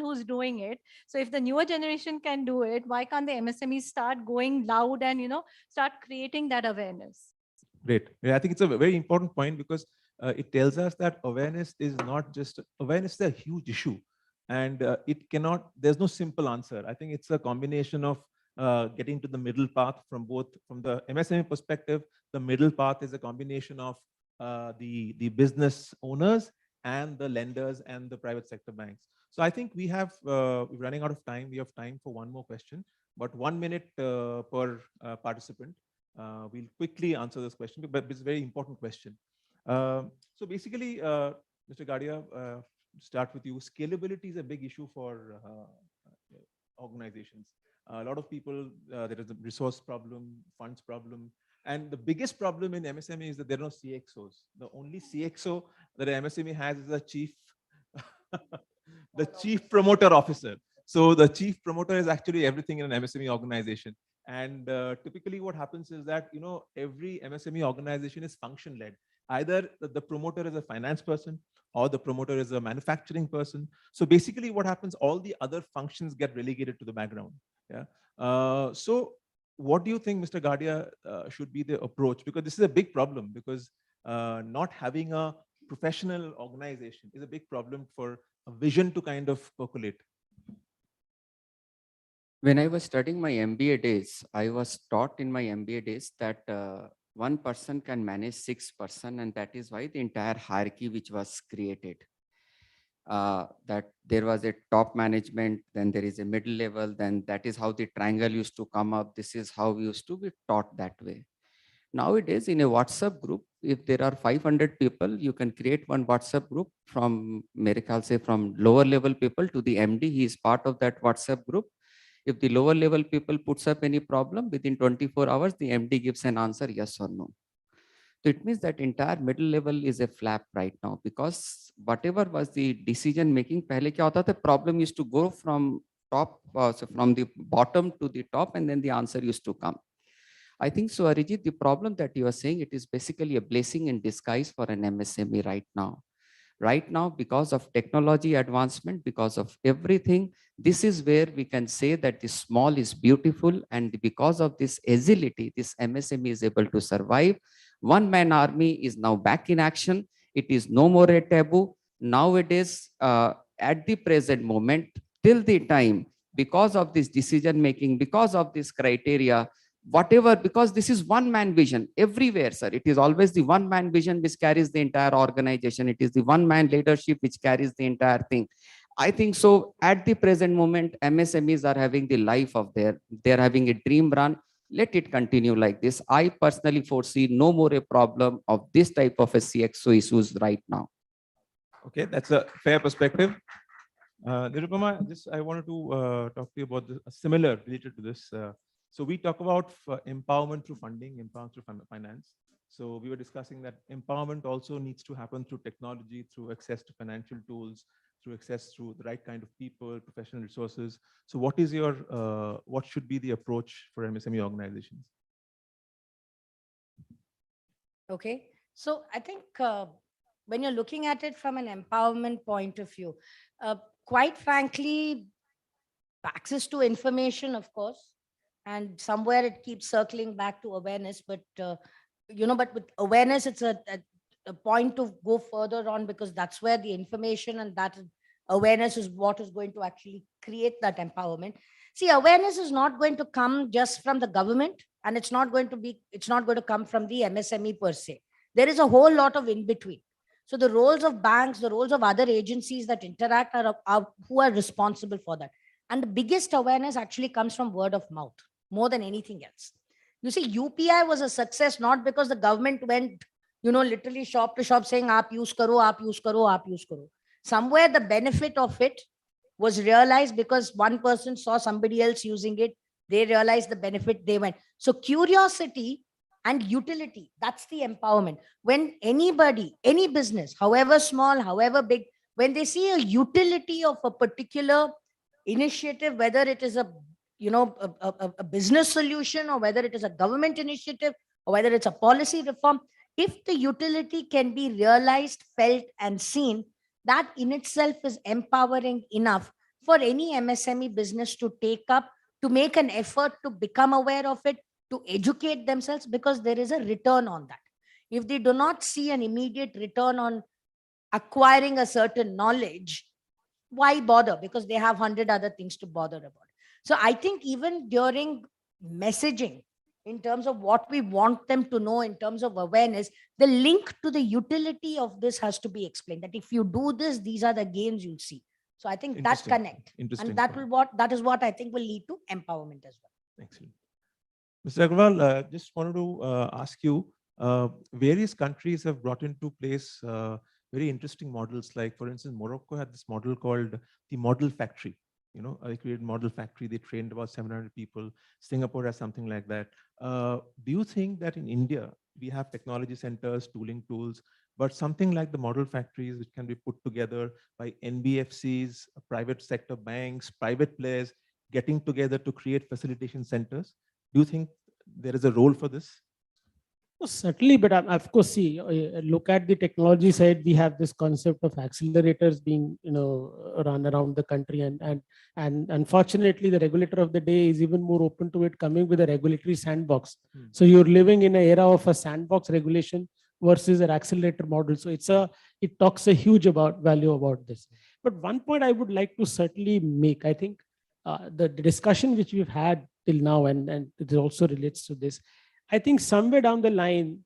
who's doing it. So if the newer generation can do it, why can't the MSMEs start going loud and start creating that awareness? Great. Yeah, I think it's a very important point, because it tells us that awareness is not just awareness is a huge issue, and there's no simple answer. I think it's a combination of getting to the middle path from the MSME perspective. The middle path is a combination of the business owners and the lenders and the private sector banks. So I think we're running out of time. We have time for one more question, but 1 minute per participant. We'll quickly answer this question, but it's a very important question. So basically, Mr. Gadia, start with you. Scalability is a big issue for organizations. A lot of people, there is a resource problem, funds problem. And the biggest problem in MSME is that there are no CXOs. The only CXO that an MSME has is the chief promoter officer. So the chief promoter is actually everything in an MSME organization. And typically what happens is that, every MSME organization is function led. Either the promoter is a finance person or the promoter is a manufacturing person. So basically what happens, all the other functions get relegated to the background. Yeah. So what do you think, Mr. Gadia, should be the approach? Because this is a big problem, because not having a professional organization is a big problem for a vision to kind of percolate. When I was studying my MBA days, I was taught in my MBA days that one person can manage 6 person, and that is why the entire hierarchy which was created. That there was a top management, then there is a middle level, then that is how the triangle used to come up. This is how we used to be taught that way. Nowadays, in a WhatsApp group, if there are 500 people, you can create one WhatsApp group from, I'll say, from lower level people to the MD. He is part of that WhatsApp group. If the lower level people puts up any problem, within 24 hours, the MD gives an answer, yes or no. So it means that entire middle level is a flap right now, because whatever was the decision making, pehle kya hota tha, problem used to go from top, so from the bottom to the top, and then the answer used to come. I think so, Arijit, the problem that you are saying, it is basically a blessing in disguise for an MSME right now. Right now, because of technology advancement, because of everything, this is where we can say that the small is beautiful, and because of this agility, this MSME is able to survive. One-man army is now back in action. It is no more a taboo. Nowadays, at the present moment, till the time, because of this decision making, because of this criteria, whatever, because this is one man vision everywhere, sir. It is always the one man vision which carries the entire organization. It is the one man leadership which carries the entire thing. I think so. At the present moment, MSMEs are having the life of they're having a dream run. Let it continue like this. I personally foresee no more a problem of this type of a CXO issues right now. Okay, that's a fair perspective. Nirupama, I wanted to talk to you about similar related to this. So we talk about empowerment through funding, empowerment through finance. So we were discussing that empowerment also needs to happen through technology, through access to financial tools, through access to the right kind of people, professional resources. So what is your, what should be the approach for MSME organizations? Okay, so I think when you're looking at it from an empowerment point of view, quite frankly, access to information, of course, and somewhere it keeps circling back to awareness, but but with awareness, it's a point to go further on, because that's where the information and that awareness is what is going to actually create that empowerment. See, awareness is not going to come just from the government, and it's not going to come from the MSME per se. There is a whole lot of in between. So the roles of banks, the roles of other agencies that interact are who are responsible for that. And the biggest awareness actually comes from word of mouth more than anything else. You see, UPI was a success not because the government went, literally shop to shop saying, aap use karo, aap use karo, aap use karo. Somewhere the benefit of it was realized because one person saw somebody else using it. They realized the benefit, they went. So curiosity and utility, that's the empowerment. When anybody, any business, however small, however big, when they see a utility of a particular initiative, whether it is a business solution, or whether it is a government initiative, or whether it's a policy reform, if the utility can be realized, felt, and seen, that in itself is empowering enough for any MSME business to take up, to make an effort to become aware of it, to educate themselves, because there is a return on that. If they do not see an immediate return on acquiring a certain knowledge, why bother? Because they have 100 other things to bother about. So I think even during messaging, in terms of what we want them to know, in terms of awareness, the link to the utility of this has to be explained, that if you do this, these are the gains you'll see. So I think that Interesting. connect, Interesting and that point. that is what I think will lead to empowerment as well. Excellent. Mr. Agarwal, just wanted to ask you, various countries have brought into place very interesting models. Like, for instance, Morocco had this model called the Model Factory. You know, they created Model Factory. They trained about 700 people. Singapore has something like that. Do you think that in India, we have technology centers, tooling tools, but something like the Model Factories, which can be put together by NBFCs, private sector banks, private players, getting together to create facilitation centers? Do you think there is a role for this? Oh, certainly, but of course, see, look at the technology side. We have this concept of accelerators being, run around the country, and unfortunately, the regulator of the day is even more open to it, coming with a regulatory sandbox. So you're living in an era of a sandbox regulation versus an accelerator model. So it talks a huge value about this. But one point I would like to certainly make, I think, the discussion which we've had till now, and it also relates to this. I think somewhere down the line,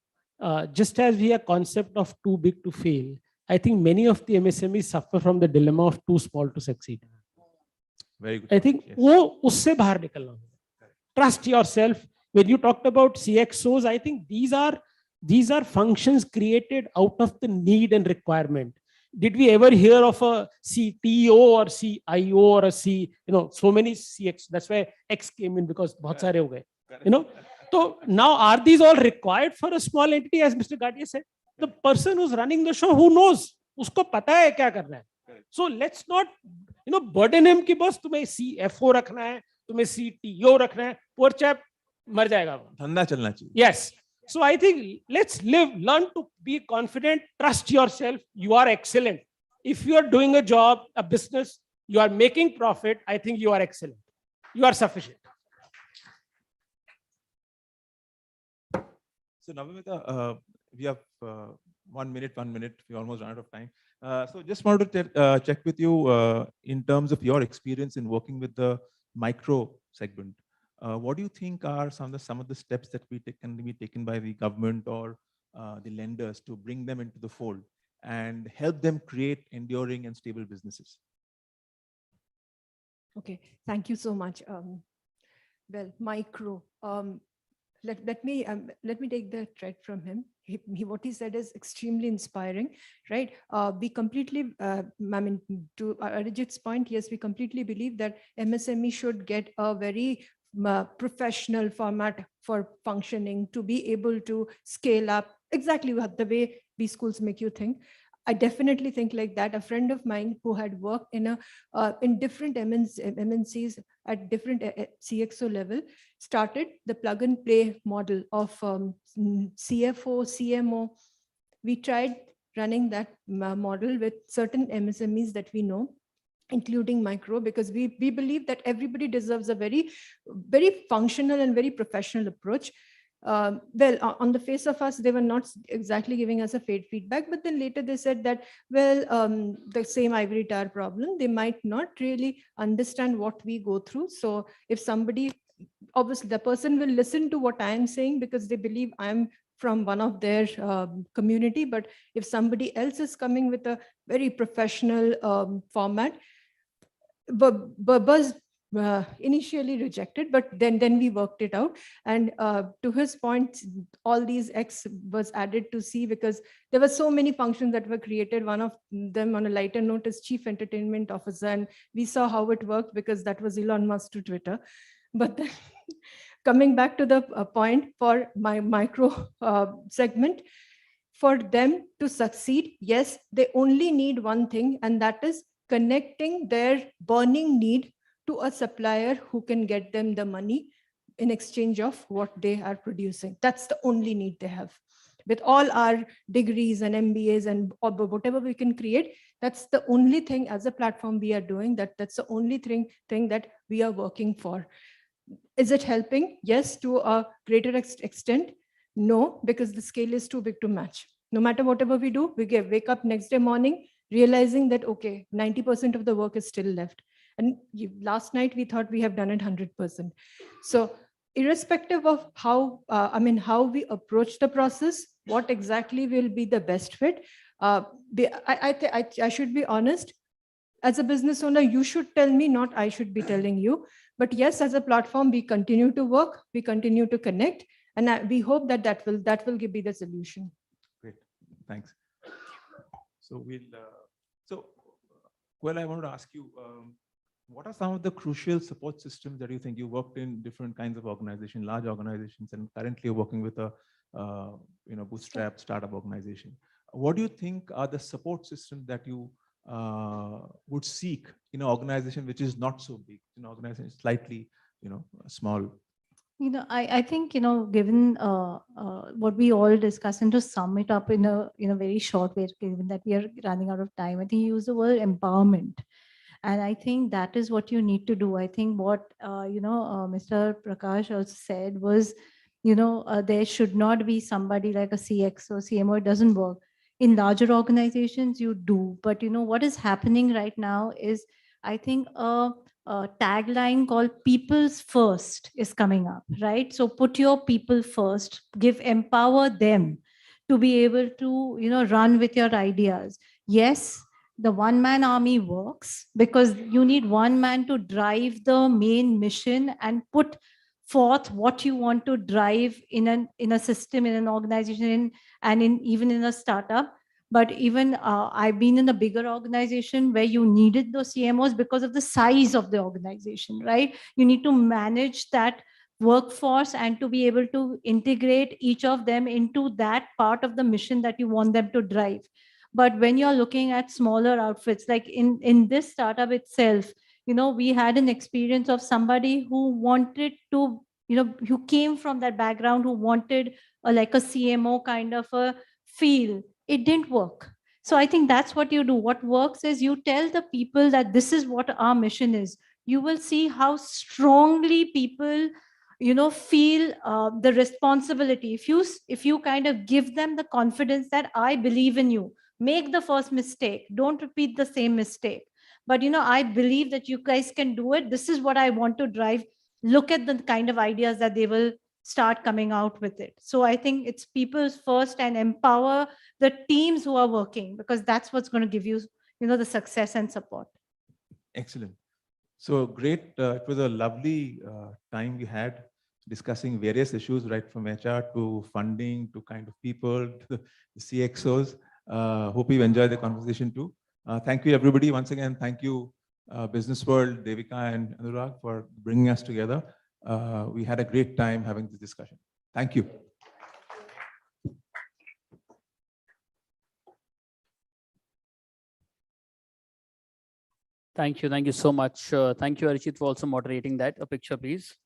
just as we have concept of too big to fail, I think many of the MSMEs suffer from the dilemma of too small to succeed. Very good. I think वो उससे बाहर निकलना होगा. Trust yourself. When you talked about CXOs, I think these are functions created out of the need and requirement. Did we ever hear of a CTO or CIO or so many CX? That's why X came in, because बहुत सारे हो गए. So now, are these all required for a small entity, as Mr. Gadia said? The person who's running the show, who knows? Usko pata hai kya karna hai. So let's not, burden him ki boss tumhe CFO rakhna hai, tumhe CTO rakhna hai. Poor chap, mar jayega. धंधा चलना चाहिए. Yes. So I think let's learn to be confident, trust yourself. You are excellent. If you are doing a job, a business, you are making profit, I think you are excellent. You are sufficient. So Navamita, we have 1 minute. We almost run out of time. So just wanted to check with you in terms of your experience in working with the micro segment. What do you think are some of the steps that can be taken by the government or the lenders to bring them into the fold and help them create enduring and stable businesses? Okay, thank you so much. Well, micro. Let me take the thread from him. What he said is extremely inspiring, right? We completely, to Arijit's point, yes, we completely believe that MSME should get a very professional format for functioning to be able to scale up exactly the way B schools make you think. I definitely think like that. A friend of mine who had worked in different MNCs at different CXO level started the plug and play model of CFO, CMO. We tried running that model with certain MSMEs that we know, including micro, because we believe that everybody deserves a very, very functional and very professional approach. Well, on the face of us, they were not exactly giving us a feedback, but then later they said that, well, the same ivory tower problem, they might not really understand what we go through. So if somebody, obviously the person will listen to what I am saying because they believe I'm from one of their community, but if somebody else is coming with a very professional format, Buzz initially rejected, but then we worked it out. And to his point, all these X was added to C because there were so many functions that were created. One of them, on a lighter note, is Chief Entertainment Officer. And we saw how it worked because that was Elon Musk to Twitter. But then coming back to the point for my micro segment, for them to succeed, yes, they only need one thing, and that is connecting their burning need to a supplier who can get them the money in exchange of what they are producing. That's the only need they have. With all our degrees and MBAs and whatever we can create, that's the only thing as a platform we are doing. That's the only thing that we are working for. Is it helping? Yes, to a greater extent. No, because the scale is too big to match. No matter whatever we do, we wake up next day morning realizing that, okay, 90% of the work is still left. And last night we thought we have done it 100%. So irrespective of how we approach the process, what exactly will be the best fit, I should be honest, As a business owner, you should tell me, not I should be telling you. But yes, as a platform, we continue to work, we continue to connect, and we hope that that will be the solution. Great, thanks. So well, I wanted to ask you, what are some of the crucial support systems that you think you worked in different kinds of organizations, large organizations, and currently you're working with a bootstrap startup organization? What do you think are the support systems that you would seek in an organization which is not so big, in an organization slightly, small? I think, given what we all discussed, and to sum it up in a very short way, given that we are running out of time, I think you use the word empowerment. And I think that is what you need to do. I think what, Mr. Prakash also said was, there should not be somebody like a CX or CMO. It doesn't work. In larger organizations, you do. But what is happening right now is, I think, a tagline called "People's First" is coming up, right? So put your people first, empower them to be able to, run with your ideas. Yes, the one-man army works because you need one man to drive the main mission and put forth what you want to drive in a system, in an organization, and even in a startup. But even I've been in a bigger organization where you needed those CMOs because of the size of the organization, right? You need to manage that workforce and to be able to integrate each of them into that part of the mission that you want them to drive. But when you're looking at smaller outfits, like in this startup itself, we had an experience of somebody who wanted to, who came from that background, who wanted like a CMO kind of a feel. It didn't work. So I think that's what you do. What works is you tell the people that this is what our mission is. You will see how strongly people, feel the responsibility. If you kind of give them the confidence that I believe in you, make the first mistake, don't repeat the same mistake. But, I believe that you guys can do it. This is what I want to drive. Look at the kind of ideas that they will start coming out with it. So I think it's people's first, and empower the teams who are working, because that's what's going to give you, the success and support. Excellent. So great. It was a lovely time we had discussing various issues, right from HR to funding to kind of people to the CXOs. Hope you enjoyed the conversation too. Thank you, everybody. Once again, thank you, Business World, Devika and Anurag, for bringing us together. We had a great time having this discussion. Thank you. Thank you. Thank you so much. Thank you, Archit, for also moderating that. A picture, please.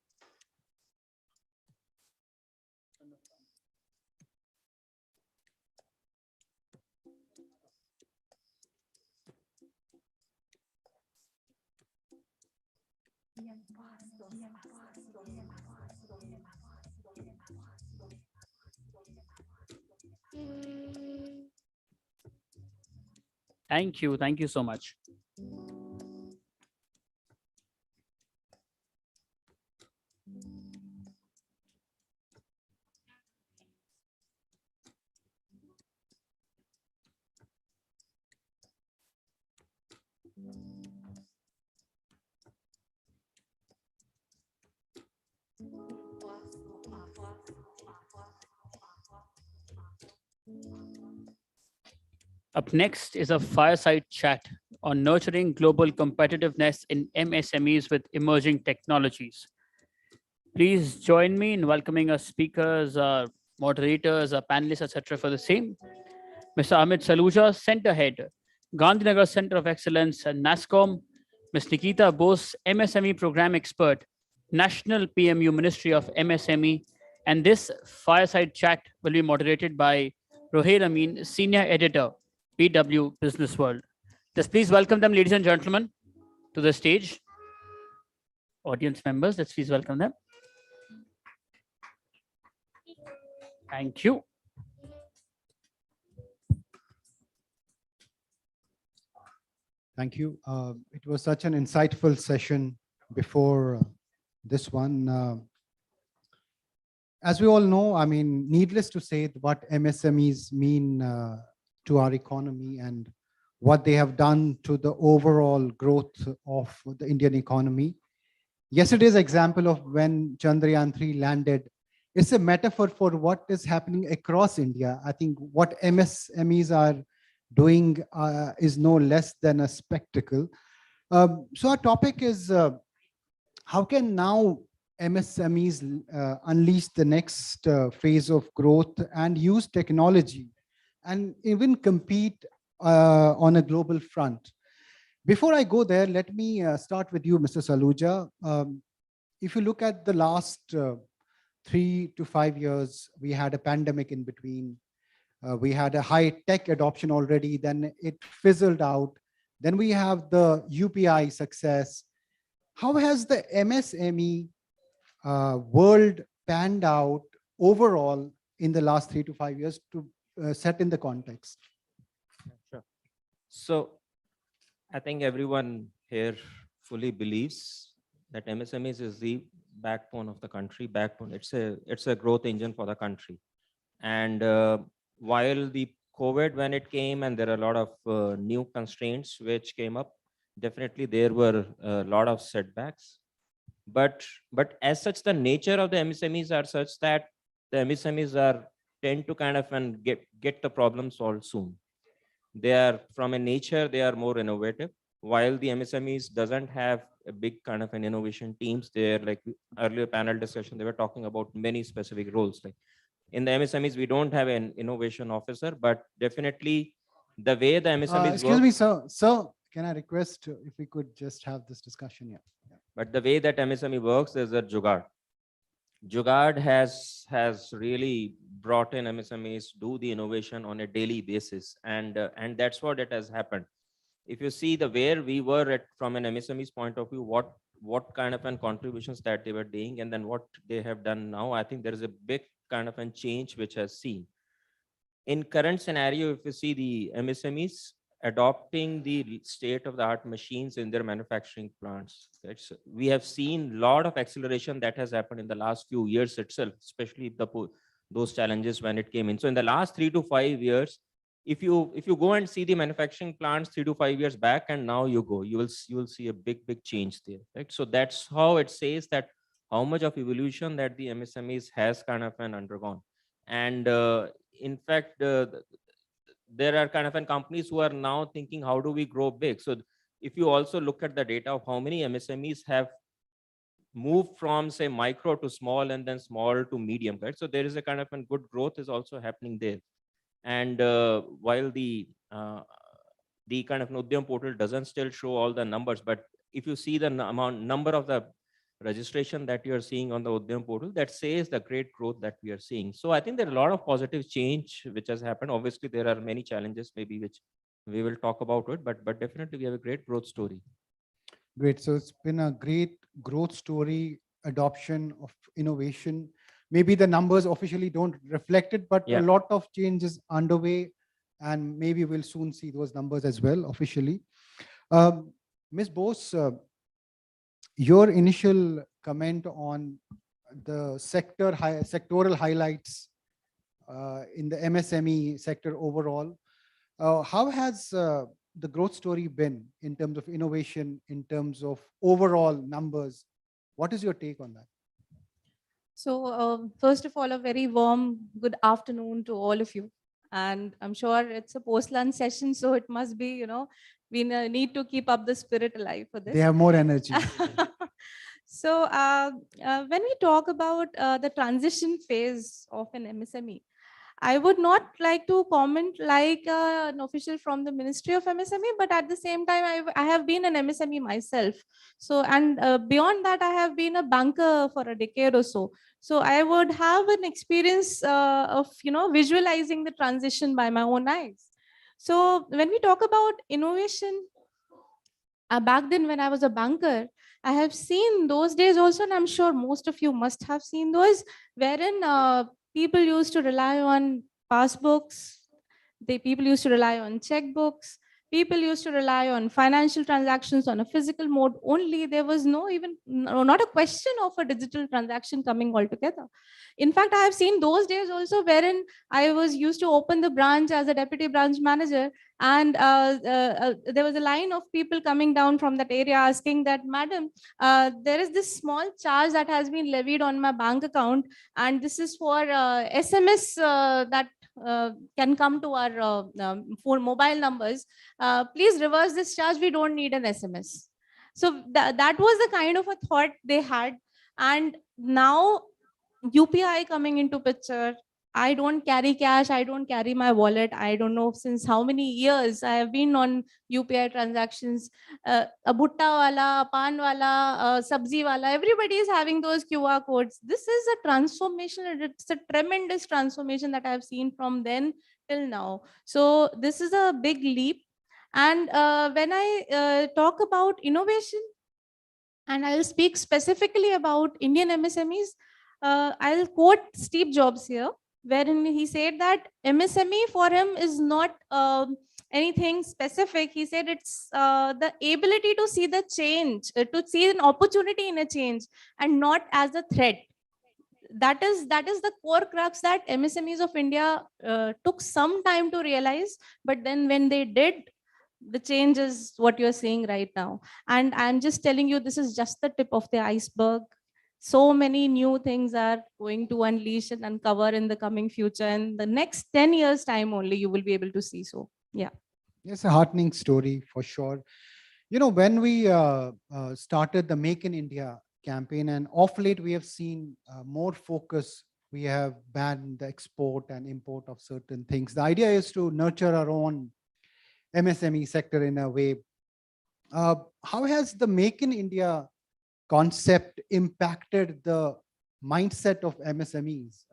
Thank you. Thank you so much. Up next is a fireside chat on nurturing global competitiveness in MSMEs with emerging technologies. Please join me in welcoming our speakers, our moderators, our panelists, etc. for the same. Mr. Amit Saluja, Center Head, Gandhinagar Center of Excellence and NASSCOM. Ms. Nikita Bose, MSME Program Expert, National PMU Ministry of MSME. And this fireside chat will be moderated by Rohail Amin, Senior Editor, BW Business World. Just please welcome them, ladies and gentlemen, to the stage. Audience members, let's please welcome them. Thank you. Thank you. It was such an insightful session before this one. As we all know, I mean, needless to say what MSMEs mean to our economy and what they have done to the overall growth of the Indian economy. Yesterday's example of when Chandrayaan-3 landed is a metaphor for what is happening across India. I think what MSMEs are doing is no less than a spectacle. So our topic is how can now MSMEs unleash the next phase of growth and use technology and even compete on a global front. Before I go there, let me start with you, Mr. Saluja. If you look at the last 3 to 5 years, we had a pandemic in between. We had a high tech adoption already, then it fizzled out. Then we have the UPI success. How has the MSME world panned out overall in the last 3 to 5 years to set in the context? Sure. So I think everyone here fully believes that MSMEs is the backbone of the country. It's a growth engine for the country. And while the COVID, when it came, and there are a lot of new constraints which came up, definitely there were a lot of setbacks. But as such, the nature of the MSMEs are such that the MSMEs tend to kind of get the problem solved soon. They are from a nature, they are more innovative. While the MSMEs doesn't have a big kind of an innovation teams, they're like earlier panel discussion, they were talking about many specific roles. Like in the MSMEs, we don't have an innovation officer, but definitely the way the MSMEs excuse me, sir. Sir, can I request if we could just have this discussion here? Yeah. But the way that MSME works is a Jugaad. Jugaad has really brought in MSMEs do the innovation on a daily basis, and that's what it has happened. If you see the where we were at from an MSME's point of view, what kind of an contributions that they were doing, and then what they have done now, I think there is a big kind of a change which has seen. In current scenario, if you see the MSMEs adopting the state-of-the-art machines in their manufacturing plants, we have seen a lot of acceleration that has happened in the last few years itself, especially those challenges when it came in. So in the last 3 to 5 years, if you go and see the manufacturing plants 3 to 5 years back and now you will see a big change there, right? So that's how it says that how much of evolution that the MSMEs has kind of undergone. And in fact, there are kind of companies who are now thinking, how do we grow big? So if you also look at the data of how many MSMEs have moved from say micro to small and then small to medium, right? So there is a kind of good growth is also happening there. And while the kind of Udyam portal doesn't still show all the numbers, but if you see the number of the registration that you're seeing on the Udyam portal, that says the great growth that we are seeing. So I think there are a lot of positive change which has happened. Obviously, there are many challenges maybe which we will talk about it, but definitely we have a great growth story. Great. So it's been a great growth story, adoption of innovation. Maybe the numbers officially don't reflect it, but a lot of change is underway, and maybe we'll soon see those numbers as well officially. Ms. Bose, your initial comment on the sectoral highlights in the MSME sector overall, how has the growth story been in terms of innovation, in terms of overall numbers? What is your take on that? So first of all, a very warm good afternoon to all of you. And I'm sure it's a post-lunch session, so it must be, we need to keep up the spirit alive for this. They have more energy. So when we talk about the transition phase of an MSME, I would not like to comment like an official from the Ministry of MSME, but at the same time, I have been an MSME myself. So, and beyond that, I have been a banker for a decade or so. So I would have an experience of, visualizing the transition by my own eyes. So when we talk about innovation, back then when I was a banker, I have seen those days also, and I'm sure most of you must have seen those, wherein people used to rely on passbooks, people used to rely on checkbooks, people used to rely on financial transactions on a physical mode only. There was not a question of a digital transaction coming altogether. In fact, I have seen those days also wherein I was used to open the branch as a deputy branch manager, And there was a line of people coming down from that area asking that, madam, there is this small charge that has been levied on my bank account, and this is for SMS that can come to our phone mobile numbers. Please reverse this charge. We don't need an SMS. So that was the kind of a thought they had. And now UPI coming into picture. I don't carry cash. I don't carry my wallet. I don't know since how many years I have been on UPI transactions. A bhutta wala, pan wala, sabzi wala, everybody is having those QR codes. This is a transformation. It's a tremendous transformation that I've seen from then till now. So this is a big leap. And when I talk about innovation, and I'll speak specifically about Indian MSMEs, I'll quote Steve Jobs here, wherein he said that MSME for him is not anything specific. He said it's the ability to see the change, to see an opportunity in a change and not as a threat. That is the core crux that MSMEs of India took some time to realize, but then when they did, the change is what you're seeing right now. And I'm just telling you, this is just the tip of the iceberg. So many new things are going to unleash and uncover in the coming future. And the next 10 years time only, you will be able to see. So, yeah. It's a heartening story for sure. You know, when we started the Make in India campaign, and off late we have seen more focus. We have banned the export and import of certain things. The idea is to nurture our own MSME sector in a way. How has the Make in India concept impacted the mindset of MSMEs,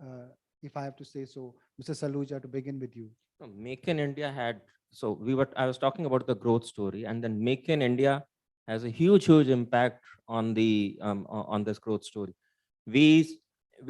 if I have to say so? Mr. Saluja, to begin with you. Make in India had, I was talking about the growth story, and then Make in India has a huge impact on this growth story. We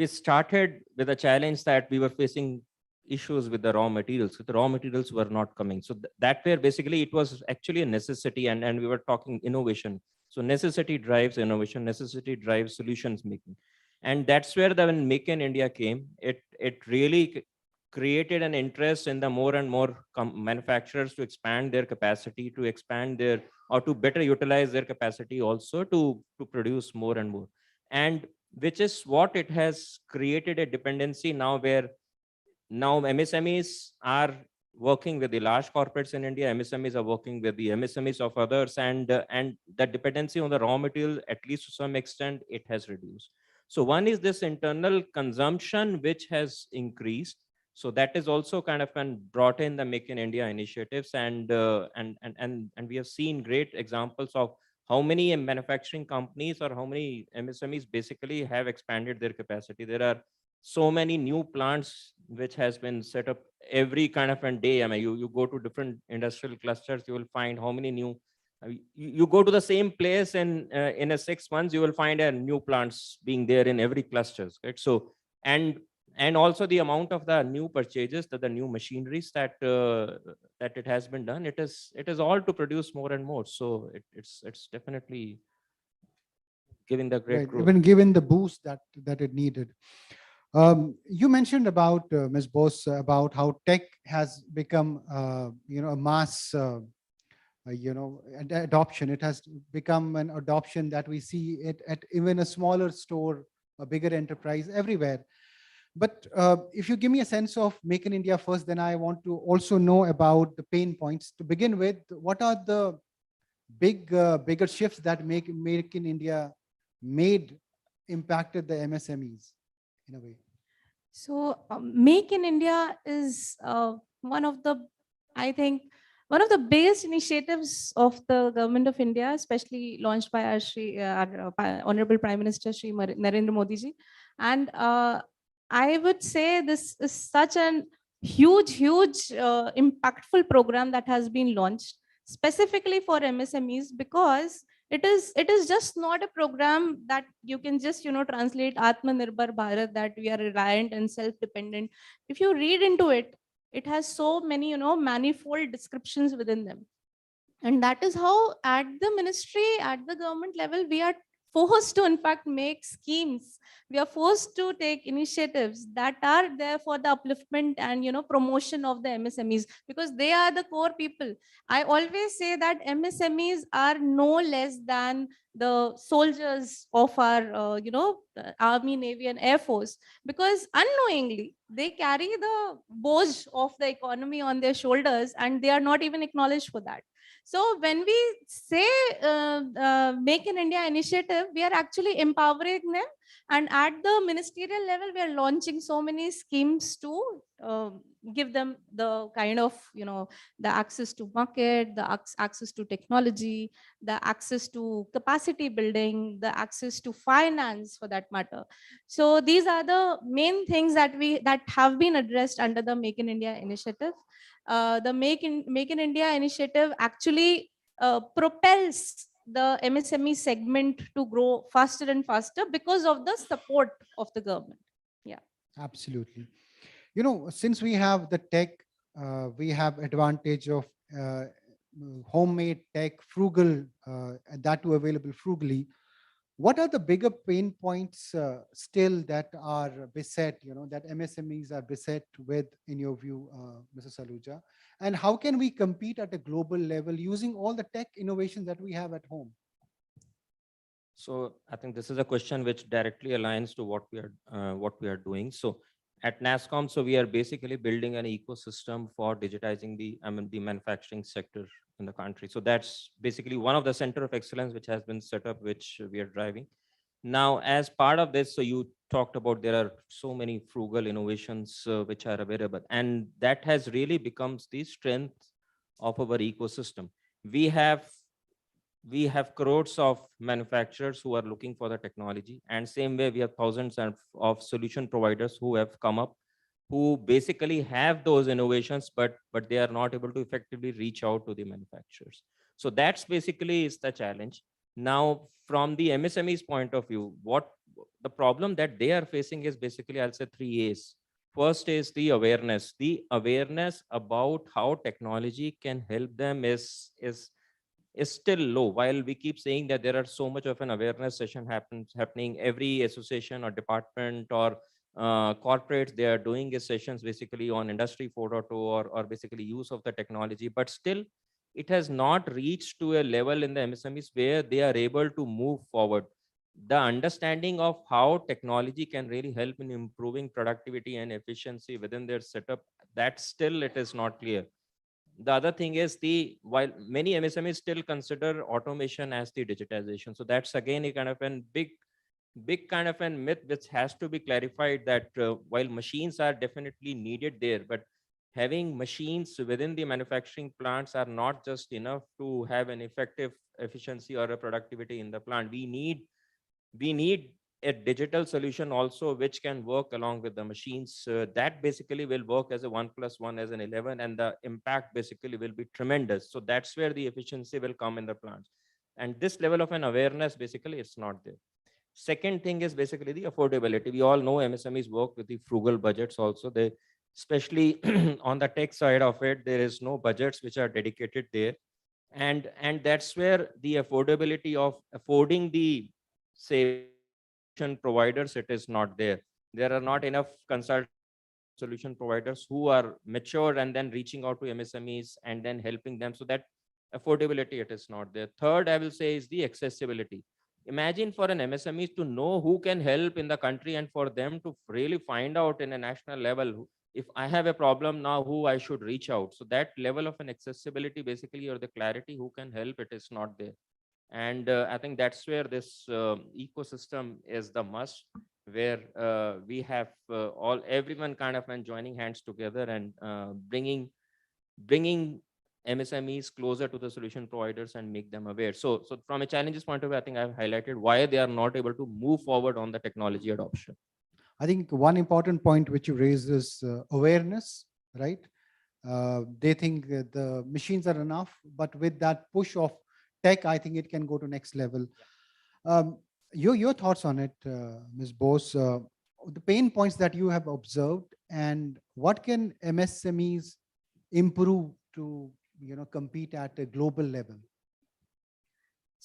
started with a challenge that we were facing issues with the raw materials. The raw materials were not coming. So that where basically it was actually a necessity, and we were talking innovation. So necessity drives innovation, necessity drives solutions making. And that's where when Make in India came, it really created an interest in the more and more manufacturers to expand their capacity, to expand their, or to better utilize their capacity also to produce more and more. And which is what it has created a dependency now, where now MSMEs are working with the large corporates in India, MSMEs are working with the MSMEs of others, and the dependency on the raw material, at least to some extent, it has reduced. So one is this internal consumption, which has increased. So that is also kind of brought in the Make in India initiatives, and we have seen great examples of how many manufacturing companies or how many MSMEs basically have expanded their capacity. There are so many new plants which has been set up every kind of a day. I mean, you go to different industrial clusters, you will find how many new. You go to the same place, and in a 6 months, you will find a new plants being there in every clusters. Right? So and also the amount of the new purchases, the new machineries that it has been done. It is all to produce more and more. So it's definitely giving the great growth. Even given the boost that it needed. You mentioned about Ms. Bose about how tech has become a mass adoption. It has become an adoption that we see it at even a smaller store, a bigger enterprise, everywhere. But if you give me a sense of Make in India first, then I want to also know about the pain points. To begin with, what are the bigger shifts that Make in India impacted the MSMEs in a way? So Make in India is one of the biggest initiatives of the government of India, especially launched by our Honorable Prime Minister Shri Narendra Modi ji. And I would say this is such an huge impactful program that has been launched specifically for MSMEs, because it is just not a program that you can just translate Atmanirbhar Bharat, that we are reliant and self-dependent. If you read into it, it has so many manifold descriptions within them. And that is how at the ministry, at the government level, we are forced to, in fact, make schemes. We are forced to take initiatives that are there for the upliftment and, promotion of the MSMEs, because they are the core people. I always say that MSMEs are no less than the soldiers of our, Army, Navy, and Air Force, because unknowingly they carry the boss of the economy on their shoulders, and they are not even acknowledged for that. So when we say Make in India initiative, we are actually empowering them, and at the ministerial level, we are launching so many schemes to give them the kind of, the access to market, the access to technology, the access to capacity building, the access to finance, for that matter. So these are the main things that have been addressed under the Make in India initiative. The Make in India initiative actually propels the MSME segment to grow faster and faster because of the support of the government. Yeah. Absolutely. Since we have the tech, we have advantage of homemade tech, frugal, and that too available frugally. What are the bigger pain points still that are beset, that MSMEs are beset with, in your view, Mr. Saluja? And how can we compete at a global level using all the tech innovations that we have at home? So I think this is a question which directly aligns to what we are doing. So at NASSCOM, so we are basically building an ecosystem for digitizing the manufacturing sector in the country. So that's basically one of the center of excellence which has been set up, which we are driving. Now, as part of this, so you talked about there are so many frugal innovations which are available, and that has really becomes the strength of our ecosystem. We have crores of manufacturers who are looking for the technology, and same way we have thousands of solution providers who have come up, who basically have those innovations, but they are not able to effectively reach out to the manufacturers. So that's basically is the challenge. Now, from the MSME's point of view, what the problem that they are facing is basically, I'll say 3 A's. First is the awareness. The awareness about how technology can help them is still low. While we keep saying that there are so much of an awareness session happening, every association or department or corporates, they are doing sessions basically on Industry 4.0 or basically use of the technology, but still it has not reached to a level in the MSMEs where they are able to move forward. The understanding of how technology can really help in improving productivity and efficiency within their setup, that still it is not clear. The other thing is while many MSMEs still consider automation as the digitization. So that's again a kind of a big kind of a myth which has to be clarified, that while machines are definitely needed there, but having machines within the manufacturing plants are not just enough to have an effective efficiency or a productivity in the plant. We need a digital solution also which can work along with the machines. That basically will work as a 1 + 1 as an 11, and the impact basically will be tremendous. So that's where the efficiency will come in the plants. And this level of an awareness basically it's not there. Second thing is basically the affordability. We all know MSMEs work with the frugal budgets also. They, especially on the tech side of it, there is no budgets which are dedicated there. And that's where the affordability of affording the, say, providers, it is not there. There are not enough consult solution providers who are mature and then reaching out to MSMEs and then helping them. So that affordability, it is not there. Third, I will say, is the accessibility. Imagine for an MSME to know who can help in the country, and for them to really find out in a national level, if I have a problem now, who I should reach out. So that level of an accessibility basically, or the clarity who can help, it is not there. And I think that's where this ecosystem is the must, where we have everyone kind of joining hands together and bringing MSMEs closer to the solution providers and make them aware. So from a challenges point of view, I think I've highlighted why they are not able to move forward on the technology adoption. I think one important point which you raised is awareness, right? They think that the machines are enough, but with that push of tech, I think it can go to next level. Your thoughts on it, Ms. Bose, the pain points that you have observed, and what can MSMEs improve to compete at a global level?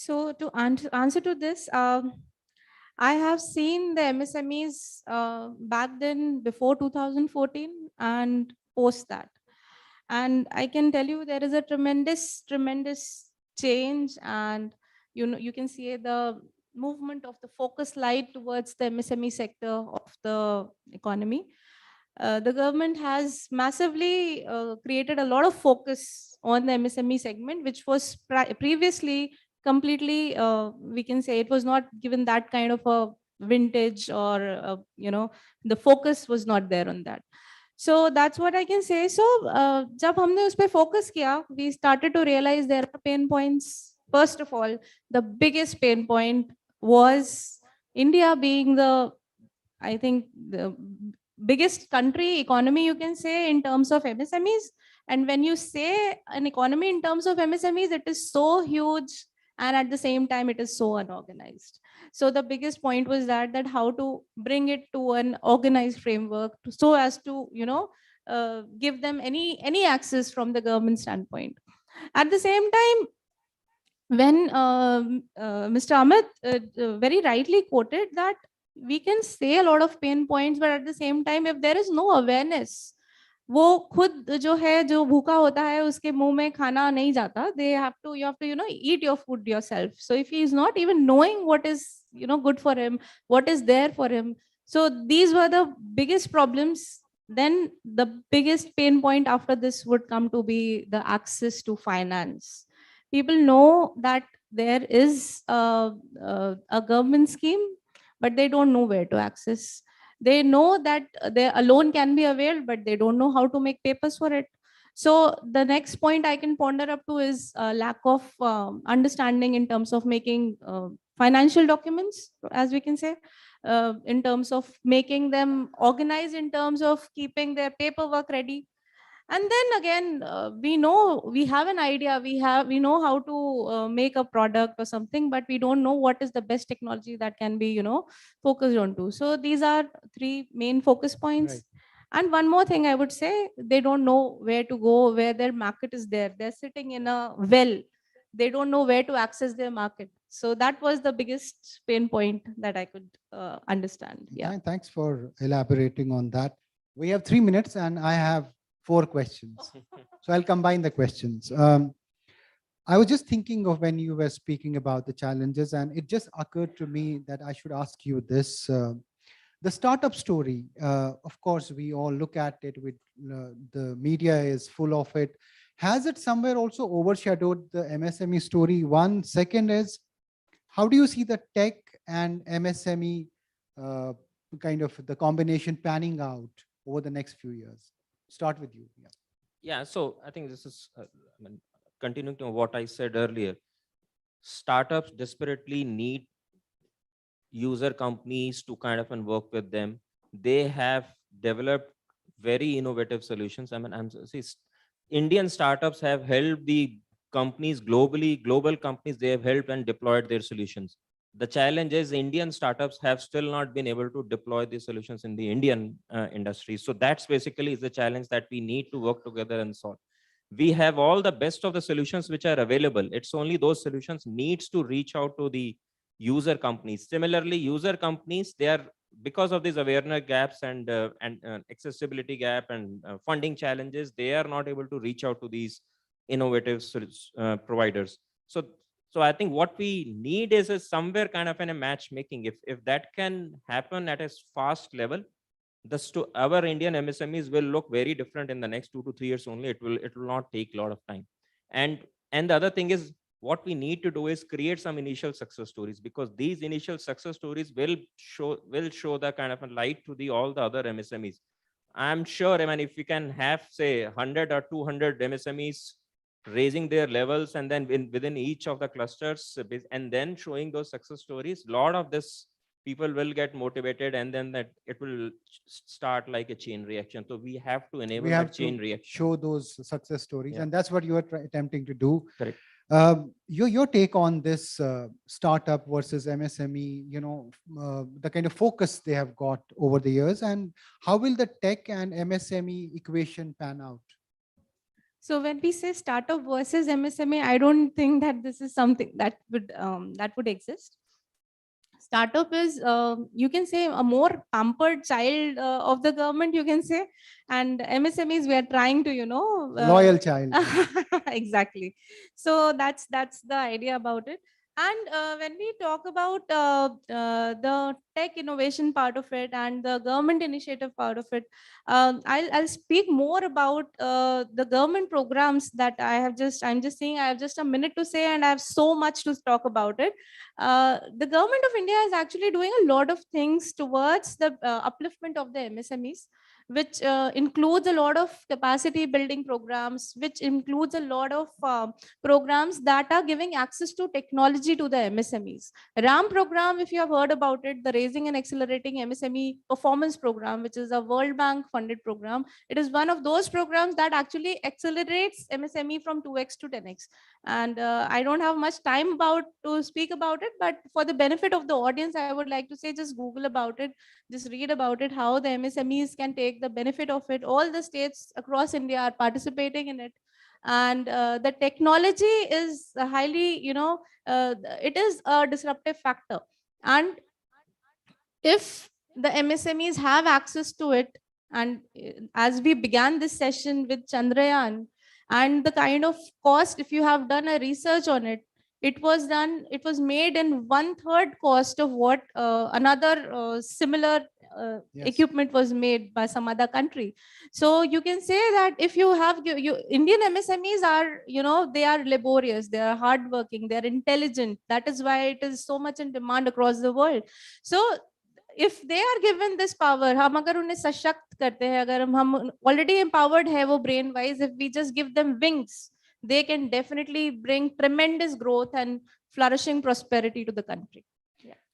So to answer to this, I have seen the MSMEs back then before 2014 and post that. And I can tell you there is a tremendous change, and you can see the movement of the focus light towards the MSME sector of the economy. The government has massively created a lot of focus on the MSME segment, which was previously completely, we can say it was not given that kind of a vintage, or the focus was not there on that. So that's what I can say. So jab humne us pe focus kiya, we started to realize there are pain points. First of all, the biggest pain point was India being the, I think, the biggest country economy, you can say, in terms of MSMEs. And when you say an economy in terms of MSMEs, it is so huge, and at the same time it is so unorganized. So the biggest point was that how to bring it to an organized framework so as to give them any access from the government standpoint. At the same time, when Mr. Amit very rightly quoted that we can say a lot of pain points, but at the same time, if there is no awareness, वो खुद जो है, जो भूखा होता है, उसके मुंह में खाना नहीं जाता. You have to eat your food yourself. So if he is not even knowing what is good for him, what is there for him, so these were the biggest problems. Then the biggest pain point after this would come to be the access to finance. People know that there is a government scheme, but they don't know where to access. They know that a loan can be availed, but they don't know how to make papers for it. So the next point I can ponder up to is lack of understanding in terms of making financial documents, as we can say, in terms of making them organized, in terms of keeping their paperwork ready. And then again, we have an idea, we know how to make a product or something, but we don't know what is the best technology that can be focused on to. So these are three main focus points. Right. And one more thing I would say, they don't know where to go, where their market is there. They're sitting in a well, they don't know where to access their market. So that was the biggest pain point that I could understand. Yeah. Thanks for elaborating on that. We have 3 minutes and I have 4 questions. So I'll combine the questions. I was just thinking of when you were speaking about the challenges, and it just occurred to me that I should ask you this. The startup story, of course, we all look at it with the media is full of it. Has it somewhere also overshadowed the MSME story? One. Second is, how do you see the tech and MSME kind of the combination panning out over the next few years? Start with you. Yeah. Yeah, so I think this is continuing to what I said earlier. Startups desperately need user companies to kind of work with them. They have developed very innovative solutions. Indian startups have helped the companies globally, global companies, they have helped and deployed their solutions. The challenge is Indian startups have still not been able to deploy these solutions in the Indian industry. So that's basically is the challenge that we need to work together and solve. We have all the best of the solutions which are available. It's only those solutions needs to reach out to the user companies. Similarly, user companies, they are, because of these awareness gaps and accessibility gap and funding challenges, they are not able to reach out to these innovative providers. So I think what we need is somewhere kind of a matchmaking. If that can happen at a fast level, our Indian MSMEs will look very different in the next 2 to 3 years only. It will not take a lot of time. And the other thing is, what we need to do is create some initial success stories, because these initial success stories will show the kind of a light to all the other MSMEs. I'm sure, if we can have, say, 100 or 200 MSMEs raising their levels, and then within each of the clusters, and then showing those success stories, a lot of this people will get motivated, and then that it will start like a chain reaction. So we have to enable that chain reaction. Show those success stories, Yeah. and that's what you are attempting to do. Correct. Your take on this startup versus MSME, the kind of focus they have got over the years, and how will the tech and MSME equation pan out? So when we say startup versus MSME, I don't think that this is something that would exist. Startup is, you can say, a more pampered child of the government, you can say, and MSMEs, we are trying to, Loyal child. exactly. So that's the idea about it. And when we talk about the tech innovation part of it and the government initiative part of it, I'll speak more about the government programs that I'm just saying I have just a minute to say, and I have so much to talk about it. The government of India is actually doing a lot of things towards the upliftment of the MSMEs, which includes a lot of capacity building programs, which includes a lot of programs that are giving access to technology to the MSMEs. RAM program, if you have heard about it, the Raising and Accelerating MSME Performance Program, which is a World Bank funded program. It is one of those programs that actually accelerates MSME from 2x to 10x. And I don't have much time to speak about it, but for the benefit of the audience, I would like to say just Google about it, just read about it, how the MSMEs can take the benefit of it. All the states across India are participating in it. And the technology is highly, it is a disruptive factor. And if the MSMEs have access to it, and as we began this session with Chandrayaan, and the kind of cost, if you have done a research on it, it was made in 1/3 cost of what another similar equipment was made by some other country. So you can say that if you have Indian MSMEs are, they are laborious, they are hardworking, they are intelligent. That is why it is so much in demand across the world. So if they are given this power, हम अगर उन्हें सशक्त करते हैं, अगर हम already empowered है वो brain wise, if we just give them wings, they can definitely bring tremendous growth and flourishing prosperity to the country.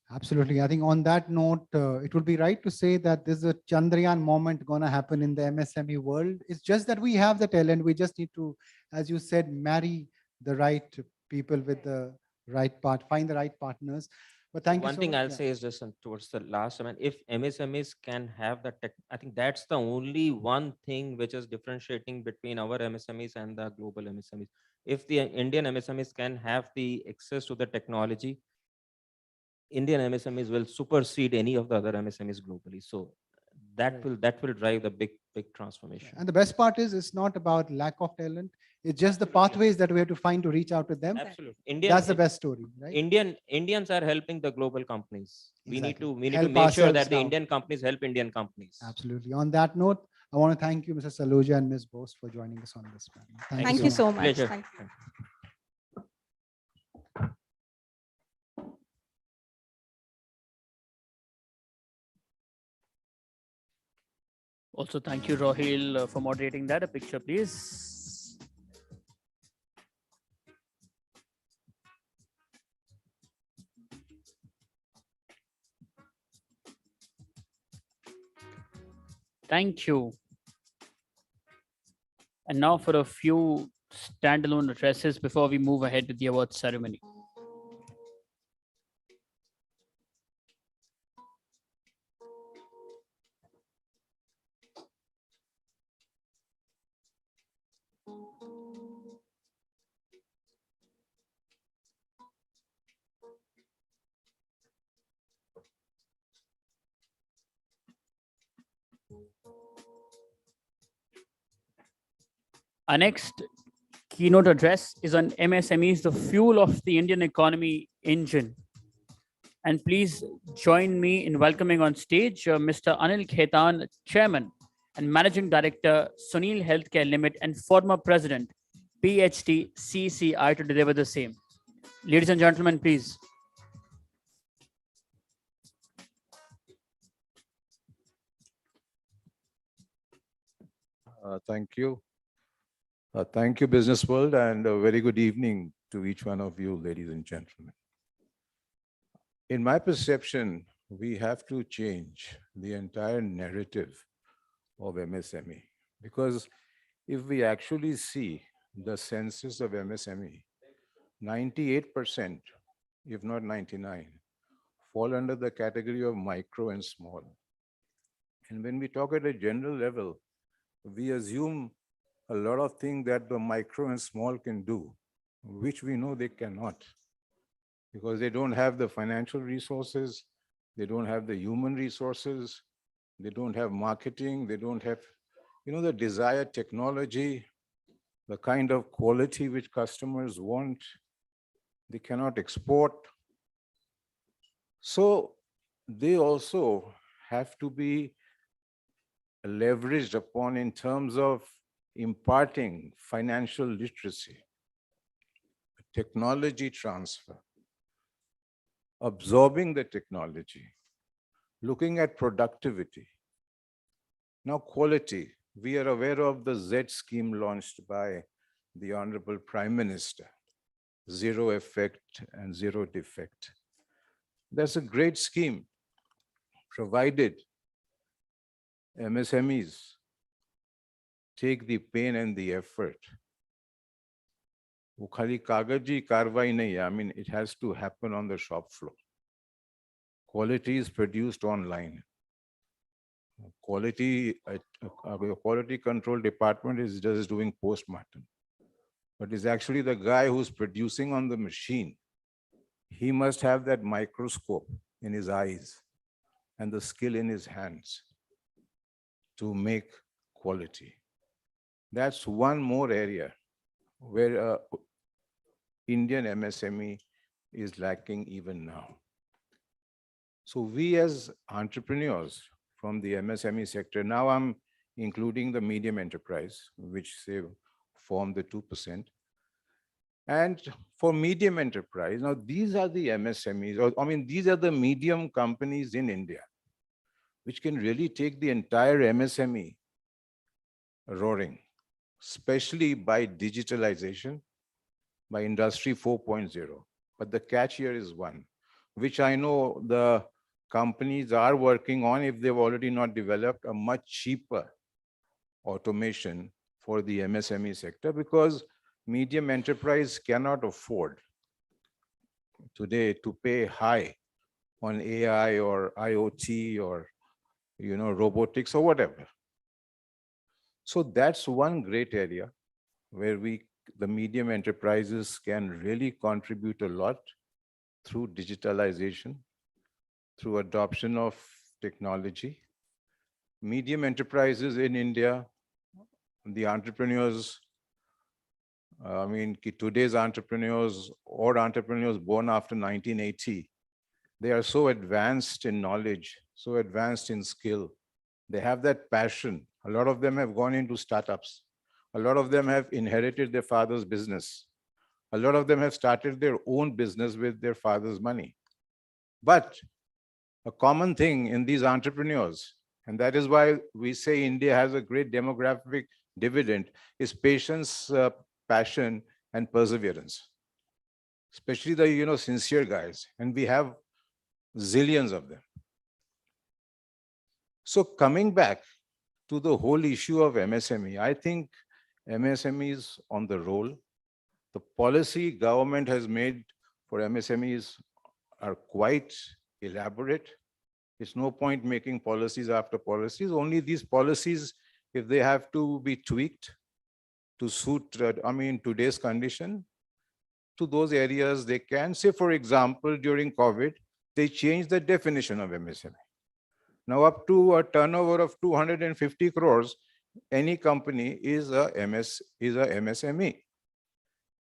Absolutely. I think on that note, it would be right to say that there's a Chandrayaan moment going to happen in the MSME world. It's just that we have the talent. We just need to, as you said, marry the right people with the right find the right partners. But thank you One so thing much. I'll say is just towards the last, I mean, if MSMEs can have the tech, I think that's the only one thing which is differentiating between our MSMEs and the global MSMEs. If the Indian MSMEs can have the access to the technology, Indian MSMEs will supersede any of the other MSMEs globally. So that will drive the big transformation. And the best part is it's not about lack of talent. It's just the pathways that we have to find to reach out to them. Absolutely. That's the best story, right? Indians are helping the global companies. Exactly. We need to Help make sure ourselves that the now. Indian companies help Indian companies. Absolutely. On that note, I want to thank you, Mr. Saluja and Ms. Bose, for joining us on this panel. Thank you so much. Pleasure. Thank you. Also, thank you, Rohil, for moderating that. A picture, please. Thank you. And now for a few standalone addresses before we move ahead with the awards ceremony. Our next keynote address is on MSMEs, the fuel of the Indian economy engine. And please join me in welcoming on stage Mr. Anil Khaitan, Chairman and Managing Director, Sunil Healthcare Limited, and former President, PHT CCI, to deliver the same. Ladies and gentlemen, please. Thank you. Thank you, Business World, and a very good evening to each one of you, ladies and gentlemen. In my perception, we have to change the entire narrative of MSME, because if we actually see the census of MSME, 98%, if not 99, fall under the category of micro and small. And when we talk at a general level, we assume a lot of things that the micro and small can do, which we know they cannot, because they don't have the financial resources, they don't have the human resources, they don't have marketing, they don't have, the desired technology, the kind of quality which customers want. They cannot export. So they also have to be leveraged upon in terms of imparting financial literacy, technology transfer, absorbing the technology, looking at productivity. Now, quality. We are aware of the Z scheme launched by the Honorable Prime Minister, zero effect and zero defect. That's a great scheme, provided MSMEs take the pain and the effort. वो खाली कागजी कार्रवाई नहीं है. I mean, it has to happen on the shop floor. Quality is produced online. Quality control department is just doing postmortem, but it's actually the guy who's producing on the machine. He must have that microscope in his eyes and the skill in his hands to make quality. That's one more area where Indian MSME is lacking even now. So we as entrepreneurs from the MSME sector, now I'm including the medium enterprise, which say form the 2%. And for medium enterprise, now these are the MSMEs, or I mean, these are the medium companies in India, which can really take the entire MSME roaring, especially by digitalization, by Industry 4.0. But the catch here is one, which I know the companies are working on, if they've already not developed a much cheaper automation for the MSME sector, because medium enterprise cannot afford today to pay high on AI or IoT or robotics or whatever. So that's one great area where the medium enterprises can really contribute a lot through digitalization, through adoption of technology. Medium enterprises in India, the entrepreneurs, today's entrepreneurs or entrepreneurs born after 1980, they are so advanced in knowledge, so advanced in skill. They have that passion. A lot of them have gone into startups. A lot of them have inherited their father's business. A lot of them have started their own business with their father's money. But a common thing in these entrepreneurs, and that is why we say India has a great demographic dividend, is patience, passion, and perseverance. Especially the sincere guys, and we have zillions of them. So coming back to the whole issue of MSME, I think MSME is on the roll. The policy government has made for MSMEs are quite elaborate. It's no point making policies after policies. Only these policies, if they have to be tweaked to suit, today's condition, to those areas they can. Say, for example, during COVID, they changed the definition of MSME. Now, up to a turnover of 250 crores, any company is a MSME.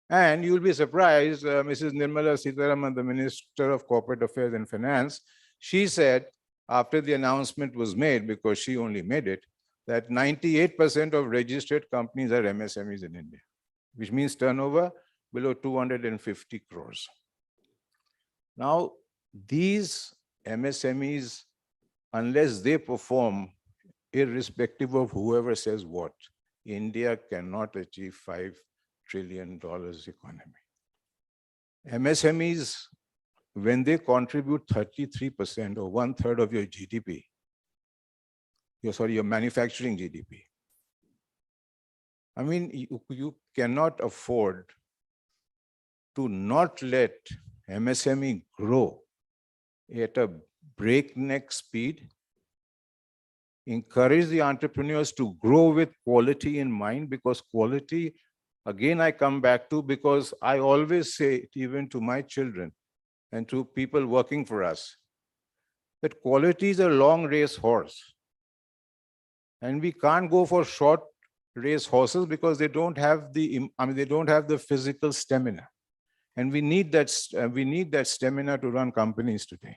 And you'll be surprised, Mrs. Nirmala Sitharaman, the Minister of Corporate Affairs and Finance, she said, after the announcement was made, because she only made it, that 98% of registered companies are MSMEs in India, which means turnover below 250 crores. Now, these MSMEs, unless they perform, irrespective of whoever says what, India cannot achieve $5 trillion economy. MSMEs, when they contribute 33% or 1/3 of your GDP, your manufacturing GDP, you cannot afford to not let MSME grow at a breakneck speed encourage the entrepreneurs to grow with quality in mind, because quality, again, I come back to, because I always say it even to my children and to people working for us, that quality is a long race horse. And we can't go for short race horses because they don't have the physical stamina. And we need that stamina to run companies today.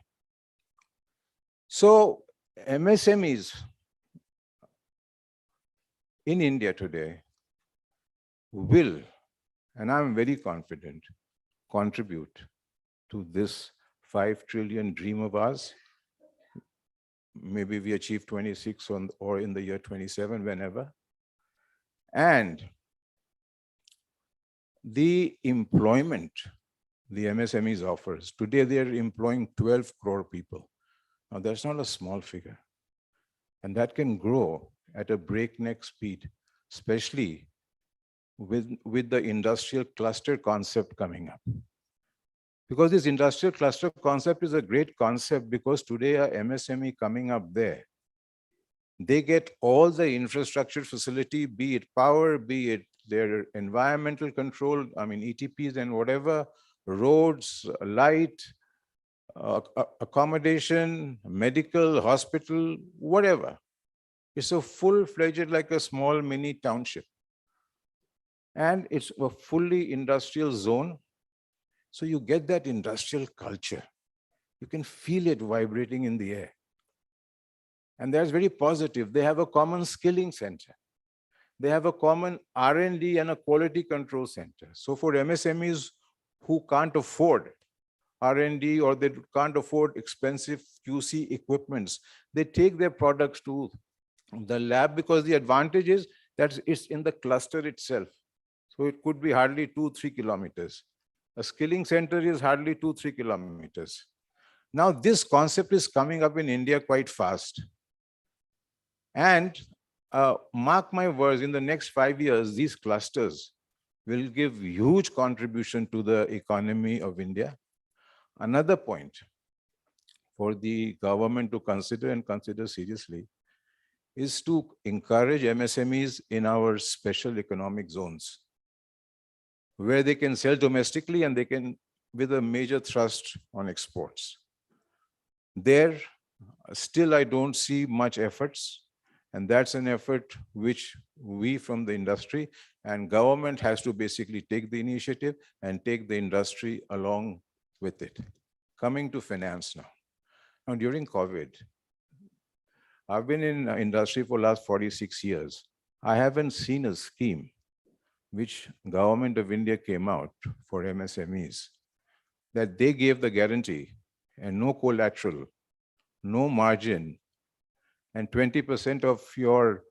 So MSMEs in India today will, and I'm very confident, contribute to this 5 trillion dream of ours. Maybe we achieve 26 or in the year 27, whenever. And the employment the MSMEs offers, today they're employing 12 crore people. Now that's not a small figure. And that can grow at a breakneck speed, especially with the industrial cluster concept coming up. Because this industrial cluster concept is a great concept, because today a MSME coming up there, they get all the infrastructure facility, be it power, be it their environmental control, ETPs and whatever, roads, light, accommodation, medical, hospital, whatever. It's a full-fledged, like a small mini township. And it's a fully industrial zone. So you get that industrial culture. You can feel it vibrating in the air. And that's very positive. They have a common skilling center. They have a common R&D and a quality control center. So for MSMEs who can't afford R&D or they can't afford expensive QC equipments, they take their products to the lab, because the advantage is that it's in the cluster itself. So it could be hardly 2-3 kilometers. A skilling center is hardly 2-3 kilometers. Now this concept is coming up in India quite fast. And mark my words, in the next 5 years, these clusters will give huge contribution to the economy of India. Another point for the government to consider and consider seriously is to encourage MSMEs in our special economic zones, where they can sell domestically and they can, with a major thrust on exports. There, still I don't see much efforts, and that's an effort which we from the industry and government has to basically take the initiative and take the industry along with it. Coming to finance now. Now during COVID, I've been in industry for the last 46 years. I haven't seen a scheme which government of India came out for MSMEs, that they gave the guarantee and no collateral, no margin, and 20% of your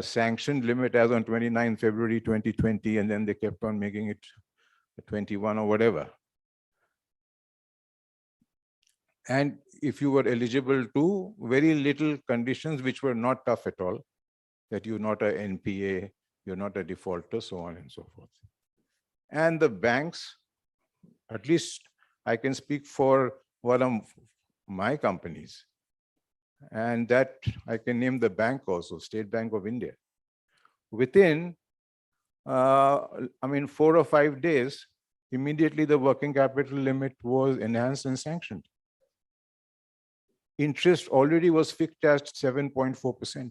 sanctioned limit as on 29 February 2020, and then they kept on making it 21 or whatever. And if you were eligible to, very little conditions which were not tough at all, that you're not an NPA, you're not a defaulter, so on and so forth. And the banks, at least I can speak for one of my companies, and that I can name the bank also, State Bank of India. Within, 4 or 5 days, immediately the working capital limit was enhanced and sanctioned. Interest already was fixed at 7.4%.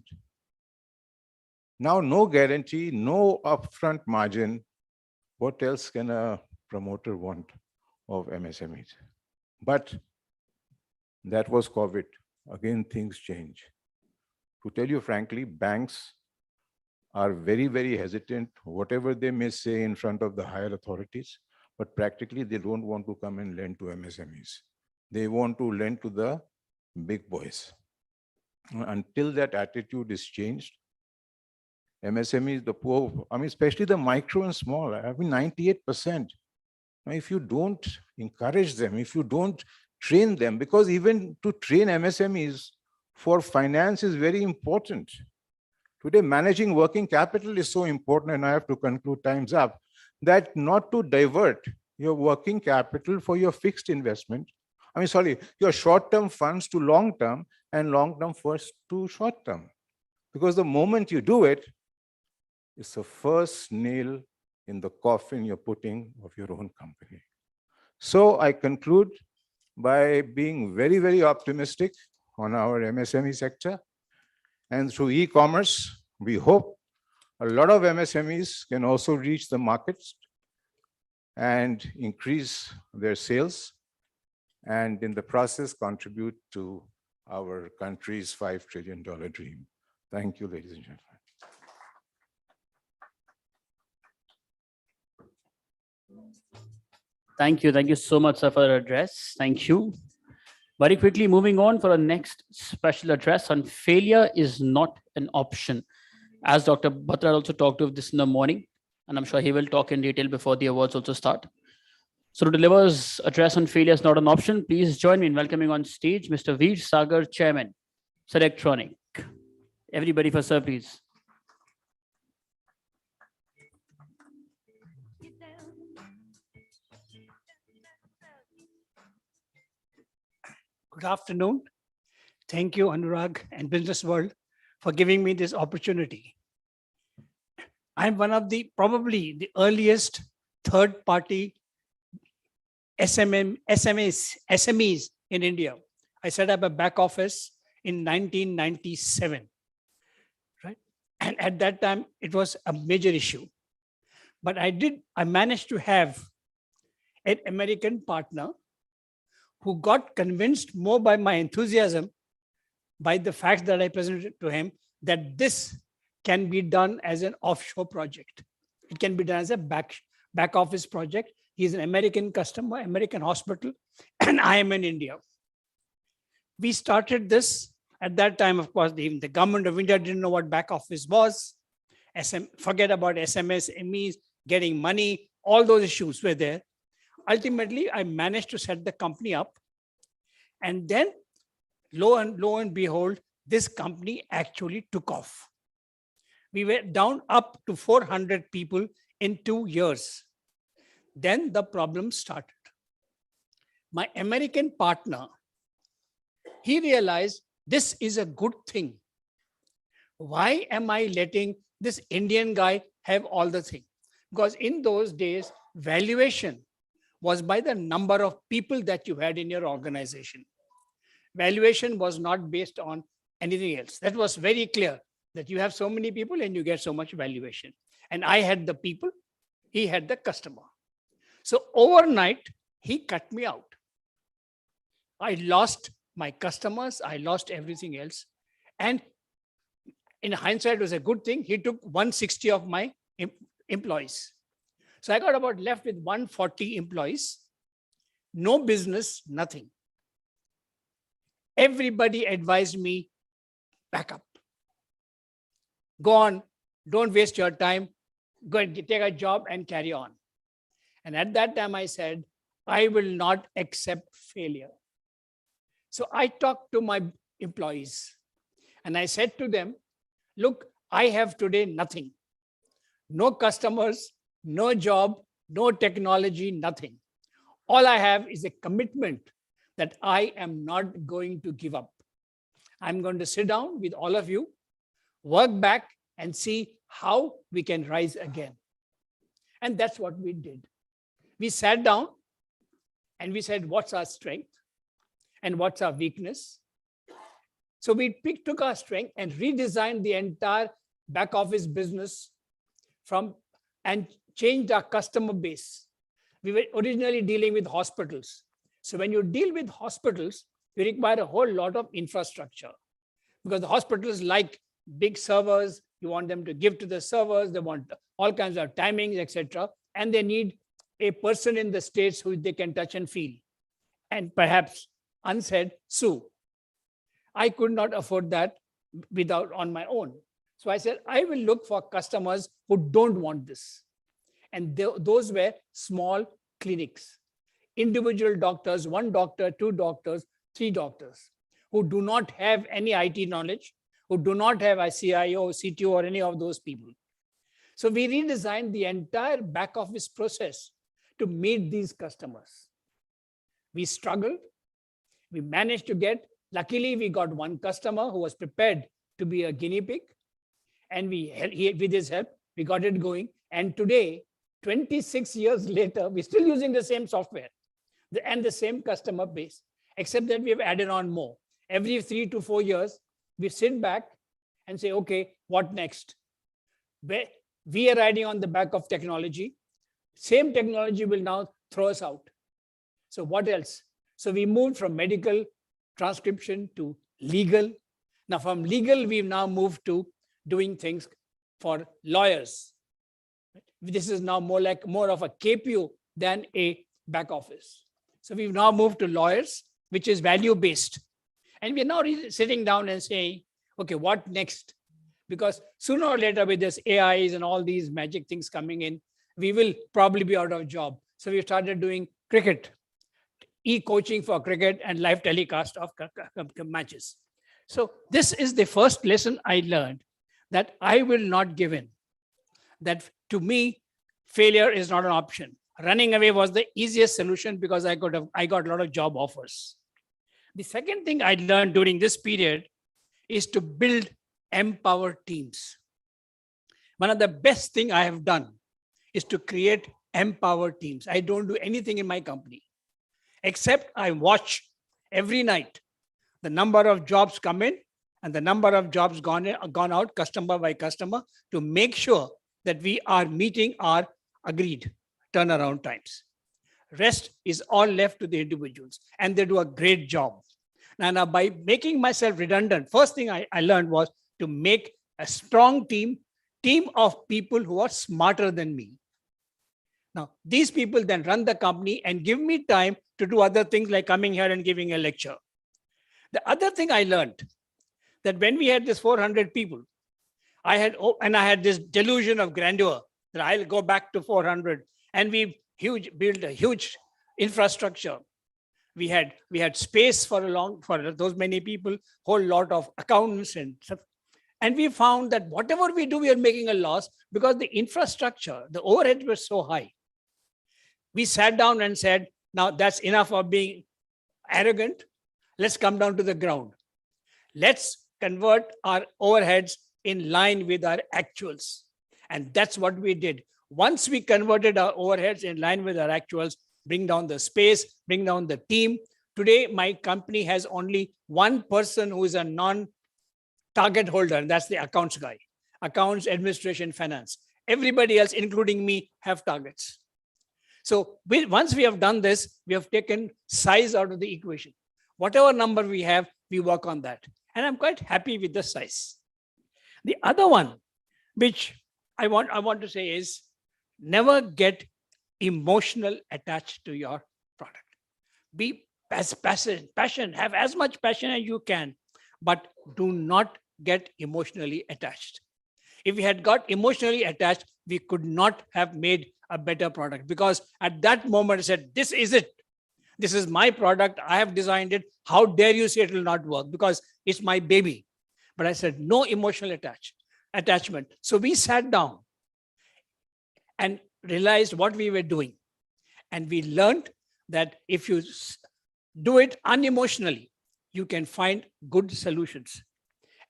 Now, no guarantee, no upfront margin. What else can a promoter want of MSMEs? But that was COVID. Again, things change. To tell you frankly, banks are very, very hesitant, whatever they may say in front of the higher authorities, but practically they don't want to come and lend to MSMEs. They want to lend to the big boys. Until that attitude is changed, MSMEs, the poor, especially the micro and small, 98%. Now, if you don't encourage them, if you don't train them, because even to train MSMEs for finance is very important. Today, managing working capital is so important, and I have to conclude, time's up, that not to divert your working capital for your fixed investment. I mean, sorry, your short-term funds to long-term and long-term funds to short-term. Because the moment you do it, it's the first nail in the coffin you're putting of your own company. So I conclude by being very, very optimistic on our MSME sector. And through e-commerce, we hope a lot of MSMEs can also reach the markets and increase their sales, and in the process contribute to our country's $5 trillion dream. Thank you, ladies and gentlemen. Thank you. Thank you so much, sir, for the address. Thank you. Very quickly, moving on for our next special address on failure is not an option. As Dr. Batra also talked of this in the morning, and I'm sure he will talk in detail before the awards also start. So to deliver his address on failure is not an option, please join me in welcoming on stage Mr. Veer Sagar, Chairman, Selectronic. Everybody for sir, please. Good afternoon. Thank you, Anurag and Business World, for giving me this opportunity. I'm one of the probably the earliest third-party SMEs in India. I set up a back office in 1997, right? And at that time, it was a major issue. But I managed to have an American partner who got convinced more by my enthusiasm, by the fact that I presented to him, that this can be done as an offshore project. It can be done as a back office project. He's an American customer, American hospital, and I am in India. We started this at that time. Of course, even the government of India didn't know what back office was. Forget about SMS, MEs, getting money, all those issues were there. Ultimately, I managed to set the company up. And then lo and behold, this company actually took off. We were down up to 400 people in 2 years. Then the problem started. My American partner, he realized this is a good thing. Why am I letting this Indian guy have all the things? Because in those days, valuation was by the number of people that you had in your organization. Valuation was not based on anything else. That was very clear, that you have so many people and you get so much valuation. And I had the people, he had the customer. So overnight, he cut me out. I lost my customers, I lost everything else. And in hindsight, it was a good thing. He took 160 of my employees. So I got about left with 140 employees, no business, nothing. Everybody advised me, back up. Go on, don't waste your time, go and take a job and carry on. And at that time I said, I will not accept failure. So I talked to my employees and I said to them, look, I have today nothing. No customers, no job, no technology, nothing. All I have is a commitment that I am not going to give up. I'm going to sit down with all of you, work back and see how we can rise again. And that's what we did. We sat down and we said, what's our strength and what's our weakness? So we took our strength and redesigned the entire back office business and changed our customer base. We were originally dealing with hospitals. So when you deal with hospitals, you require a whole lot of infrastructure because the hospitals like big servers, you want them to give to the servers, they want all kinds of timings, etc. And they need a person in the States who they can touch and feel. And perhaps unsaid, sue. I could not afford that on my own. So I said, I will look for customers who don't want this. And those were small clinics, individual doctors, 1 doctor, 2 doctors, 3 doctors, who do not have any IT knowledge, who do not have a CIO, CTO, or any of those people. So we redesigned the entire back office process to meet these customers. We struggled, We managed to get, luckily we got one customer who was prepared to be a guinea pig. And with his help, we got it going. And today, 26 years later, we're still using the same software and the same customer base, except that we have added on more. Every 3 to 4 years, we sit back and say, okay, what next? We are riding on the back of technology. Same technology will now throw us out. So what else? So we moved from medical transcription to legal. Now from legal, we've now moved to doing things for lawyers. This is now more of a KPO than a back office. So we've now moved to lawyers, which is value-based. And we're now sitting down and saying, okay, what next? Because sooner or later with this AIs and all these magic things coming in, we will probably be out of job. So we started doing cricket, e-coaching for cricket and live telecast of matches. So this is the first lesson I learned, that I will not give in. That to me, failure is not an option. Running away was the easiest solution because I got a lot of job offers. The second thing I learned during this period is to build empowered teams. One of the best things I have done is to create empowered teams. I don't do anything in my company, except I watch every night the number of jobs come in and the number of jobs gone out, customer by customer, to make sure that we are meeting our agreed turnaround times. Rest is all left to the individuals, and they do a great job. Now by making myself redundant, first thing I learned was to make a strong team of people who are smarter than me. Now, these people then run the company and give me time to do other things like coming here and giving a lecture. The other thing I learned, that when we had this 400 people, I had this delusion of grandeur that I'll go back to 400, and we built a huge infrastructure. We had space for those many people, whole lot of accountants and stuff. And we found that whatever we do, we are making a loss because the infrastructure, the overhead was so high. We sat down and said, now that's enough of being arrogant. Let's come down to the ground. Let's convert our overheads in line with our actuals. And that's what we did. Once we converted our overheads in line with our actuals, bring down the space, bring down the team. Today, my company has only one person who is a non-target holder, and that's the accounts guy. Accounts, administration, finance. Everybody else, including me, have targets. So once we have done this, we have taken size out of the equation. Whatever number we have, we work on that. And I'm quite happy with the size. The other one, which I want to say is, never get emotional attached to your product. Be as passionate, have as much passion as you can, but do not get emotionally attached. If we had got emotionally attached, we could not have made a better product, because at that moment I said, this is it. This is my product. I have designed it. How dare you say it will not work, because it's my baby. But I said, no emotional attachment. So we sat down and realized what we were doing. And we learned that if you do it unemotionally, you can find good solutions.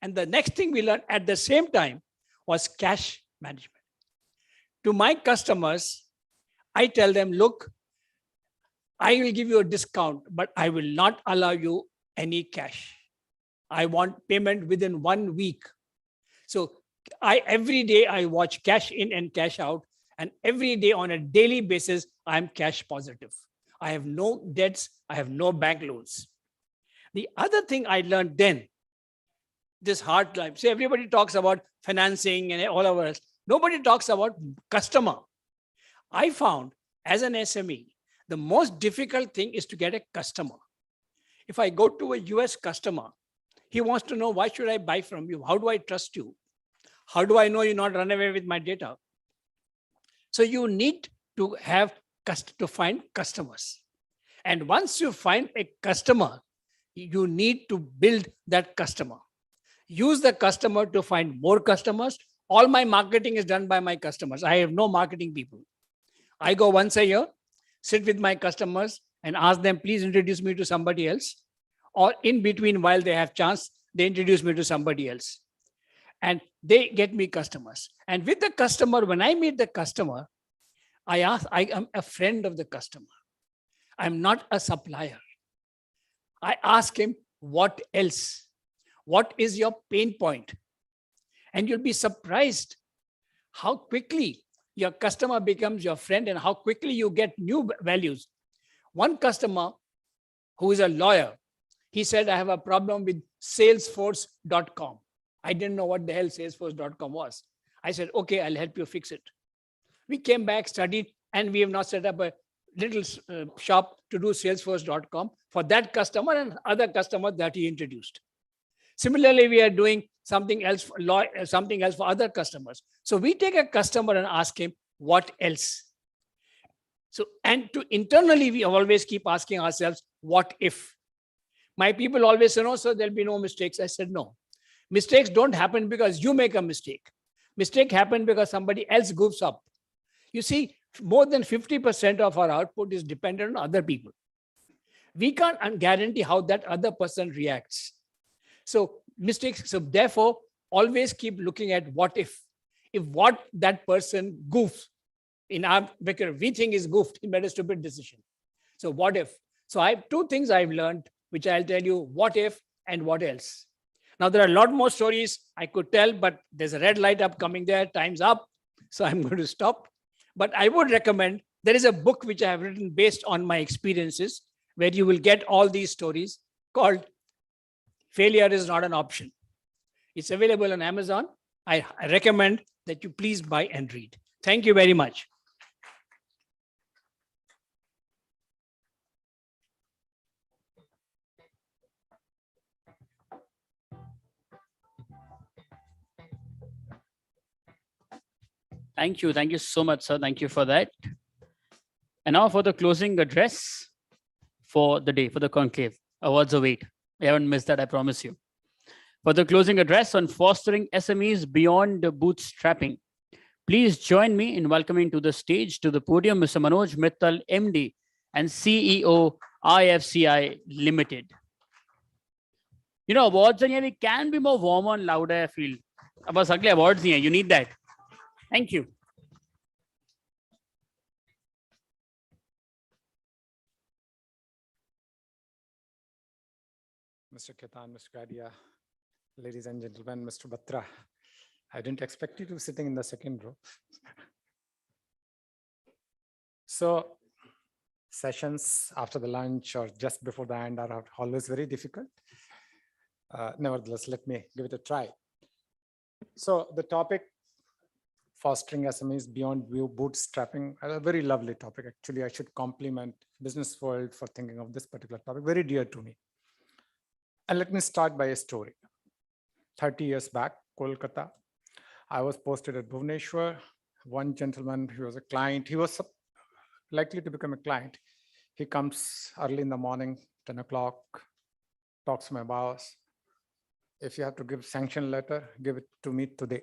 And the next thing we learned at the same time was cash management. To my customers, I tell them, look, I will give you a discount, but I will not allow you any cash. I want payment within 1 week. So every day I watch cash in and cash out. And every day on a daily basis, I'm cash positive. I have no debts. I have no bank loans. The other thing I learned then, this hard life. So everybody talks about financing and all of us. Nobody talks about customer. I found as an SME, the most difficult thing is to get a customer. If I go to a US customer, he wants to know, why should I buy from you? How do I trust you? How do I know you not run away with my data? So you need to find customers. And once you find a customer, you need to build that customer. Use the customer to find more customers. All my marketing is done by my customers. I have no marketing people. I go once a year, sit with my customers and ask them, please introduce me to somebody else. or in between while they have chance, they introduce me to somebody else. And they get me customers. And with the customer, when I meet the customer, I am a friend of the customer. I'm not a supplier. I ask him, what else? What is your pain point? And you'll be surprised how quickly your customer becomes your friend and how quickly you get new values. One customer who is a lawyer, he said, I have a problem with salesforce.com. I didn't know what the hell salesforce.com was. I said, okay, I'll help you fix it. We came back, studied, and we have now set up a little shop to do salesforce.com for that customer and other customers that he introduced. Similarly, we are doing something else for other customers. So we take a customer and ask him, what else? So, and internally, we always keep asking ourselves, what if? My people always say, no, sir, there'll be no mistakes. I said, no. Mistakes don't happen because you make a mistake. Mistake happen because somebody else goofs up. You see, more than 50% of our output is dependent on other people. We can't guarantee how that other person reacts. So mistakes, so therefore, always keep looking at what if. If what that person goofs, because we think is goofed, he made a stupid decision. So what if? So I have two things I've learned, which I'll tell you, what if and what else. Now, there are a lot more stories I could tell, but there's a red light up coming there, time's up. So I'm going to stop. But I would recommend, there is a book which I have written based on my experiences, where you will get all these stories, called Failure is Not an Option. It's available on Amazon. I recommend that you please buy and read. Thank you very much. Thank you. Thank you so much, sir. Thank you for that. And now for the closing address for the day, for the conclave. Awards await. I haven't missed that, I promise you. For the closing address on fostering SMEs beyond bootstrapping, please join me in welcoming to the stage, to the podium, Mr. Manoj Mittal, MD and CEO, IFCI Limited. You know, awards and we can be more warmer and louder, I feel. But ugly awards here, you need that. Thank you. Mr. Ketan, Mr. Gadia, ladies and gentlemen, Mr. Batra. I didn't expect you to be sitting in the second row. So sessions after the lunch or just before the end are always very difficult. Nevertheless, let me give it a try. So the topic, fostering SMEs beyond bootstrapping, a very lovely topic. Actually, I should compliment Business World for thinking of this particular topic, very dear to me. And let me start by a story. 30 years back, Kolkata, I was posted at Bhubaneswar. One gentleman, he was a client, he was likely to become a client. He comes early in the morning, 10 o'clock, talks to my boss. If you have to give sanction letter, give it to me today.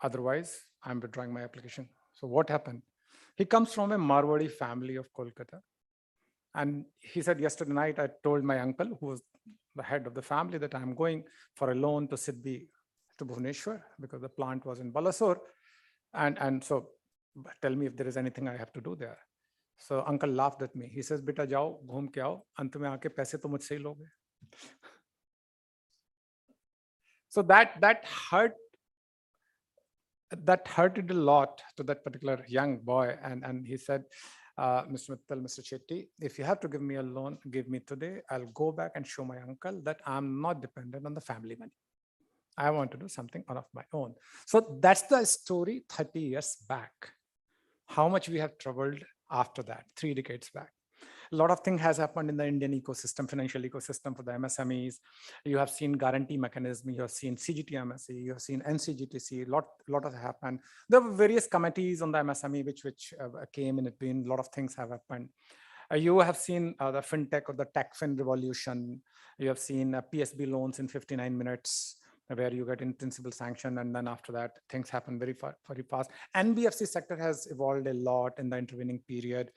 Otherwise, I'm withdrawing my application. So what happened? He comes from a Marwadi family of Kolkata. And he said, yesterday night, I told my uncle, who was the head of the family, that I'm going for a loan to Siddhi to Bhubaneswar because the plant was in Balasore. And so tell me if there is anything I have to do there. So uncle laughed at me. He says, beta jao, ghum ke aao, ant mein aake paise to mujhse hi loge. So that hurted a lot to that particular young boy. And he said, Mr. Mittal, Mr. Chetty, if you have to give me a loan, give me today. I'll go back and show my uncle that I'm not dependent on the family money. I want to do something out of my own. So that's the story 30 years back. How much we have traveled after that, 3 decades back. A lot of things has happened in the Indian ecosystem, financial ecosystem for the MSMEs. You have seen guarantee mechanism, you have seen CGTMSE, you have seen NCGTC, lot has happened. There were various committees on the MSME which came in between, a lot of things have happened. You have seen the fintech or the TechFin revolution. You have seen PSB loans in 59 minutes where you get in principal sanction, and then after that things happen very fast. NBFC sector has evolved a lot in the intervening period.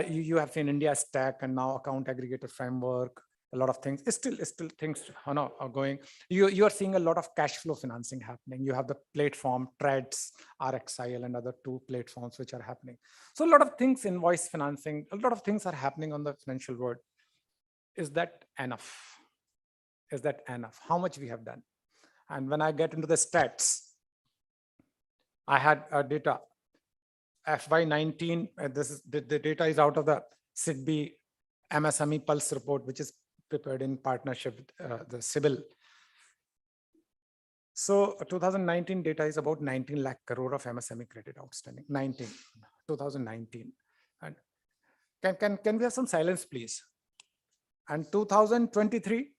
You have seen India's tech and now account aggregator framework. a lot of things. Still things are going. You are seeing a lot of cash flow financing happening. You have the platform Trades, RXIL, and other two platforms which are happening. So a lot of things, invoice financing, a lot of things are happening on the financial world. Is that enough? Is that enough? How much we have done? And when I get into the stats, I had data. FY19, this is the data is out of the SIDBI MSME Pulse report, which is prepared in partnership with the CIBIL. So 2019 data is about 19 lakh crore of MSME credit outstanding. 2019. And can we have some silence, please? And 2023,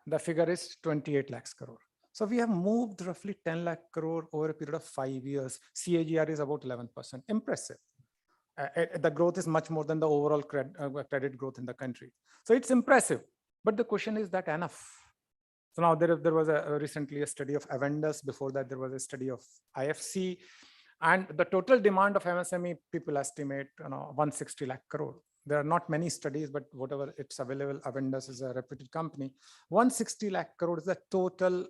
the figure is 28 lakhs crore. So we have moved roughly 10 lakh crore over a period of 5 years. CAGR is about 11%. Impressive. The growth is much more than the overall credit growth in the country. So it's impressive. But the question is that enough? So now there was recently a study of Avendus. Before that, there was a study of IFC. And the total demand of MSME, people estimate 160 lakh crore. There are not many studies, but whatever it's available, Avendus is a reputed company. 160 lakh crore is the total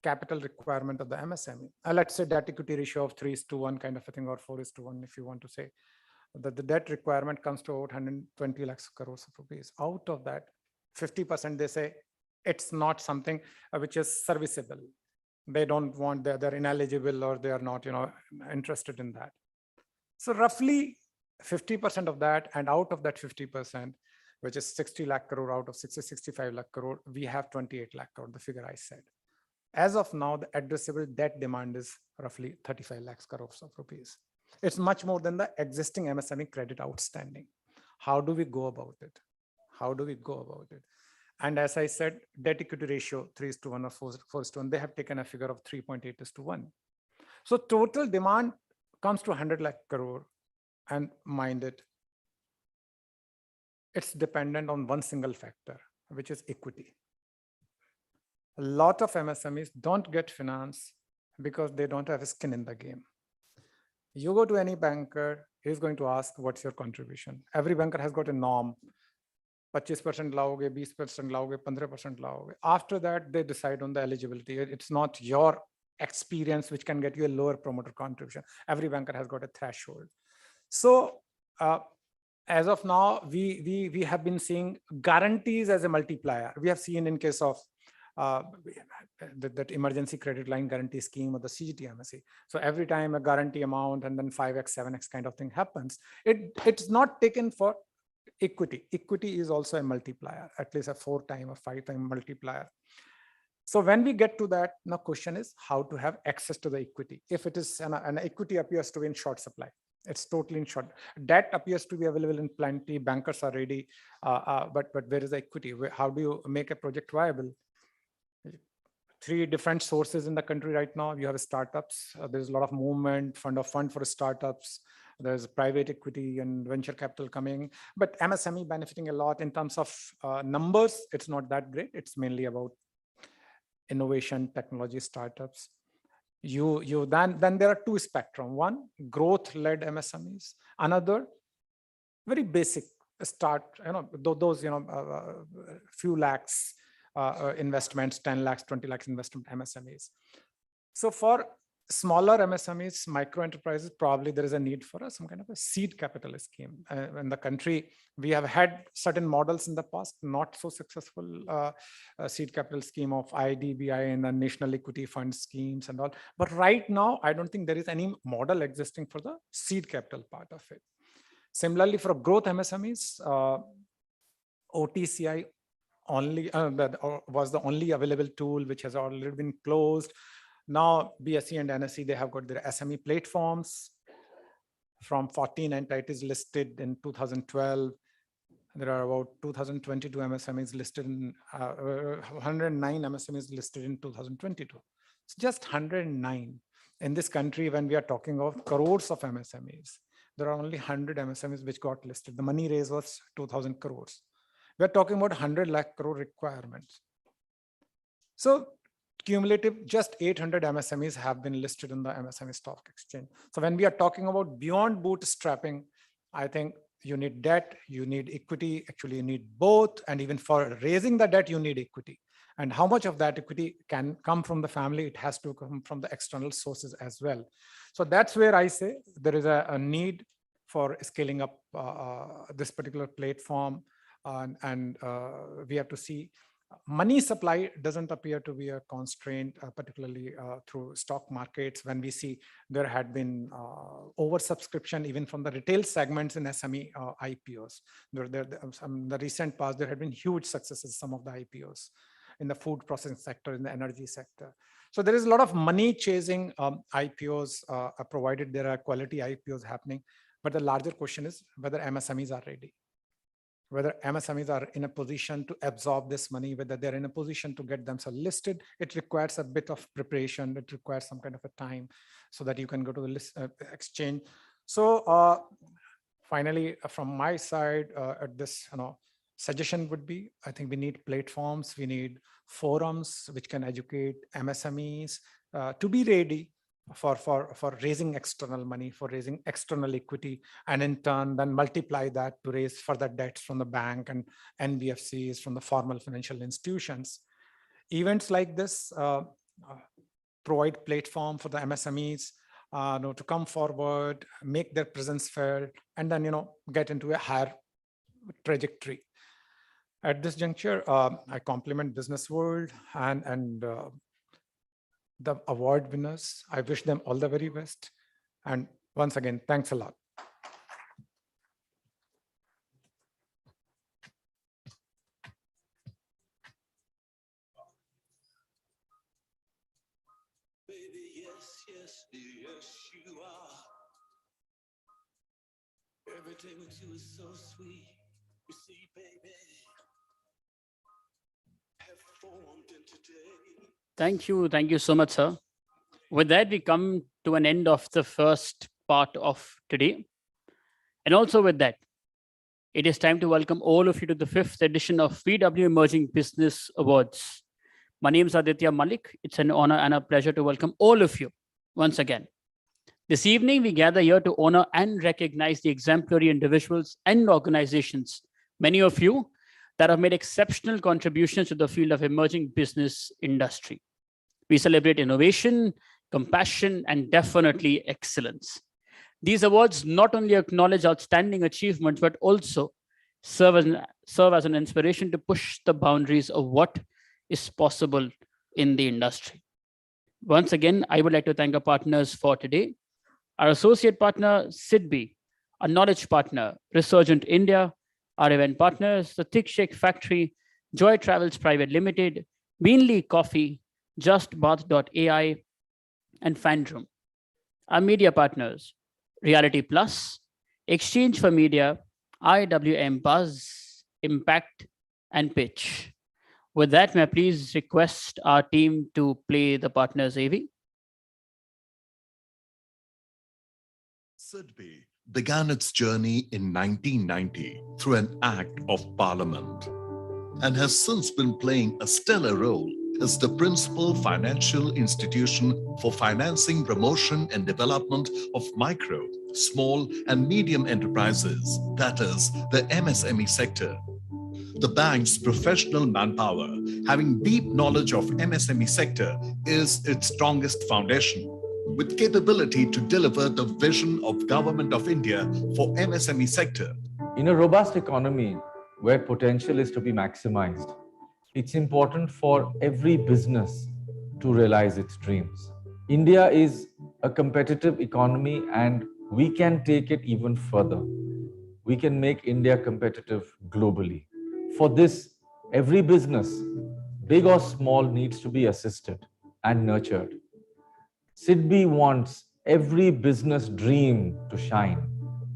capital requirement of the MSME. Let's say debt equity ratio of 3:1 kind of a thing, or 4:1 if you want to say. That the debt requirement comes to about 120 lakhs crores of rupees. Out of that, 50% they say it's not something which is serviceable. They don't want, they're ineligible, or they are not interested in that. So roughly 50% of that, and out of that 50%, which is 60 lakh crore out of 65 lakh crore, we have 28 lakh crore, the figure I said. As of now, the addressable debt demand is roughly 35 lakhs crores of rupees. It's much more than the existing MSME credit outstanding. How do we go about it? How do we go about it? And as I said, debt equity ratio 3:1 or 4:1, they have taken a figure of 3.8:1. So total demand comes to 100 lakh crore, and mind it, it's dependent on one single factor, which is equity. A lot of MSMEs don't get finance because they don't have a skin in the game. You go to any banker, he's going to ask, what's your contribution? Every banker has got a norm. 25% laoge, 20% laoge, 15% laoge. After that, they decide on the eligibility. It's not your experience which can get you a lower promoter contribution. Every banker has got a threshold. So as of now, we have been seeing guarantees as a multiplier. We have seen in case of that emergency credit line guarantee scheme or the CGTMSE. So every time a guarantee amount and then 5x, 7x kind of thing happens, it's not taken for equity. Equity is also a multiplier, at least a 4-time or 5-time multiplier. So when we get to that, now question is how to have access to the equity. If it is an equity appears to be in short supply, it's totally in short. Debt appears to be available in plenty. Bankers are ready, but where is the equity? How do you make a project viable? 3 different sources in the country right now. You have startups. There's a lot of movement, fund for startups. There's private equity and venture capital coming, but MSME benefiting a lot in terms of numbers. It's not that great. It's mainly about innovation, technology, startups. Then there are 2 spectrum. One, growth-led MSMEs. Another, very basic start. Those few lakhs investments, 10 lakhs, 20 lakhs investment MSMEs. So for smaller MSMEs, micro enterprises, probably there is a need for some kind of a seed capital scheme. In the country, we have had certain models in the past, not so successful seed capital scheme of IDBI and the National Equity Fund schemes and all. But right now, I don't think there is any model existing for the seed capital part of it. Similarly, for growth MSMEs, OTCI only was the only available tool, which has already been closed. Now BSE and NSE, they have got their SME platforms. From 14 entities listed in 2012. There are about 2022 MSMEs listed in 109 MSMEs listed in 2022. It's just 109. In this country, when we are talking of crores of MSMEs, there are only 100 MSMEs which got listed. The money raise was 2,000 crores. We're talking about 100 lakh crore requirements. So cumulative, just 800 MSMEs have been listed in the MSME stock exchange. So when we are talking about beyond bootstrapping, I think You need debt, you need equity, actually you need both. And even for raising the debt, you need equity. And how much of that equity can come from the family? It has to come from the external sources as well. So that's where I say there is a need for scaling up this particular platform. And we have to see money supply doesn't appear to be a constraint, particularly through stock markets. When we see there had been oversubscription even from the retail segments in SME IPOs. In the recent past, there had been huge successes, some of the IPOs in the food processing sector, in the energy sector. So there is a lot of money chasing IPOs, provided there are quality IPOs happening. But the larger question is whether MSMEs are ready, whether MSMEs are in a position to absorb this money, whether they're in a position to get themselves listed. It requires a bit of preparation. It requires some kind of a time so that you can go to the list, exchange. So finally, from my side, at this, suggestion would be, I think we need platforms, we need forums which can educate MSMEs to be ready for raising external money, for raising external equity, and in turn then multiply that to raise further debts from the bank and NBFCs, from the formal financial institutions. Events like this provide platform for the MSMEs to come forward, make their presence felt, and then get into a higher trajectory. At this juncture, I compliment Business World and the award winners. I wish them all the very best. And once again, thanks a lot. Baby, yes, yes, yes, you are. Everything with you is so sweet. You see, baby, have formed in today. Thank you. Thank you so much, sir. With that, we come to an end of the first part of today. And also with that, it is time to welcome all of you to the 5th edition of VW Emerging Business Awards. My name is Aditya Malik. It's an honor and a pleasure to welcome all of you once again. This evening, we gather here to honor and recognize the exemplary individuals and organizations, many of you, that have made exceptional contributions to the field of emerging business industry. We celebrate innovation, compassion, and definitely excellence. These awards not only acknowledge outstanding achievements, but also serve as an inspiration to push the boundaries of what is possible in the industry. Once again, I would like to thank our partners for today. Our associate partner, SIDBI, our knowledge partner, Resurgent India, our event partners, the Thick Shake Factory, Joy Travels Private Limited, Beanley Coffee, JustBath.ai, and Fandroom. Our media partners, Reality Plus, Exchange for Media, IWM Buzz, Impact, and Pitch. With that, may I please request our team to play the partners AV? SIDBI began its journey in 1990 through an act of parliament and has since been playing a stellar role as the principal financial institution for financing, promotion, and development of micro, small, and medium enterprises, that is, the MSME sector. The bank's professional manpower, having deep knowledge of MSME sector, is its strongest foundation, with capability to deliver the vision of Government of India for MSME sector. In a robust economy where potential is to be maximized, it's important for every business to realize its dreams. India is a competitive economy and we can take it even further. We can make India competitive globally. For this, every business, big or small, needs to be assisted and nurtured. SIDBI wants every business dream to shine,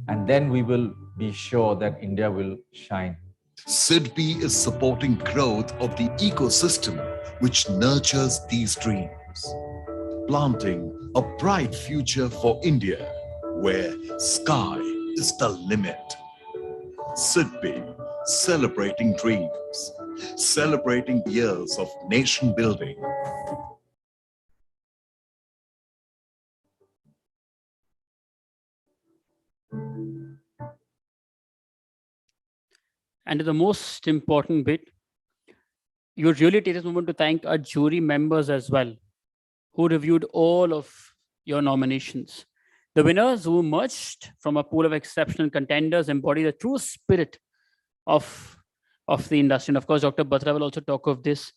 and then we will be sure that India will shine. SIDBI is supporting growth of the ecosystem which nurtures these dreams, planting a bright future for India where sky is the limit. SIDBI, celebrating dreams, celebrating years of nation building. And the most important bit, you would really take this moment to thank our jury members as well, who reviewed all of your nominations. The winners who emerged from a pool of exceptional contenders embody the true spirit of the industry. And of course, Dr. Batra will also talk of this.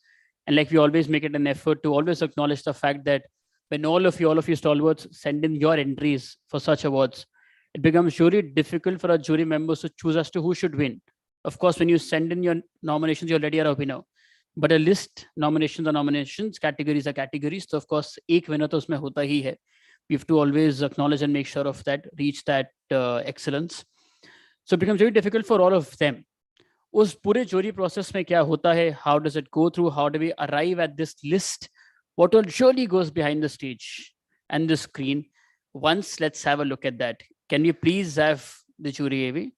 And like we always make it an effort to always acknowledge the fact that when all of you stalwarts send in your entries for such awards, it becomes really difficult for our jury members to choose as to who should win. Of course, when you send in your nominations, you already are a winner. But a list, nominations are nominations, categories are categories. So of course, एक winner तो उसमें होता ही है. We have to always acknowledge and make sure of that, reach that excellence. So it becomes very difficult for all of them. उस पूरे jury process में क्या होता है? How does it go through? How do we arrive at this list? What all surely goes behind the stage and the screen? Once, let's have a look at that. Can we please have the jury, AV?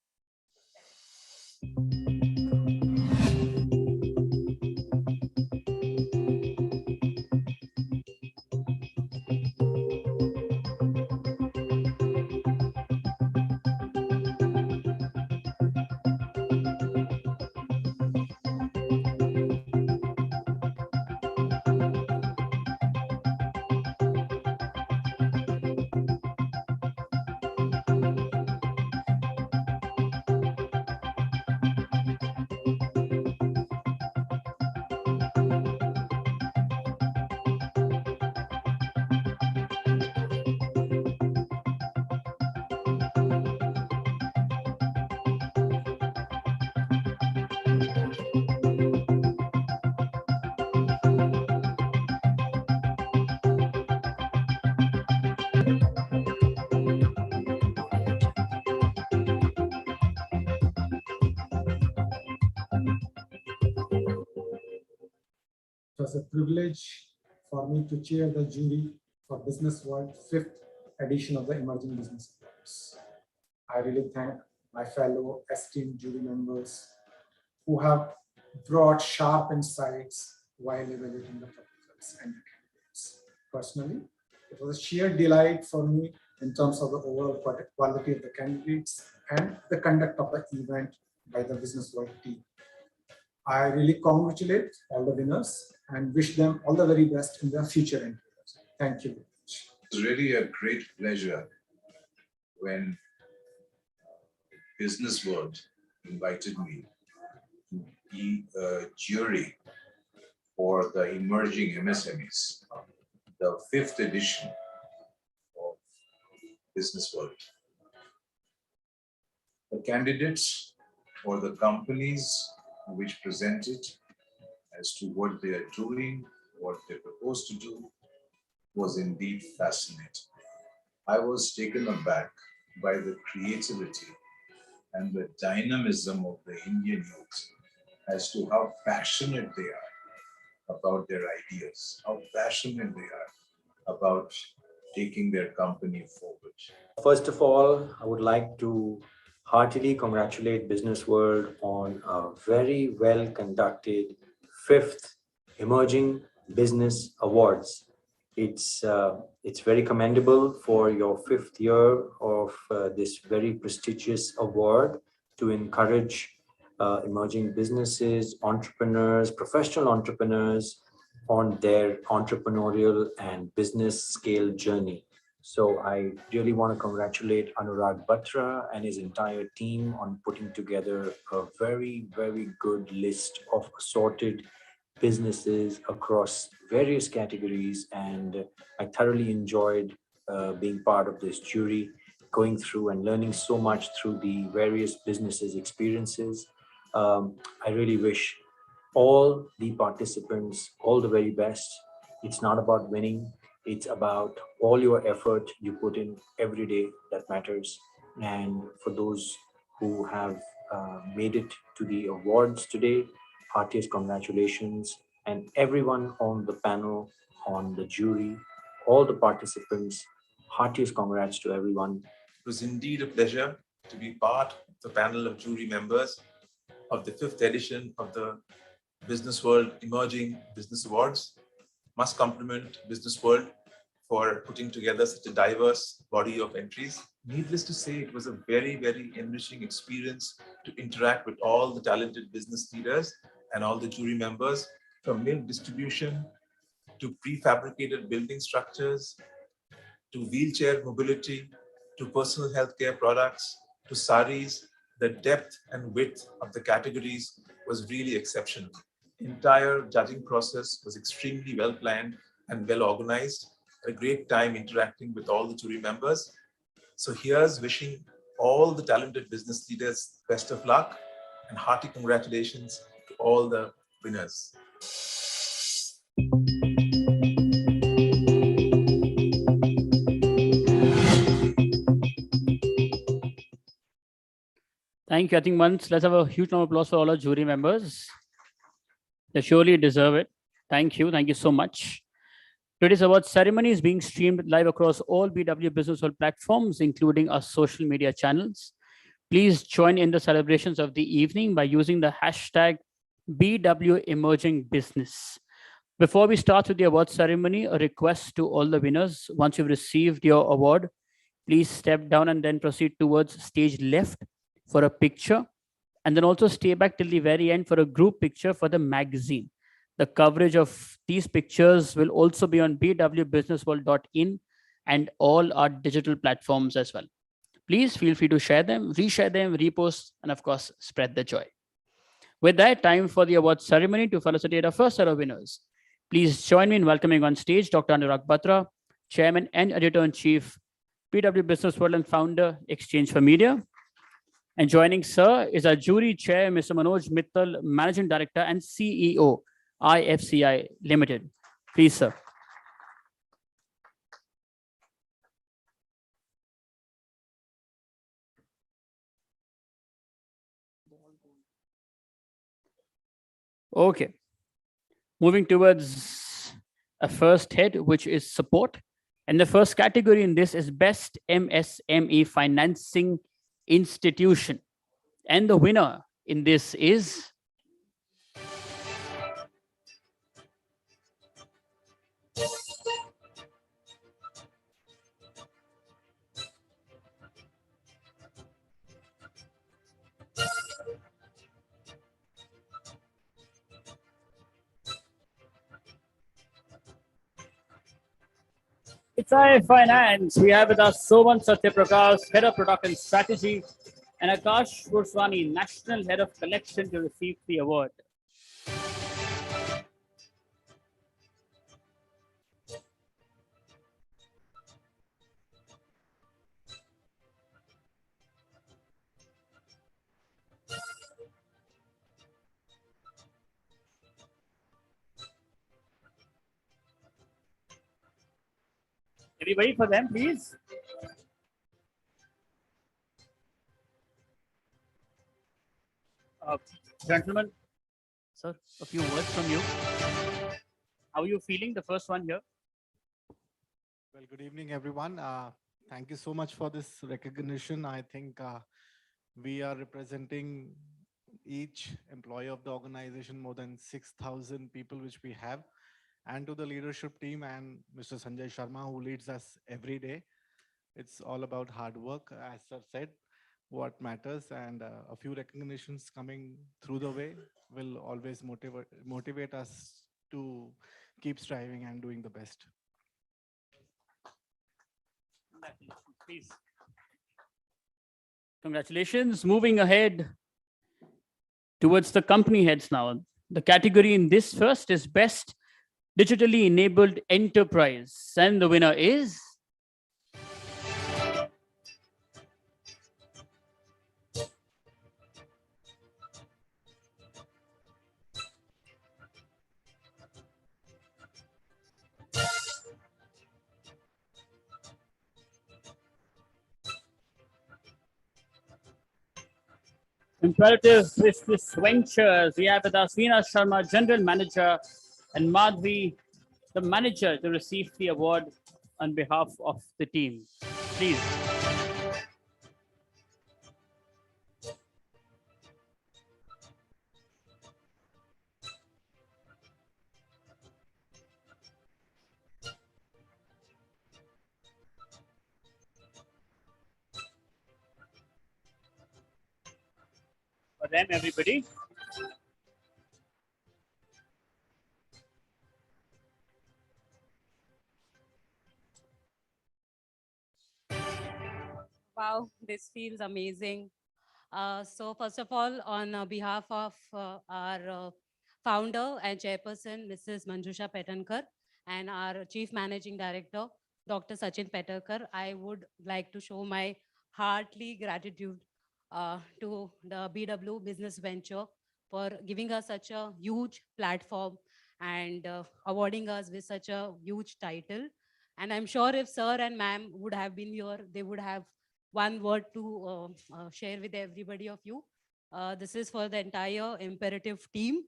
It was a privilege for me to chair the jury for Business World 5th edition of the Emerging Business Awards. I really thank my fellow esteemed jury members who have brought sharp insights while evaluating the proposals and the candidates. Personally, it was a sheer delight for me in terms of the overall quality of the candidates and the conduct of the event by the Business World team. I really congratulate all the winners and wish them all the very best in their future endeavors. Thank you very much. It was really a great pleasure when Business World invited me to be a jury for the Emerging MSMEs, the 5th edition of Business World. The candidates or the companies which presented as to what they are doing, what they propose to do, was indeed fascinating. I was taken aback by the creativity and the dynamism of the Indian youth as to how passionate they are about their ideas, how passionate they are about taking their company forward. First of all, I would like to heartily congratulate Business World on a very well conducted 5th Emerging Business Awards. It's very commendable for your 5th year of this very prestigious award to encourage emerging businesses, entrepreneurs, professional entrepreneurs on their entrepreneurial and business scale journey. So I really want to congratulate Anurag Batra and his entire team on putting together a very, very good list of assorted businesses across various categories. And I thoroughly enjoyed being part of this jury, going through and learning so much through the various businesses' experiences. I really wish all the participants all the very best. It's not about winning. It's about all your effort you put in every day that matters. And for those who have made it to the awards today, heartiest congratulations. And everyone on the panel, on the jury, all the participants, heartiest congrats to everyone. It was indeed a pleasure to be part of the panel of jury members of the 5th edition of the Business World Emerging Business Awards. Must compliment Business World for putting together such a diverse body of entries. Needless to say, it was a very, very enriching experience to interact with all the talented business leaders and all the jury members, from milk distribution to prefabricated building structures, to wheelchair mobility, to personal healthcare products, to saris. The depth and width of the categories was really exceptional. Entire judging process was extremely well planned and well organized. A great time interacting with all the jury members. So here's wishing all the talented business leaders best of luck and hearty congratulations to all the winners. Thank you. I think let's have a huge round of applause for all our jury members. They surely deserve it. Thank you. Thank you so much. Today's award ceremony is being streamed live across all BW Business World platforms, including our social media channels. Please join in the celebrations of the evening by using the hashtag BW Emerging Business. Before we start with the award ceremony, a request to all the winners. Once you've received your award, please step down and then proceed towards stage left for a picture, and then also stay back till the very end for a group picture for the magazine. The coverage of these pictures will also be on bwbusinessworld.in and all our digital platforms as well. Please feel free to share them, reshare them, repost, and of course, spread the joy. With that, time for the award ceremony to felicitate our first set of winners. Please join me in welcoming on stage Dr. Anurag Batra, Chairman and Editor-in-Chief, BW Business World and founder, Exchange for Media. And joining sir is our jury chair, Mr. Manoj Mittal, Managing Director and CEO, IFCI Limited. Please, sir. Okay. Moving towards a first head, which is support. And the first category in this is Best MSME Financing Institution. And the winner in this is Ittai Finance. We have with us Soman Satyaprakash, Head of Product and Strategy, and Akash Purswani, National Head of Collection, to receive the award. Can we wait for them, please? Gentlemen, sir, a few words from you. How are you feeling, the first one here? Well, good evening, everyone. Thank you so much for this recognition. I think we are representing each employee of the organization, more than 6,000 people which we have, and to the leadership team and Mr. Sanjay Sharma, who leads us every day. It's all about hard work, as sir said, what matters, and a few recognitions coming through the way will always motivate us to keep striving and doing the best. Please. Congratulations. Moving ahead towards the company heads now. The category in this first is Best Digitally Enabled Enterprise, and the winner is Imperative Business Ventures. We have with us Veena Sharma, General Manager, and Madhvi, the manager, to receive the award on behalf of the team. Please. them, everybody. Wow, this feels amazing. So first of all, on behalf of our founder and chairperson, Mrs. Manjusha Petankar, and our chief managing director, Dr. Sachin Petankar, I would like to show my heartily gratitude to the BW Business Venture for giving us such a huge platform and awarding us with such a huge title. And I'm sure if sir and ma'am would have been here, they would have one word to share with everybody of you. This is for the entire Imperative team.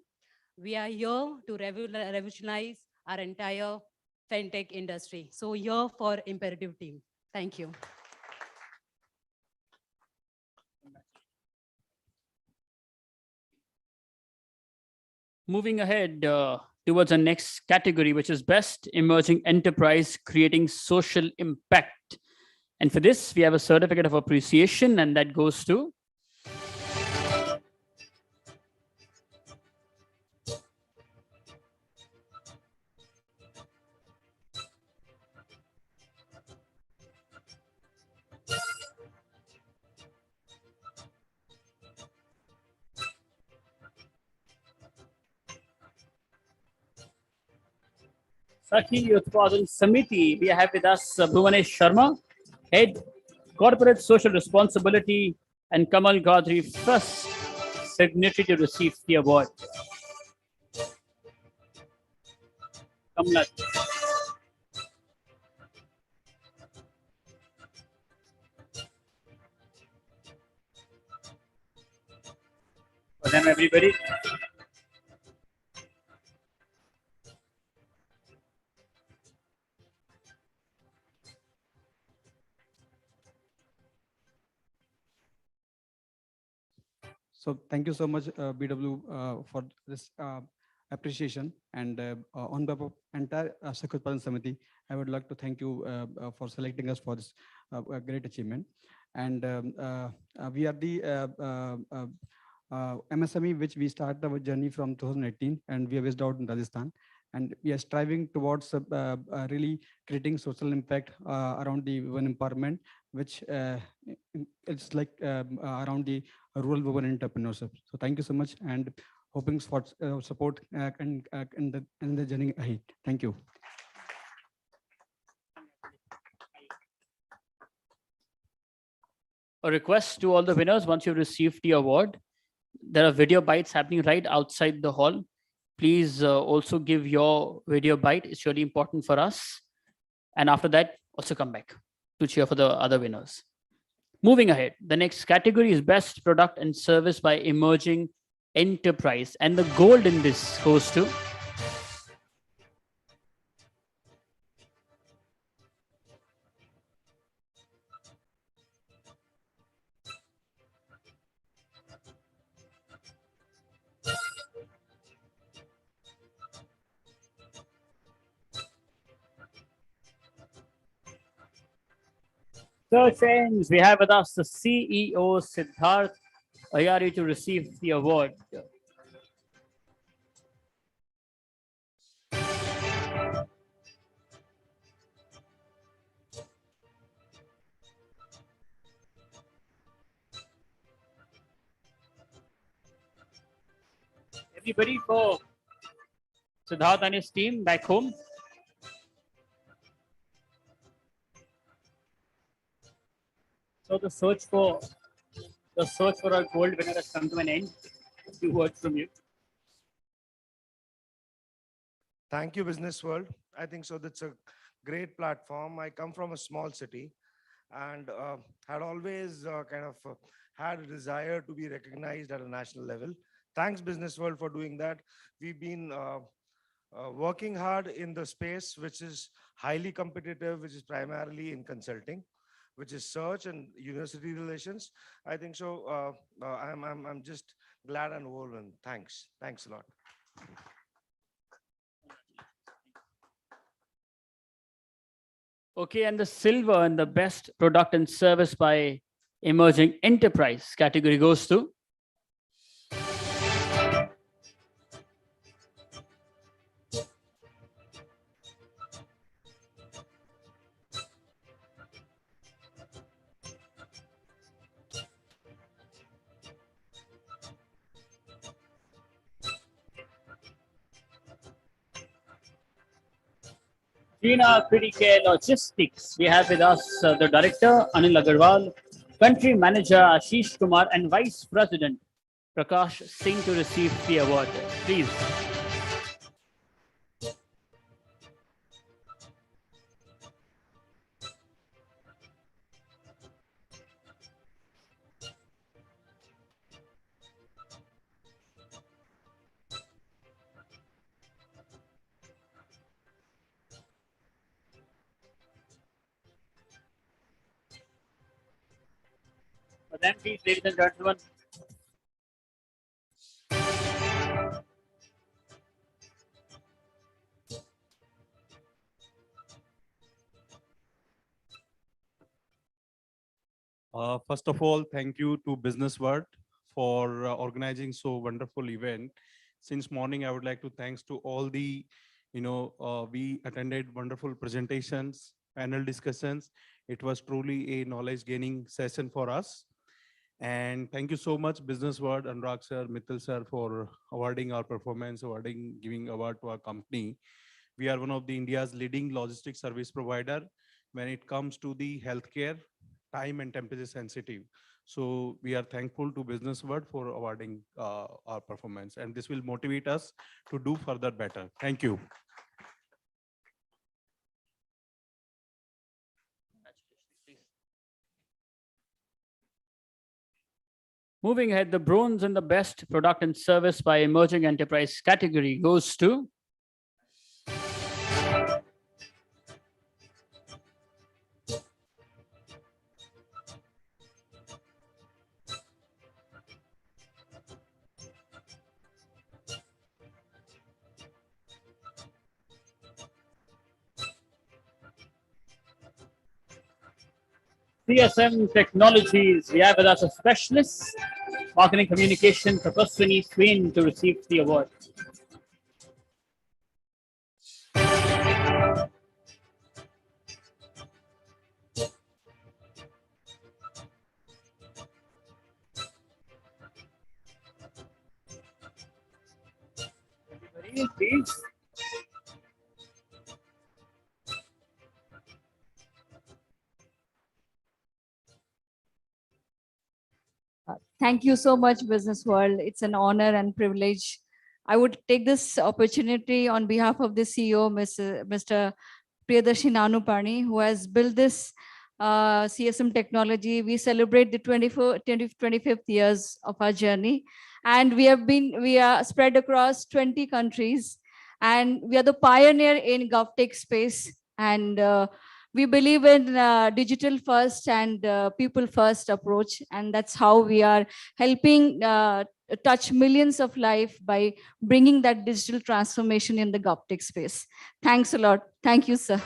We are here to revolutionize our entire FinTech industry. So here for Imperative team. Thank you. Moving ahead towards the next category, which is Best Emerging Enterprise Creating Social Impact. And for this, we have a certificate of appreciation, and that goes to Sakhi Utpadan Samiti. We have with us Bhuvanesh Sharma, Head Corporate Social Responsibility, and Kamal Gadri, first signatory to receive the award. Kamala. For them, everybody. So thank you so much, BW, for this appreciation. And on behalf of entire Sakhi Utpadan Samiti, I would like to thank you for selecting us for this great achievement. And we are the MSME, which we started our journey from 2018, and we are based out in Rajasthan. And we are striving towards really creating social impact around the women empowerment, which it's like around the rural women entrepreneurship. So thank you so much, and hoping for support in the journey ahead. Thank you. A request to all the winners: once you've received the award, there are video bites happening right outside the hall. Please also give your video bite. It's really important for us. And after that, also come back to cheer for the other winners. Moving ahead, the next category is Best Product and Service by Emerging Enterprise. And the gold in this goes to So friends, we have with us the CEO Siddharth Ayari to receive the award. Everybody for Siddharth and his team back home. So the search for our gold winner has come to an end. A few words from you. Thank you, Business World. I think so. That's a great platform. I come from a small city and had always had a desire to be recognized at a national level. Thanks, Business World, for doing that. We've been working hard in the space, which is highly competitive, which is primarily in consulting, which is search and university relations. I think so. I'm just glad and overwhelmed. Thanks. Thanks a lot. Okay, and the silver and the Best Product and Service by Emerging Enterprise category goes to Trina Criticare Logistics, we have with us the Director Anil Agarwal, Country Manager Ashish Kumar, and Vice President Prakash Singh to receive the award. Please. For them, please, ladies and gentlemen. First of all, thank you to Business World for organizing so wonderful event. Since morning, I would like to thanks to all the, we attended wonderful presentations, panel discussions. It was truly a knowledge gaining session for us. And thank you so much, Business World, Anurag sir, Mittal sir, for awarding our performance, giving award to our company. We are one of the India's leading logistics service provider when it comes to the healthcare, time and temperature sensitive. So we are thankful to Business World for awarding our performance, and this will motivate us to do further better. Thank you. Moving ahead, the bronze in the best product and service by emerging enterprise category goes to CSM Technologies. We have with us a specialist, marketing communication, Tapaswini Swain, to receive the award. Please. Thank you so much, Business World. It's an honor and privilege. I would take this opportunity on behalf of the CEO, Mr. Priyadarshi Nanupani, who has built this CSM technology. We celebrate the 25th years of our journey. And we are spread across 20 countries. And we are the pioneer in GovTech space. And we believe in digital first and people first approach. And that's how we are helping touch millions of lives by bringing that digital transformation in the GovTech space. Thanks a lot. Thank you, sir.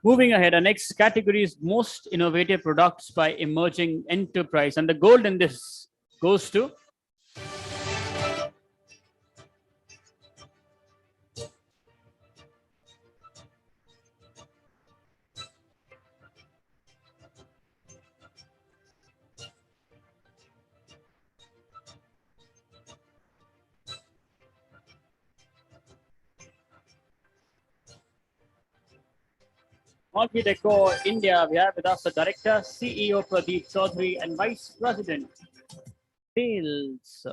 Moving ahead, our next category is most innovative products by emerging enterprise. And the gold in this goes to Multi Decor India. We have with us the Director, CEO Pradeep Chaudhary, and Vice President, Sales.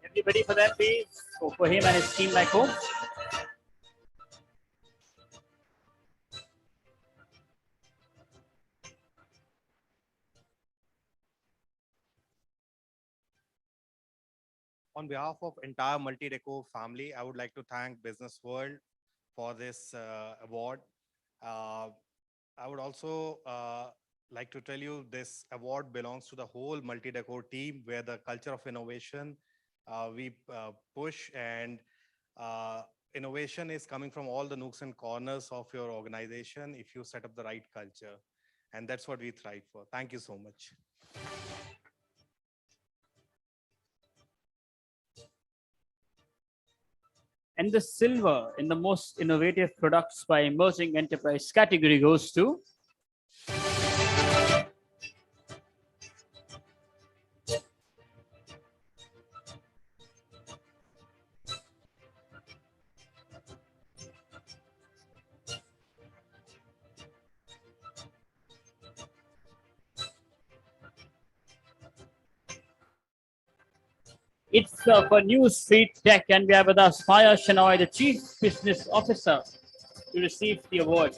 Everybody for that, please. For him and his team back home. On behalf of entire Multi-Deco family, I would like to thank Business World for this award. I would also like to tell you this award belongs to the whole Multi-Deco team, where the culture of innovation we push, and innovation is coming from all the nooks and corners of your organization if you set up the right culture. And that's what we thrive for. Thank you so much. And the silver in the most innovative products by emerging enterprise category goes to It's for New Street Tech, and we have with us Maya Shenoy, the Chief Business Officer, to receive the award.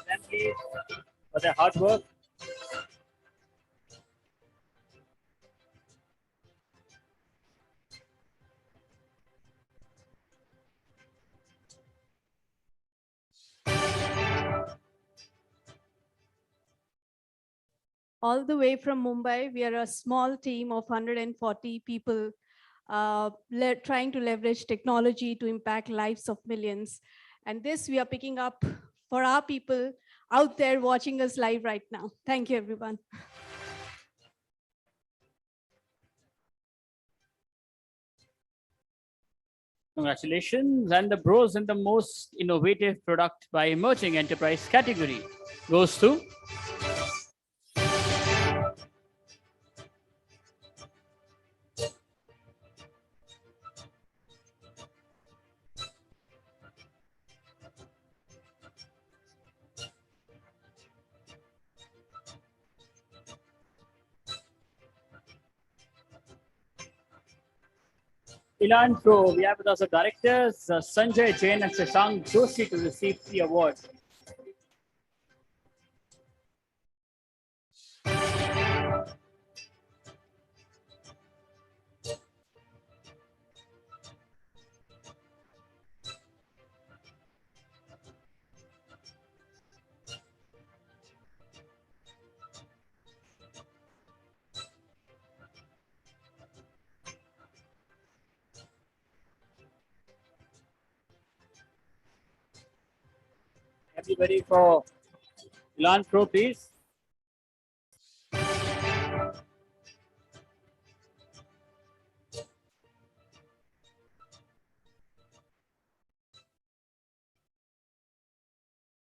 Thank you for their hard work. All the way from Mumbai. We are a small team of 140 people trying to leverage technology to impact lives of millions. And this we are picking up for our people out there watching us live right now. Thank you, everyone. Congratulations. And the bronze in the most innovative product by emerging enterprise category goes to Elan Pro. We have with us the directors, Sanjay Jain and Shashank Joshi, to receive the award. Everybody for Elan Pro, please.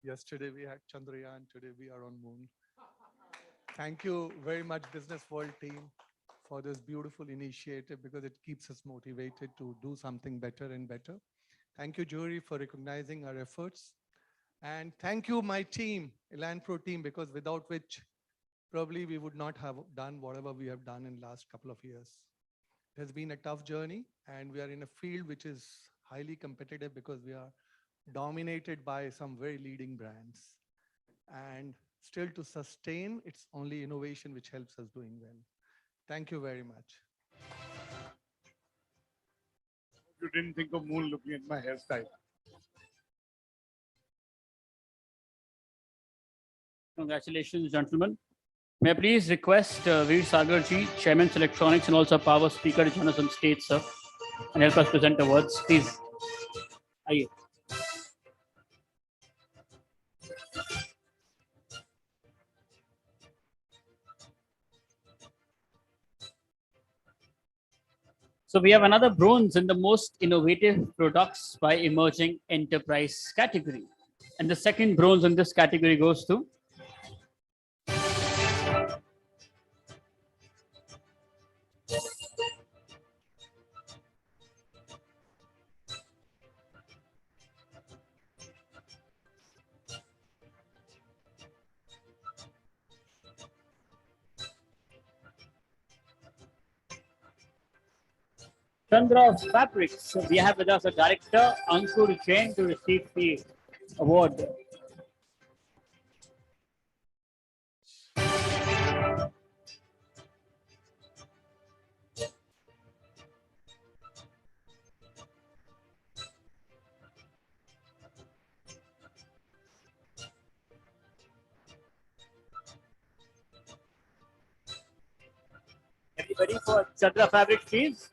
Yesterday we had Chandrayaan, today we are on moon. Thank you very much, Business World team, for this beautiful initiative because it keeps us motivated to do something better and better. Thank you, jury, for recognizing our efforts. And thank you, my team, Elan Pro team, because without which probably we would not have done whatever we have done in the last couple of years. It has been a tough journey and we are in a field which is highly competitive because we are dominated by some very leading brands. And still to sustain, it's only innovation which helps us doing well. Thank you very much. You didn't think of moon looking at my hairstyle. Congratulations, gentlemen. May I please request Veer Sagarji, Chairman Electronics and also Power Speaker, to join us on stage, sir, and help us present awards, please. Aye. So we have another bronze in the most innovative products by emerging enterprise category. And the second bronze in this category goes to Chandra Fabrics. So we have with us a director, Ankur Jain, to receive the award. Anybody for Chadra Fabric, please?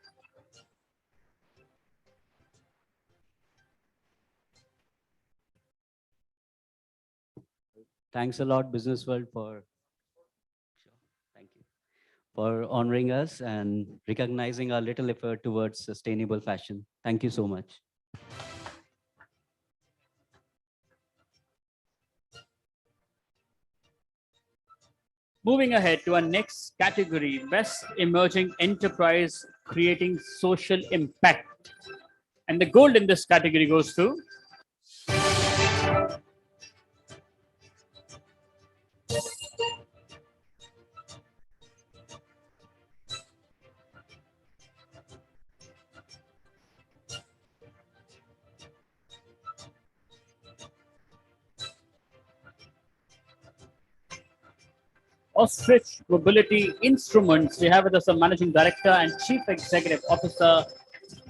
Thanks a lot, Business World, for honoring us and recognizing our little effort towards sustainable fashion. Thank you so much. Moving ahead to our next category, Best Emerging Enterprise Creating Social Impact. And the gold in this category goes to Ostrich Mobility Instruments. We have with us a Managing Director and Chief Executive Officer,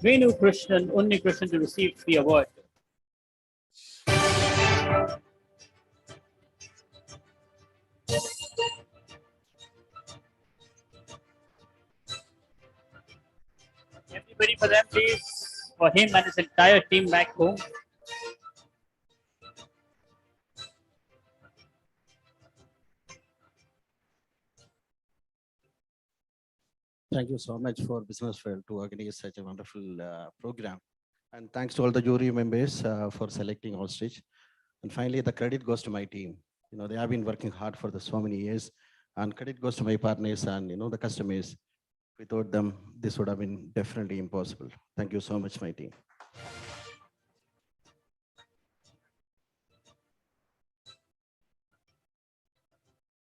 Venu Krishnan Unnikrishnan, to receive the award. Everybody for them, please. For him and his entire team back home. Thank you so much for Business World to organize such a wonderful program. And thanks to all the jury members for selecting Ostrich. And finally, the credit goes to my team. You know, they have been working hard for so many years, and credit goes to my partners and, you know, the customers. Without them, this would have been definitely impossible. Thank you so much, my team.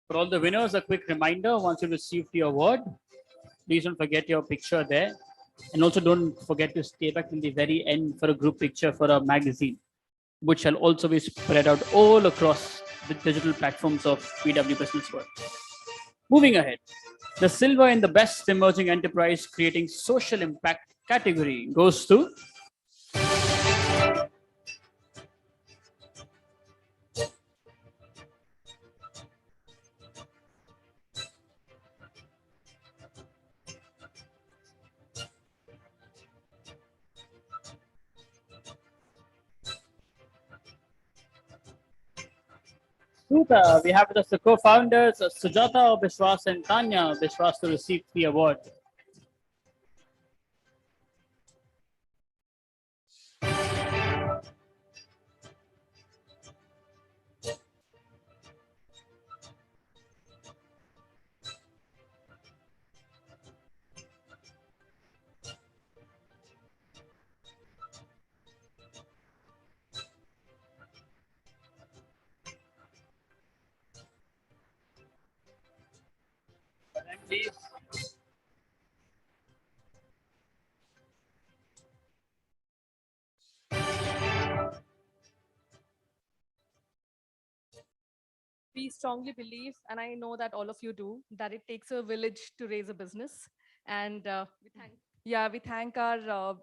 For all the winners, a quick reminder, once you receive the award, please don't forget your picture there. And also don't forget to stay back in the very end for a group picture for a magazine, which shall also be spread out all across the digital platforms of BW Business World. Moving ahead, the silver in the Best Emerging Enterprise Creating Social Impact category goes to Super. We have with us the co-founders, Sujata Biswas and Tanya Biswas, to receive the award. Please. We strongly believe, and I know that all of you do, that it takes a village to raise a business. And we thank our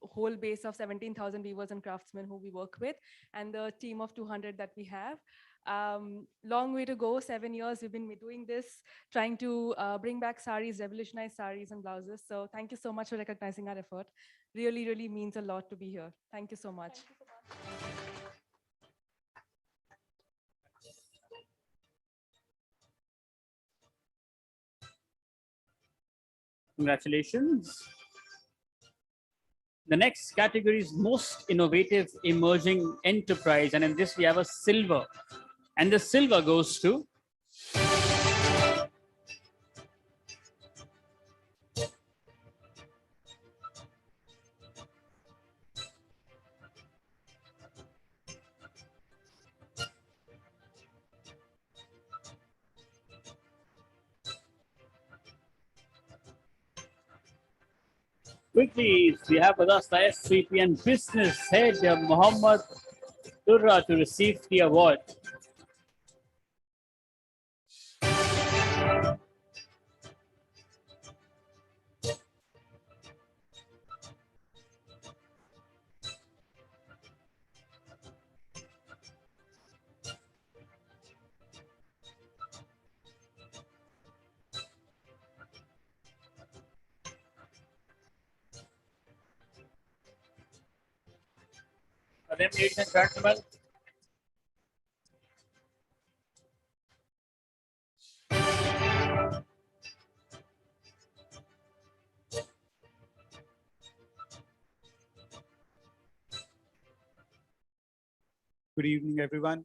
whole base of 17,000 weavers and craftsmen who we work with, and the team of 200 that we have. Long way to go, 7 years we've been doing this, trying to bring back saris, revolutionize saris and blouses. So thank you so much for recognizing our effort. Really, really means a lot to be here. Thank you so much. Congratulations. The next category is Most Innovative Emerging Enterprise. And in this, we have a silver. And the silver goes to quickly, we have with us the SVP and Business Head, Mohammad Durra, to receive the award. Then, ladies and gentlemen, Good evening, everyone.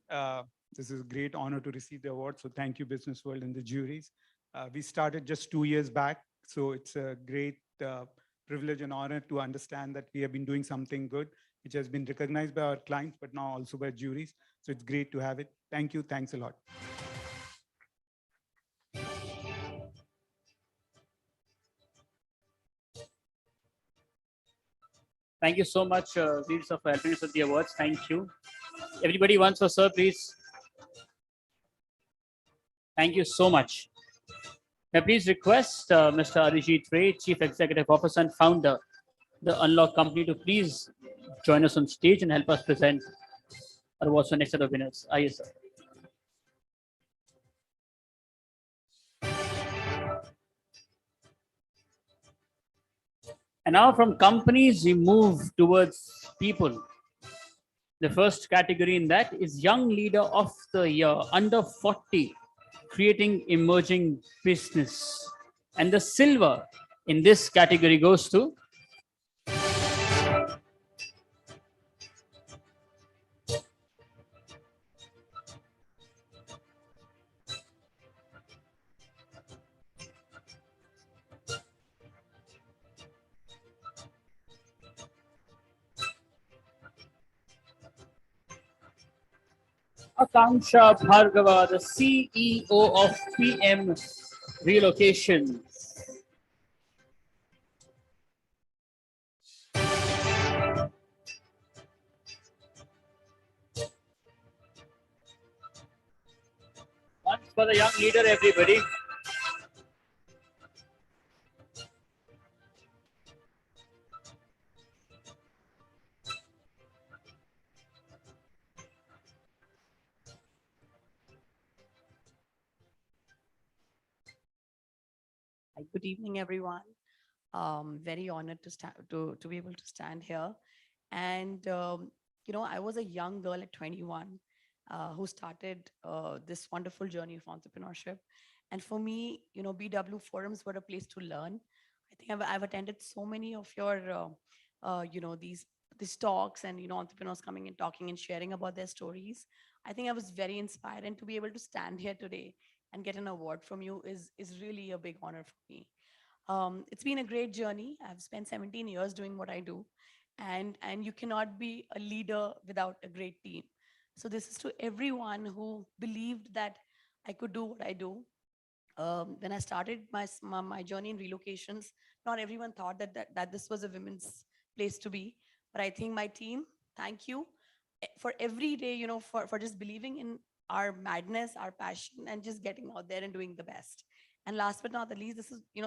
This is a great honor to receive the award. So thank you, Business World and the juries. We started just 2 years back. So it's a great privilege and honor to understand that we have been doing something good, which has been recognized by our clients, but now also by juries. So it's great to have it. Thank you. Thanks a lot. thank you so much, Veer, sir, for helping us with the awards. Thank you. Everybody once for sir, please. Thank you so much. May I please request Mr. Arijit Ray, Chief Executive Officer and Founder, the Unlock Company, to please join us on stage and help us present our awards for next set of winners. Aye, sir. And now from companies, we move towards people. The first category in that is Young Leader of the Year, under 40, creating emerging business. And the silver in this category goes to Akanksha Bhargava, the CEO of PM Relocation. Once for the young leader, everybody. Good evening, everyone. Very honored to be able to stand here. And I was a young girl at 21 who started this wonderful journey of entrepreneurship. And for me, BW forums were a place to learn. I think I've attended so many of your, these talks and entrepreneurs coming and talking and sharing about their stories. I think I was very inspired, and to be able to stand here today and get an award from you is really a big honor for me. It's been a great journey. I've spent 17 years doing what I do, and you cannot be a leader without a great team. So this is to everyone who believed that I could do what I do. When I started my journey in relocations, not everyone thought that this was a women's place to be. But I think my team, thank you for every day, for just believing in our madness, our passion, and just getting out there and doing the best. And last but not the least,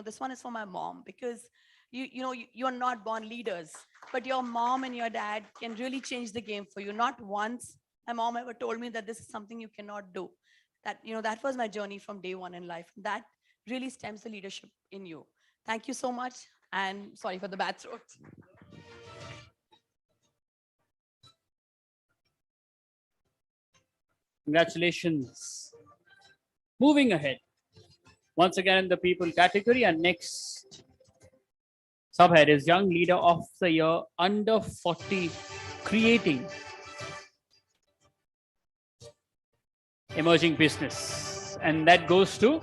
this one is for my mom, because you're not born leaders, but your mom and your dad can really change the game for you. Not once my mom ever told me that this is something you cannot do. That was my journey from day one in life. That really stems the leadership in you. Thank you so much, and sorry for the bad throat. Congratulations. Moving ahead. Once again in the people category, and next subhead is Young Leader of the Year, under 40, creating emerging business. And that goes to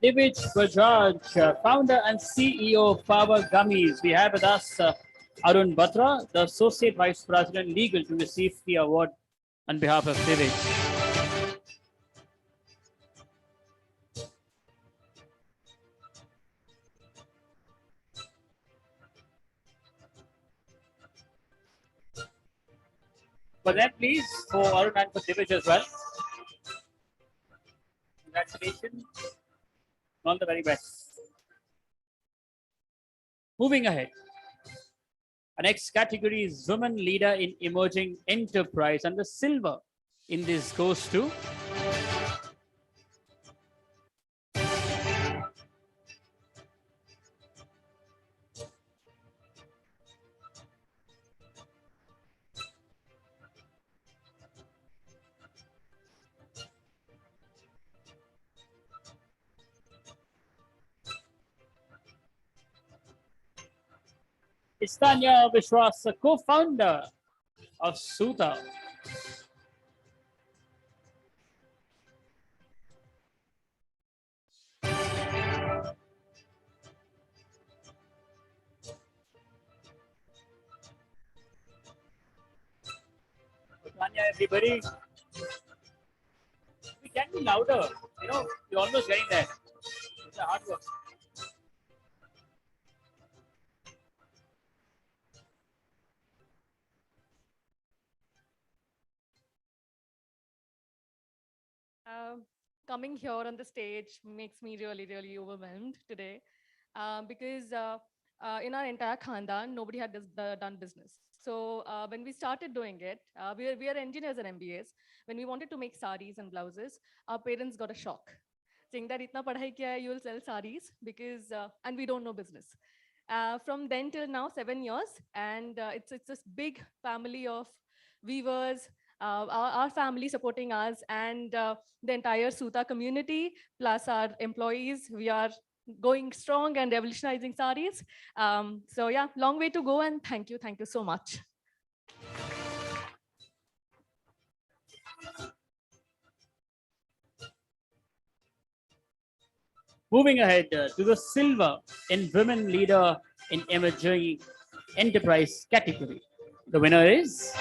Divij Bajaj, founder and CEO of Power Gummies. We have with us Arun Batra, the Associate Vice President Legal, to receive the award on behalf of Divij. For that, please, for Arun and for Divij as well. Congratulations. All the very best. Moving ahead. Our next category is Women Leader in Emerging Enterprise, and the silver in this goes to Istanya Vishwas, co-founder of Suta. Tanya, everybody. We can be louder. You know, you're almost getting there. It's a hard work. Coming here on the stage makes me really, really overwhelmed today because in our entire Khandan, nobody had done business. So when we started doing it, we are engineers and MBAs. When we wanted to make saris and blouses, our parents got a shock, saying that itna padhai kiya hai, you will sell saris because, and we don't know business. From then till now, 7 years, and it's this big family of weavers, our family supporting us, and the entire Suta community, plus our employees. We are going strong and revolutionizing saris. So yeah, long way to go, and thank you so much. Moving ahead to the silver in Women Leader in Emerging Enterprise category. The winner is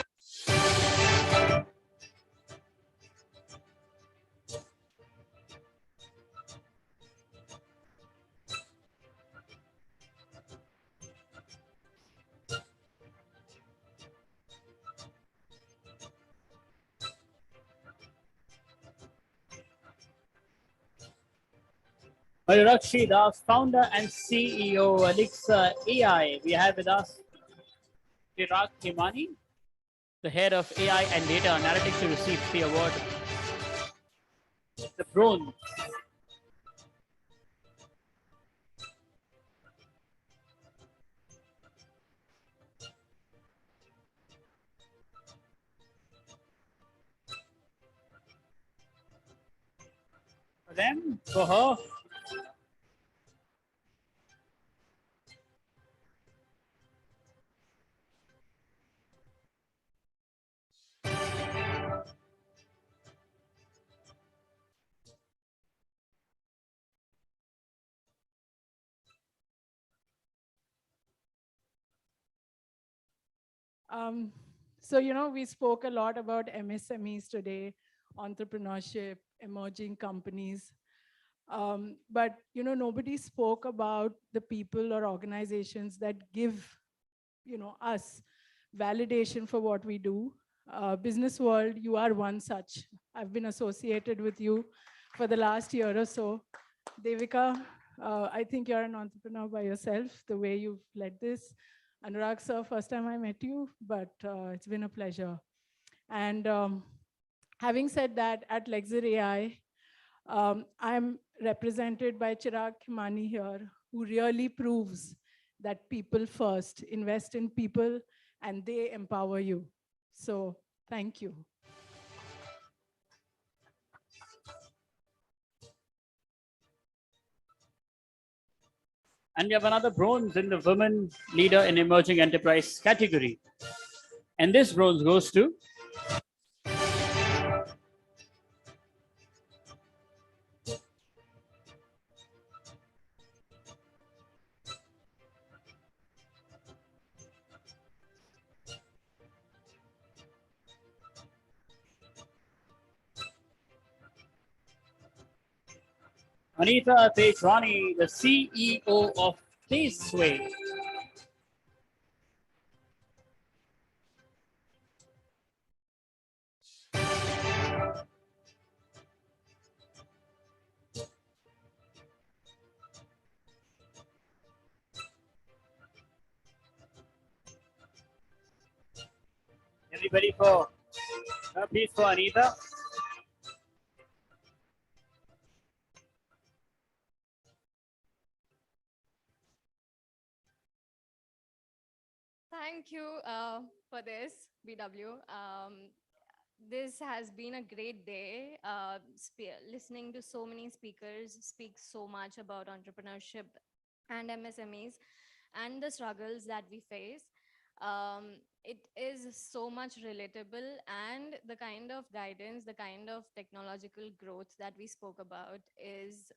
Mayurakshi Das, founder and CEO, Alexa AI. We have with us Chirag Khimani, the head of AI and data analytics, to receive the award. The bronze. For them, for her. So, we spoke a lot about MSMEs today, entrepreneurship, emerging companies. But, nobody spoke about the people or organizations that give, us validation for what we do. Business World, you are one such. I've been associated with you for the last year or so. Devika, I think you're an entrepreneur by yourself, the way you've led this. Anurag sir, first time I met you, but it's been a pleasure. And having said that, at Lexer AI, I'm represented by Chirag Khimani here, who really proves that people first, invest in people, and they empower you. So thank you. And we have another bronze in the Women Leader in Emerging Enterprise category. And this bronze goes to Anita Tejwani, the CEO of Tasteway. Everybody for, please for Anita. Thank you for this, BW. This has been a great day. Listening to so many speakers speak so much about entrepreneurship and MSMEs and the struggles that we face. It is so much relatable, and the kind of guidance, the kind of technological growth that we spoke about is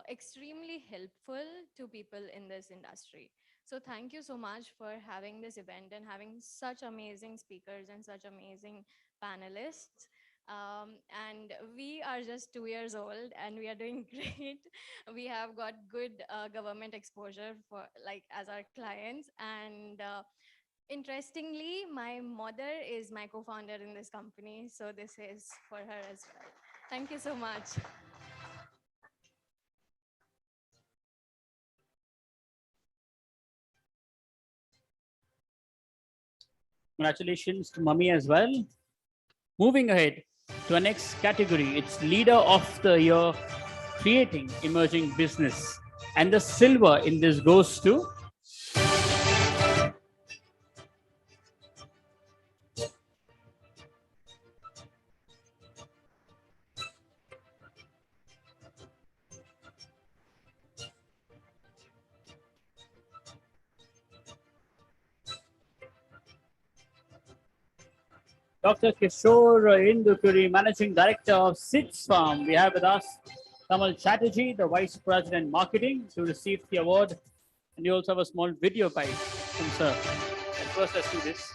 extremely helpful to people in this industry. So thank you so much for having this event and having such amazing speakers and such amazing panelists. And we are just 2 years old and we are doing great. We have got good government exposure for like as our clients. And interestingly, my mother is my co-founder in this company. So this is for her as well. Thank you so much. Congratulations to Mummy as well. Moving ahead to our next category, it's Leader of the Year, Creating Emerging Business. And the silver in this goes to Dr. Kishore Indukuri, Managing Director of SIDS Farm. We have with us Kamal Chatterjee, the Vice President Marketing, to receive the award. And you also have a small video bite from sir. And first, let's do this.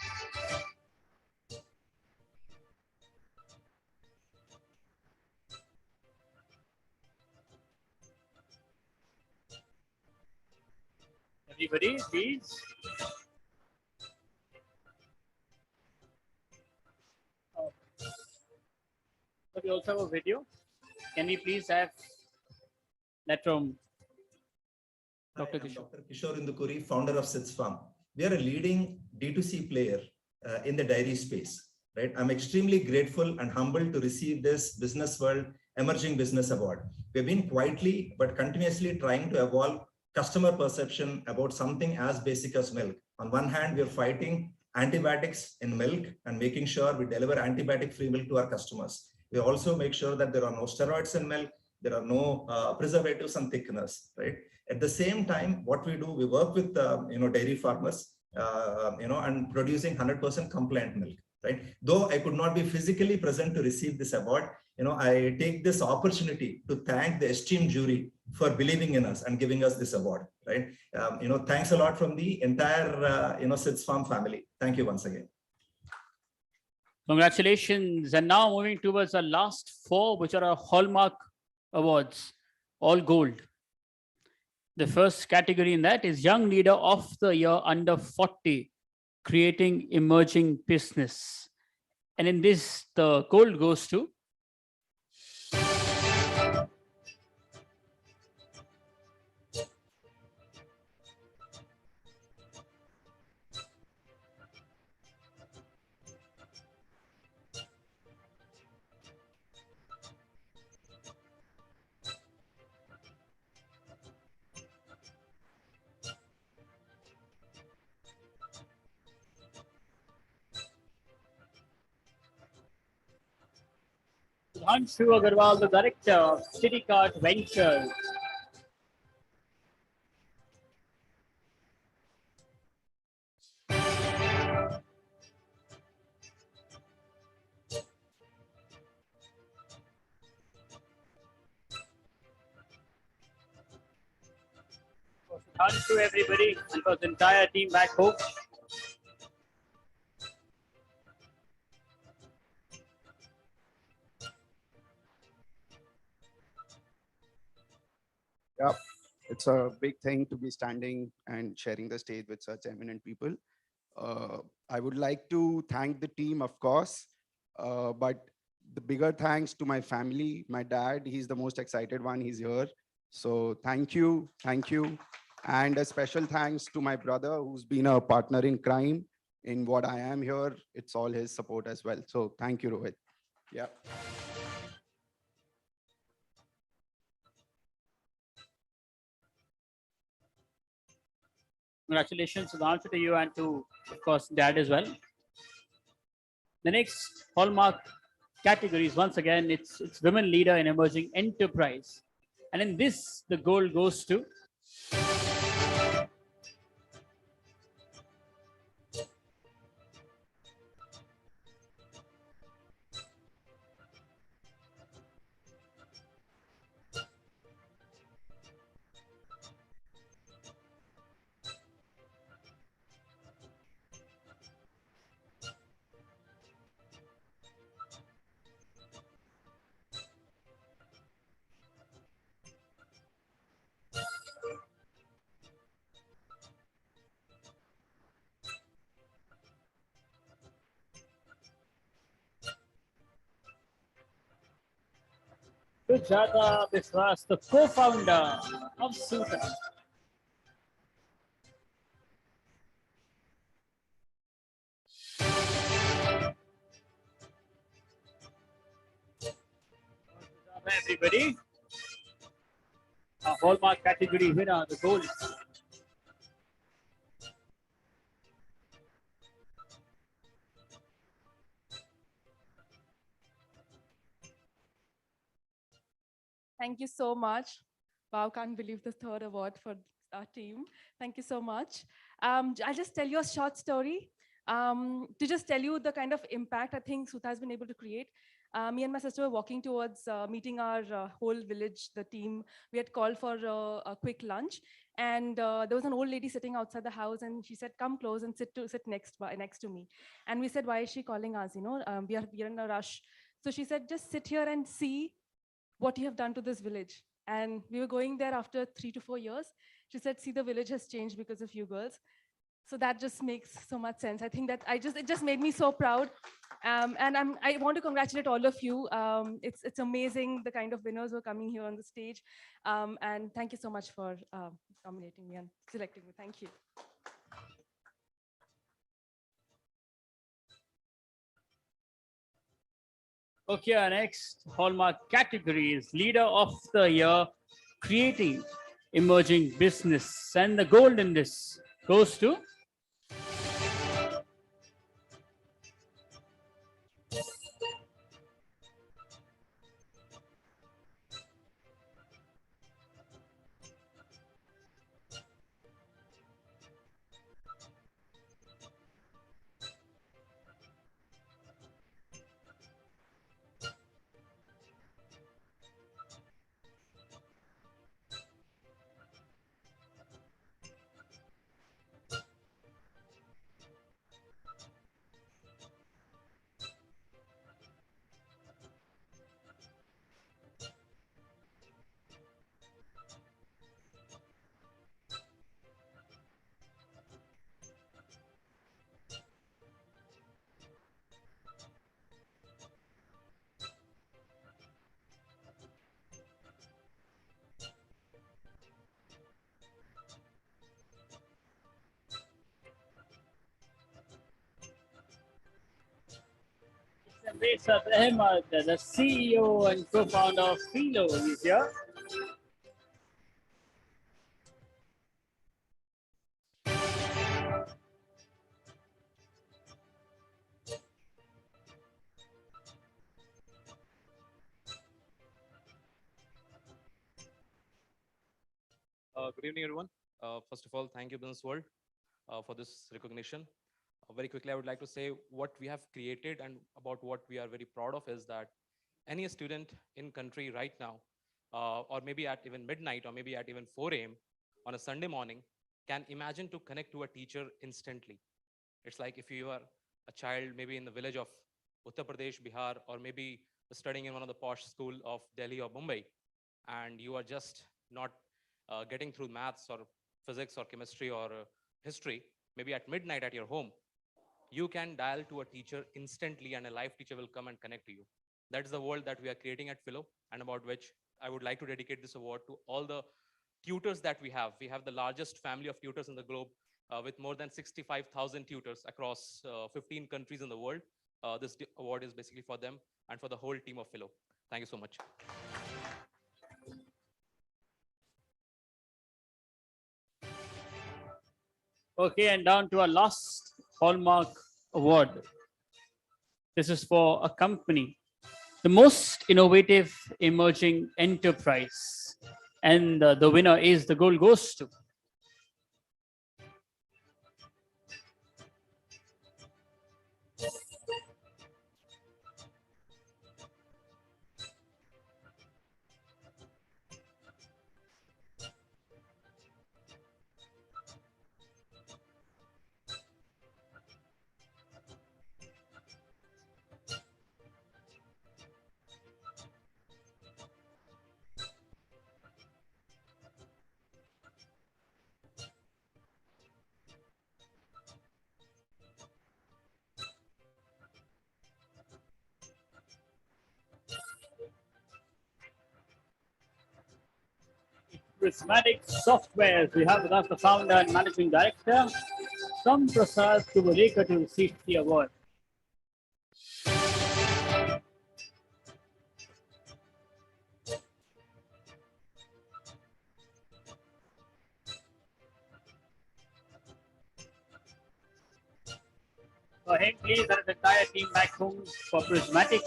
Everybody, please. So we also have a video. Can we please have that from Dr. Kishore? Dr. Kishore Indukuri, founder of SIDS Farm. We are a leading D2C player in the dairy space. Right? I'm extremely grateful and humbled to receive this Business World Emerging Business Award. We've been quietly but continuously trying to evolve customer perception about something as basic as milk. On one hand, we're fighting antibiotics in milk and making sure we deliver antibiotic-free milk to our customers. We also make sure that there are no steroids in milk, there are no preservatives and thickeners, right? At the same time, what we do, we work with dairy farmers, and producing 100% compliant milk, right? Though I could not be physically present to receive this award, I take this opportunity to thank the esteemed jury for believing in us and giving us this award, right? Thanks a lot from the entire, SIDS Farm family. Thank you once again. Congratulations. And now moving towards the last four, which are our Hallmark Awards, all gold. The first category in that is Young Leader of the Year under 40, Creating Emerging Business. And in this, the gold goes to Hanshu Agarwal, the Director of CityCart Ventures. Hanshu, everybody, and for the entire team back home. Yeah, it's a big thing to be standing and sharing the stage with such eminent people. I would like to thank the team, of course, but the bigger thanks to my family, my dad, he's the most excited one, he's here. So thank you. And a special thanks to my brother who's been a partner in crime in what I am here, it's all his support as well. So thank you, Rohit. Yeah. Congratulations, Sudhanshu, to you and to, of course, Dad as well. The next hallmark category is once again, it's women leader in emerging enterprise. And in this, the gold goes to Sujata Biswas, the co-founder of Suta. Everybody, a hallmark category winner, the gold. Thank you so much. Wow, can't believe the third award for our team. Thank you so much. I'll just tell you a short story to just tell you the kind of impact I think Suta has been able to create. Me and my sister were walking towards meeting our whole village, the team. We had called for a quick lunch, and there was an old lady sitting outside the house, and she said, "Come close and sit next to me." And we said, "Why is she calling us? You know, we are in a rush." So she said, "Just sit here and see what you have done to this village." And we were going there after 3 to 4 years. She said, "See, the village has changed because of you girls." So that just makes so much sense. I think that it just made me so proud. And I want to congratulate all of you. It's amazing the kind of winners who are coming here on the stage. And thank you so much for nominating me and selecting me. Thank you. Okay, our next hallmark category is leader of the year, creating emerging business. And the gold in this goes to Besat Ahmad, the CEO and co-founder of Philo, is here. Good evening, everyone. First of all, thank you, Business World, for this recognition. Very quickly, I would like to say what we have created and about what we are very proud of is that any student in country right now, or maybe at even midnight, or maybe at even 4 a.m. on a Sunday morning, can imagine to connect to a teacher instantly. It's like if you are a child, maybe in the village of Uttar Pradesh, Bihar, or maybe studying in one of the posh school of Delhi or Mumbai, and you are just not getting through maths or physics or chemistry or history, maybe at midnight at your home, you can dial to a teacher instantly and a live teacher will come and connect to you. That is the world that we are creating at Philo, and about which I would like to dedicate this award to all the tutors that we have. We have the largest family of tutors in the globe, with more than 65,000 tutors across 15 countries in the world. This award is basically for them and for the whole team of Philo. Thank you so much. Okay, and down to our last Hallmark Award. This is for a company, the most innovative emerging enterprise. And the winner is, the gold goes to Prismatic Software. We have with us the founder and managing director, Sam Prasad Kubalekar, to receive the award. So, hey, please, and the entire team back home for Prismatic.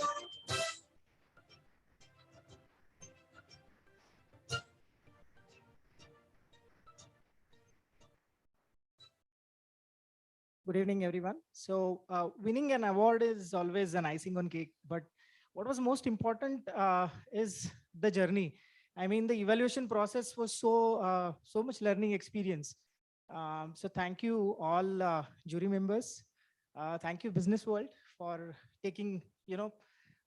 Good evening, everyone. So winning an award is always an icing on cake, but what was most important is the journey. I mean, the evaluation process was so much learning experience. So thank you all jury members. Thank you Business World for taking,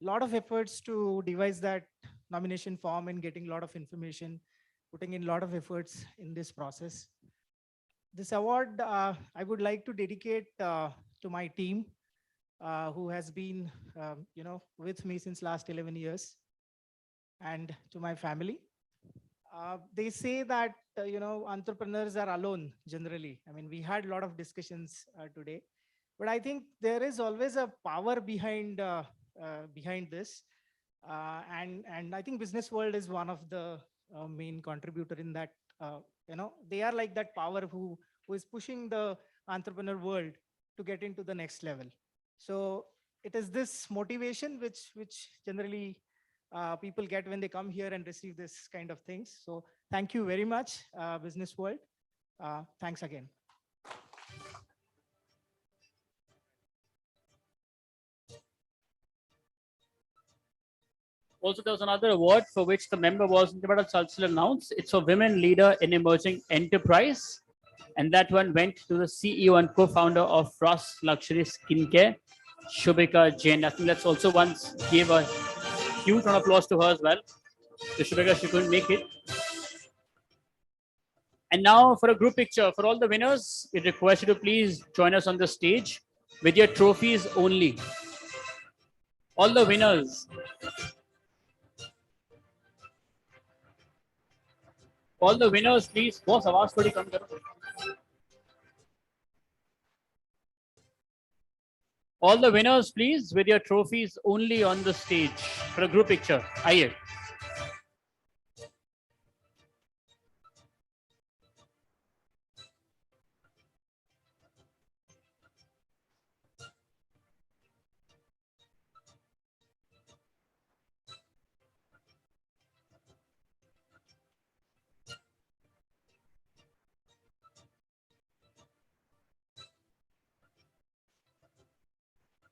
lot of efforts to devise that nomination form and getting a lot of information, putting in a lot of efforts in this process. This award I would like to dedicate to my team who has been, with me since last 11 years, and to my family. They say that, entrepreneurs are alone generally. I mean, we had a lot of discussions today, but I think there is always a power behind this. And I think Business World is one of the main contributor in that. They are like that power who is pushing the entrepreneur world to get into the next level. So it is this motivation which generally people get when they come here and receive this kind of things. So thank you very much, Business World. Thanks again. Also, there was another award for which the member wasn't able to announce. It's for Women Leader in Emerging Enterprise. And that one went to the CEO and co-founder of Frost Luxury Skincare, Shubhika Jain. I think that's also once gave a huge round of applause to her as well. So Shubhika, she couldn't make it. And now for a group picture, for all the winners, we request you to please join us on the stage with your trophies only. All the winners. All the winners, please. Boss, आवाज थोड़ी कम करो. All the winners, please, with your trophies only on the stage for a group picture. आइए.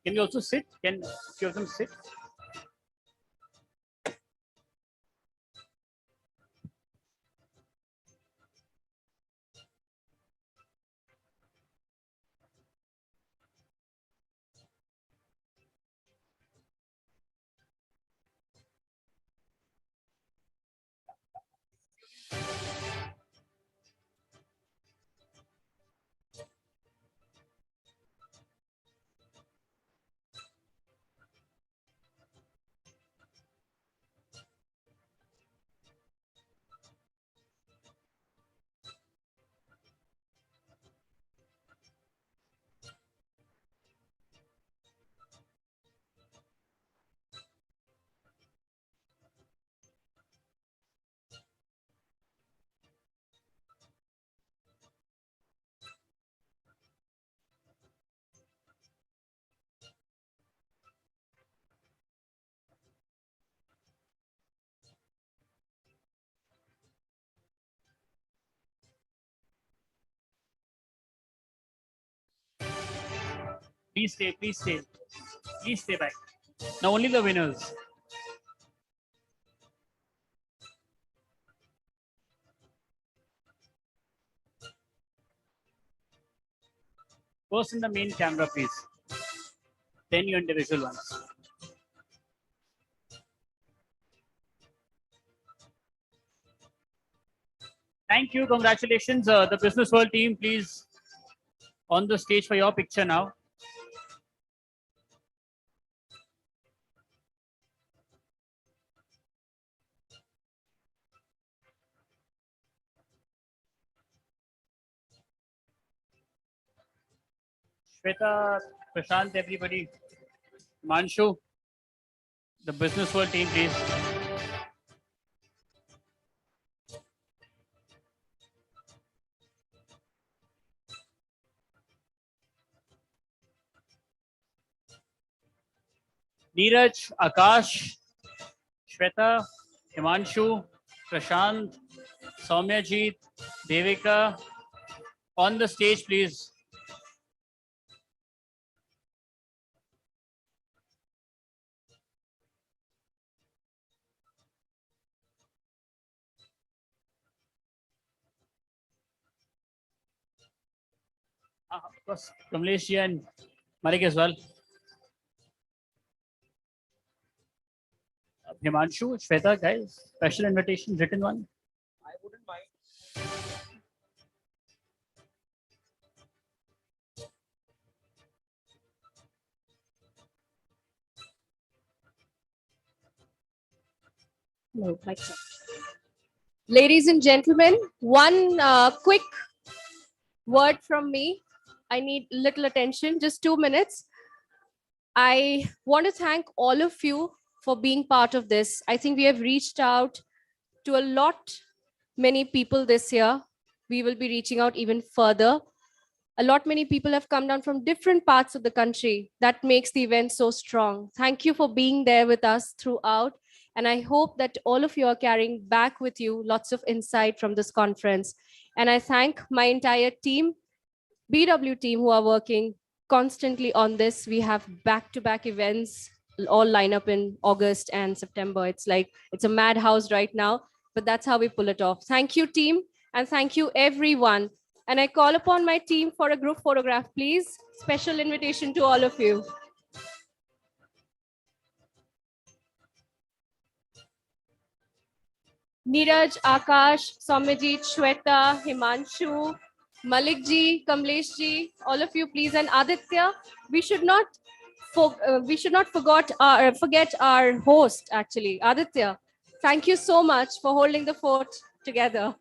Can you also sit? Can a few of them sit? Please stay, please stay. Please stay back. Now only the winners. First in the main camera, please. Then your individual ones. Thank you. Congratulations. The Business World team, please on the stage for your picture now. Shweta, Prashant, everybody. Manshu, the Business World team, please. Neeraj, Akash, Shweta, Himanshu, Prashant, Soumyajit, Devika, on the stage, please. Of course, Kamlesh ji and Malik as well. Himanshu, Shweta, guys, special invitation, written one. I wouldn't mind. No, mic check. Ladies and gentlemen, one quick word from me. I need little attention, just 2 minutes. I want to thank all of you for being part of this. I think we have reached out to a many people this year. We will be reaching out even further. Many people have come down from different parts of the country. That makes the event so strong. Thank you for being there with us throughout. And I hope that all of you are carrying back with you lots of insight from this conference. And I thank my entire team, BW team, who are working constantly on this. We have back-to-back events all line up in August and September. It's like, it's a madhouse right now, but that's how we pull it off. Thank you, team. And thank you, everyone. And I call upon my team for a group photograph, please. Special invitation to all of you. Neeraj, Akash, Soumyajit, Shweta, Himanshu, Malik ji, Kamlesh ji, all of you, please. And Aditya, we should not forget our host, actually. Aditya, thank you so much for holding the fort together.